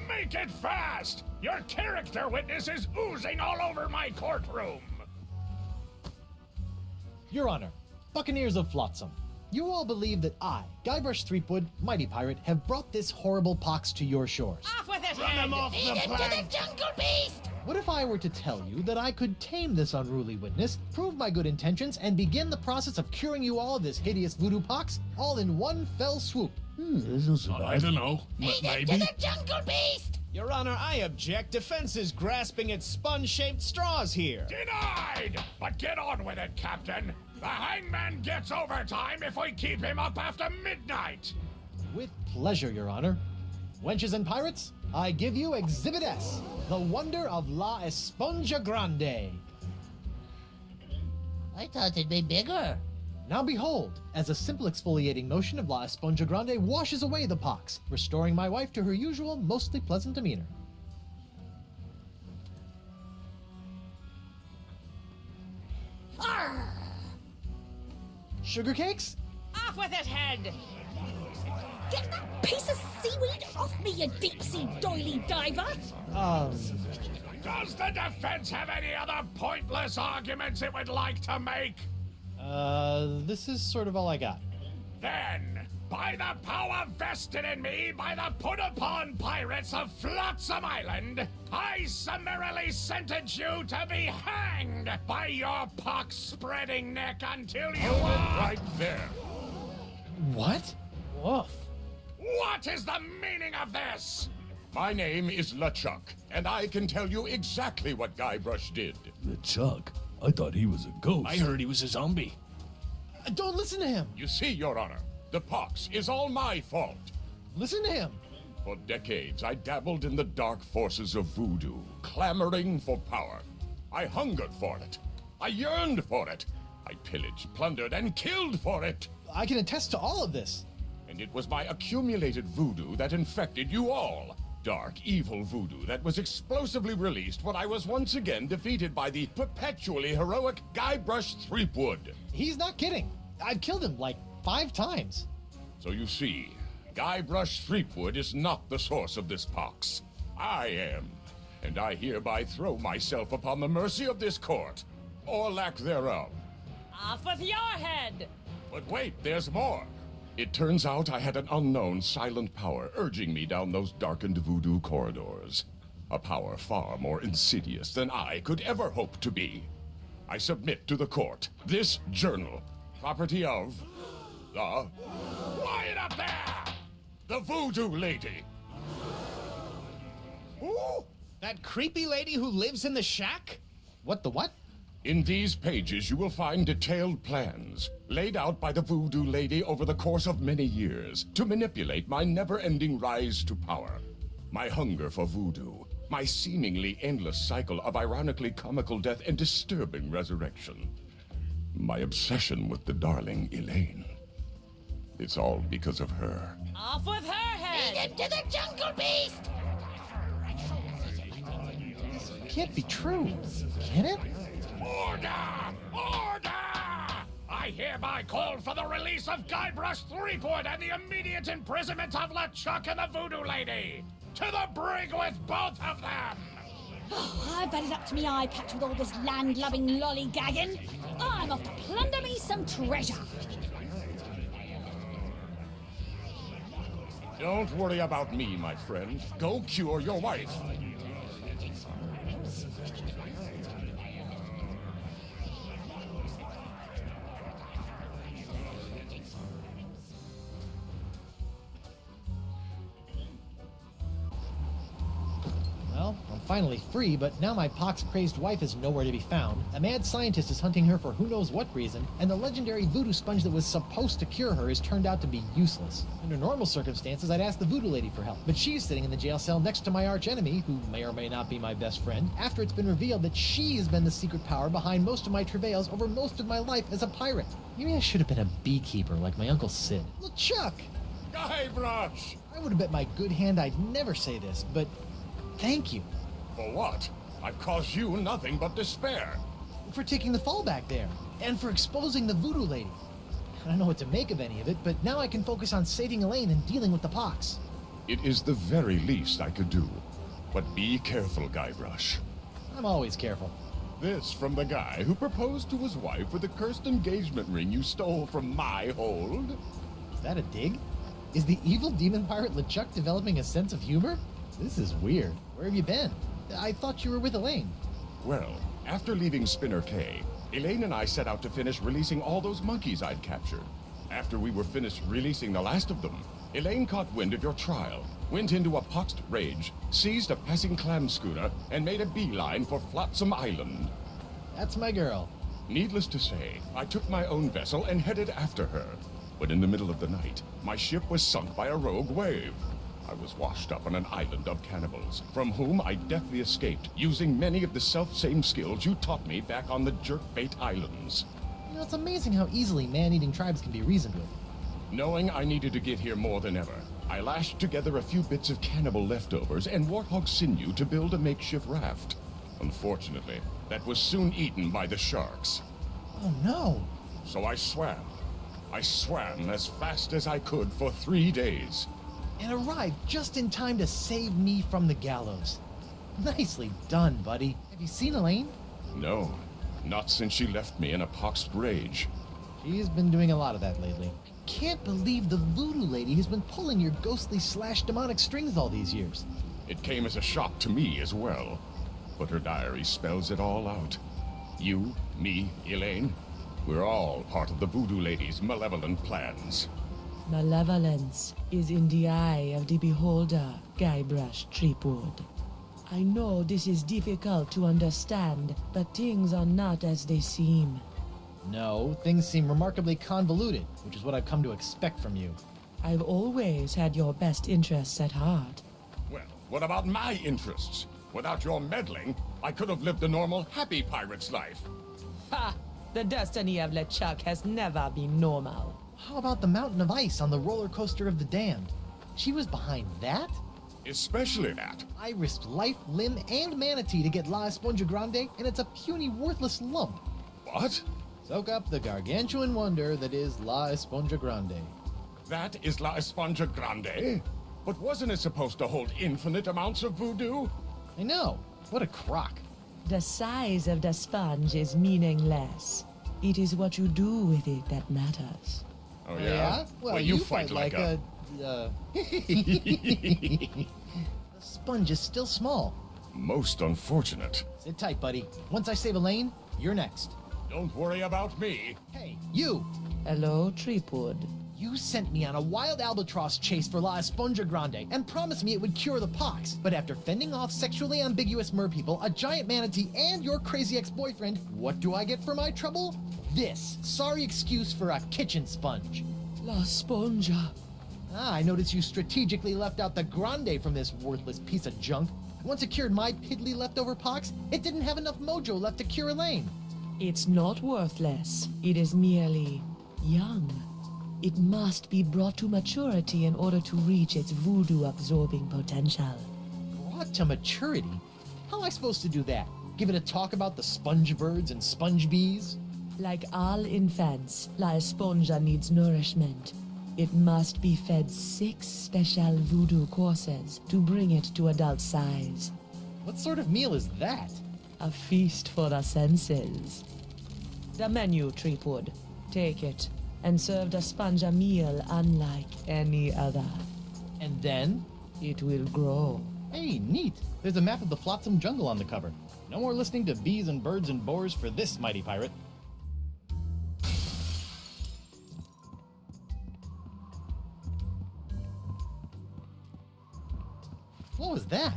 Make it fast! Your character witness is oozing all over my courtroom! Your Honor, Buccaneers of Flotsam, you all believe that I, Guybrush Threepwood, Mighty Pirate, have brought this horrible pox to your shores. Off with his Run head! him off the Feed it to plank. the jungle beast! What if I were to tell you that I could tame this unruly witness, prove my good intentions, and begin the process of curing you all of this hideous voodoo pox, all in one fell swoop? I don't know. Feed it Maybe. to the jungle beast! Your Honor, I object. Defense is grasping at sponge-shaped straws here. Denied! But get on with it, Captain. The hangman gets overtime if we keep him up after midnight. With pleasure, Your Honor. Wenches and pirates, I give you Exhibit S, the wonder of La Esponja Grande. I thought it'd be bigger. Now behold, as a simple exfoliating motion of La Esponja Grande washes away the pox, restoring my wife to her usual, mostly pleasant demeanor. Arr! Sugar cakes? Off with his head! Get that piece of seaweed off me, you deep-sea doily diver! Does the defense have any other pointless arguments it would like to make? This is sort of all I got. Then, by the power vested in me by the put-upon pirates of Flotsam Island, I summarily sentence you to be hanged by your pox-spreading neck until you are... right there. What? Woof. What is the meaning of this? My name is LeChuck, and I can tell you exactly what Guybrush did. LeChuck? I thought he was a ghost. I heard he was a zombie. Don't listen to him. You see, Your Honor, the pox is all my fault. Listen to him. For decades, I dabbled in the dark forces of voodoo, clamoring for power. I hungered for it. I yearned for it. I pillaged, plundered, and killed for it. I can attest to all of this. And it was my accumulated voodoo that infected you all. Dark, evil voodoo that was explosively released when I was once again defeated by the perpetually heroic Guybrush Threepwood. He's not kidding. I've killed him like 5 times. So you see, Guybrush Threepwood is not the source of this pox. I am. And I hereby throw myself upon the mercy of this court, or lack thereof. Off with your head! But wait, there's more. It turns out I had an unknown silent power urging me down those darkened voodoo corridors. A power far more insidious than I could ever hope to be. I submit to the court this journal, property of the... Quiet up there! The Voodoo Lady. Ooh, that creepy lady who lives in the shack? What the what? In these pages, you will find detailed plans laid out by the Voodoo Lady over the course of many years to manipulate my never-ending rise to power. My hunger for voodoo, my seemingly endless cycle of ironically comical death and disturbing resurrection. My obsession with the darling Elaine. It's all because of her. Off with her head! Lead him to the jungle beast! It can't be true, can it? Order! Order! I hereby call for the release of Guybrush Threepwood and the immediate imprisonment of LeChuck and the Voodoo Lady! To the brig with both of them! Oh, I bet it up to me eye patch with all this land-loving lollygagging. I'm off to plunder me some treasure. Don't worry about me, my friend. Go cure your wife. Well, I'm finally free, but now my pox-crazed wife is nowhere to be found. A mad scientist is hunting her for who knows what reason, and the legendary voodoo sponge that was supposed to cure her has turned out to be useless. Under normal circumstances, I'd ask the voodoo lady for help, but she's sitting in the jail cell next to my archenemy, who may or may not be my best friend, after it's been revealed that she has been the secret power behind most of my travails over most of my life as a pirate. Maybe I should have been a beekeeper like my Uncle Sid. LeChuck! Guybrush! I would have bet my good hand I'd never say this, but thank you. For what? I've caused you nothing but despair. For taking the fall back there, and for exposing the voodoo lady. I don't know what to make of any of it, but now I can focus on saving Elaine and dealing with the pox. It is the very least I could do. But be careful, Guybrush. I'm always careful. This from the guy who proposed to his wife with a cursed engagement ring you stole from my hold? Is that a dig? Is the evil demon pirate LeChuck developing a sense of humor? This is weird. Where have you been? I thought you were with Elaine. Well, after leaving Spinner Cay, Elaine and I set out to finish releasing all those monkeys I'd captured. After we were finished releasing the last of them, Elaine caught wind of your trial, went into a poxed rage, seized a passing clam schooner, and made a beeline for Flotsam Island. That's my girl. Needless to say, I took my own vessel and headed after her. But in the middle of the night, my ship was sunk by a rogue wave. I was washed up on an island of cannibals, from whom I deftly escaped, using many of the self-same skills you taught me back on the Jerkbait Islands. You know, it's amazing how easily man-eating tribes can be reasoned with. Knowing I needed to get here more than ever, I lashed together a few bits of cannibal leftovers and warthog sinew to build a makeshift raft. Unfortunately, that was soon eaten by the sharks. Oh no! So I swam. I swam as fast as I could for 3 days. And arrived just in time to save me from the gallows. Nicely done, buddy. Have you seen Elaine? No, not since she left me in a poxed rage. She's been doing a lot of that lately. Can't believe the voodoo lady has been pulling your ghostly / demonic strings all these years. It came as a shock to me as well. But her diary spells it all out. You, me, Elaine, we're all part of the voodoo lady's malevolent plans. Malevolence is in the eye of the beholder, Guybrush Threepwood. I know this is difficult to understand, but things are not as they seem. No, things seem remarkably convoluted, which is what I've come to expect from you. I've always had your best interests at heart. Well, what about my interests? Without your meddling, I could have lived a normal, happy pirate's life. Ha! The destiny of LeChuck has never been normal. How about the mountain of ice on the roller coaster of the damned? She was behind that? Especially that. I risked life, limb, and manatee to get La Esponja Grande, and it's a puny, worthless lump. What? Soak up the gargantuan wonder that is La Esponja Grande. That is La Esponja Grande? But wasn't it supposed to hold infinite amounts of voodoo? I know. What a crock. The size of the sponge is meaningless. It is what you do with it that matters. Oh, yeah? Well, you fight like a... The sponge is still small. Most unfortunate. Sit tight, buddy. Once I save a lane, you're next. Don't worry about me. Hey, you! Hello, Threepwood. You sent me on a wild albatross chase for La Esponja Grande and promised me it would cure the pox. But after fending off sexually ambiguous merpeople, a giant manatee, and your crazy ex-boyfriend, what do I get for my trouble? This. Sorry excuse for a kitchen sponge. La Esponja. I noticed you strategically left out the Grande from this worthless piece of junk. Once it cured my piddly leftover pox, it didn't have enough mojo left to cure Elaine. It's not worthless. It is merely young. It must be brought to maturity in order to reach its voodoo-absorbing potential. Brought to maturity? How am I supposed to do that? Give it a talk about the sponge birds and sponge bees? Like all infants, La Esponja needs nourishment. It must be fed 6 special voodoo courses to bring it to adult size. What sort of meal is that? A feast for the senses. The menu, Threepwood. Take it, and serve the sponge a meal unlike any other. And then? It will grow. Hey, neat. There's a map of the Flotsam Jungle on the cover. No more listening to bees and birds and boars for this mighty pirate. What was that?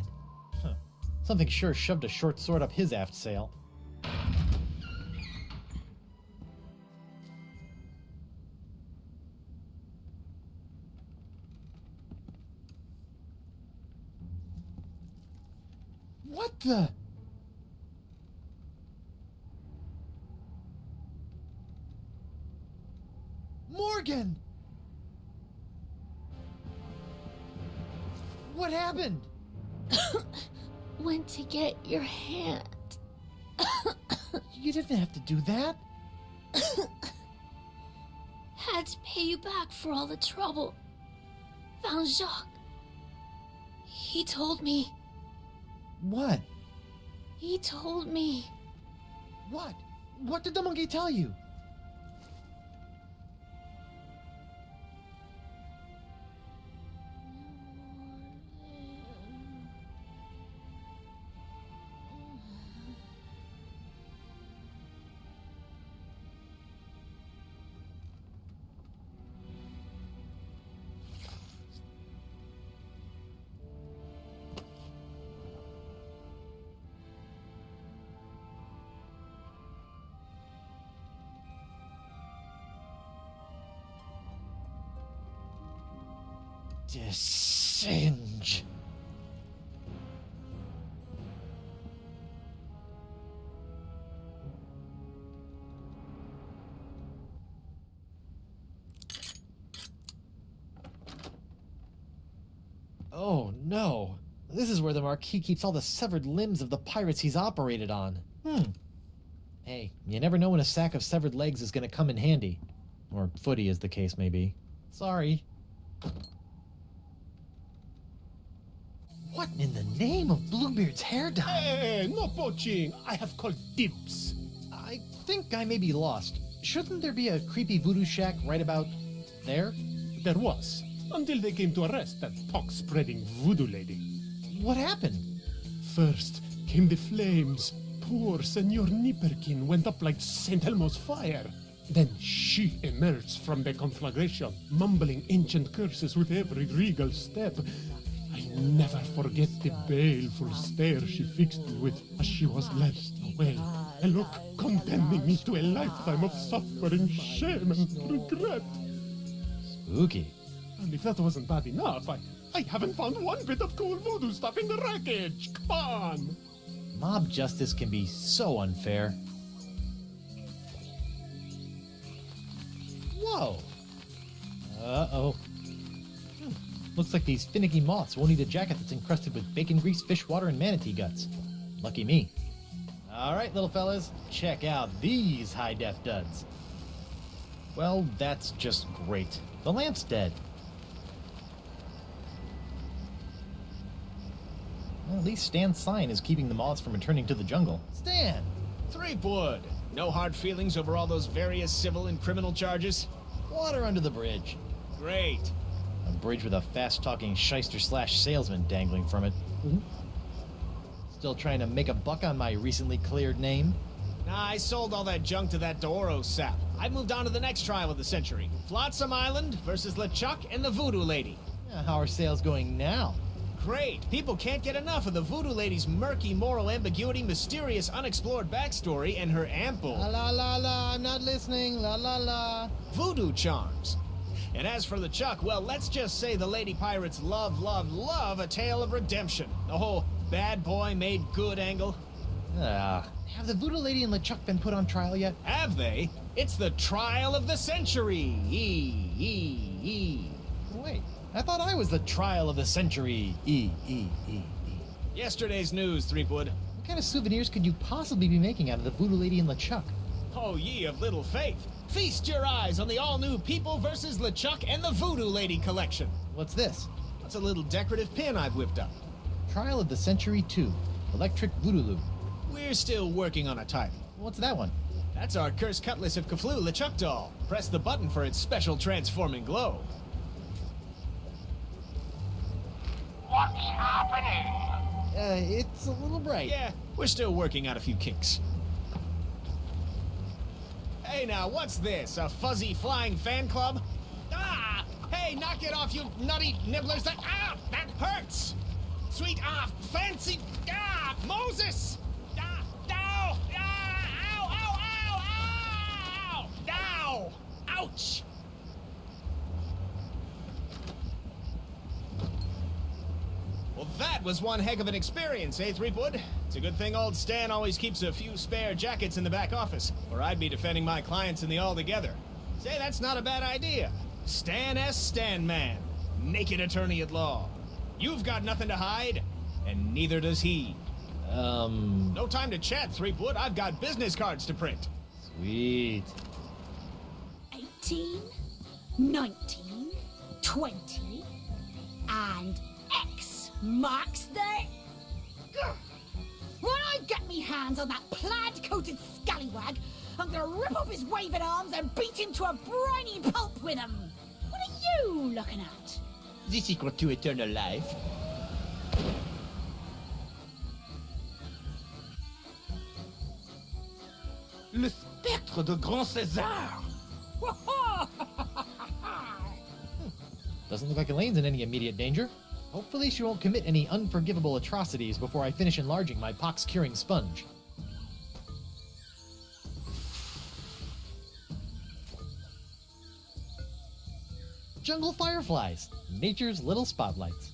Huh. Something sure shoved a short sword up his aft sail. What the? Morgan! What happened? Went to get your hand. You didn't have to do that. Had to pay you back for all the trouble. Found Jacques. He told me. What? He told me. What? What did the monkey tell you? Singe. Oh no. This is where the Marquis keeps all the severed limbs of the pirates he's operated on. Hey, you never know when a sack of severed legs is gonna come in handy. Or footy, as the case may be. Sorry. What in the name of Bluebeard's hair dye? Hey, no poaching. I have called dibs. I think I may be lost. Shouldn't there be a creepy voodoo shack right about there? There was, until they came to arrest that pox-spreading voodoo lady. What happened? First came the flames. Poor Senor Nipperkin went up like St. Elmo's fire. Then she emerged from the conflagration, mumbling ancient curses with every regal step. I never forget the baleful stare she fixed me with as she was led away. A look condemning me to a lifetime of suffering, shame, and regret. Spooky. And if that wasn't bad enough, I haven't found one bit of cool voodoo stuff in the wreckage. Come on! Mob justice can be so unfair. Whoa! Uh-oh. Looks like these finicky moths won't eat a jacket that's encrusted with bacon grease, fish water, and manatee guts. Lucky me. Alright, little fellas, check out these high-def duds. Well, that's just great. The lamp's dead. Well, at least Stan's sign is keeping the moths from returning to the jungle. Stan! Threepwood! No hard feelings over all those various civil and criminal charges? Water under the bridge. Great. A bridge with a fast-talking shyster/salesman dangling from it. Still trying to make a buck on my recently cleared name? Nah, I sold all that junk to that Doro sap. I moved on to the next trial of the century. Flotsam Island versus LeChuck and the Voodoo Lady. Yeah, how are sales going now? Great. People can't get enough of the Voodoo Lady's murky moral ambiguity, mysterious unexplored backstory, and her ample... La la la la, I'm not listening, la la la. Voodoo charms. And as for LeChuck, well, let's just say the Lady Pirates love a tale of redemption. The whole bad boy made good angle. Have the Voodoo Lady and LeChuck been put on trial yet? Have they? It's the trial of the century. Wait, I thought I was the trial of the century. Yesterday's news, Threepwood. What kind of souvenirs could you possibly be making out of the Voodoo Lady and LeChuck? Oh, ye of little faith. Feast your eyes on the all-new People vs. LeChuck and the Voodoo Lady collection. What's this? It's a little decorative pin I've whipped up. Trial of the Century 2. Electric Voodoo. We're still working on a title. What's that one? That's our Cursed Cutlass of Cthulhu LeChuck doll. Press the button for its special transforming glow. What's happening? It's a little bright. Yeah, we're still working out a few kinks. Hey now, what's this? A fuzzy flying fan club? Ah! Hey, knock it off, you nutty nibblers! That hurts! Sweet, fancy, Moses! Ow! Ow! Ouch! Well, that was one heck of an experience, eh, Threepwood? It's a good thing old Stan always keeps a few spare jackets in the back office, or I'd be defending my clients in the Altogether. Say, that's not a bad idea. Stan S. Stanman, naked attorney at law. You've got nothing to hide, and neither does he. No time to chat, Threepwood. I've got business cards to print. Sweet. 18, 19, 20, and X marks the... When I get me hands on that plaid-coated scallywag, I'm gonna rip off his waving arms and beat him to a briny pulp with them. What are you looking at? The secret to eternal life. Le spectre de Grand César! Doesn't look like Elaine's in any immediate danger. Hopefully she won't commit any unforgivable atrocities before I finish enlarging my pox-curing sponge. Jungle fireflies, nature's little spotlights.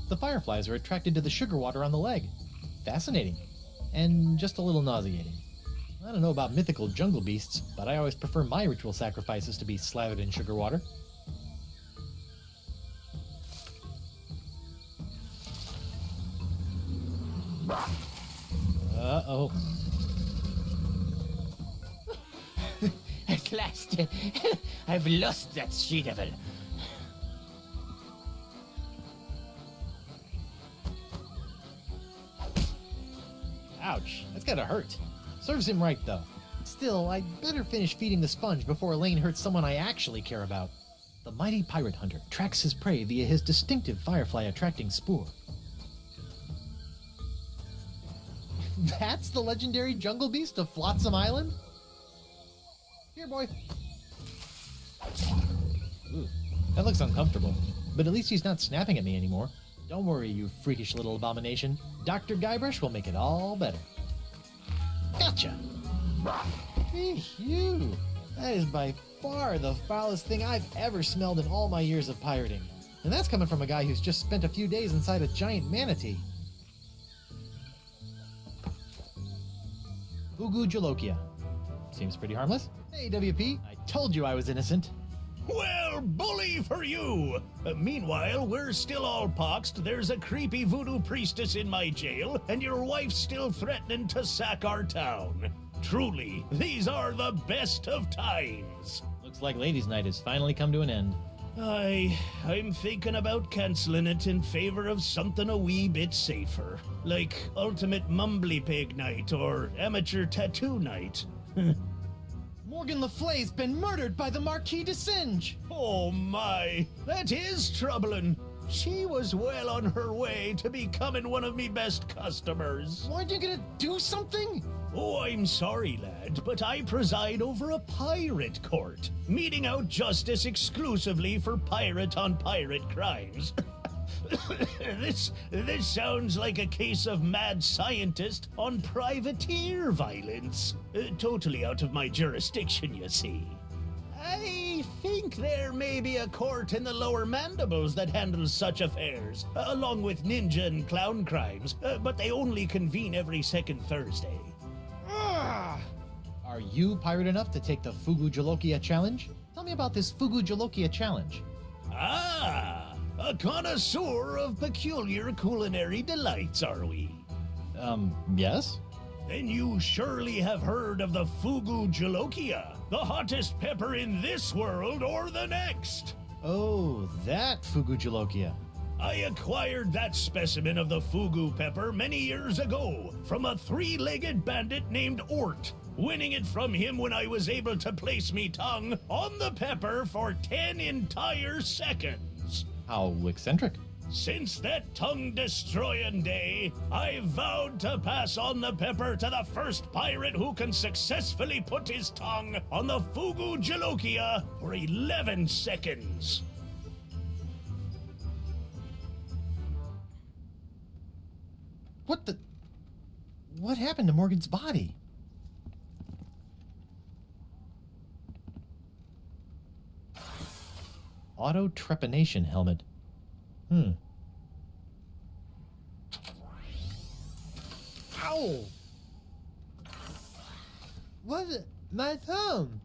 The fireflies are attracted to the sugar water on the leg. Fascinating. And just a little nauseating. I don't know about mythical jungle beasts, but I always prefer my ritual sacrifices to be slathered in sugar water. Uh-oh. At last, I've lost that she-devil. Ouch, that's gotta hurt. Serves him right, though. Still, I'd better finish feeding the sponge before Elaine hurts someone I actually care about. The mighty pirate hunter tracks his prey via his distinctive firefly-attracting spoor. That's the legendary jungle beast of Flotsam Island? Here, boy. Ooh, that looks uncomfortable. But at least he's not snapping at me anymore. Don't worry, you freakish little abomination. Dr. Guybrush will make it all better. Gotcha! Hey, you! That is by far the foulest thing I've ever smelled in all my years of pirating. And that's coming from a guy who's just spent a few days inside a giant manatee. Fugu Jolokia. Seems pretty harmless. Hey, WP, I told you I was innocent. Well, bully for you! Meanwhile, we're still all poxed, there's a creepy voodoo priestess in my jail, and your wife's still threatening to sack our town. Truly, these are the best of times. Looks like Ladies' Night has finally come to an end. I'm thinking about canceling it in favor of something a wee bit safer. Like Ultimate Mumbly Pig Night or Amateur Tattoo Night. Morgan Le Fay's been murdered by the Marquis de Singe! Oh my, that is troubling. She was well on her way to becoming one of me best customers. Weren't you gonna do something? Oh, I'm sorry, lad, but I preside over a pirate court, meting out justice exclusively for pirate-on-pirate crimes. This sounds like a case of mad scientist on privateer violence. Totally out of my jurisdiction, you see. I think there may be a court in the lower mandibles that handles such affairs, along with ninja and clown crimes, but they only convene every second Thursday. Are you pirate enough to take the Fugu Jolokia challenge? Tell me about this Fugu Jolokia challenge. A connoisseur of peculiar culinary delights, are we? Yes? Then you surely have heard of the Fugu Jolokia, the hottest pepper in this world or the next. Oh, that Fugu Jolokia. I acquired that specimen of the Fugu pepper many years ago from a three-legged bandit named Ort, winning it from him when I was able to place me tongue on the pepper for 10 entire seconds. How eccentric. Since that tongue-destroying day, I vowed to pass on the pepper to the first pirate who can successfully put his tongue on the Fugu Jolokia for 11 seconds. What happened to Morgan's body? Auto trepanation helmet. Ow! What's it? My thumb!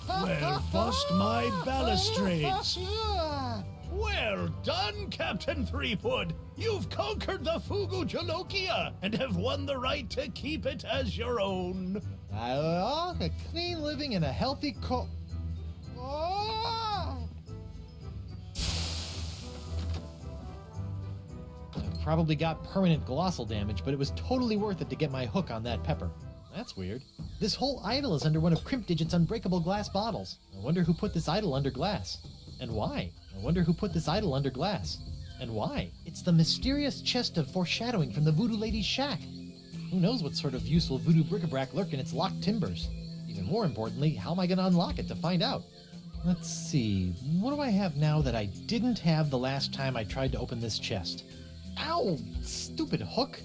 Well, bust my balustrades. Well done, Captain Threepwood! You've conquered the Fugu Jolokia and have won the right to keep it as your own. I love a clean living and a healthy I probably got permanent glossal damage, but it was totally worth it to get my hook on that pepper. That's weird. This whole idol is under one of Crimp Digit's unbreakable glass bottles. I wonder who put this idol under glass. And why? I wonder who put this idol under glass. And why? It's the mysterious chest of foreshadowing from the Voodoo Lady's shack. Who knows what sort of useful voodoo bric-a-brac lurk in its locked timbers? Even more importantly, how am I going to unlock it to find out? Let's see, what do I have now that I didn't have the last time I tried to open this chest? Ow! Stupid hook!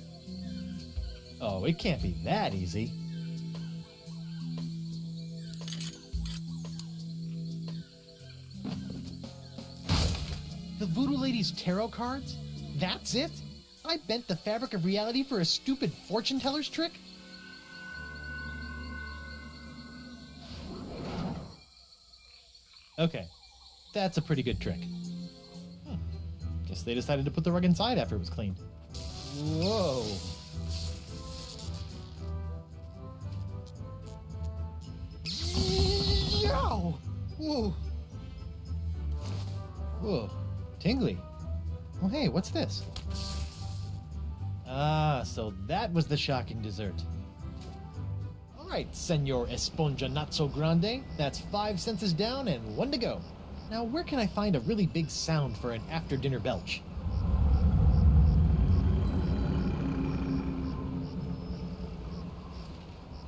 Oh, it can't be that easy. The Voodoo Lady's tarot cards? That's it? I bent the fabric of reality for a stupid fortune teller's trick? Okay, that's a pretty good trick. Guess they decided to put the rug inside after it was cleaned. Whoa. Yo! Whoa. Whoa. Tingly. Oh, hey, what's this? Ah, so that was the shocking dessert. All right, Senor Esponja Not So Grande. That's 5 senses down and 1 to go. Now, where can I find a really big sound for an after-dinner belch?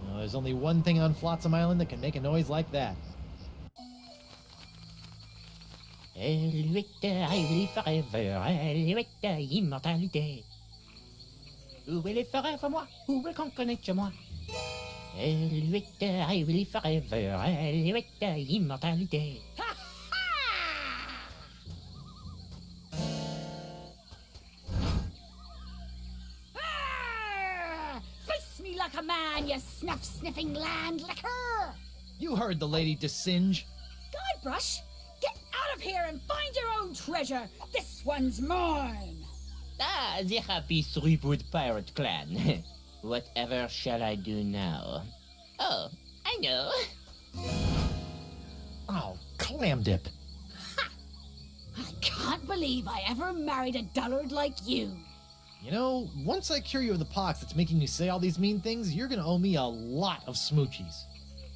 Well, there's only one thing on Flotsam Island that can make a noise like that. Eluette, I will forever. Eluette, immortalité. Où will it forever moi? Who will conquer nature moi? Eluette, I will forever. Eluette, immortalité. Face me like a man, you snuff-sniffing land licker! You heard the lady Desinge. Guybrush, get out of here and find your own treasure! This one's mine! Ah, the happy Threepwood pirate clan. Whatever shall I do now? Oh, I know. Oh, clam dip. I can't believe I ever married a dullard like you. You know, once I cure you of the pox that's making you say all these mean things, you're gonna owe me a lot of smoochies.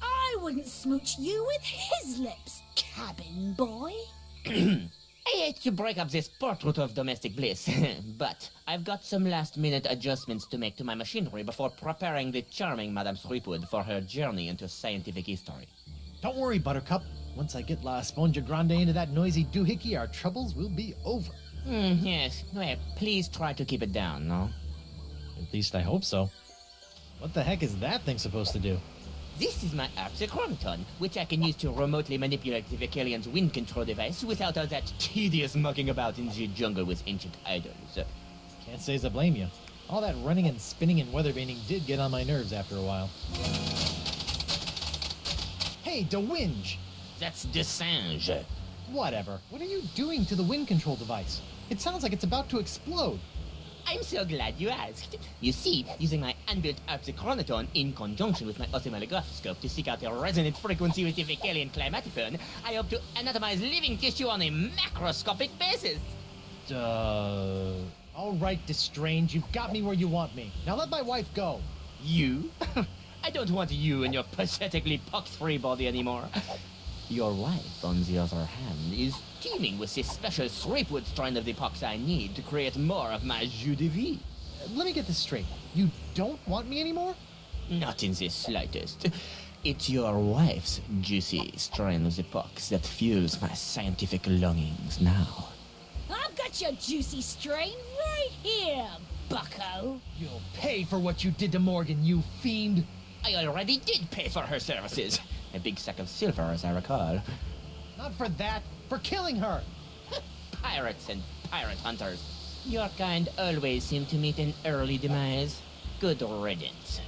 I wouldn't smooch you with his lips, cabin boy. I hate to break up this portrait of domestic bliss, but I've got some last-minute adjustments to make to my machinery before preparing the charming Madame Threepwood for her journey into scientific history. Don't worry, Buttercup. Once I get La Esponja Grande into that noisy doohickey, our troubles will be over. Yes. Well, please try to keep it down, no? At least I hope so. What the heck is that thing supposed to do? This is my Chronoton, which I can use to remotely manipulate the Vicalian's wind control device without all that tedious mucking about in the jungle with ancient idols. Can't say as I blame you. All that running and spinning and weathervaning did get on my nerves after a while. Hey, DeWinge! That's Desinge. Whatever. What are you doing to the wind control device? It sounds like it's about to explode. I'm so glad you asked. You see, using my unbuilt Chronoton in conjunction with my oscillograph to seek out a resonant frequency with the Vicalian climatophone, I hope to anatomize living tissue on a macroscopic basis. All right, Destrange, you've got me where you want me. Now let my wife go. You? I don't want you and your pathetically pox-free body anymore. Your wife, on the other hand, is teeming with this special Threepwood strain of the pox I need to create more of my jus de vie. Let me get this straight. You don't want me anymore? Not in the slightest. It's your wife's juicy strain of the pox that fuels my scientific longings now. I've got your juicy strain right here, bucko. You'll pay for what you did to Morgan, you fiend. I already did pay for her services. A big sack of silver, as I recall. Not for that, for killing her. Pirates and pirate hunters. Your kind always seem to meet an early demise. Good riddance.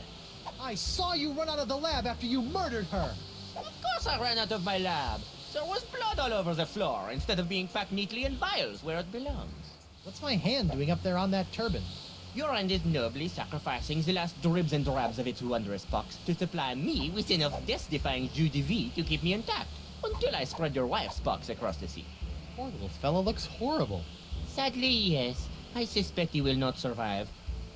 I saw you run out of the lab after you murdered her. Of course I ran out of my lab. There was blood all over the floor, instead of being packed neatly in vials where it belongs. What's my hand doing up there on that turban? Your hand is nobly sacrificing the last dribs and drabs of its wondrous pox to supply me with enough death-defying jus de vie to keep me intact, until I spread your wife's pox across the sea. Poor little fella looks horrible. Sadly, yes. I suspect he will not survive.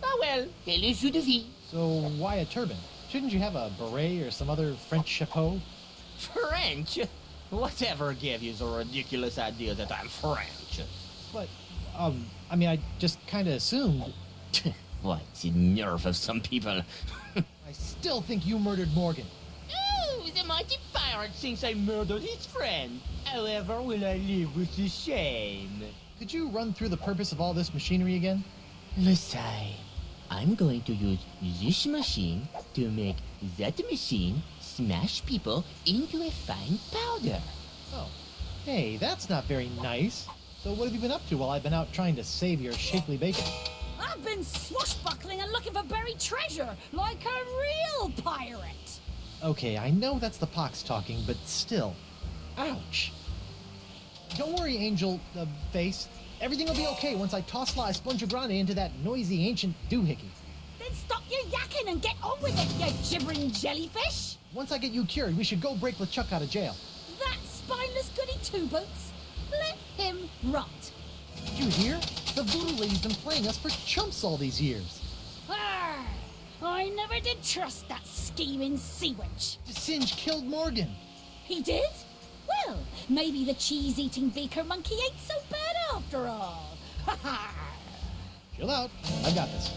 Oh well, c'est le jus de vie. So why a turban? Shouldn't you have a beret or some other French chapeau? French? Whatever gave you the ridiculous idea that I'm French? But, I mean, I just kind of assumed... What, the nerve of some people. I still think you murdered Morgan. Oh, the mighty pirate thinks I murdered his friend. However will I live with the shame? Could you run through the purpose of all this machinery again? Listen, I'm going to use this machine to make that machine smash people into a fine powder. Oh, hey, that's not very nice. So what have you been up to while I've been out trying to save your shapely bacon? I've been swashbuckling and looking for buried treasure, like a real pirate. Okay, I know that's the pox talking, but still. Ouch. Don't worry, Angel, Face. Everything will be okay once I toss La Esponja Grande into that noisy ancient doohickey. Then stop your yakking and get on with it, you gibbering jellyfish. Once I get you cured, we should go break LeChuck out of jail. That spineless goody two-boots? Let him rot. Did you hear? The voodoo lady's been playing us for chumps all these years. Arr! I never did trust that scheming sea witch. Singe killed Morgan. He did? Well, maybe the cheese-eating beaker monkey ain't so bad after all. Ha ha! Chill out. I got this.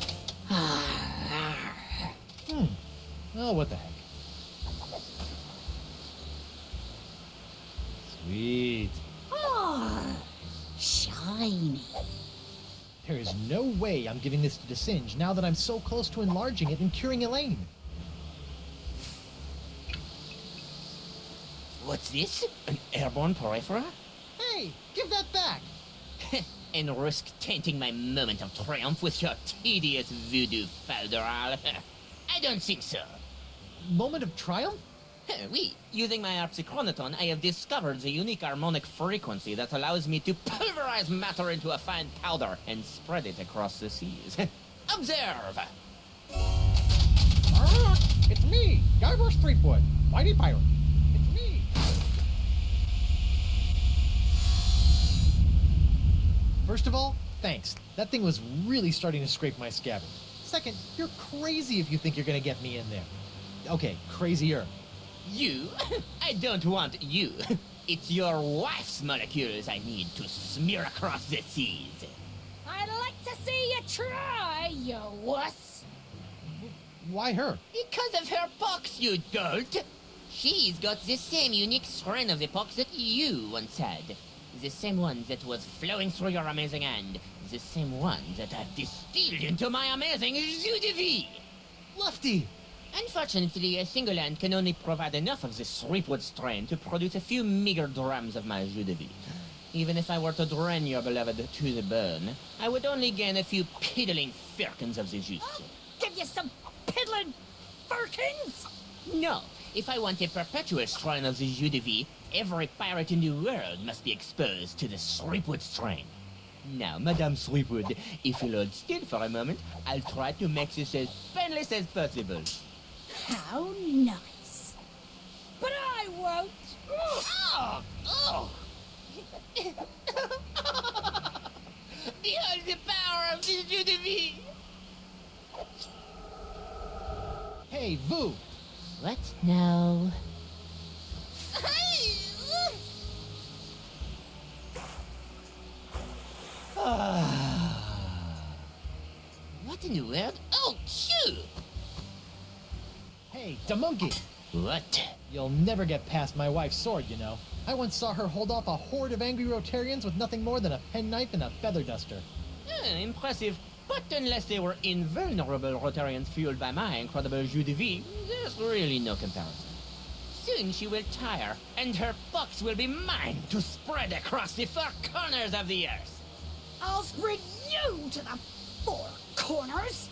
Oh, what the heck. Sweet. Ah, There is no way I'm giving this to Singe now that I'm so close to enlarging it and curing Elaine. What's this? An airborne porifera? Hey, give that back! And risk tainting my moment of triumph with your tedious voodoo falderal? I don't think so. Moment of triumph? Oui, using my harpsichronoton, I have discovered the unique harmonic frequency that allows me to pulverize matter into a fine powder and spread it across the seas. Observe! It's me, Guybrush Threepwood, mighty pirate. It's me. First of all, thanks. That thing was really starting to scrape my scabbard. Second, you're crazy if you think you're gonna get me in there. Okay, crazier. You? I don't want you. It's your wife's molecules I need to smear across the seas. I'd like to see you try, you wuss. Why her? Because of her pox, you dolt. She's got the same unique strain of the pox that you once had. The same one that was flowing through your amazing hand. The same one that I've distilled into my amazing jus de vie. Lefty! Unfortunately, a single hand can only provide enough of this Threepwood strain to produce a few meager drams of my jus de vie. Even if I were to drain your beloved to the bone, I would only gain a few piddling firkins of the juice. Give you some piddling firkins? No, if I want a perpetual strain of the jus de vie, every pirate in the world must be exposed to the Threepwood strain. Now, Madame Threepwood, if you'll hold still for a moment, I'll try to make this as painless as possible. How nice. But I won't. Oh! Oh! Behold the power of the jus de vie! Hey, Voo! What now? What in the world? Oh, shoot! Hey, the monkey! What? You'll never get past my wife's sword, you know. I once saw her hold off a horde of angry Rotarians with nothing more than a penknife and a feather duster. Impressive. But unless they were invulnerable Rotarians fueled by my incredible jus de vie, there's really no comparison. Soon she will tire, and her pox will be mine to spread across the four corners of the earth. I'll spread you to the four corners.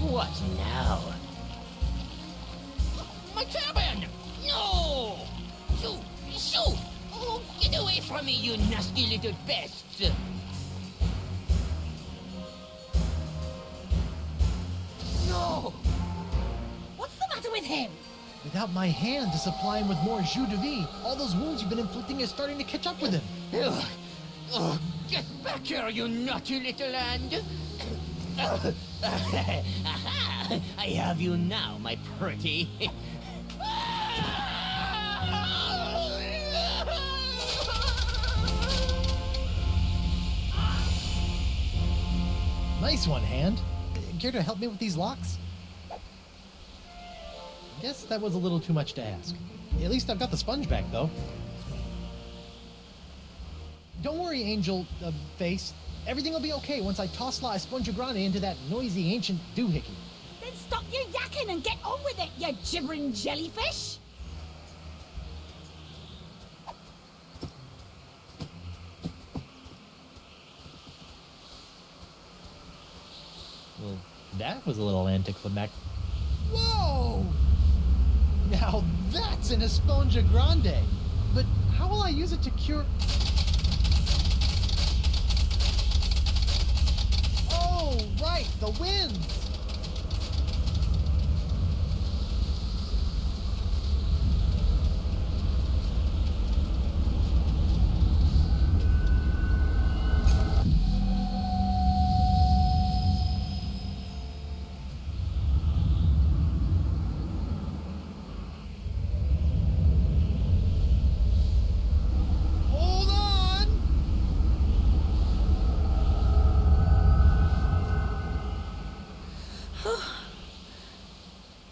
What now? My cabin! No! Shoo! Shoo! Oh, get away from me, you nasty little pests! No! What's the matter with him? Without my hand to supply him with more jus de vie, all those wounds you've been inflicting are starting to catch up with him. Get back here, you naughty little hand! I have you now, my pretty. Nice one, Hand. Care to help me with these locks? Guess that was a little too much to ask. At least I've got the sponge back, though. Don't worry, Angel Face. Everything will be okay once I toss La Esponja Grande into that noisy ancient doohickey. Then stop your yakking and get on with it, you gibbering jellyfish! Well, that was a little anticlimactic. Whoa! Now that's an Esponja Grande! But how will I use it to cure... Oh, right, the winds!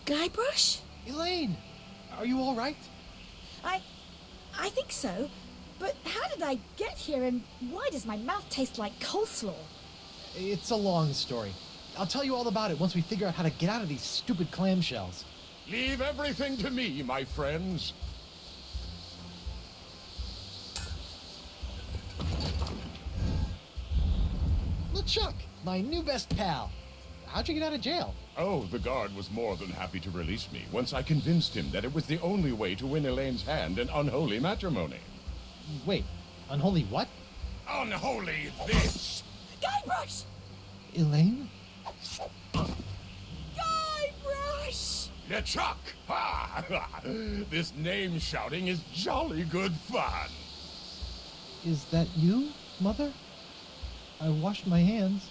Guybrush? Elaine, Are you all right? I think so. But how did I get here, and why does my mouth taste like coleslaw? It's a long story. I'll tell you all about it once we figure out how to get out of these stupid clamshells. Leave everything to me, my friends. LeChuck, my new best pal. How'd you get out of jail? Oh, the guard was more than happy to release me once I convinced him that it was the only way to win Elaine's hand in unholy matrimony. Wait, unholy what? Unholy this! Guybrush! Elaine? Guybrush! LeChuck! Ha! This name shouting is jolly good fun. Is that you, Mother? I washed my hands.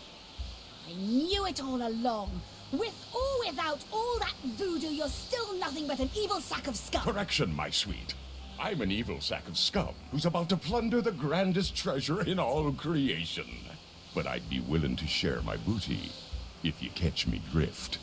I knew it all along. With or without all that voodoo, you're still nothing but an evil sack of scum. Correction, my sweet. I'm an evil sack of scum who's about to plunder the grandest treasure in all creation. But I'd be willing to share my booty if you catch me drift.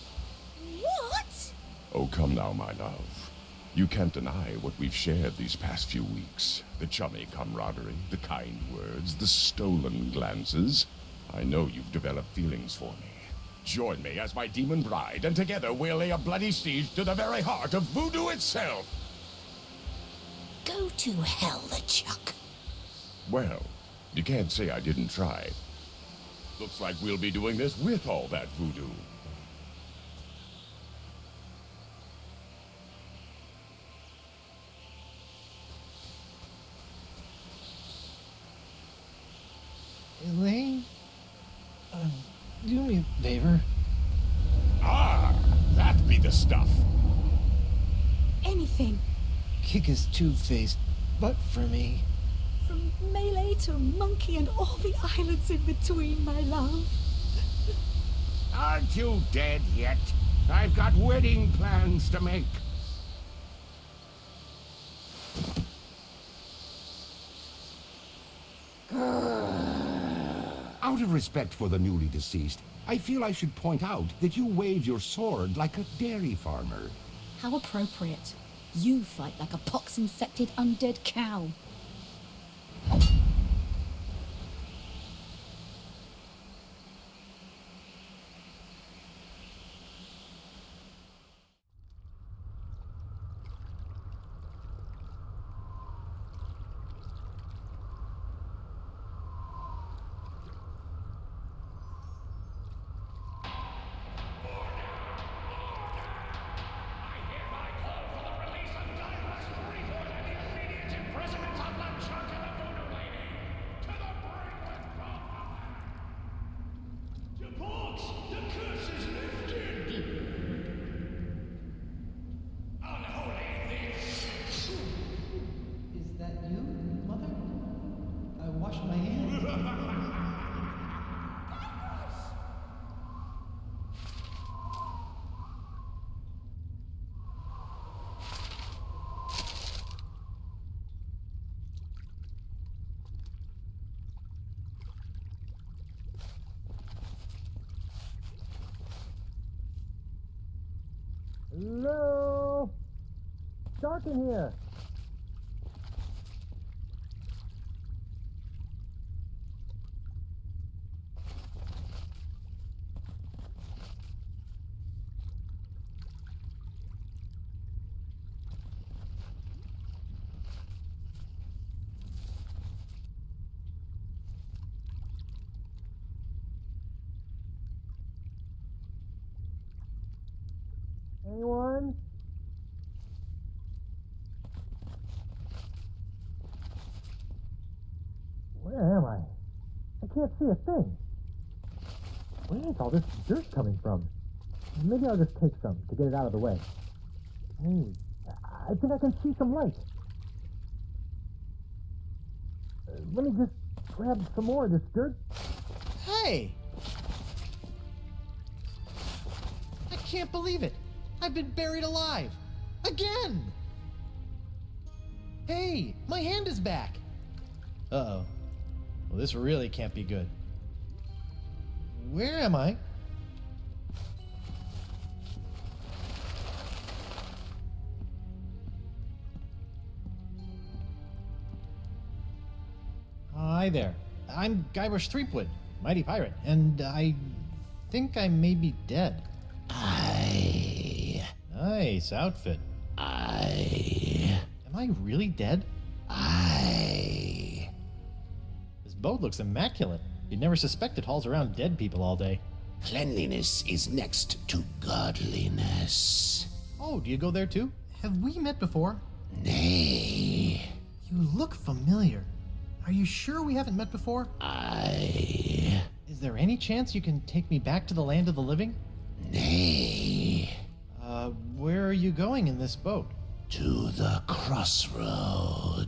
What? Oh, come now, my love. You can't deny what we've shared these past few weeks. The chummy camaraderie, the kind words, the stolen glances. I know you've developed feelings for me. Join me as my demon bride, and together we'll lay a bloody siege to the very heart of voodoo itself. Go to hell, LeChuck. Well, you can't say I didn't try. Looks like we'll be doing this with all that voodoo. Elaine? Do me a favor. Ah, that be the stuff. Anything. Kick his two-faced butt for me. From Melee to Monkey and all the islands in between, my love. Aren't you dead yet? I've got wedding plans to make. Out of respect for the newly deceased, I feel I should point out that you wave your sword like a dairy farmer. How appropriate. You fight like a pox-infected undead cow. Hello? Dark in here. Anyone? Where am I? I can't see a thing. Where is all this dirt coming from? Maybe I'll just take some to get it out of the way. Hey, I think I can see some light. Let me just grab some more of this dirt. Hey! I can't believe it. I've been buried alive. Again! Hey, my hand is back. Uh-oh. Well, this really can't be good. Where am I? Hi there. I'm Guybrush Threepwood, mighty pirate, and I think I may be dead. Nice outfit. Am I really dead? This boat looks immaculate. You'd never suspect it hauls around dead people all day. Cleanliness is next to godliness. Oh, do you go there too? Have we met before? Nay. You look familiar. Are you sure we haven't met before? Is there any chance you can take me back to the land of the living? Nay. Where are you going in this boat? To the crossroads.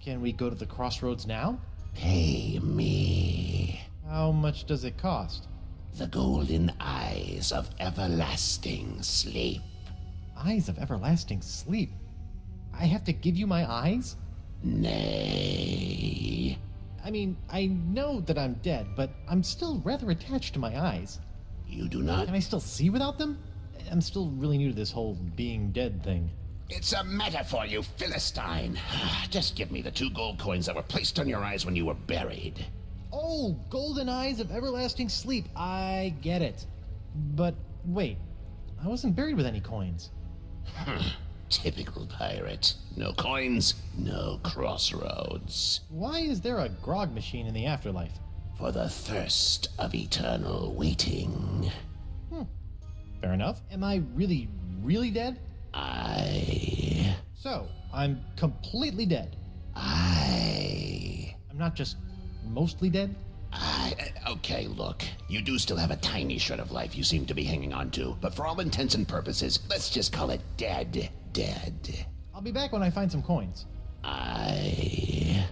Can we go to the crossroads now? Pay me. How much does it cost? The golden eyes of everlasting sleep. Eyes of everlasting sleep? I have to give you my eyes? Nay. I mean, I know that I'm dead, but I'm still rather attached to my eyes. You do not? Can I still see without them? I'm still really new to this whole being dead thing. It's a metaphor, you Philistine. Just give me the 2 gold coins that were placed on your eyes when you were buried. Oh, golden eyes of everlasting sleep. I get it. But wait, I wasn't buried with any coins. Typical pirate. No coins, no crossroads. Why is there a grog machine in the afterlife? For the thirst of eternal waiting. Fair enough. Am I really, really dead? So, I'm completely dead. I'm not just mostly dead? Okay, look. You do still have a tiny shred of life you seem to be hanging on to, but for all intents and purposes, let's just call it dead. I'll be back when I find some coins. I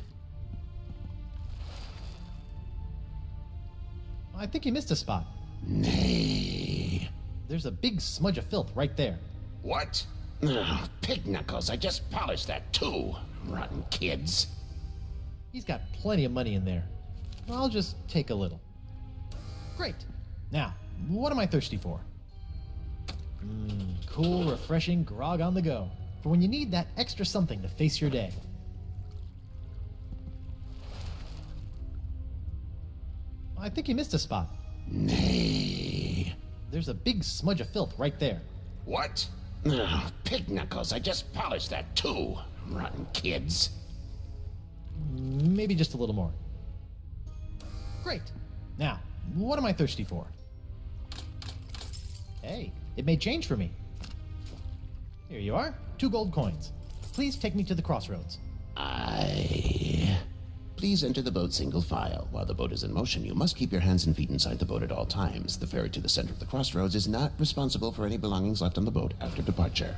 think you missed a spot. Nay. There's a big smudge of filth right there. What? Oh, pig knuckles, I just polished that too. Rotten kids. He's got plenty of money in there. I'll just take a little. Great. Now, what am I thirsty for? Cool, refreshing grog on the go. For when you need that extra something to face your day. I think you missed a spot. Nay. There's a big smudge of filth right there. What? Oh, pig knuckles, I just polished that too. Rotten kids. Maybe just a little more. Great. Now, what am I thirsty for? Hey, it made change for me. Here you are, 2 gold coins. Please take me to the crossroads. Please enter the boat single file. While the boat is in motion, you must keep your hands and feet inside the boat at all times. The ferry to the center of the crossroads is not responsible for any belongings left on the boat after departure.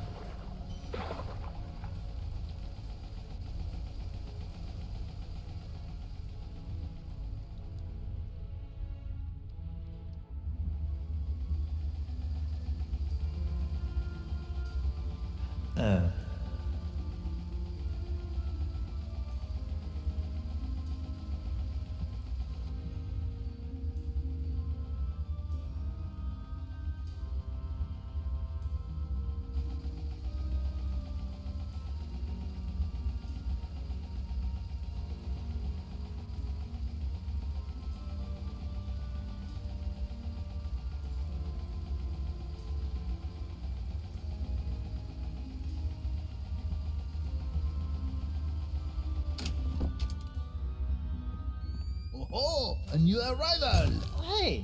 Oh, a new arrival! Hey!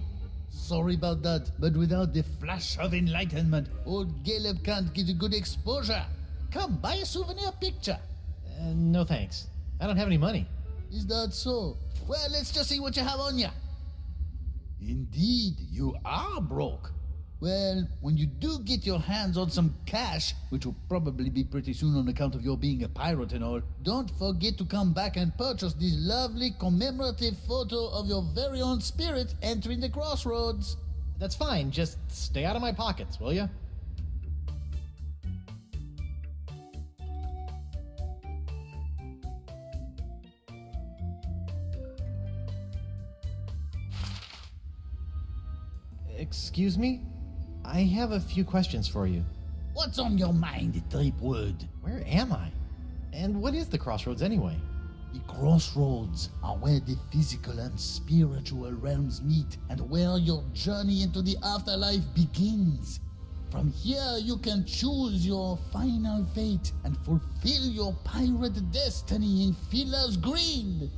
Sorry about that, but without the flash of enlightenment, old Caleb can't get a good exposure. Come, buy a souvenir picture. No thanks. I don't have any money. Is that so? Well, let's just see what you have on you. Indeed, you are broke. Well, when you do get your hands on some cash, which will probably be pretty soon on account of your being a pirate and all, don't forget to come back and purchase this lovely commemorative photo of your very own spirit entering the crossroads. That's fine, just stay out of my pockets, will ya? Excuse me? I have a few questions for you. What's on your mind, Threepwood? Where am I? And what is the crossroads anyway? The crossroads are where the physical and spiritual realms meet and where your journey into the afterlife begins. From here, you can choose your final fate and fulfill your pirate destiny in Fila's Green.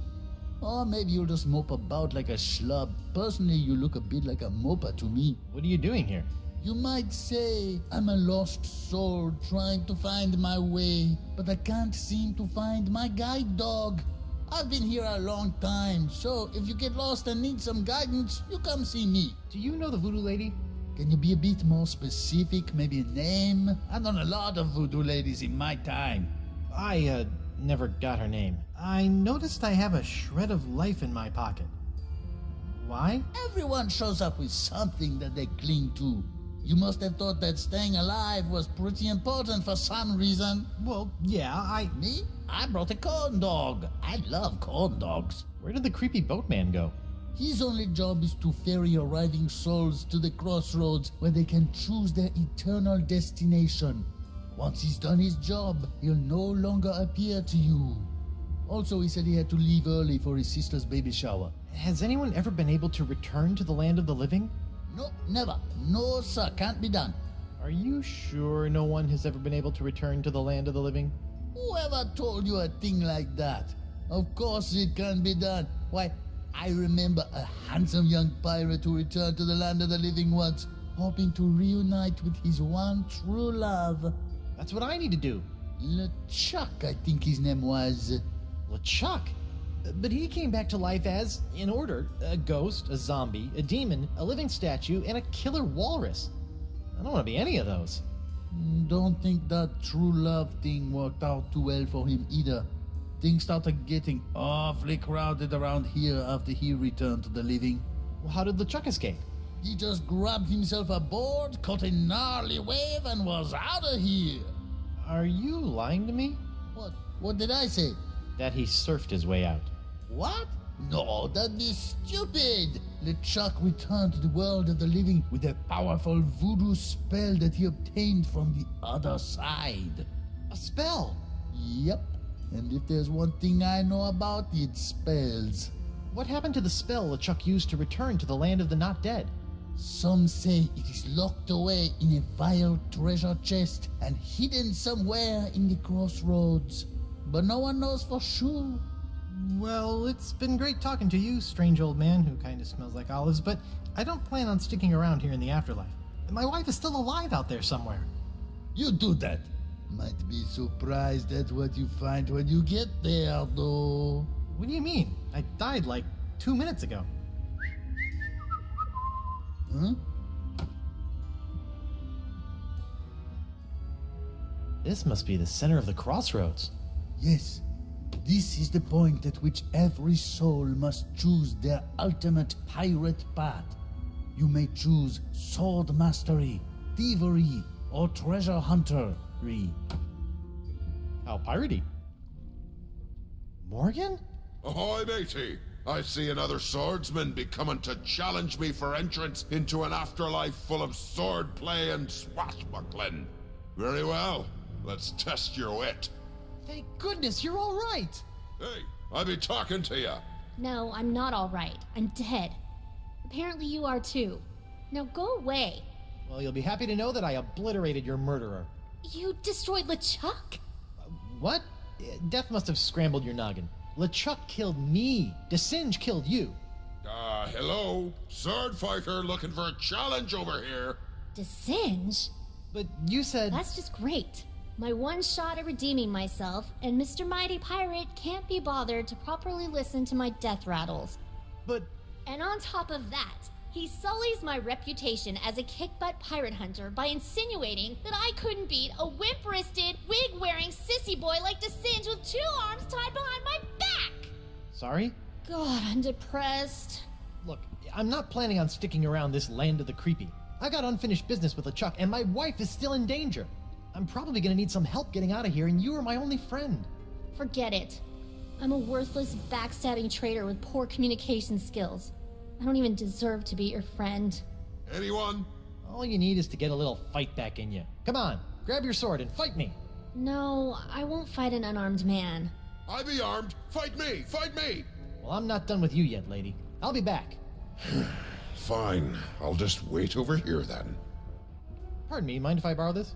Or maybe you'll just mope about like a schlub. Personally, you look a bit like a moper to me. What are you doing here? You might say I'm a lost soul trying to find my way, but I can't seem to find my guide dog. I've been here a long time, so if you get lost and need some guidance, you come see me. Do you know the voodoo lady? Can you be a bit more specific? Maybe a name? I've known a lot of voodoo ladies in my time. I, never got her name. I noticed I have a shred of life in my pocket. Why? Everyone shows up with something that they cling to. You must have thought that staying alive was pretty important for some reason. Well, yeah, Me? I brought a corn dog. I love corn dogs. Where did the creepy boatman go? His only job is to ferry arriving souls to the crossroads where they can choose their eternal destination. Once he's done his job, he'll no longer appear to you. Also, he said he had to leave early for his sister's baby shower. Has anyone ever been able to return to the land of the living? No, never. No, sir, can't be done. Are you sure no one has ever been able to return to the land of the living? Whoever told you a thing like that? Of course it can be done. Why, I remember a handsome young pirate who returned to the land of the living once, hoping to reunite with his one true love. That's what I need to do. LeChuck, I think his name was. LeChuck? But he came back to life as, in order, a ghost, a zombie, a demon, a living statue, and a killer walrus. I don't want to be any of those. Don't think that true love thing worked out too well for him either. Things started getting awfully crowded around here after he returned to the living. Well, how did LeChuck escape? He just grabbed himself a board, caught a gnarly wave, and was out of here. Are you lying to me? What did I say? That he surfed his way out. What? No, that'd be stupid. LeChuck returned to the world of the living with a powerful voodoo spell that he obtained from the other side. A spell? Yep. And if there's one thing I know about, it's spells. What happened to the spell LeChuck used to return to the land of the not dead? Some say it is locked away in a vile treasure chest and hidden somewhere in the crossroads. But no one knows for sure. Well, it's been great talking to you, strange old man who kind of smells like olives, but I don't plan on sticking around here in the afterlife. My wife is still alive out there somewhere. You do that. Might be surprised at what you find when you get there, though. What do you mean? I died like 2 minutes ago. Huh? This must be the center of the crossroads. Yes. This is the point at which every soul must choose their ultimate pirate path. You may choose sword mastery, thievery, or treasure huntery. How piratey? Morgan? Ahoy, matey! I see another swordsman be coming to challenge me for entrance into an afterlife full of swordplay and swashbuckling. Very well. Let's test your wit. Thank goodness you're all right! Hey, I be talking to ya. No, I'm not all right. I'm dead. Apparently you are too. Now go away. Well, you'll be happy to know that I obliterated your murderer. You destroyed LeChuck? What? Death must have scrambled your noggin. LeChuck killed me. DeSinge killed you. Hello? Sword fighter looking for a challenge over here. DeSinge? But you said... That's just great. My one shot at redeeming myself, and Mr. Mighty Pirate can't be bothered to properly listen to my death rattles. But... And on top of that, he sullies my reputation as a kick-butt pirate hunter by insinuating that I couldn't beat a wimp-wristed, wig-wearing sissy boy like DeSinge with 2 arms tied behind my back! Sorry? God, I'm depressed. Look, I'm not planning on sticking around this land of the creepy. I got unfinished business with LeChuck, and my wife is still in danger. I'm probably gonna need some help getting out of here, and you are my only friend. Forget it. I'm a worthless, backstabbing traitor with poor communication skills. I don't even deserve to be your friend. Anyone? All you need is to get a little fight back in you. Come on, grab your sword and fight me. No, I won't fight an unarmed man. I be armed. Fight me! Fight me! Well, I'm not done with you yet, lady. I'll be back. Fine. I'll just wait over here then. Pardon me, mind if I borrow this?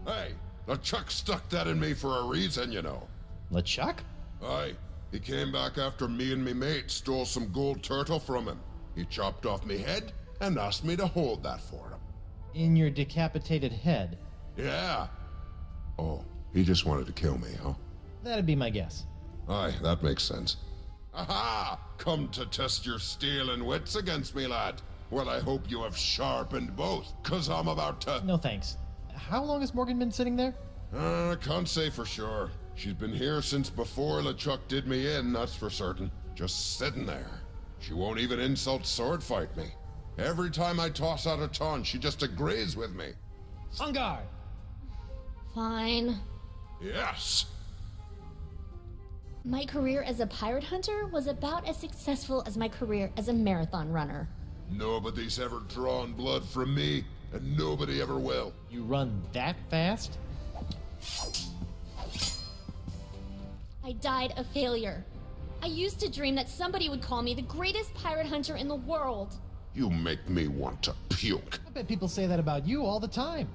Hey, LeChuck stuck that in me for a reason, you know. LeChuck? Aye. He came back after me and me mate stole some gold turtle from him. He chopped off me head and asked me to hold that for him. In your decapitated head? Yeah. Oh, he just wanted to kill me, huh? That'd be my guess. Aye, that makes sense. Aha! Come to test your steel and wits against me, lad. Well, I hope you have sharpened both, 'cause I'm about to... No thanks. How long has Morgan been sitting there? I can't say for sure. She's been here since before LeChuck did me in, that's for certain. Just sitting there. She won't even insult sword fight me. Every time I toss out a taunt, she just agrees with me. On guard! Fine. Yes! My career as a pirate hunter was about as successful as my career as a marathon runner. Nobody's ever drawn blood from me, and nobody ever will. You run that fast? I died a failure. I used to dream that somebody would call me the greatest pirate hunter in the world. You make me want to puke. I bet people say that about you all the time.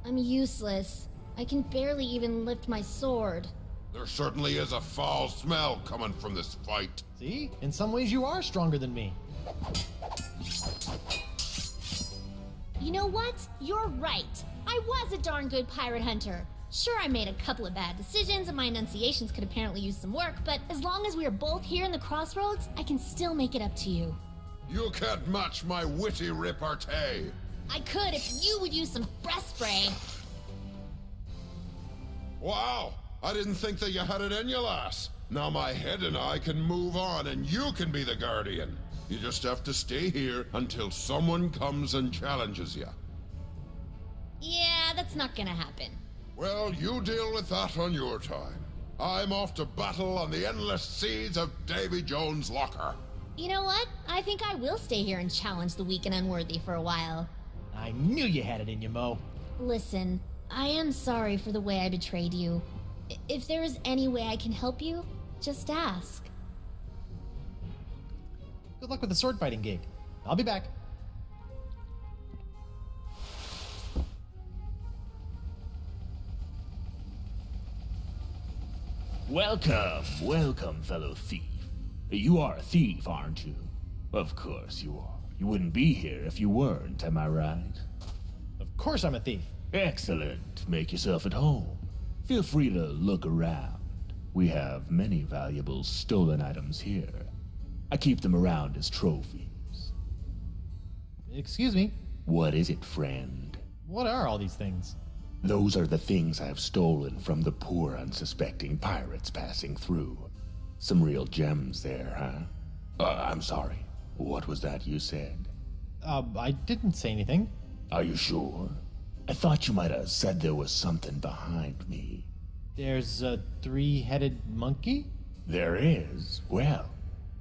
I'm useless. I can barely even lift my sword. There certainly is a foul smell coming from this fight. See? In some ways you are stronger than me. You know what? You're right. I was a darn good pirate hunter. Sure, I made a couple of bad decisions and my enunciations could apparently use some work, but as long as we are both here in the crossroads, I can still make it up to you. You can't match my witty repartee. I could if you would use some breath spray. Wow, I didn't think that you had it in you, lass. Now my head and I can move on and you can be the guardian. You just have to stay here until someone comes and challenges you. Yeah, that's not gonna happen. Well, you deal with that on your time. I'm off to battle on the endless seas of Davy Jones' locker. You know what? I think I will stay here and challenge the weak and unworthy for a while. I knew you had it in you, Mo. Listen, I am sorry for the way I betrayed you. If there is any way I can help you, just ask. Good luck with the sword fighting gig. I'll be back. Welcome, fellow thief. You are a thief, aren't you? Of course you are. You wouldn't be here if you weren't, am I right? Of course I'm a thief. Excellent. Make yourself at home. Feel free to look around. We have many valuable stolen items here. I keep them around as trophies. Excuse me? What is it, friend? What are all these things? Those are the things I've stolen from the poor, unsuspecting pirates passing through. Some real gems there, huh? I'm sorry. What was that you said? I didn't say anything. Are you sure? I thought you might have said there was something behind me. There's a three-headed monkey? There is? Well,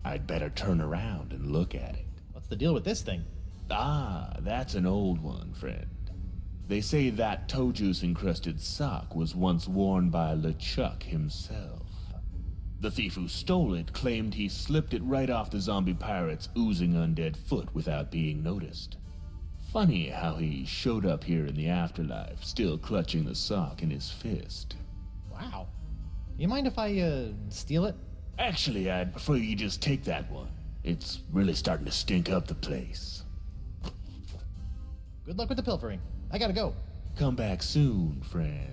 I'd better turn around and look at it. What's the deal with this thing? Ah, that's an old one, friend. They say that toe juice-encrusted sock was once worn by LeChuck himself. The thief who stole it claimed he slipped it right off the zombie pirate's oozing undead foot without being noticed. Funny how he showed up here in the afterlife, still clutching the sock in his fist. Wow. You mind if I, steal it? Actually, I'd prefer you just take that one. It's really starting to stink up the place. Good luck with the pilfering. I gotta go. Come back soon, friend.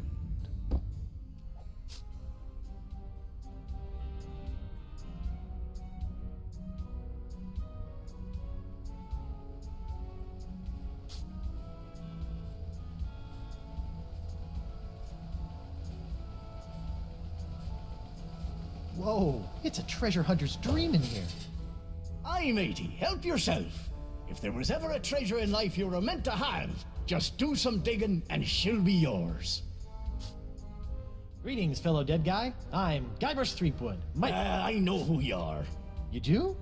Whoa, it's a treasure hunter's dream in here. Aye, matey, help yourself. If there was ever a treasure in life you were meant to have, just do some digging and she'll be yours. Greetings, fellow dead guy. I'm Guybrush Threepwood. I know who you are. You do?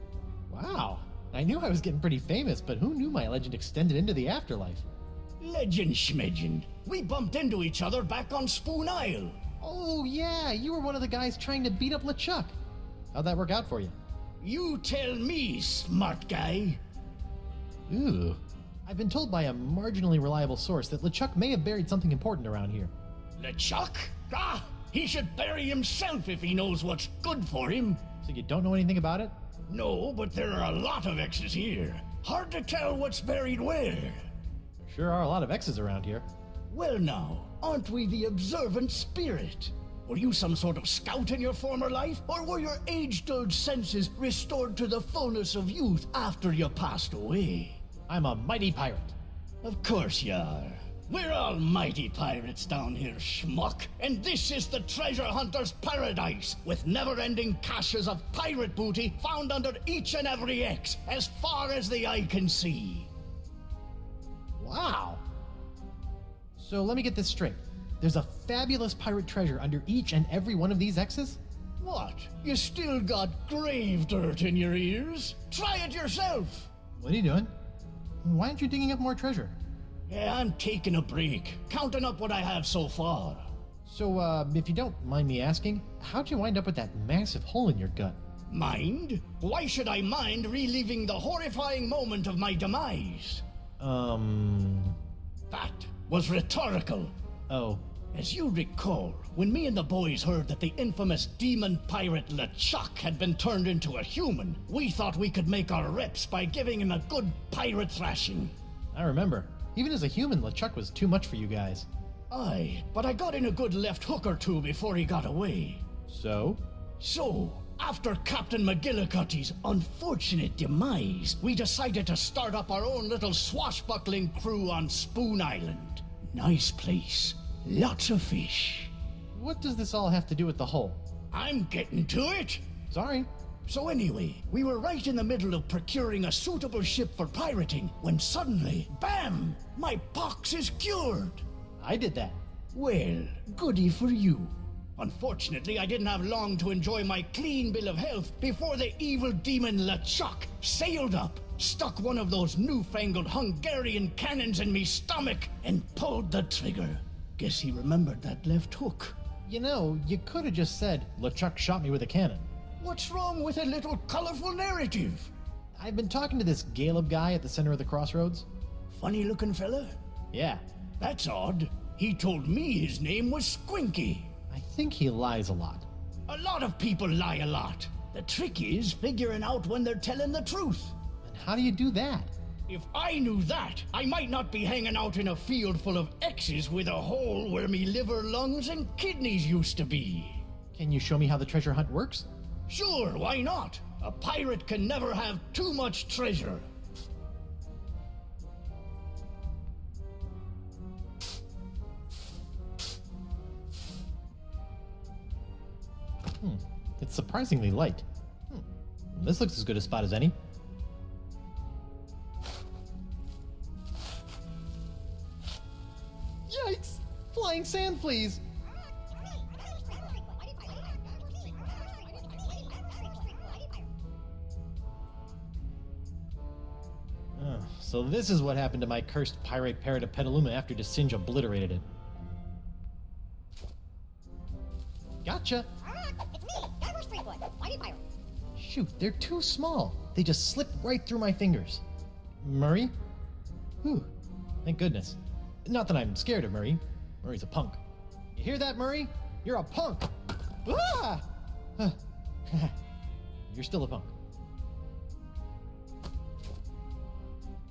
Wow. I knew I was getting pretty famous, but who knew my legend extended into the afterlife? Legend schmegend. We bumped into each other back on Spoon Isle. Oh, yeah, you were one of the guys trying to beat up LeChuck. How'd that work out for you? You tell me, smart guy. Ooh. I've been told by a marginally reliable source that LeChuck may have buried something important around here. LeChuck? Ah, he should bury himself if he knows what's good for him. So you don't know anything about it? No, but there are a lot of X's here. Hard to tell what's buried where. Sure are a lot of X's around here. Well now, aren't we the observant spirit? Were you some sort of scout in your former life, or were your age-dulled senses restored to the fullness of youth after you passed away? I'm a mighty pirate. Of course you are. We're all mighty pirates down here, schmuck. And this is the treasure hunter's paradise, with never-ending caches of pirate booty found under each and every X, as far as the eye can see. Wow. So let me get this straight. There's a fabulous pirate treasure under each and every one of these X's? What? You still got grave dirt in your ears? Try it yourself! What are you doing? Why aren't you digging up more treasure? Yeah, I'm taking a break, counting up what I have so far. So, if you don't mind me asking, how'd you wind up with that massive hole in your gut? Mind? Why should I mind reliving the horrifying moment of my demise? That was rhetorical. Oh. As you recall, when me and the boys heard that the infamous demon pirate LeChuck had been turned into a human, we thought we could make our reps by giving him a good pirate thrashing. I remember. Even as a human, LeChuck was too much for you guys. Aye, but I got in a good left hook or two before he got away. So? So, after Captain McGillicuddy's unfortunate demise, we decided to start up our own little swashbuckling crew on Spoon Island. Nice place. Lots of fish. What does this all have to do with the hole? I'm getting to it. Sorry. So anyway, we were right in the middle of procuring a suitable ship for pirating when suddenly, bam! My pox is cured. I did that. Well, goody for you. Unfortunately, I didn't have long to enjoy my clean bill of health before the evil demon LeChuck sailed up, stuck one of those newfangled Hungarian cannons in me stomach, and pulled the trigger. Guess he remembered that left hook. You know, you could have just said, LeChuck shot me with a cannon. What's wrong with a little colorful narrative? I've been talking to this Caleb guy at the center of the crossroads. Funny looking fella? Yeah. That's odd. He told me his name was Squinky. I think he lies a lot. A lot of people lie a lot. The trick is figuring out when they're telling the truth. And how do you do that? If I knew that, I might not be hanging out in a field full of X's with a hole where me liver, lungs, and kidneys used to be. Can you show me how the treasure hunt works? Sure, why not? A pirate can never have too much treasure. It's surprisingly light. This looks as good a spot as any. Yikes! Flying sand fleas! So this is what happened to my cursed pirate parrot of Petaluma after Desinge obliterated it. Gotcha! It's me, Guybrush Threepwood, mighty pirate. Shoot, they're too small. They just slip right through my fingers. Murray? Whew, thank goodness. Not that I'm scared of Murray. Murray's a punk. You hear that, Murray? You're a punk! Ah! You're still a punk.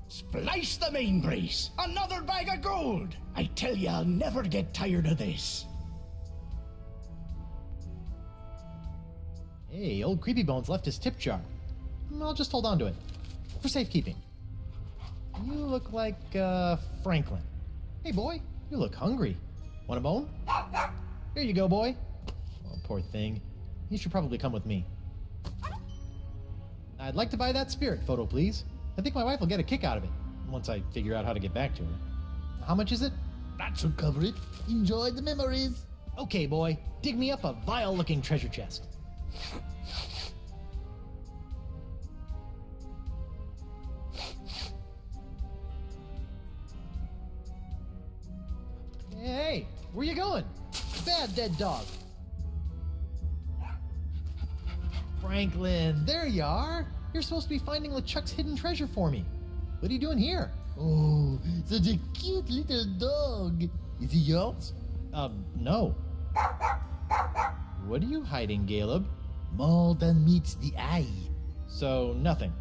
Splice the main brace! Another bag of gold! I tell you, I'll never get tired of this. Hey, old Creepy Bones left his tip jar. I'll just hold on to it. For safekeeping. You look like, Franklin. Hey, boy, you look hungry. Want a bone? Here you go, boy. Oh, poor thing. You should probably come with me. I'd like to buy that spirit photo, please. I think my wife will get a kick out of it, once I figure out how to get back to her. How much is it? That should cover it. Enjoy the memories. Okay, boy. Dig me up a vile-looking treasure chest. where you going? Bad dead dog. Franklin, there you are. You're supposed to be finding LeChuck's hidden treasure for me. What are you doing here? Oh, such a cute little dog. Is he yours? No. What are you hiding, Caleb? More than meets the eye. So, nothing.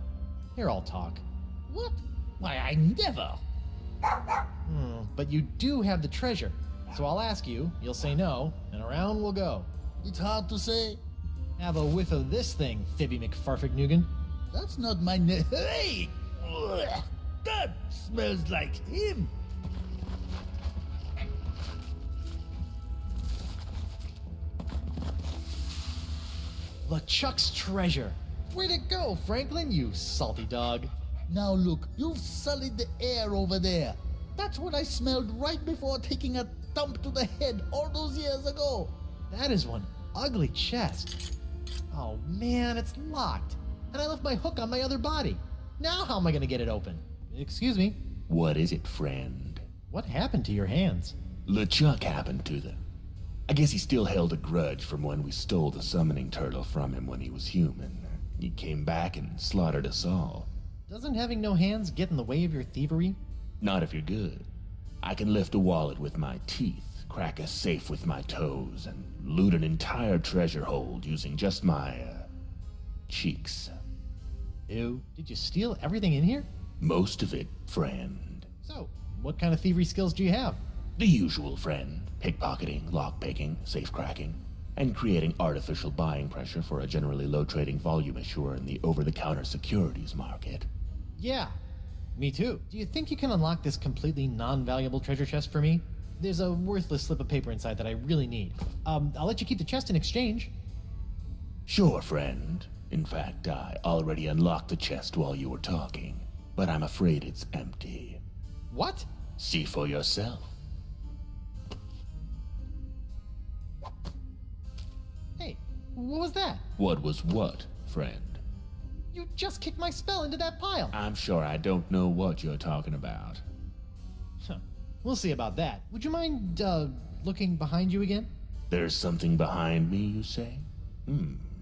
Here, I'll talk. What? Why, I never. But you do have the treasure. So I'll ask you, you'll say no, and around we'll go. It's hard to say. Have a whiff of this thing, Fibby McFarfignugan. That's not my name. Hey! Ugh, that smells like him. LeChuck's treasure. Where'd it go, Franklin, you salty dog? Now look, you've sullied the air over there. That's what I smelled right before taking a thump to the head all those years ago. That is one ugly chest. Oh man, it's locked. And I left my hook on my other body. Now how am I gonna get it open? Excuse me? What is it, friend? What happened to your hands? LeChuck happened to them. I guess he still held a grudge from when we stole the summoning turtle from him when he was human. He came back and slaughtered us all. Doesn't having no hands get in the way of your thievery? Not if you're good. I can lift a wallet with my teeth, crack a safe with my toes, and loot an entire treasure hold using just my, cheeks. Ew, did you steal everything in here? Most of it, friend. So, what kind of thievery skills do you have? The usual, friend. Pickpocketing, lockpicking, safe cracking, and creating artificial buying pressure for a generally low trading volume issuer in the over-the-counter securities market. Yeah, me too. Do you think you can unlock this completely non-valuable treasure chest for me? There's a worthless slip of paper inside that I really need. I'll let you keep the chest in exchange. Sure, friend. In fact, I already unlocked the chest while you were talking, but I'm afraid it's empty. What? See for yourself. Hey, what was that? What was what, friend? You just kicked my spell into that pile. I'm sure I don't know what you're talking about. We'll see about that. Would you mind, looking behind you again? There's something behind me, you say?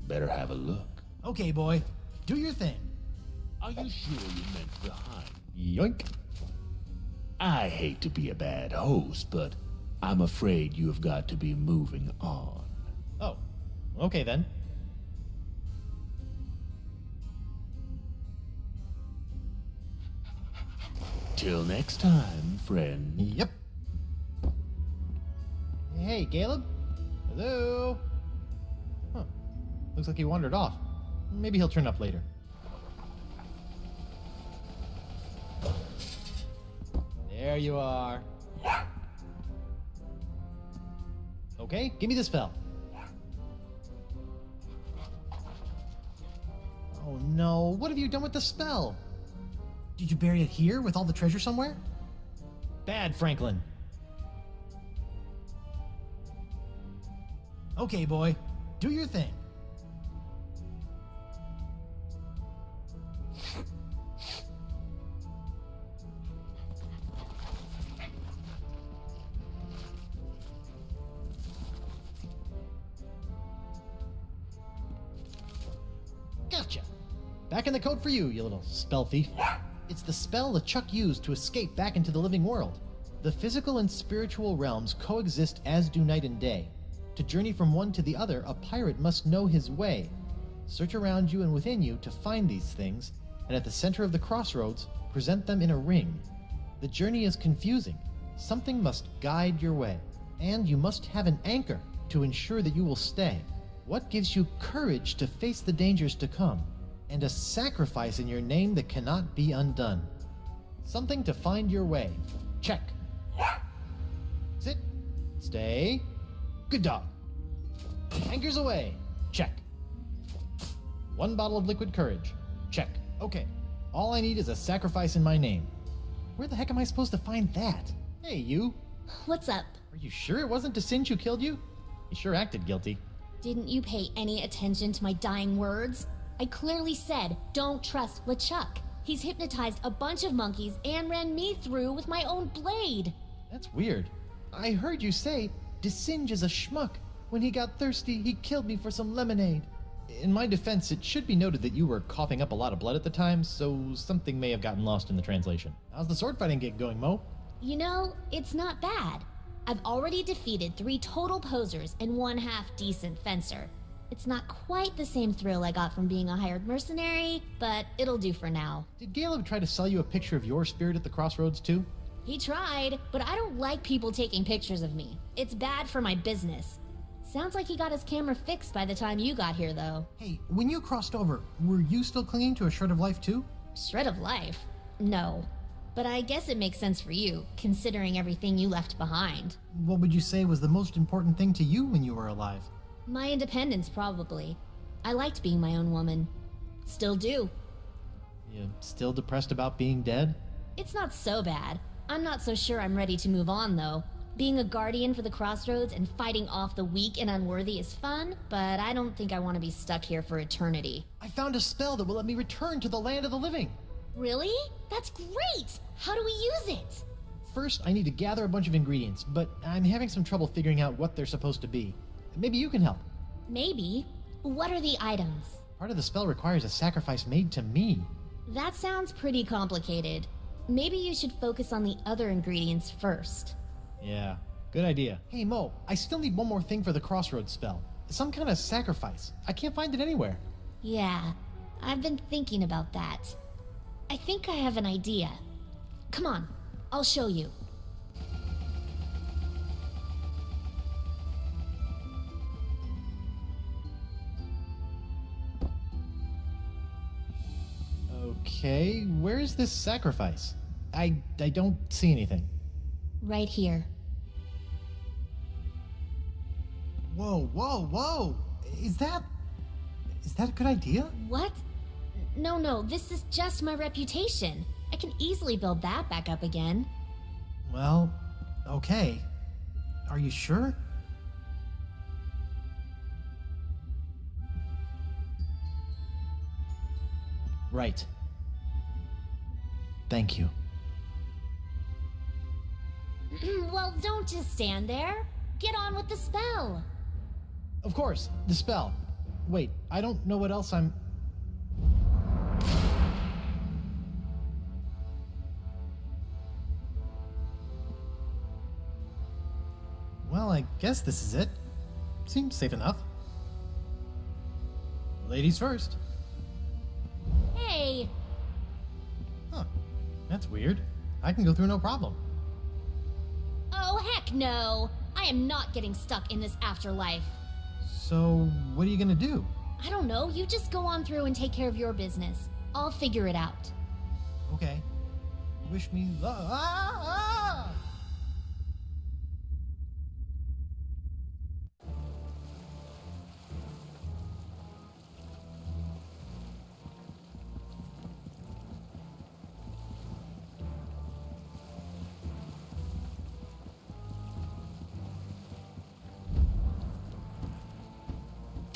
Better have a look. Okay, boy. Do your thing. Are you sure you meant behind? Yoink. I hate to be a bad host, but I'm afraid you have got to be moving on. Oh, okay then. Till next time, friend. Yep. Hey, Caleb? Hello? Huh. Looks like he wandered off. Maybe he'll turn up later. There you are. Okay, give me the spell. Oh no, what have you done with the spell? Did you bury it here with all the treasure somewhere? Bad, Franklin. Okay, boy. Do your thing. Gotcha. Back in the code for you, you little spell thief. It's the spell LeChuck used to escape back into the living world. The physical and spiritual realms coexist as do night and day. To journey from one to the other, a pirate must know his way. Search around you and within you to find these things, and at the center of the crossroads, present them in a ring. The journey is confusing. Something must guide your way, and you must have an anchor to ensure that you will stay. What gives you courage to face the dangers to come? And a sacrifice in your name that cannot be undone. Something to find your way. Check. Sit. Stay. Good dog. Anchors away. Check. 1 bottle of liquid courage. Check. Okay. All I need is a sacrifice in my name. Where the heck am I supposed to find that? Hey, you. What's up? Are you sure it wasn't Singe who killed you? You sure acted guilty. Didn't you pay any attention to my dying words? I clearly said, don't trust LeChuck. He's hypnotized a bunch of monkeys and ran me through with my own blade. That's weird. I heard you say Desinge is a schmuck. When he got thirsty, he killed me for some lemonade. In my defense, it should be noted that you were coughing up a lot of blood at the time, so something may have gotten lost in the translation. How's the sword fighting gig going, Mo? You know, it's not bad. I've already defeated 3 total posers and 1 half-decent fencer. It's not quite the same thrill I got from being a hired mercenary, but it'll do for now. Did Caleb try to sell you a picture of your spirit at the crossroads too? He tried, but I don't like people taking pictures of me. It's bad for my business. Sounds like he got his camera fixed by the time you got here, though. Hey, when you crossed over, were you still clinging to a shred of life too? Shred of life? No. But I guess it makes sense for you, considering everything you left behind. What would you say was the most important thing to you when you were alive? My independence, probably. I liked being my own woman. Still do. You still depressed about being dead? It's not so bad. I'm not so sure I'm ready to move on, though. Being a guardian for the crossroads and fighting off the weak and unworthy is fun, but I don't think I want to be stuck here for eternity. I found a spell that will let me return to the land of the living. Really? That's great! How do we use it? First, I need to gather a bunch of ingredients, but I'm having some trouble figuring out what they're supposed to be. Maybe you can help. Maybe. What are the items? Part of the spell requires a sacrifice made to me. That sounds pretty complicated. Maybe you should focus on the other ingredients first. Yeah, good idea. Hey Mo, I still need one more thing for the crossroads spell. Some kind of sacrifice. I can't find it anywhere. Yeah, I've been thinking about that. I think I have an idea. Come on, I'll show you. Okay, where's this sacrifice? I don't see anything. Right here. Whoa, whoa, whoa! Is that a good idea? What? No, this is just my reputation. I can easily build that back up again. Well, okay. Are you sure? Right. Thank you. Well, don't just stand there. Get on with the spell. Of course, the spell. Wait, I don't know what else I'm... Well, I guess this is it. Seems safe enough. Ladies first. Hey! Huh. That's weird. I can go through no problem. Oh, heck no! I am not getting stuck in this afterlife. So, what are you gonna do? I don't know. You just go on through and take care of your business. I'll figure it out. Okay. Wish me luck. Ah!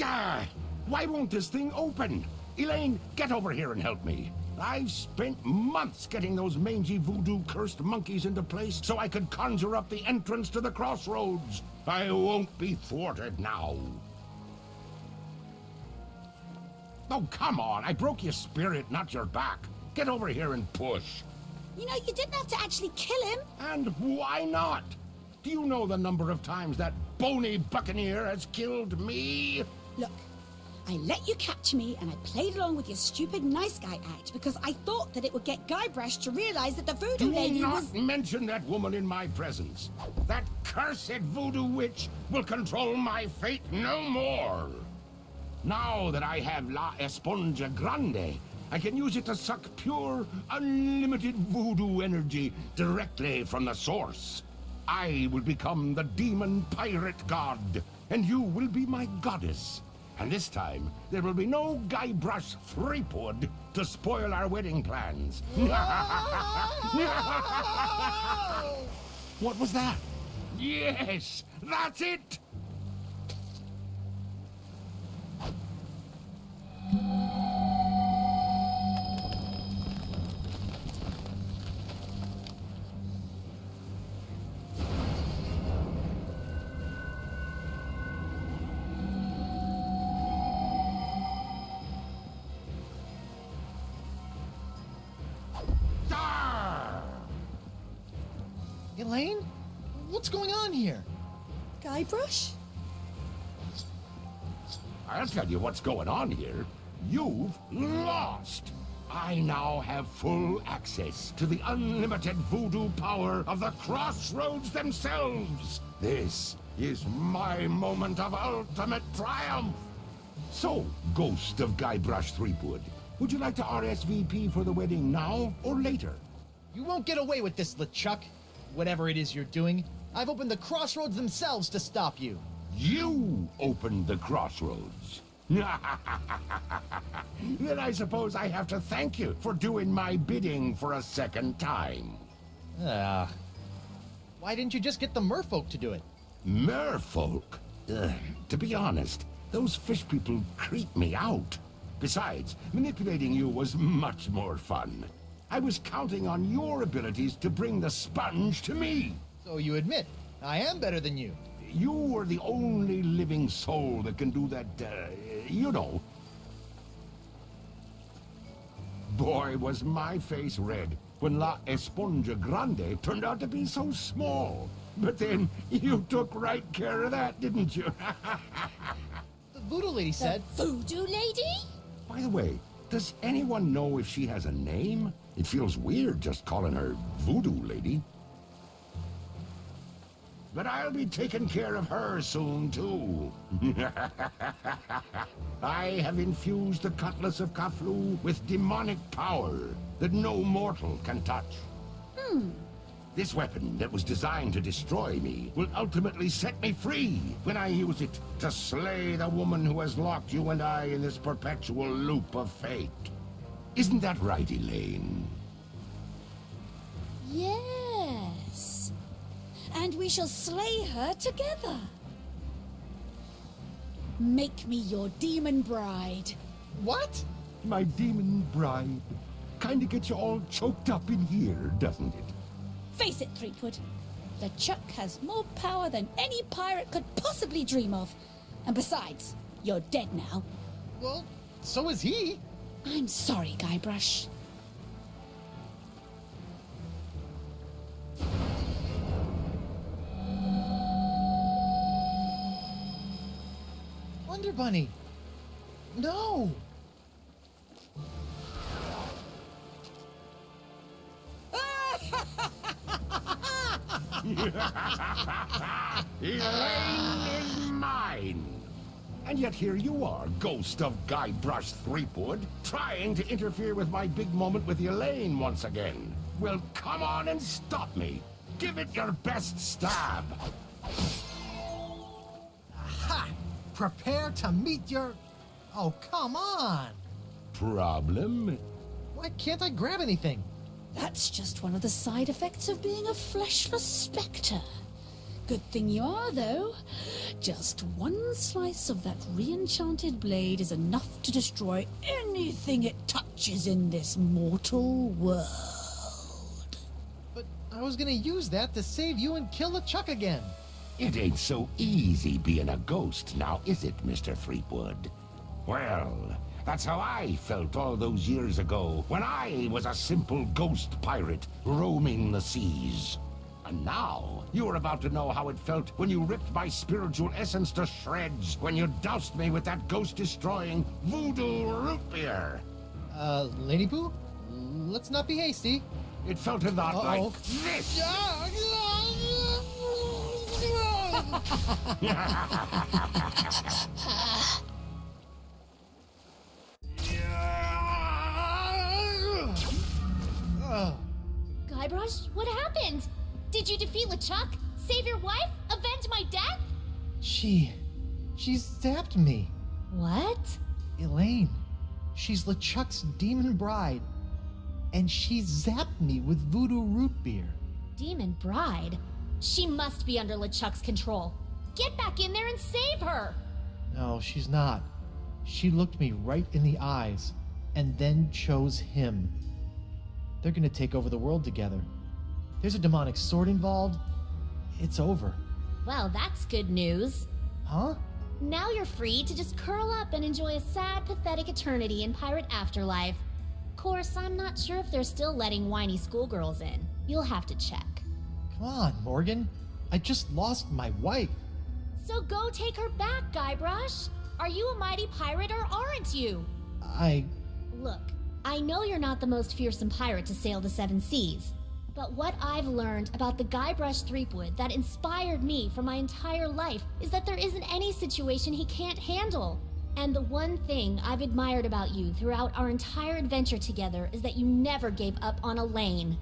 Ah, why won't this thing open? Elaine, get over here and help me. I've spent months getting those mangy voodoo-cursed monkeys into place so I could conjure up the entrance to the crossroads. I won't be thwarted now. Oh, come on. I broke your spirit, not your back. Get over here and push. You know, you didn't have to actually kill him. And why not? Do you know the number of times that bony buccaneer has killed me? Look, I let you catch me and I played along with your stupid nice guy act because I thought that it would get Guybrush to realize that the voodoo lady was... Do not mention that woman in my presence. That cursed voodoo witch will control my fate no more. Now that I have La Esponja Grande, I can use it to suck pure, unlimited voodoo energy directly from the source. I will become the demon pirate god, and you will be my goddess. And this time, there will be no Guybrush Threepwood to spoil our wedding plans. What was that? Yes, that's it! Elaine? What's going on here? Guybrush? I'll tell you what's going on here. You've lost. I now have full access to the unlimited voodoo power of the Crossroads themselves. This is my moment of ultimate triumph. So, Ghost of Guybrush Threepwood, would you like to RSVP for the wedding now or later? You won't get away with this, LeChuck. Whatever it is you're doing, I've opened the Crossroads themselves to stop you. You opened the Crossroads. Then I suppose I have to thank you for doing my bidding for a second time. Why didn't you just get the merfolk to do it? Merfolk? To be honest, those fish people creep me out. Besides, manipulating you was much more fun. I was counting on your abilities to bring the sponge to me. So you admit, I am better than you. You are the only living soul that can do that, you know. Boy, was my face red when La Esponja Grande turned out to be so small. But then you took right care of that, didn't you? The voodoo lady said... The voodoo lady? By the way, does anyone know if she has a name? It feels weird just calling her voodoo lady. But I'll be taking care of her soon, too. I have infused the Cutlass of Kaflu with demonic power that no mortal can touch. This weapon that was designed to destroy me will ultimately set me free when I use it to slay the woman who has locked you and I in this perpetual loop of fate. Isn't that right, Elaine? Yes. And we shall slay her together. Make me your demon bride. What? My demon bride. Kinda gets you all choked up in here, doesn't it? Face it, Threepwood. LeChuck has more power than any pirate could possibly dream of. And besides, you're dead now. Well, so is he. I'm sorry, Guybrush. Wonder Bunny. No. Elaine is mine! And yet here you are, Ghost of Guybrush Threepwood, trying to interfere with my big moment with Elaine once again. Well, come on and stop me. Give it your best stab. Aha! Prepare to meet your... Oh, come on! Problem? Why can't I grab anything? That's just one of the side effects of being a fleshless spectre. Good thing you are, though. Just one slice of that re-enchanted blade is enough to destroy anything it touches in this mortal world. But I was gonna use that to save you and kill LeChuck again. It ain't so easy being a ghost now, is it, Mr. Threepwood? Well, that's how I felt all those years ago, when I was a simple ghost pirate roaming the seas. And now, you're about to know how it felt when you ripped my spiritual essence to shreds, when you doused me with that ghost-destroying voodoo root beer. Lady Pooh? Let's not be hasty. It felt a lot like this. Guybrush, what happened? Did you defeat LeChuck? Save your wife? Avenge my death? She zapped me. What? Elaine. She's LeChuck's demon bride. And she zapped me with voodoo root beer. Demon bride? She must be under LeChuck's control. Get back in there and save her! No, she's not. She looked me right in the eyes and then chose him. They're gonna take over the world together. There's a demonic sword involved. It's over. Well, that's good news. Huh? Now you're free to just curl up and enjoy a sad, pathetic eternity in Pirate Afterlife. Of course, I'm not sure if they're still letting whiny schoolgirls in. You'll have to check. Come on, Morgan. I just lost my wife. So go take her back, Guybrush. Are you a mighty pirate or aren't you? Look, I know you're not the most fearsome pirate to sail the seven seas. But what I've learned about the Guybrush Threepwood that inspired me for my entire life is that there isn't any situation he can't handle. And the one thing I've admired about you throughout our entire adventure together is that you never gave up on Elaine.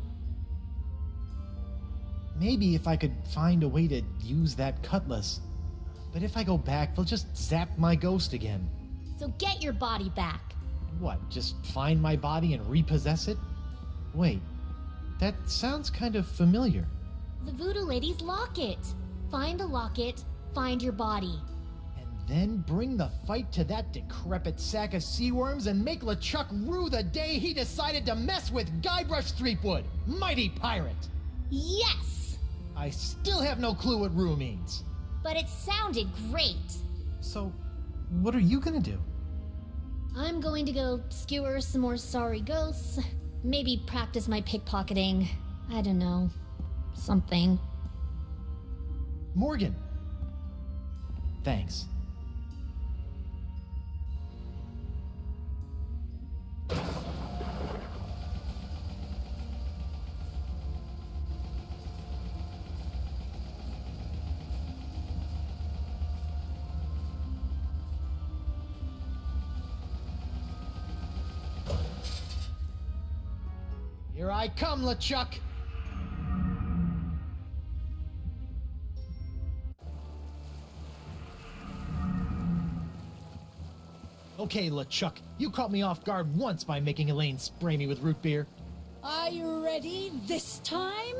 Maybe if I could find a way to use that cutlass. But if I go back, they'll just zap my ghost again. So get your body back. What, just find my body and repossess it? Wait, that sounds kind of familiar. The voodoo lady's locket. Find the locket, find your body. Then bring the fight to that decrepit sack of sea worms and make LeChuck rue the day he decided to mess with Guybrush Threepwood, mighty pirate. Yes! I still have no clue what rue means. But it sounded great. So, what are you gonna do? I'm going to go skewer some more sorry ghosts. Maybe practice my pickpocketing. I don't know. Something. Morgan. Thanks. Here I come, LeChuck! Okay, LeChuck, you caught me off guard once by making Elaine spray me with root beer. Are you ready this time?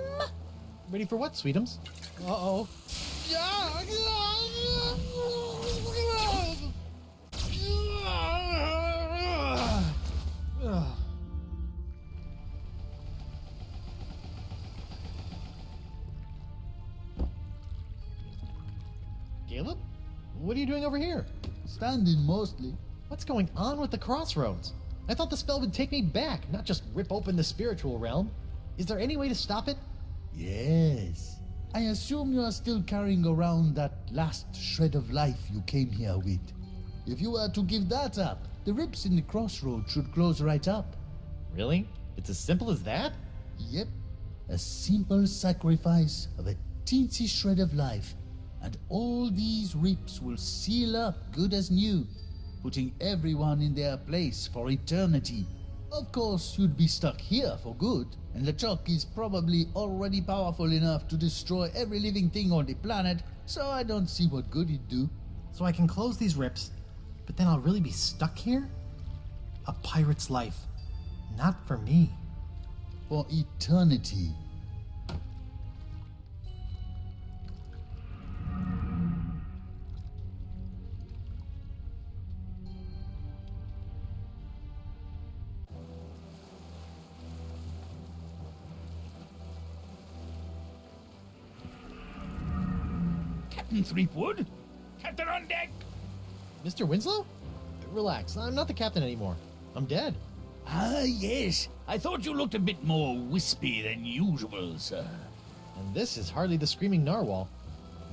Ready for what, Sweetums? Uh-oh. Caleb? What are you doing over here? Standing mostly. What's going on with the crossroads? I thought the spell would take me back, not just rip open the spiritual realm. Is there any way to stop it? Yes. I assume you are still carrying around that last shred of life you came here with. If you were to give that up, the rips in the crossroads should close right up. Really? It's as simple as that? Yep. A simple sacrifice of a teensy shred of life, and all these rips will seal up good as new, putting everyone in their place for eternity. Of course, you'd be stuck here for good, and LeChuck is probably already powerful enough to destroy every living thing on the planet, so I don't see what good it'd do. So I can close these rips, but then I'll really be stuck here? A pirate's life. Not for me. For eternity. Captain Threepwood? Captain on deck! Mr. Winslow? Relax, I'm not the captain anymore. I'm dead. Ah, yes. I thought you looked a bit more wispy than usual, sir. And this is hardly the screaming narwhal.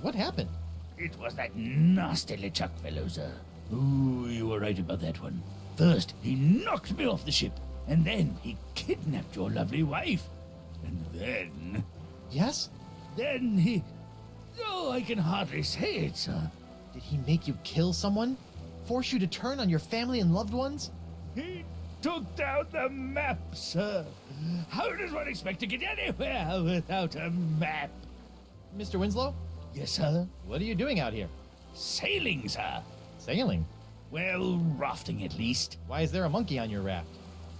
What happened? It was that nasty LeChuck fellow, sir. Ooh, you were right about that one. First, he knocked me off the ship, and then he kidnapped your lovely wife. And then... Yes? Then he... Oh, I can hardly say it, sir. Did he make you kill someone? Force you to turn on your family and loved ones? He took down the map, sir. How does one expect to get anywhere without a map? Mr. Winslow? Yes, sir? What are you doing out here? Sailing, sir. Sailing? Well, rafting at least. Why is there a monkey on your raft?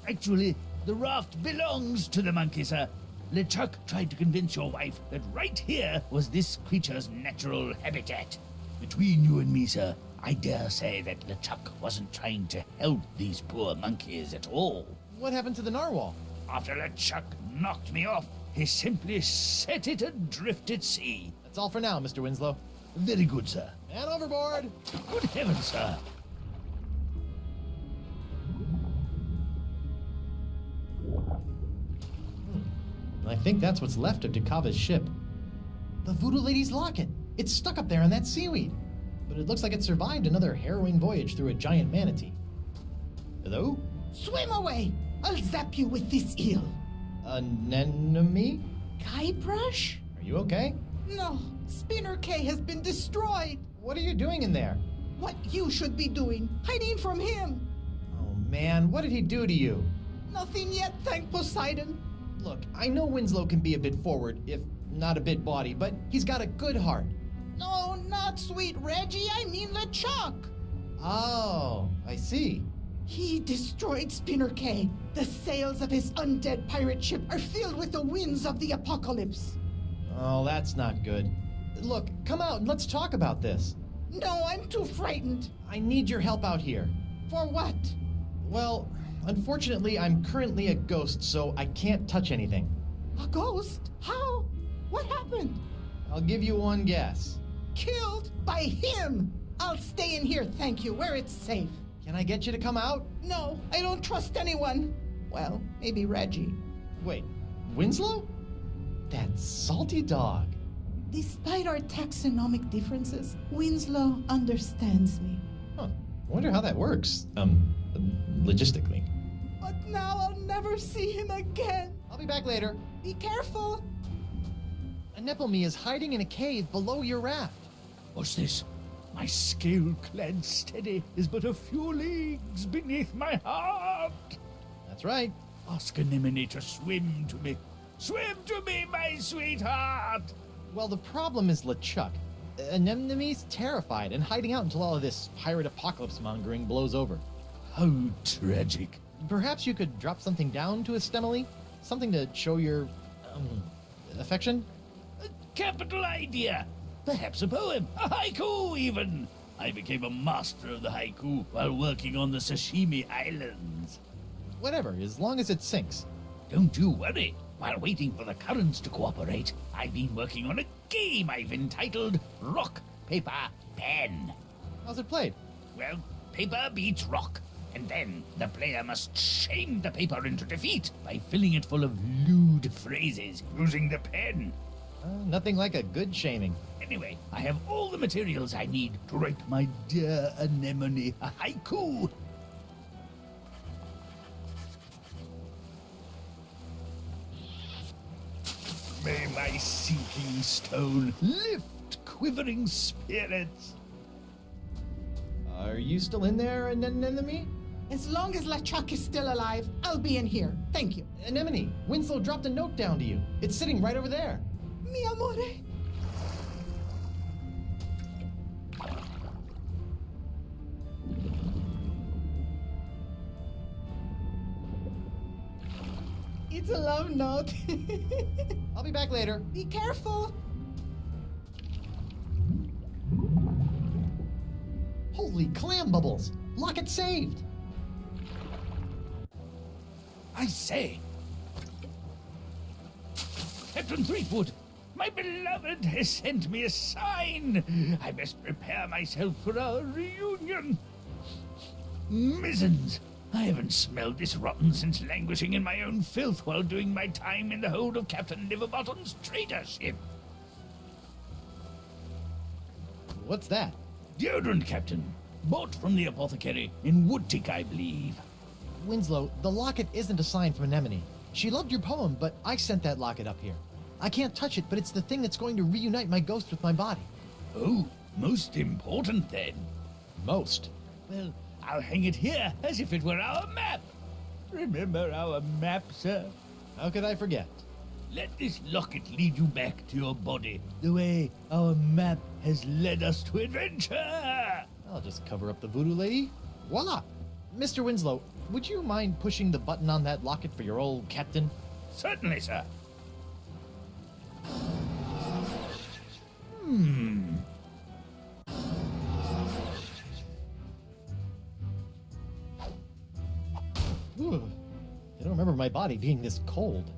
Actually, the raft belongs to the monkey, sir. LeChuck tried to convince your wife that right here was this creature's natural habitat. Between you and me, sir, I dare say that LeChuck wasn't trying to help these poor monkeys at all. What happened to the narwhal? After LeChuck knocked me off, he simply set it adrift at sea. That's all for now, Mr. Winslow. Very good, sir. Man overboard! Good heavens, sir. I think that's what's left of Dakava's ship. The voodoo lady's locket. It's stuck up there in that seaweed. But it looks like it survived another harrowing voyage through a giant manatee. Hello? Swim away! I'll zap you with this eel. Anemone? Guybrush? Are you okay? No, Spinner K has been destroyed. What are you doing in there? What you should be doing, hiding from him. Oh man, what did he do to you? Nothing yet, thank Poseidon. Look, I know Winslow can be a bit forward, if not a bit bawdy, but he's got a good heart. No, not sweet Reggie, I mean LeChuck. Oh, I see. He destroyed Spinner K. The sails of his undead pirate ship are filled with the winds of the apocalypse. Oh, that's not good. Look, come out and let's talk about this. No, I'm too frightened. I need your help out here. For what? Well, unfortunately, I'm currently a ghost, so I can't touch anything. A ghost? How? What happened? I'll give you one guess. Killed by him. I'll stay in here, thank you, where it's safe. Can I get you to come out? No, I don't trust anyone. Well, maybe Reggie. Wait, Winslow? That salty dog. Despite our taxonomic differences, Winslow understands me. Huh. I wonder how that works. Logistically. But now I'll never see him again. I'll be back later. Be careful. Anemone is hiding in a cave below your raft. What's this? My scale-clad steady is but a few leagues beneath my heart. That's right. Ask Anemone to swim to me. Swim to me, my sweetheart! Well, the problem is LeChuck. Anemone's terrified and hiding out until all of this pirate apocalypse mongering blows over. How tragic. Perhaps you could drop something down to Estemily? Something to show your, affection? A capital idea. Perhaps a poem, a haiku even. I became a master of the haiku while working on the Sashimi Islands. Whatever, as long as it sinks. Don't you worry. While waiting for the currents to cooperate, I've been working on a game I've entitled Rock, Paper, Pen. How's it played? Well, paper beats rock, and then the player must shame the paper into defeat by filling it full of lewd phrases using the pen. Nothing like a good shaming. Anyway, I have all the materials I need to write my dear Anemone a haiku. May my sinking stone lift quivering spirits. Are you still in there, Anemone? As long as LeChuck is still alive, I'll be in here. Thank you. Anemone, Winslow dropped a note down to you. It's sitting right over there. Mi amore. It's a love note. I'll be back later. Be careful. Holy clam bubbles! Locket saved! I say, Captain Threepwood, my beloved has sent me a sign. I must prepare myself for our reunion. Mizzens, I haven't smelled this rotten since languishing in my own filth while doing my time in the hold of Captain Liverbottom's trader ship. What's that? Deodorant, Captain. Bought from the apothecary in Woodtick, I believe. Winslow, the locket isn't a sign from Anemone. She loved your poem, but I sent that locket up here. I can't touch it, but it's the thing that's going to reunite my ghost with my body. Oh, most important then. Most? Well, I'll hang it here as if it were our map. Remember our map, sir? How could I forget? Let this locket lead you back to your body, the way our map has led us to adventure. I'll just cover up the voodoo lady. Voila! Mr. Winslow, would you mind pushing the button on that locket for your old captain? Certainly, sir. I don't remember my body being this cold.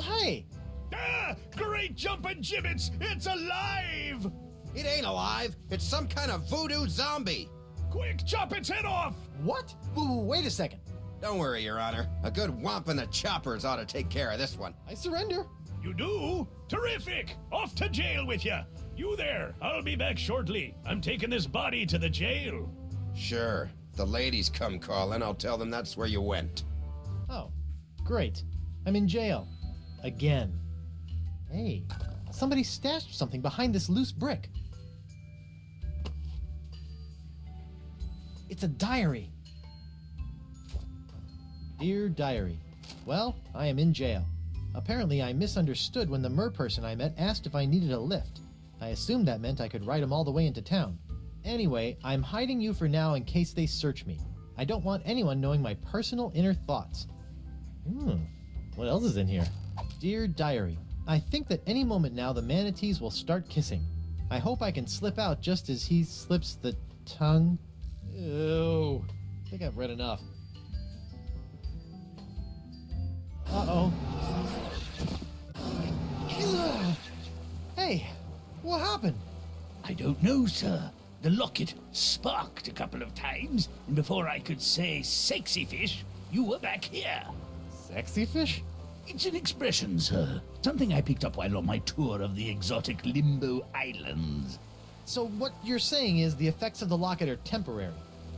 Hey! Ah! Great jumping gibbets! It's alive! It ain't alive. It's some kind of voodoo zombie. Quick, chop its head off! What? Wait a second. Don't worry, Your Honor. A good whomp in the choppers ought to take care of this one. I surrender. You do? Terrific! Off to jail with you! You there, I'll be back shortly. I'm taking this body to the jail. Sure. If the ladies come calling, I'll tell them that's where you went. Oh, great. I'm in jail. Again. Hey, somebody stashed something behind this loose brick. It's a diary. Dear Diary. Well, I am in jail. Apparently, I misunderstood when the merperson I met asked if I needed a lift. I assumed that meant I could ride him all the way into town. Anyway, I'm hiding you for now in case they search me. I don't want anyone knowing my personal inner thoughts. What else is in here? Dear Diary, I think that any moment now the manatees will start kissing. I hope I can slip out just as he slips the tongue. Ew. I think I've read enough. Uh-oh. Hey, what happened? I don't know, sir. The locket sparked a couple of times, and before I could say sexy fish, you were back here. Sexy fish? It's an expression, sir. Something I picked up while on my tour of the exotic Limbo Islands. So what you're saying is the effects of the locket are temporary?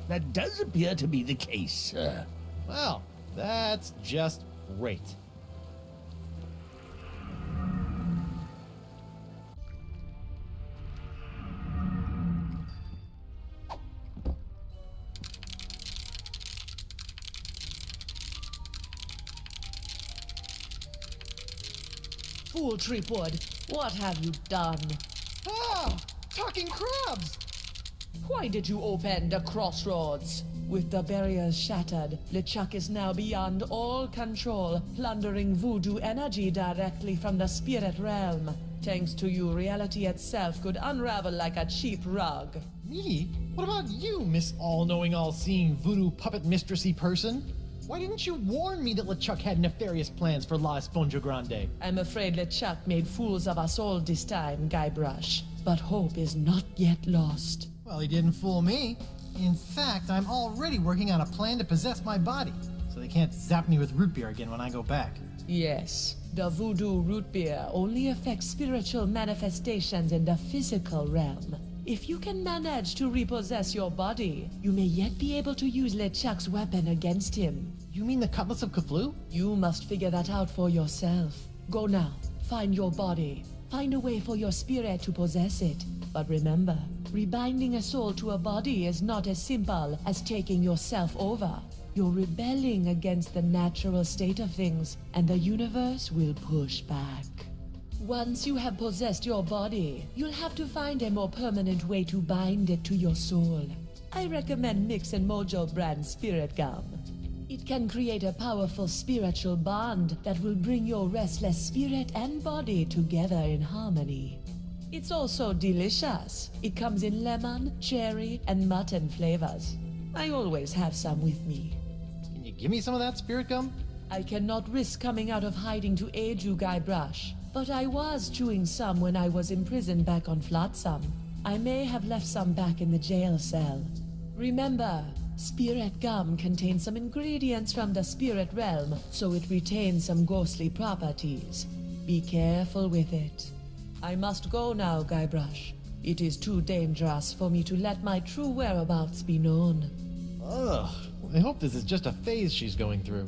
That does appear to be the case, sir. Well, that's just great. Fool Threepwood, what have you done? Ah! Talking crabs! Why did you open the crossroads? With the barriers shattered, LeChuck is now beyond all control, plundering voodoo energy directly from the spirit realm. Thanks to you, reality itself could unravel like a cheap rug. Me? What about you, Miss All-Knowing, All-Seeing, voodoo puppet mistressy person? Why didn't you warn me that LeChuck had nefarious plans for La Esponja Grande? I'm afraid LeChuck made fools of us all this time, Guybrush. But hope is not yet lost. Well, he didn't fool me. In fact, I'm already working on a plan to possess my body, so they can't zap me with root beer again when I go back. Yes, the voodoo root beer only affects spiritual manifestations in the physical realm. If you can manage to repossess your body, you may yet be able to use LeChuck's weapon against him. You mean the Cutlass of Cthulhu? You must figure that out for yourself. Go now, find your body. Find a way for your spirit to possess it. But remember, rebinding a soul to a body is not as simple as taking yourself over. You're rebelling against the natural state of things, and the universe will push back. Once you have possessed your body, you'll have to find a more permanent way to bind it to your soul. I recommend Mix and Mojo brand Spirit Gum. It can create a powerful spiritual bond that will bring your restless spirit and body together in harmony. It's also delicious. It comes in lemon, cherry, and mutton flavors. I always have some with me. Can you give me some of that spirit gum? I cannot risk coming out of hiding to aid you, Guybrush. But I was chewing some when I was imprisoned back on Flotsam. I may have left some back in the jail cell. Remember, spirit gum contains some ingredients from the spirit realm, so it retains some ghostly properties. Be careful with it. I must go now, Guybrush. It is too dangerous for me to let my true whereabouts be known. Ugh, I hope this is just a phase she's going through.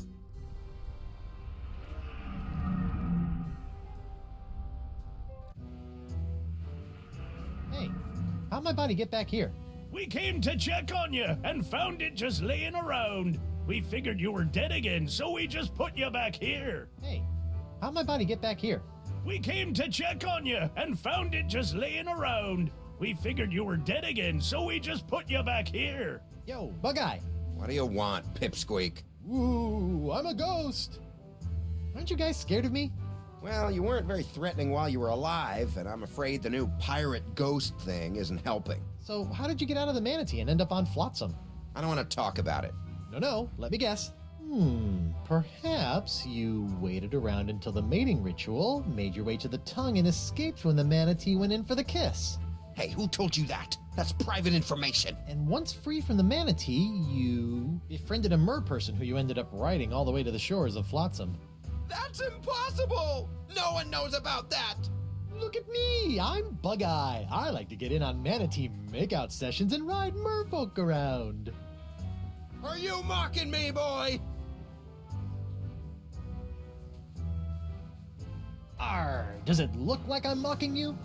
Hey, how'd my body get back here? We came to check on you and found it just laying around. We figured you were dead again, so we just put you back here. Hey, how'd my body get back here? We came to check on you and found it just laying around. We figured you were dead again, so we just put you back here. Yo, Bug-Eye. What do you want, Pipsqueak? Ooh, I'm a ghost. Aren't you guys scared of me? Well, you weren't very threatening while you were alive, and I'm afraid the new pirate ghost thing isn't helping. So how did you get out of the manatee and end up on Flotsam? I don't want to talk about it. No, let me guess. Perhaps you waited around until the mating ritual, made your way to the tongue, and escaped when the manatee went in for the kiss. Hey, who told you that? That's private information. And once free from the manatee, you befriended a merperson who you ended up riding all the way to the shores of Flotsam. That's impossible! No one knows about that! Look at me! I'm Bug-Eye. I like to get in on manatee makeout sessions and ride merfolk around. Are you mocking me, boy? Arr, does it look like I'm mocking you?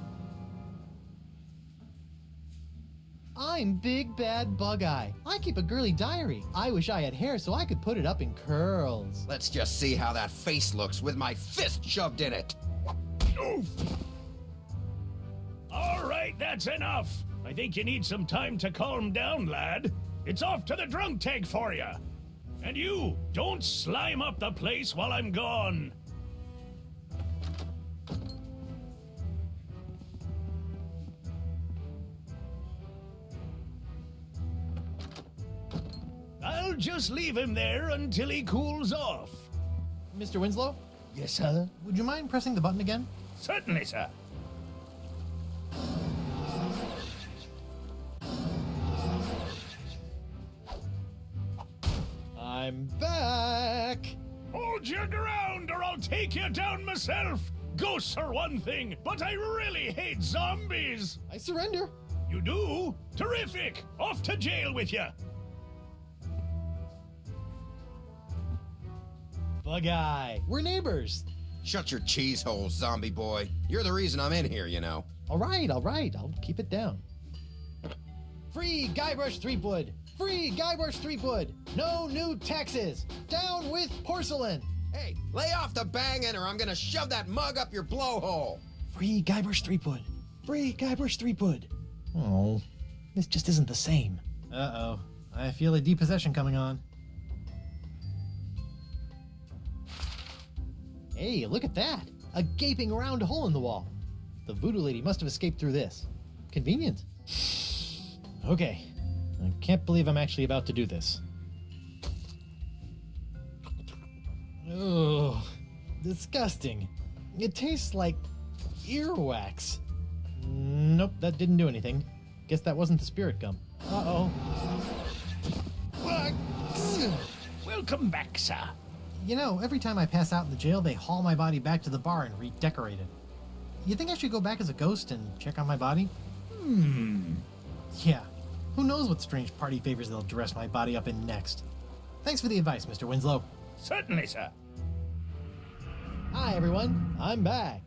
I'm Big Bad Bug-Eye. I keep a girly diary. I wish I had hair so I could put it up in curls. Let's just see how that face looks with my fist shoved in it. Oof. All right, that's enough. I think you need some time to calm down, lad. It's off to the drunk tank for you. And you, don't slime up the place while I'm gone. I'll just leave him there until he cools off. Mr. Winslow? Yes, sir? Would you mind pressing the button again? Certainly, sir. I'm back! Hold your ground or I'll take you down myself! Ghosts are one thing, but I really hate zombies! I surrender. You do? Terrific! Off to jail with you! Bug-Eye, we're neighbors. Shut your cheese hole, zombie boy. You're the reason I'm in here, you know. All right, I'll keep it down. Free Guybrush Threepwood! Free Guybrush Threepwood! No new taxes! Down with porcelain! Hey, lay off the banging or I'm gonna shove that mug up your blowhole! Free Guybrush Threepwood! Free Guybrush Threepwood! Oh, this just isn't the same. Uh-oh, I feel a depossession coming on. Hey, look at that! A gaping round hole in the wall. The voodoo lady must have escaped through this. Convenient. Okay, I can't believe I'm actually about to do this. Ugh, disgusting. It tastes like earwax. Nope, that didn't do anything. Guess that wasn't the spirit gum. Uh-oh. Welcome back, sir. You know, every time I pass out in the jail, they haul my body back to the bar and redecorate it. You think I should go back as a ghost and check on my body? Yeah. Who knows what strange party favors they'll dress my body up in next. Thanks for the advice, Mr. Winslow. Certainly, sir. Hi, everyone. I'm back.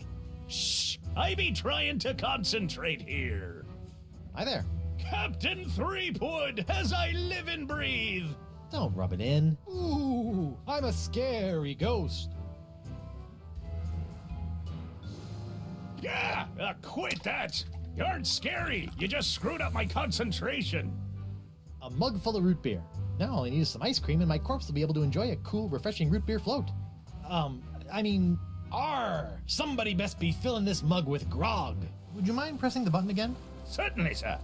Shh! I be trying to concentrate here. Hi there. Captain Threepwood, as I live and breathe. Don't rub it in. Ooh, I'm a scary ghost. Yeah, quit that. You aren't scary. You just screwed up my concentration. A mug full of root beer. Now all I need is some ice cream and my corpse will be able to enjoy a cool, refreshing root beer float. Somebody best be filling this mug with grog. Would you mind pressing the button again? Certainly, sir.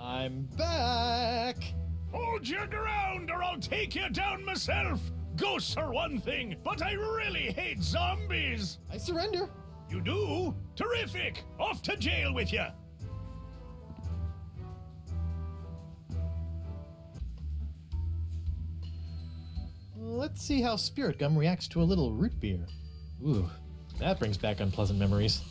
I'm back! Hold your ground or I'll take you down myself! Ghosts are one thing, but I really hate zombies! I surrender. You do? Terrific! Off to jail with you! Let's see how spirit gum reacts to a little root beer. Ooh, that brings back unpleasant memories.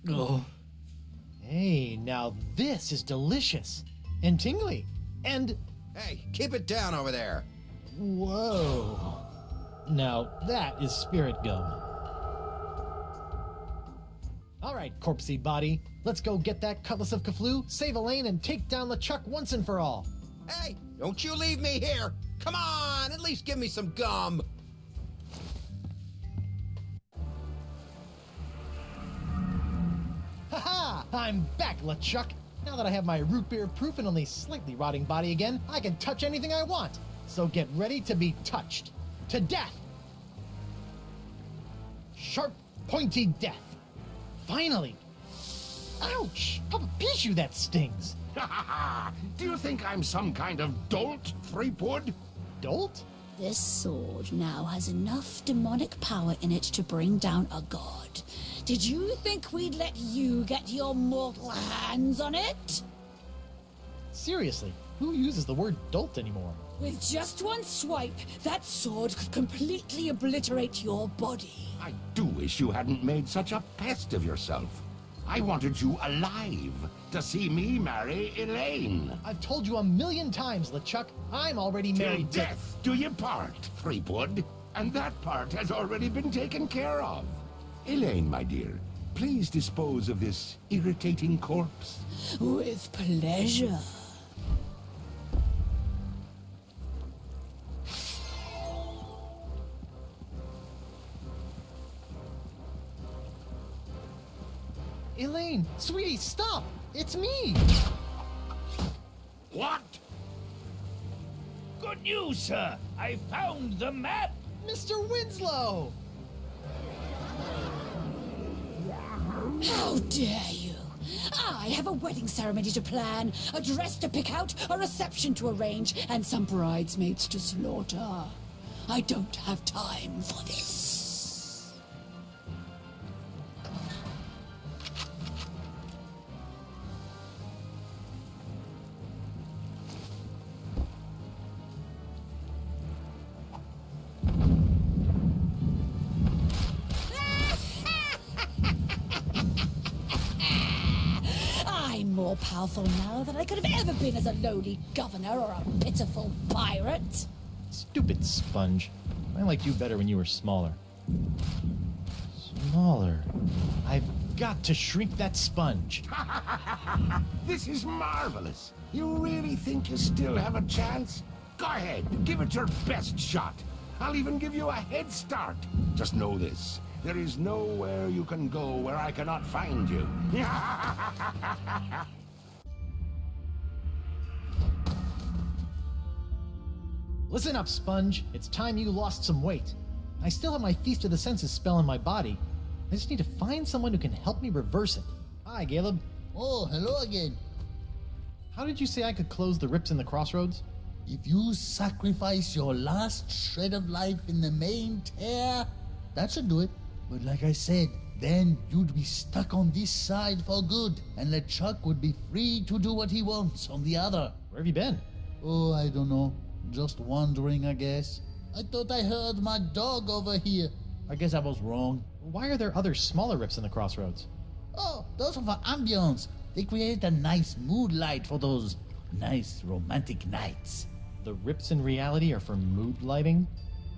Oh. Hey, now this is delicious. And tingly. And... Hey, keep it down over there. Whoa. Now, that is spirit gum. All right, corpsey body. Let's go get that cutlass of Cthulhu, save Elaine, and take down LeChuck once and for all. Hey, don't you leave me here. Come on, at least give me some gum. Ha-ha! I'm back, LeChuck. Now that I have my root beer proof and only slightly rotting body again, I can touch anything I want. So get ready to be touched. To death. Sharp, pointy death. Finally. Ouch! Papa Pichu, that stings. Do you think I'm some kind of dolt, Threepwood? Dolt? This sword now has enough demonic power in it to bring down a god. Did you think we'd let you get your mortal hands on it? Seriously, who uses the word dolt anymore? With just one swipe, that sword could completely obliterate your body. I do wish you hadn't made such a pest of yourself. I wanted you alive to see me marry Elaine. I've told you a million times, LeChuck, I'm already married Till death do you part, Threepwood. And that part has already been taken care of. Elaine, my dear, please dispose of this irritating corpse. With pleasure. Elaine, sweetie, stop! It's me! What? Good news, sir. I found the map. Mr. Winslow! How dare you! I have a wedding ceremony to plan, a dress to pick out, a reception to arrange, and some bridesmaids to slaughter. I don't have time for this. More powerful now than I could have ever been as a lowly governor or a pitiful pirate. Stupid sponge. I liked you better when you were smaller. Smaller? I've got to shrink that sponge. This is marvelous. You really think you still have a chance? Go ahead, give it your best shot. I'll even give you a head start. Just know this. There is nowhere you can go where I cannot find you. Listen up, Sponge. It's time you lost some weight. I still have my Feast of the Senses spell in my body. I just need to find someone who can help me reverse it. Hi, Caleb. Oh, hello again. How did you say I could close the rips in the crossroads? If you sacrifice your last shred of life in the main tear, that should do it. But like I said, then you'd be stuck on this side for good, and LeChuck would be free to do what he wants on the other. Where have you been? Oh, I don't know. Just wandering, I guess. I thought I heard my dog over here. I guess I was wrong. Why are there other smaller rips in the crossroads? Oh, those are for ambience. They create a nice mood light for those nice romantic nights. The rips in reality are for mood lighting?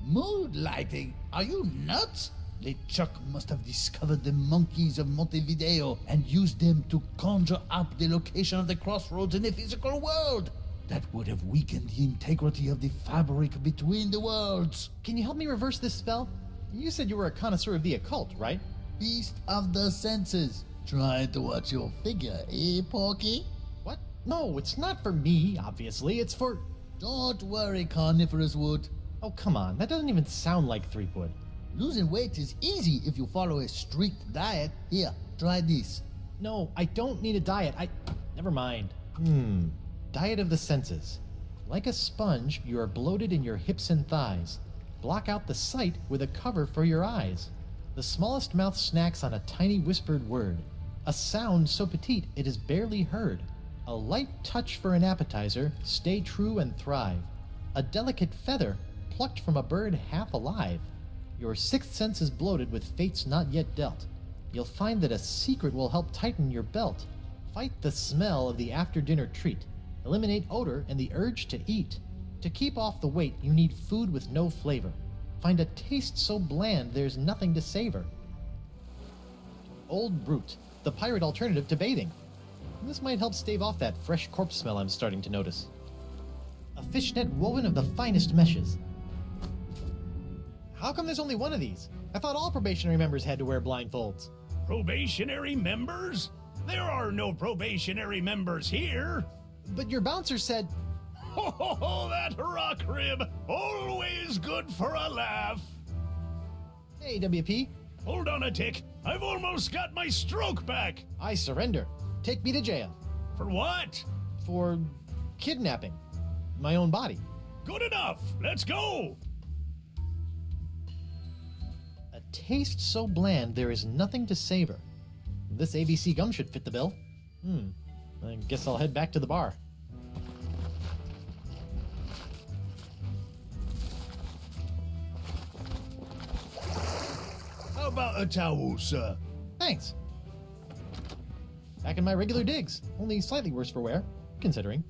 Mood lighting? Are you nuts? LeChuck must have discovered the monkeys of Montevideo and used them to conjure up the location of the crossroads in the physical world. That would have weakened the integrity of the fabric between the worlds. Can you help me reverse this spell? You said you were a connoisseur of the occult, right? Feast of the Senses. Try to watch your figure, eh, Porky? What? No, it's not for me, obviously. It's for... Don't worry, Carnivorous Wood. Oh, come on. That doesn't even sound like Threepwood. Losing weight is easy if you follow a strict diet. Here, try this. No, I don't need a diet. Never mind. Diet of the senses. Like a sponge, you are bloated in your hips and thighs. Block out the sight with a cover for your eyes. The smallest mouth snacks on a tiny whispered word. A sound so petite it is barely heard. A light touch for an appetizer, stay true and thrive. A delicate feather, plucked from a bird half alive. Your sixth sense is bloated with fates not yet dealt. You'll find that a secret will help tighten your belt. Fight the smell of the after-dinner treat. Eliminate odor and the urge to eat. To keep off the weight, you need food with no flavor. Find a taste so bland there's nothing to savor. Old Brute, the pirate alternative to bathing. This might help stave off that fresh corpse smell I'm starting to notice. A fishnet woven of the finest meshes. How come there's only one of these? I thought all probationary members had to wear blindfolds. Probationary members? There are no probationary members here. But your bouncer said... Ho ho ho, that rock rib! Always good for a laugh! Hey, WP. Hold on a tick. I've almost got my stroke back. I surrender. Take me to jail. For what? For kidnapping my own body. Good enough. Let's go. Taste so bland there is nothing to savor. This ABC gum should fit the bill. I guess I'll head back to the bar. How about a towel, sir? Thanks. Back in my regular digs, only slightly worse for wear, considering.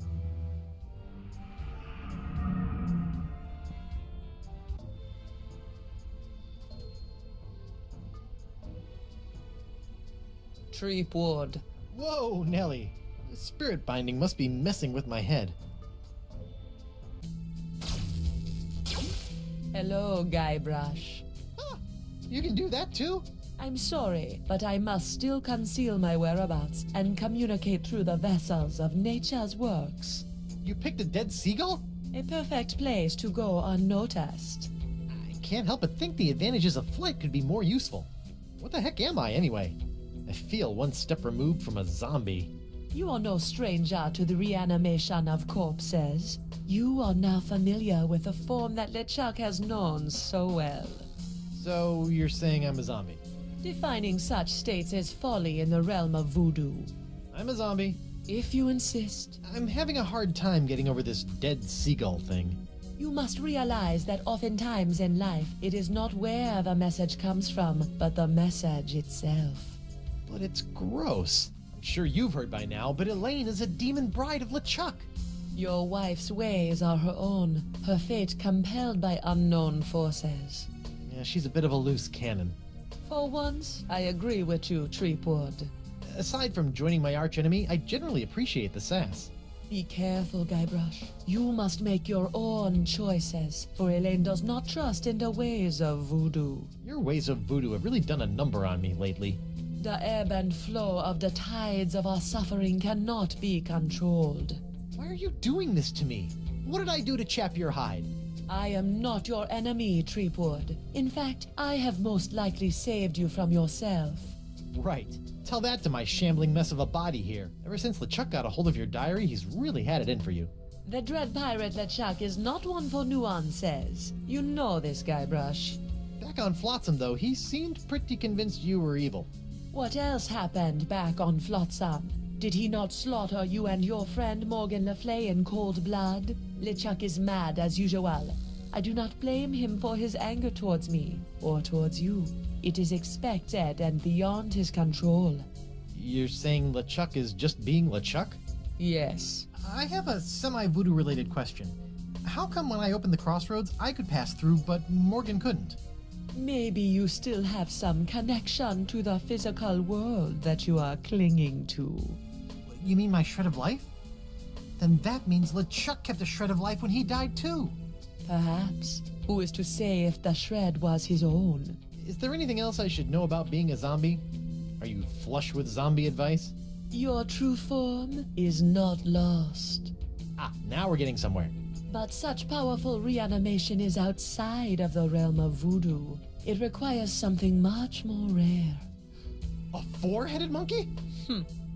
Threepwood. Whoa, Nelly. Spirit binding must be messing with my head. Hello, Guybrush. You can do that too? I'm sorry, but I must still conceal my whereabouts and communicate through the vessels of nature's works. You picked a dead seagull? A perfect place to go unnoticed. I can't help but think the advantages of flight could be more useful. What the heck am I, anyway? I feel one step removed from a zombie. You are no stranger to the reanimation of corpses. You are now familiar with the form that LeChuck has known so well. So you're saying I'm a zombie? Defining such states is folly in the realm of voodoo. I'm a zombie. If you insist. I'm having a hard time getting over this dead seagull thing. You must realize that oftentimes in life, it is not where the message comes from, but the message itself. But it's gross. I'm sure you've heard by now, but Elaine is a demon bride of LeChuck. Your wife's ways are her own, her fate compelled by unknown forces. Yeah, she's a bit of a loose cannon. For once, I agree with you, Threepwood. Aside from joining my archenemy, I generally appreciate the sass. Be careful, Guybrush. You must make your own choices, for Elaine does not trust in the ways of voodoo. Your ways of voodoo have really done a number on me lately. The ebb and flow of the tides of our suffering cannot be controlled. Why are you doing this to me? What did I do to chap your hide? I am not your enemy, Threepwood. In fact, I have most likely saved you from yourself. Right. Tell that to my shambling mess of a body here. Ever since LeChuck got a hold of your diary, he's really had it in for you. The dread pirate LeChuck is not one for nuances. You know this, Guybrush. Back on Flotsam, though, he seemed pretty convinced you were evil. What else happened back on Flotsam? Did he not slaughter you and your friend Morgan Le Fay in cold blood? LeChuck is mad as usual. I do not blame him for his anger towards me, or towards you. It is expected and beyond his control. You're saying LeChuck is just being LeChuck? Yes. I have a semi-voodoo related question. How come when I opened the crossroads, I could pass through, but Morgan couldn't? Maybe you still have some connection to the physical world that you are clinging to. You mean my shred of life? Then that means LeChuck kept a shred of life when he died too. Perhaps. Who is to say if the shred was his own? Is there anything else I should know about being a zombie? Are you flush with zombie advice? Your true form is not lost. Ah, now we're getting somewhere. But such powerful reanimation is outside of the realm of voodoo. It requires something much more rare. A four-headed monkey?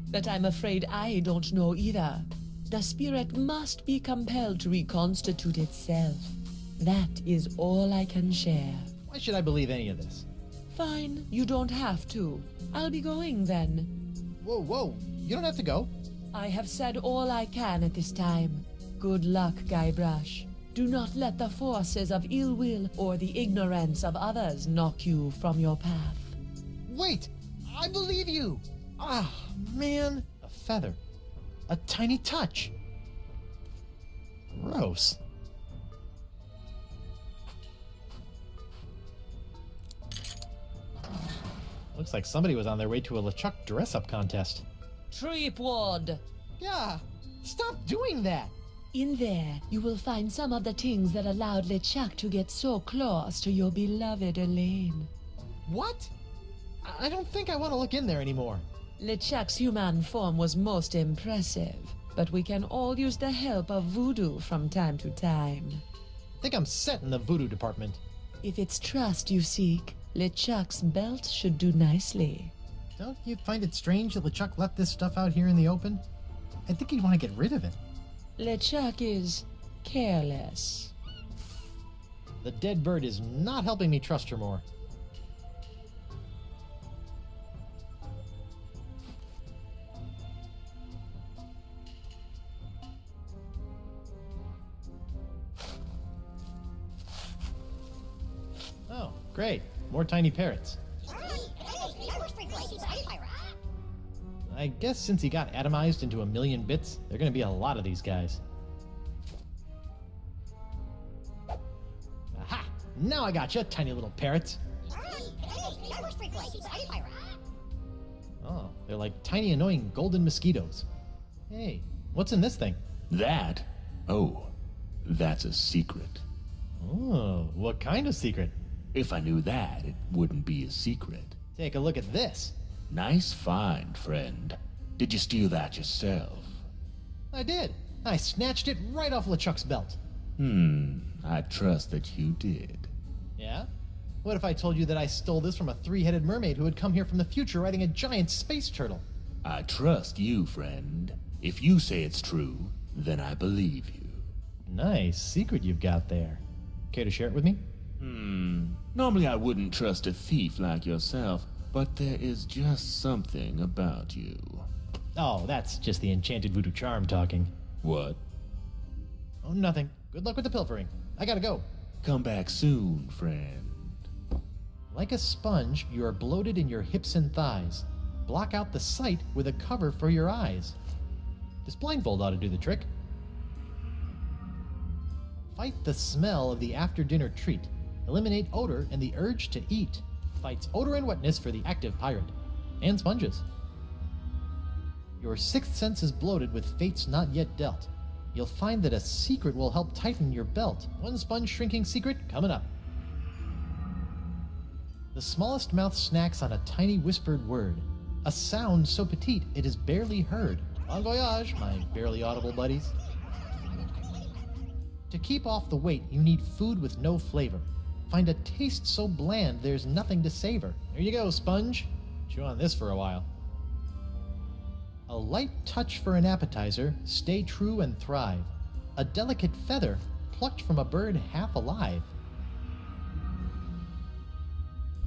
But I'm afraid I don't know either. The spirit must be compelled to reconstitute itself. That is all I can share. Why should I believe any of this? Fine, you don't have to. I'll be going then. Whoa, you don't have to go. I have said all I can at this time. Good luck, Guybrush. Do not let the forces of ill will or the ignorance of others knock you from your path. Wait, I believe you. Ah, man, a feather. A tiny touch. Gross. Looks like somebody was on their way to a LeChuck dress-up contest. Threepwood! Yeah, stop doing that! In there, you will find some of the things that allowed LeChuck to get so close to your beloved Elaine. What? I don't think I want to look in there anymore. LeChuck's human form was most impressive, but we can all use the help of voodoo from time to time. I think I'm set in the voodoo department. If it's trust you seek, LeChuck's belt should do nicely. Don't you find it strange that LeChuck left this stuff out here in the open? I think he'd want to get rid of it. LeChuck is careless. The dead bird is not helping me trust her more. Great, more tiny parrots. I guess since he got atomized into a million bits, there are gonna be a lot of these guys. Aha! Now I gotcha, tiny little parrots. Oh, they're like tiny annoying golden mosquitoes. Hey, what's in this thing? That? Oh, that's a secret. Oh, what kind of secret? If I knew that, it wouldn't be a secret. Take a look at this. Nice find, friend. Did you steal that yourself? I did. I snatched it right off LeChuck's belt. I trust that you did. Yeah? What if I told you that I stole this from a three-headed mermaid who had come here from the future riding a giant space turtle? I trust you, friend. If you say it's true, then I believe you. Nice secret you've got there. Care to share it with me? Normally I wouldn't trust a thief like yourself, but there is just something about you. Oh, that's just the enchanted voodoo charm talking. What? Oh, nothing. Good luck with the pilfering. I gotta go. Come back soon, friend. Like a sponge, you are bloated in your hips and thighs. Block out the sight with a cover for your eyes. This blindfold ought to do the trick. Fight the smell of the after-dinner treat. Eliminate odor and the urge to eat. Fights odor and wetness for the active pirate. And sponges. Your sixth sense is bloated with fates not yet dealt. You'll find that a secret will help tighten your belt. One sponge shrinking secret coming up. The smallest mouth snacks on a tiny whispered word. A sound so petite it is barely heard. Bon voyage, my barely audible buddies. To keep off the weight, you need food with no flavor. Find a taste so bland there's nothing to savor. There you go, sponge. Chew on this for a while. A light touch for an appetizer, stay true and thrive. A delicate feather, plucked from a bird half alive.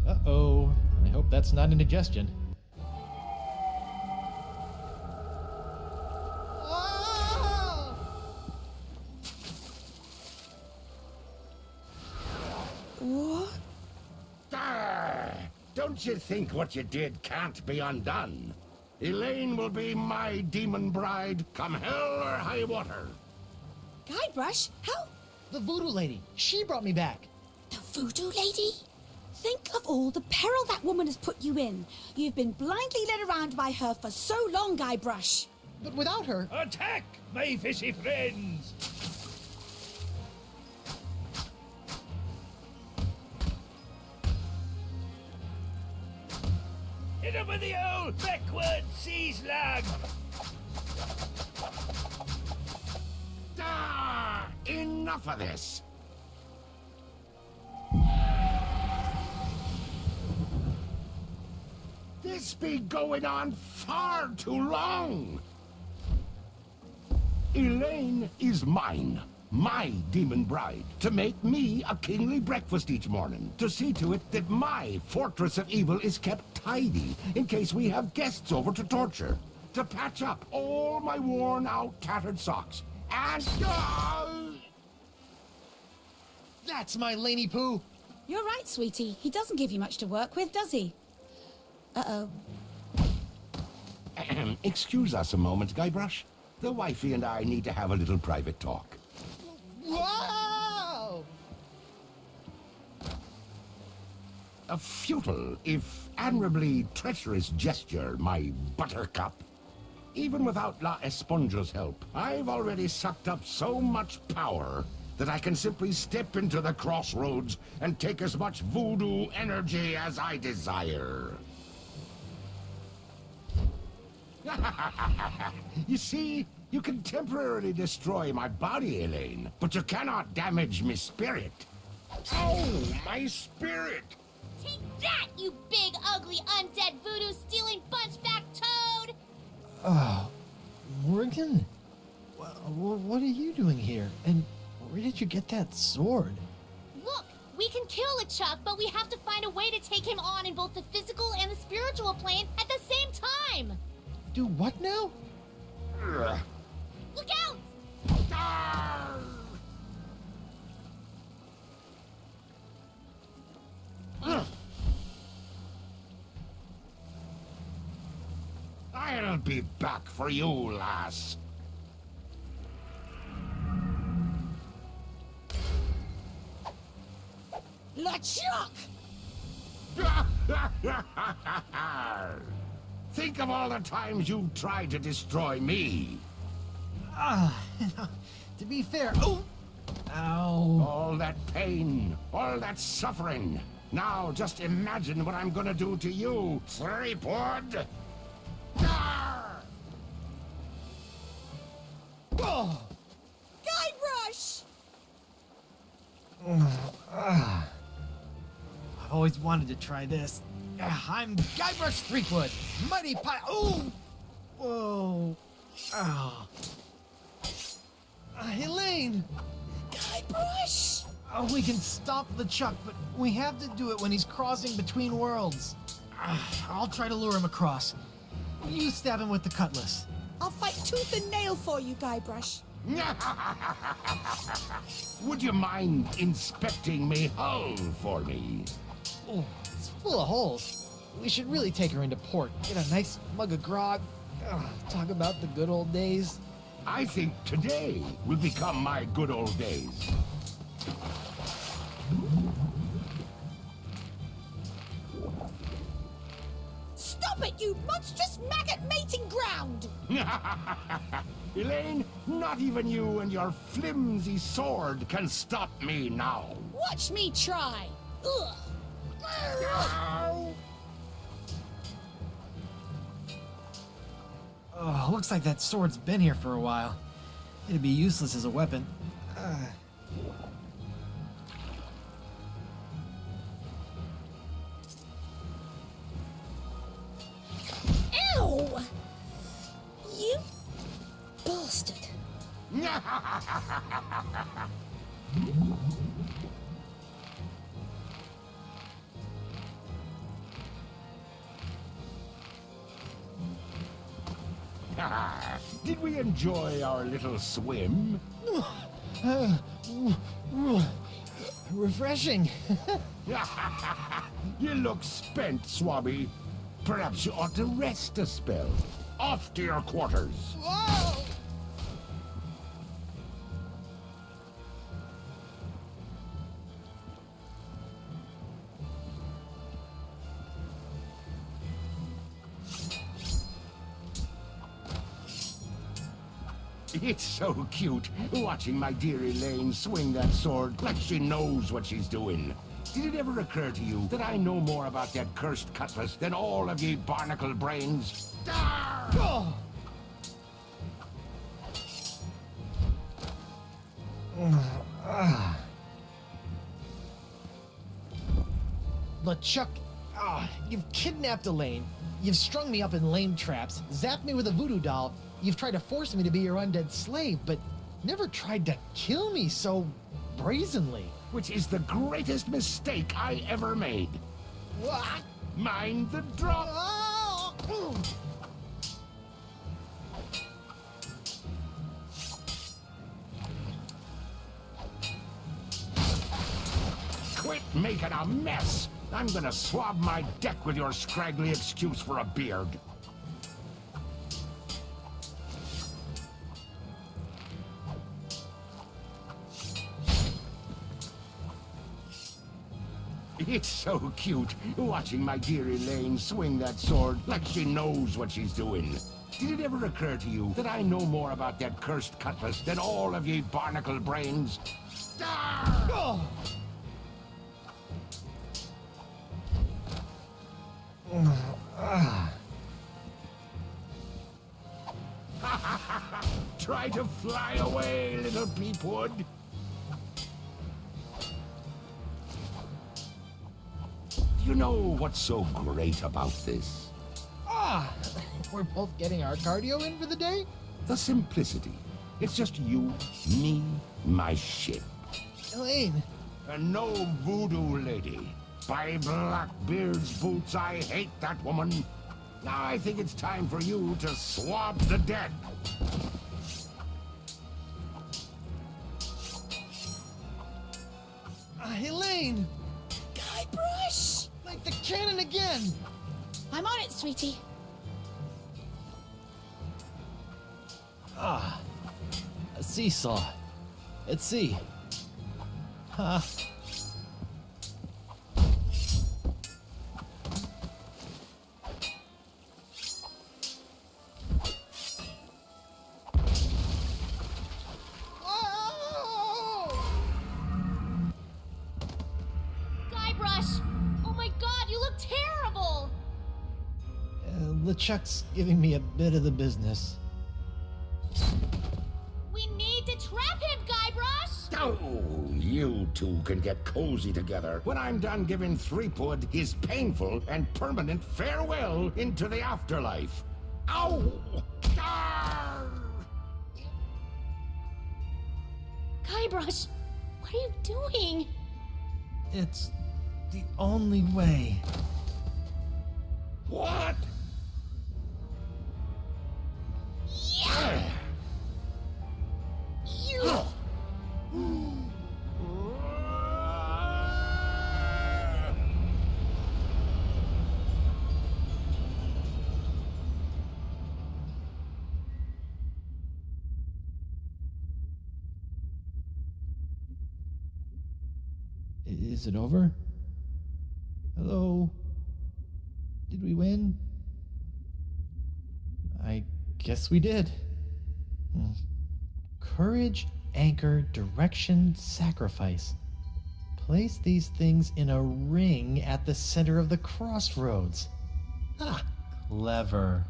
Uh-oh, I hope that's not indigestion. What? Don't you think what you did can't be undone? Elaine will be my demon bride, come hell or high water. Guybrush, how? The voodoo lady. She brought me back. The voodoo lady? Think of all the peril that woman has put you in. You've been blindly led around by her for so long, Guybrush. But without her... Attack, my fishy friends! Hit him with the old backward sea slug! Enough of this. This be going on far too long. Elaine is mine, my demon bride, to make me a kingly breakfast each morning, to see to it that my fortress of evil is kept tidy in case we have guests over to torture, to patch up all my worn-out, tattered socks, and... That's my Laney Poo! You're right, sweetie. He doesn't give you much to work with, does he? Uh-oh. Excuse us a moment, Guybrush. The wifey and I need to have a little private talk. Whoa! A futile, if admirably treacherous gesture, my buttercup. Even without La Esponja's help, I've already sucked up so much power that I can simply step into the crossroads and take as much voodoo energy as I desire. You see, you can temporarily destroy my body, Elaine, but you cannot damage my spirit. Oh, my spirit! Take that, you big, ugly, undead voodoo-stealing bunchback toad! Oh, Morgan? What are you doing here? And where did you get that sword? Look, we can kill LeChuck, but we have to find a way to take him on in both the physical and the spiritual plane at the same time! Do what now? Look out! I'll be back for you, lass. LeChuck! Think of all the times you tried to destroy me. To be fair... Oh! Ow. All that pain, all that suffering. Now just imagine what I'm gonna do to you, Threepwood. Oh! Guybrush! I've always wanted to try this. I'm Guybrush Threepwood, mighty pie. Oh! Whoa! Oh! Elaine! Guybrush! Oh, we can stop LeChuck, but we have to do it when he's crossing between worlds. I'll try to lure him across. You stab him with the cutlass. I'll fight tooth and nail for you, Guybrush. Would you mind inspecting me hull for me? Oh, it's full of holes. We should really take her into port. Get a nice mug of grog. Talk about the good old days. I think today will become my good old days. Stop it, you monstrous maggot mating ground! Elaine, not even you and your flimsy sword can stop me now. Watch me try! Ugh. Oh, looks like that sword's been here for a while. It'd be useless as a weapon. Ow! You bastard. Did we enjoy our little swim? Refreshing. You look spent, Swabby. Perhaps you ought to rest a spell. Off to your quarters. Whoa! It's so cute, watching my dear Elaine swing that sword like she knows what she's doing. Did it ever occur to you that I know more about that cursed cutlass than all of ye barnacle brains? Oh. LeChuck, you've kidnapped Elaine. You've strung me up in lame traps, zapped me with a voodoo doll. You've tried to force me to be your undead slave, but never tried to kill me so brazenly. Which is the greatest mistake I ever made. What? Mind the drop. Oh. Quit making a mess. I'm gonna swab my deck with your scraggly excuse for a beard. It's so cute, watching my dear Elaine swing that sword like she knows what she's doing. Did it ever occur to you that I know more about that cursed cutlass than all of ye barnacle brains? Oh. Try to fly away, little peepwood. You know what's so great about this? We're both getting our cardio in for the day? The simplicity. It's just you, me, my ship. Elaine. And no voodoo lady. By Blackbeard's boots, I hate that woman. Now I think it's time for you to swab the dead. Elaine! Guybrush! Like the cannon again! I'm on it, sweetie. Ah, a seesaw. Let's see. Huh. Guybrush! Oh my god, you look terrible! LeChuck's giving me a bit of the business. We need to trap him, Guybrush! Oh, you two can get cozy together when I'm done giving Threepwood his painful and permanent farewell into the afterlife. Ow! Arr! Guybrush, what are you doing? It's the only way. What? Yeah! You! Is it over? Hello? Did we win? I guess we did. Courage, anchor, direction, sacrifice. Place these things in a ring at the center of the crossroads. Ah, clever.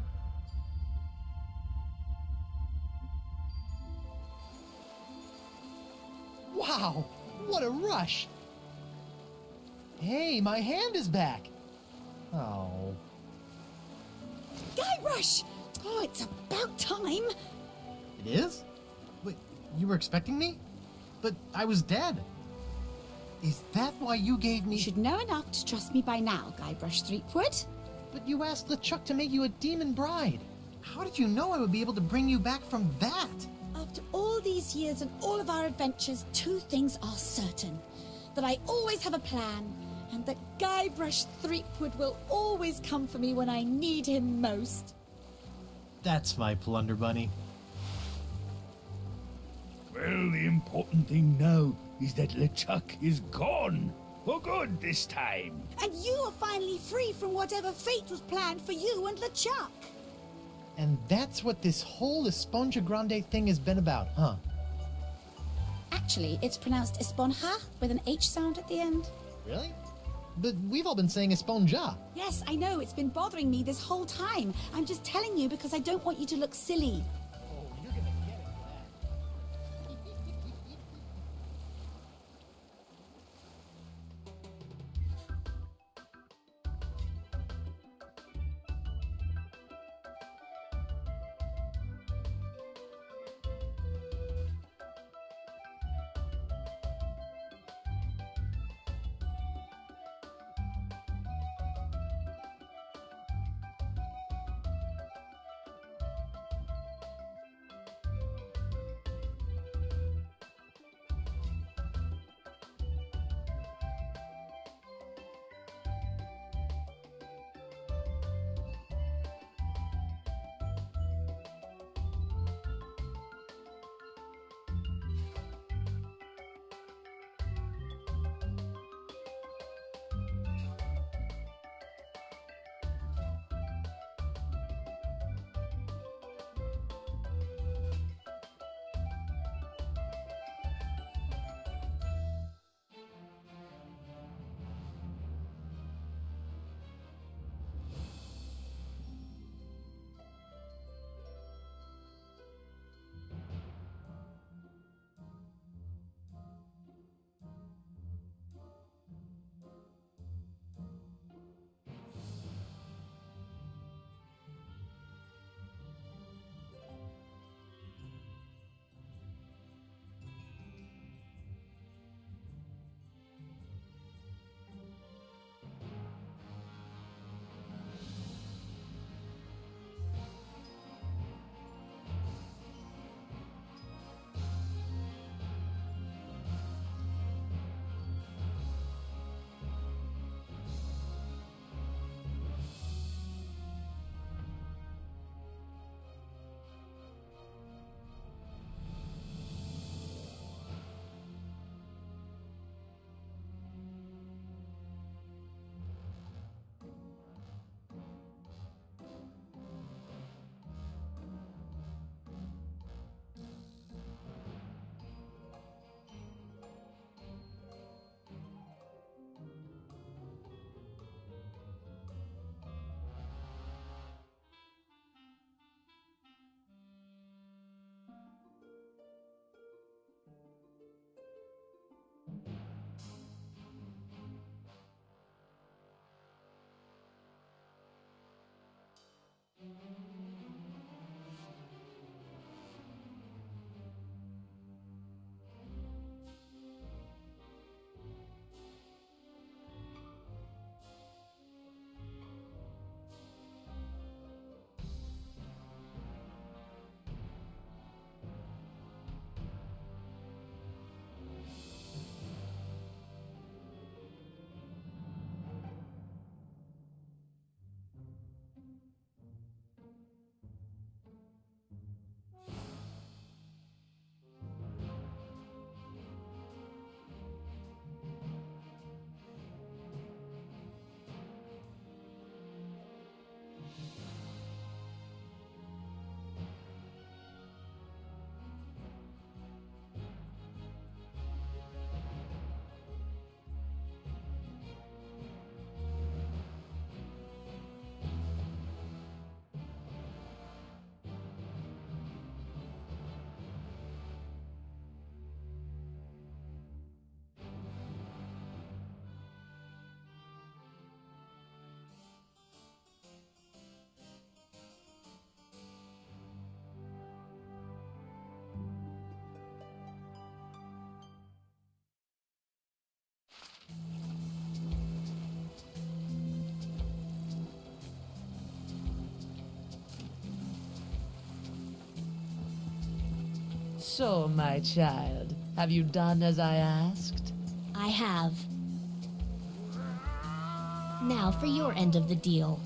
Wow, what a rush! Hey, my hand is back! Oh. Guybrush! Oh, it's about time. It is? Wait, you were expecting me? But I was dead. Is that why you gave me... You should know enough to trust me by now, Guybrush Threepwood. But you asked LeChuck to make you a demon bride. How did you know I would be able to bring you back from that? After all these years and all of our adventures, two things are certain. That I always have a plan, and that Guybrush Threepwood will always come for me when I need him most. That's my plunder bunny. Well, the important thing now is that LeChuck is gone. For good this time. And you are finally free from whatever fate was planned for you and LeChuck. And that's what this whole Esponja Grande thing has been about, huh? Actually, it's pronounced Esponja with an H sound at the end. Really? But we've all been saying Esponja. Yes, I know. It's been bothering me this whole time. I'm just telling you because I don't want you to look silly. Oh, you're gonna get it for that. So, my child, have you done as I asked? I have. Now for your end of the deal.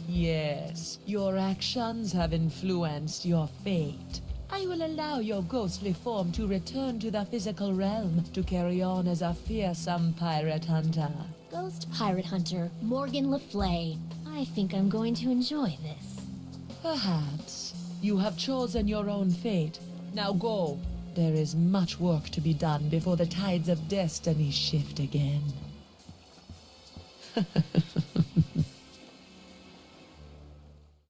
Yes, your actions have influenced your fate. I will allow your ghostly form to return to the physical realm to carry on as a fearsome pirate hunter. Ghost pirate hunter Morgan LaFlay. I think I'm going to enjoy this. Perhaps. You have chosen your own fate. Now go. There is much work to be done before the tides of destiny shift again.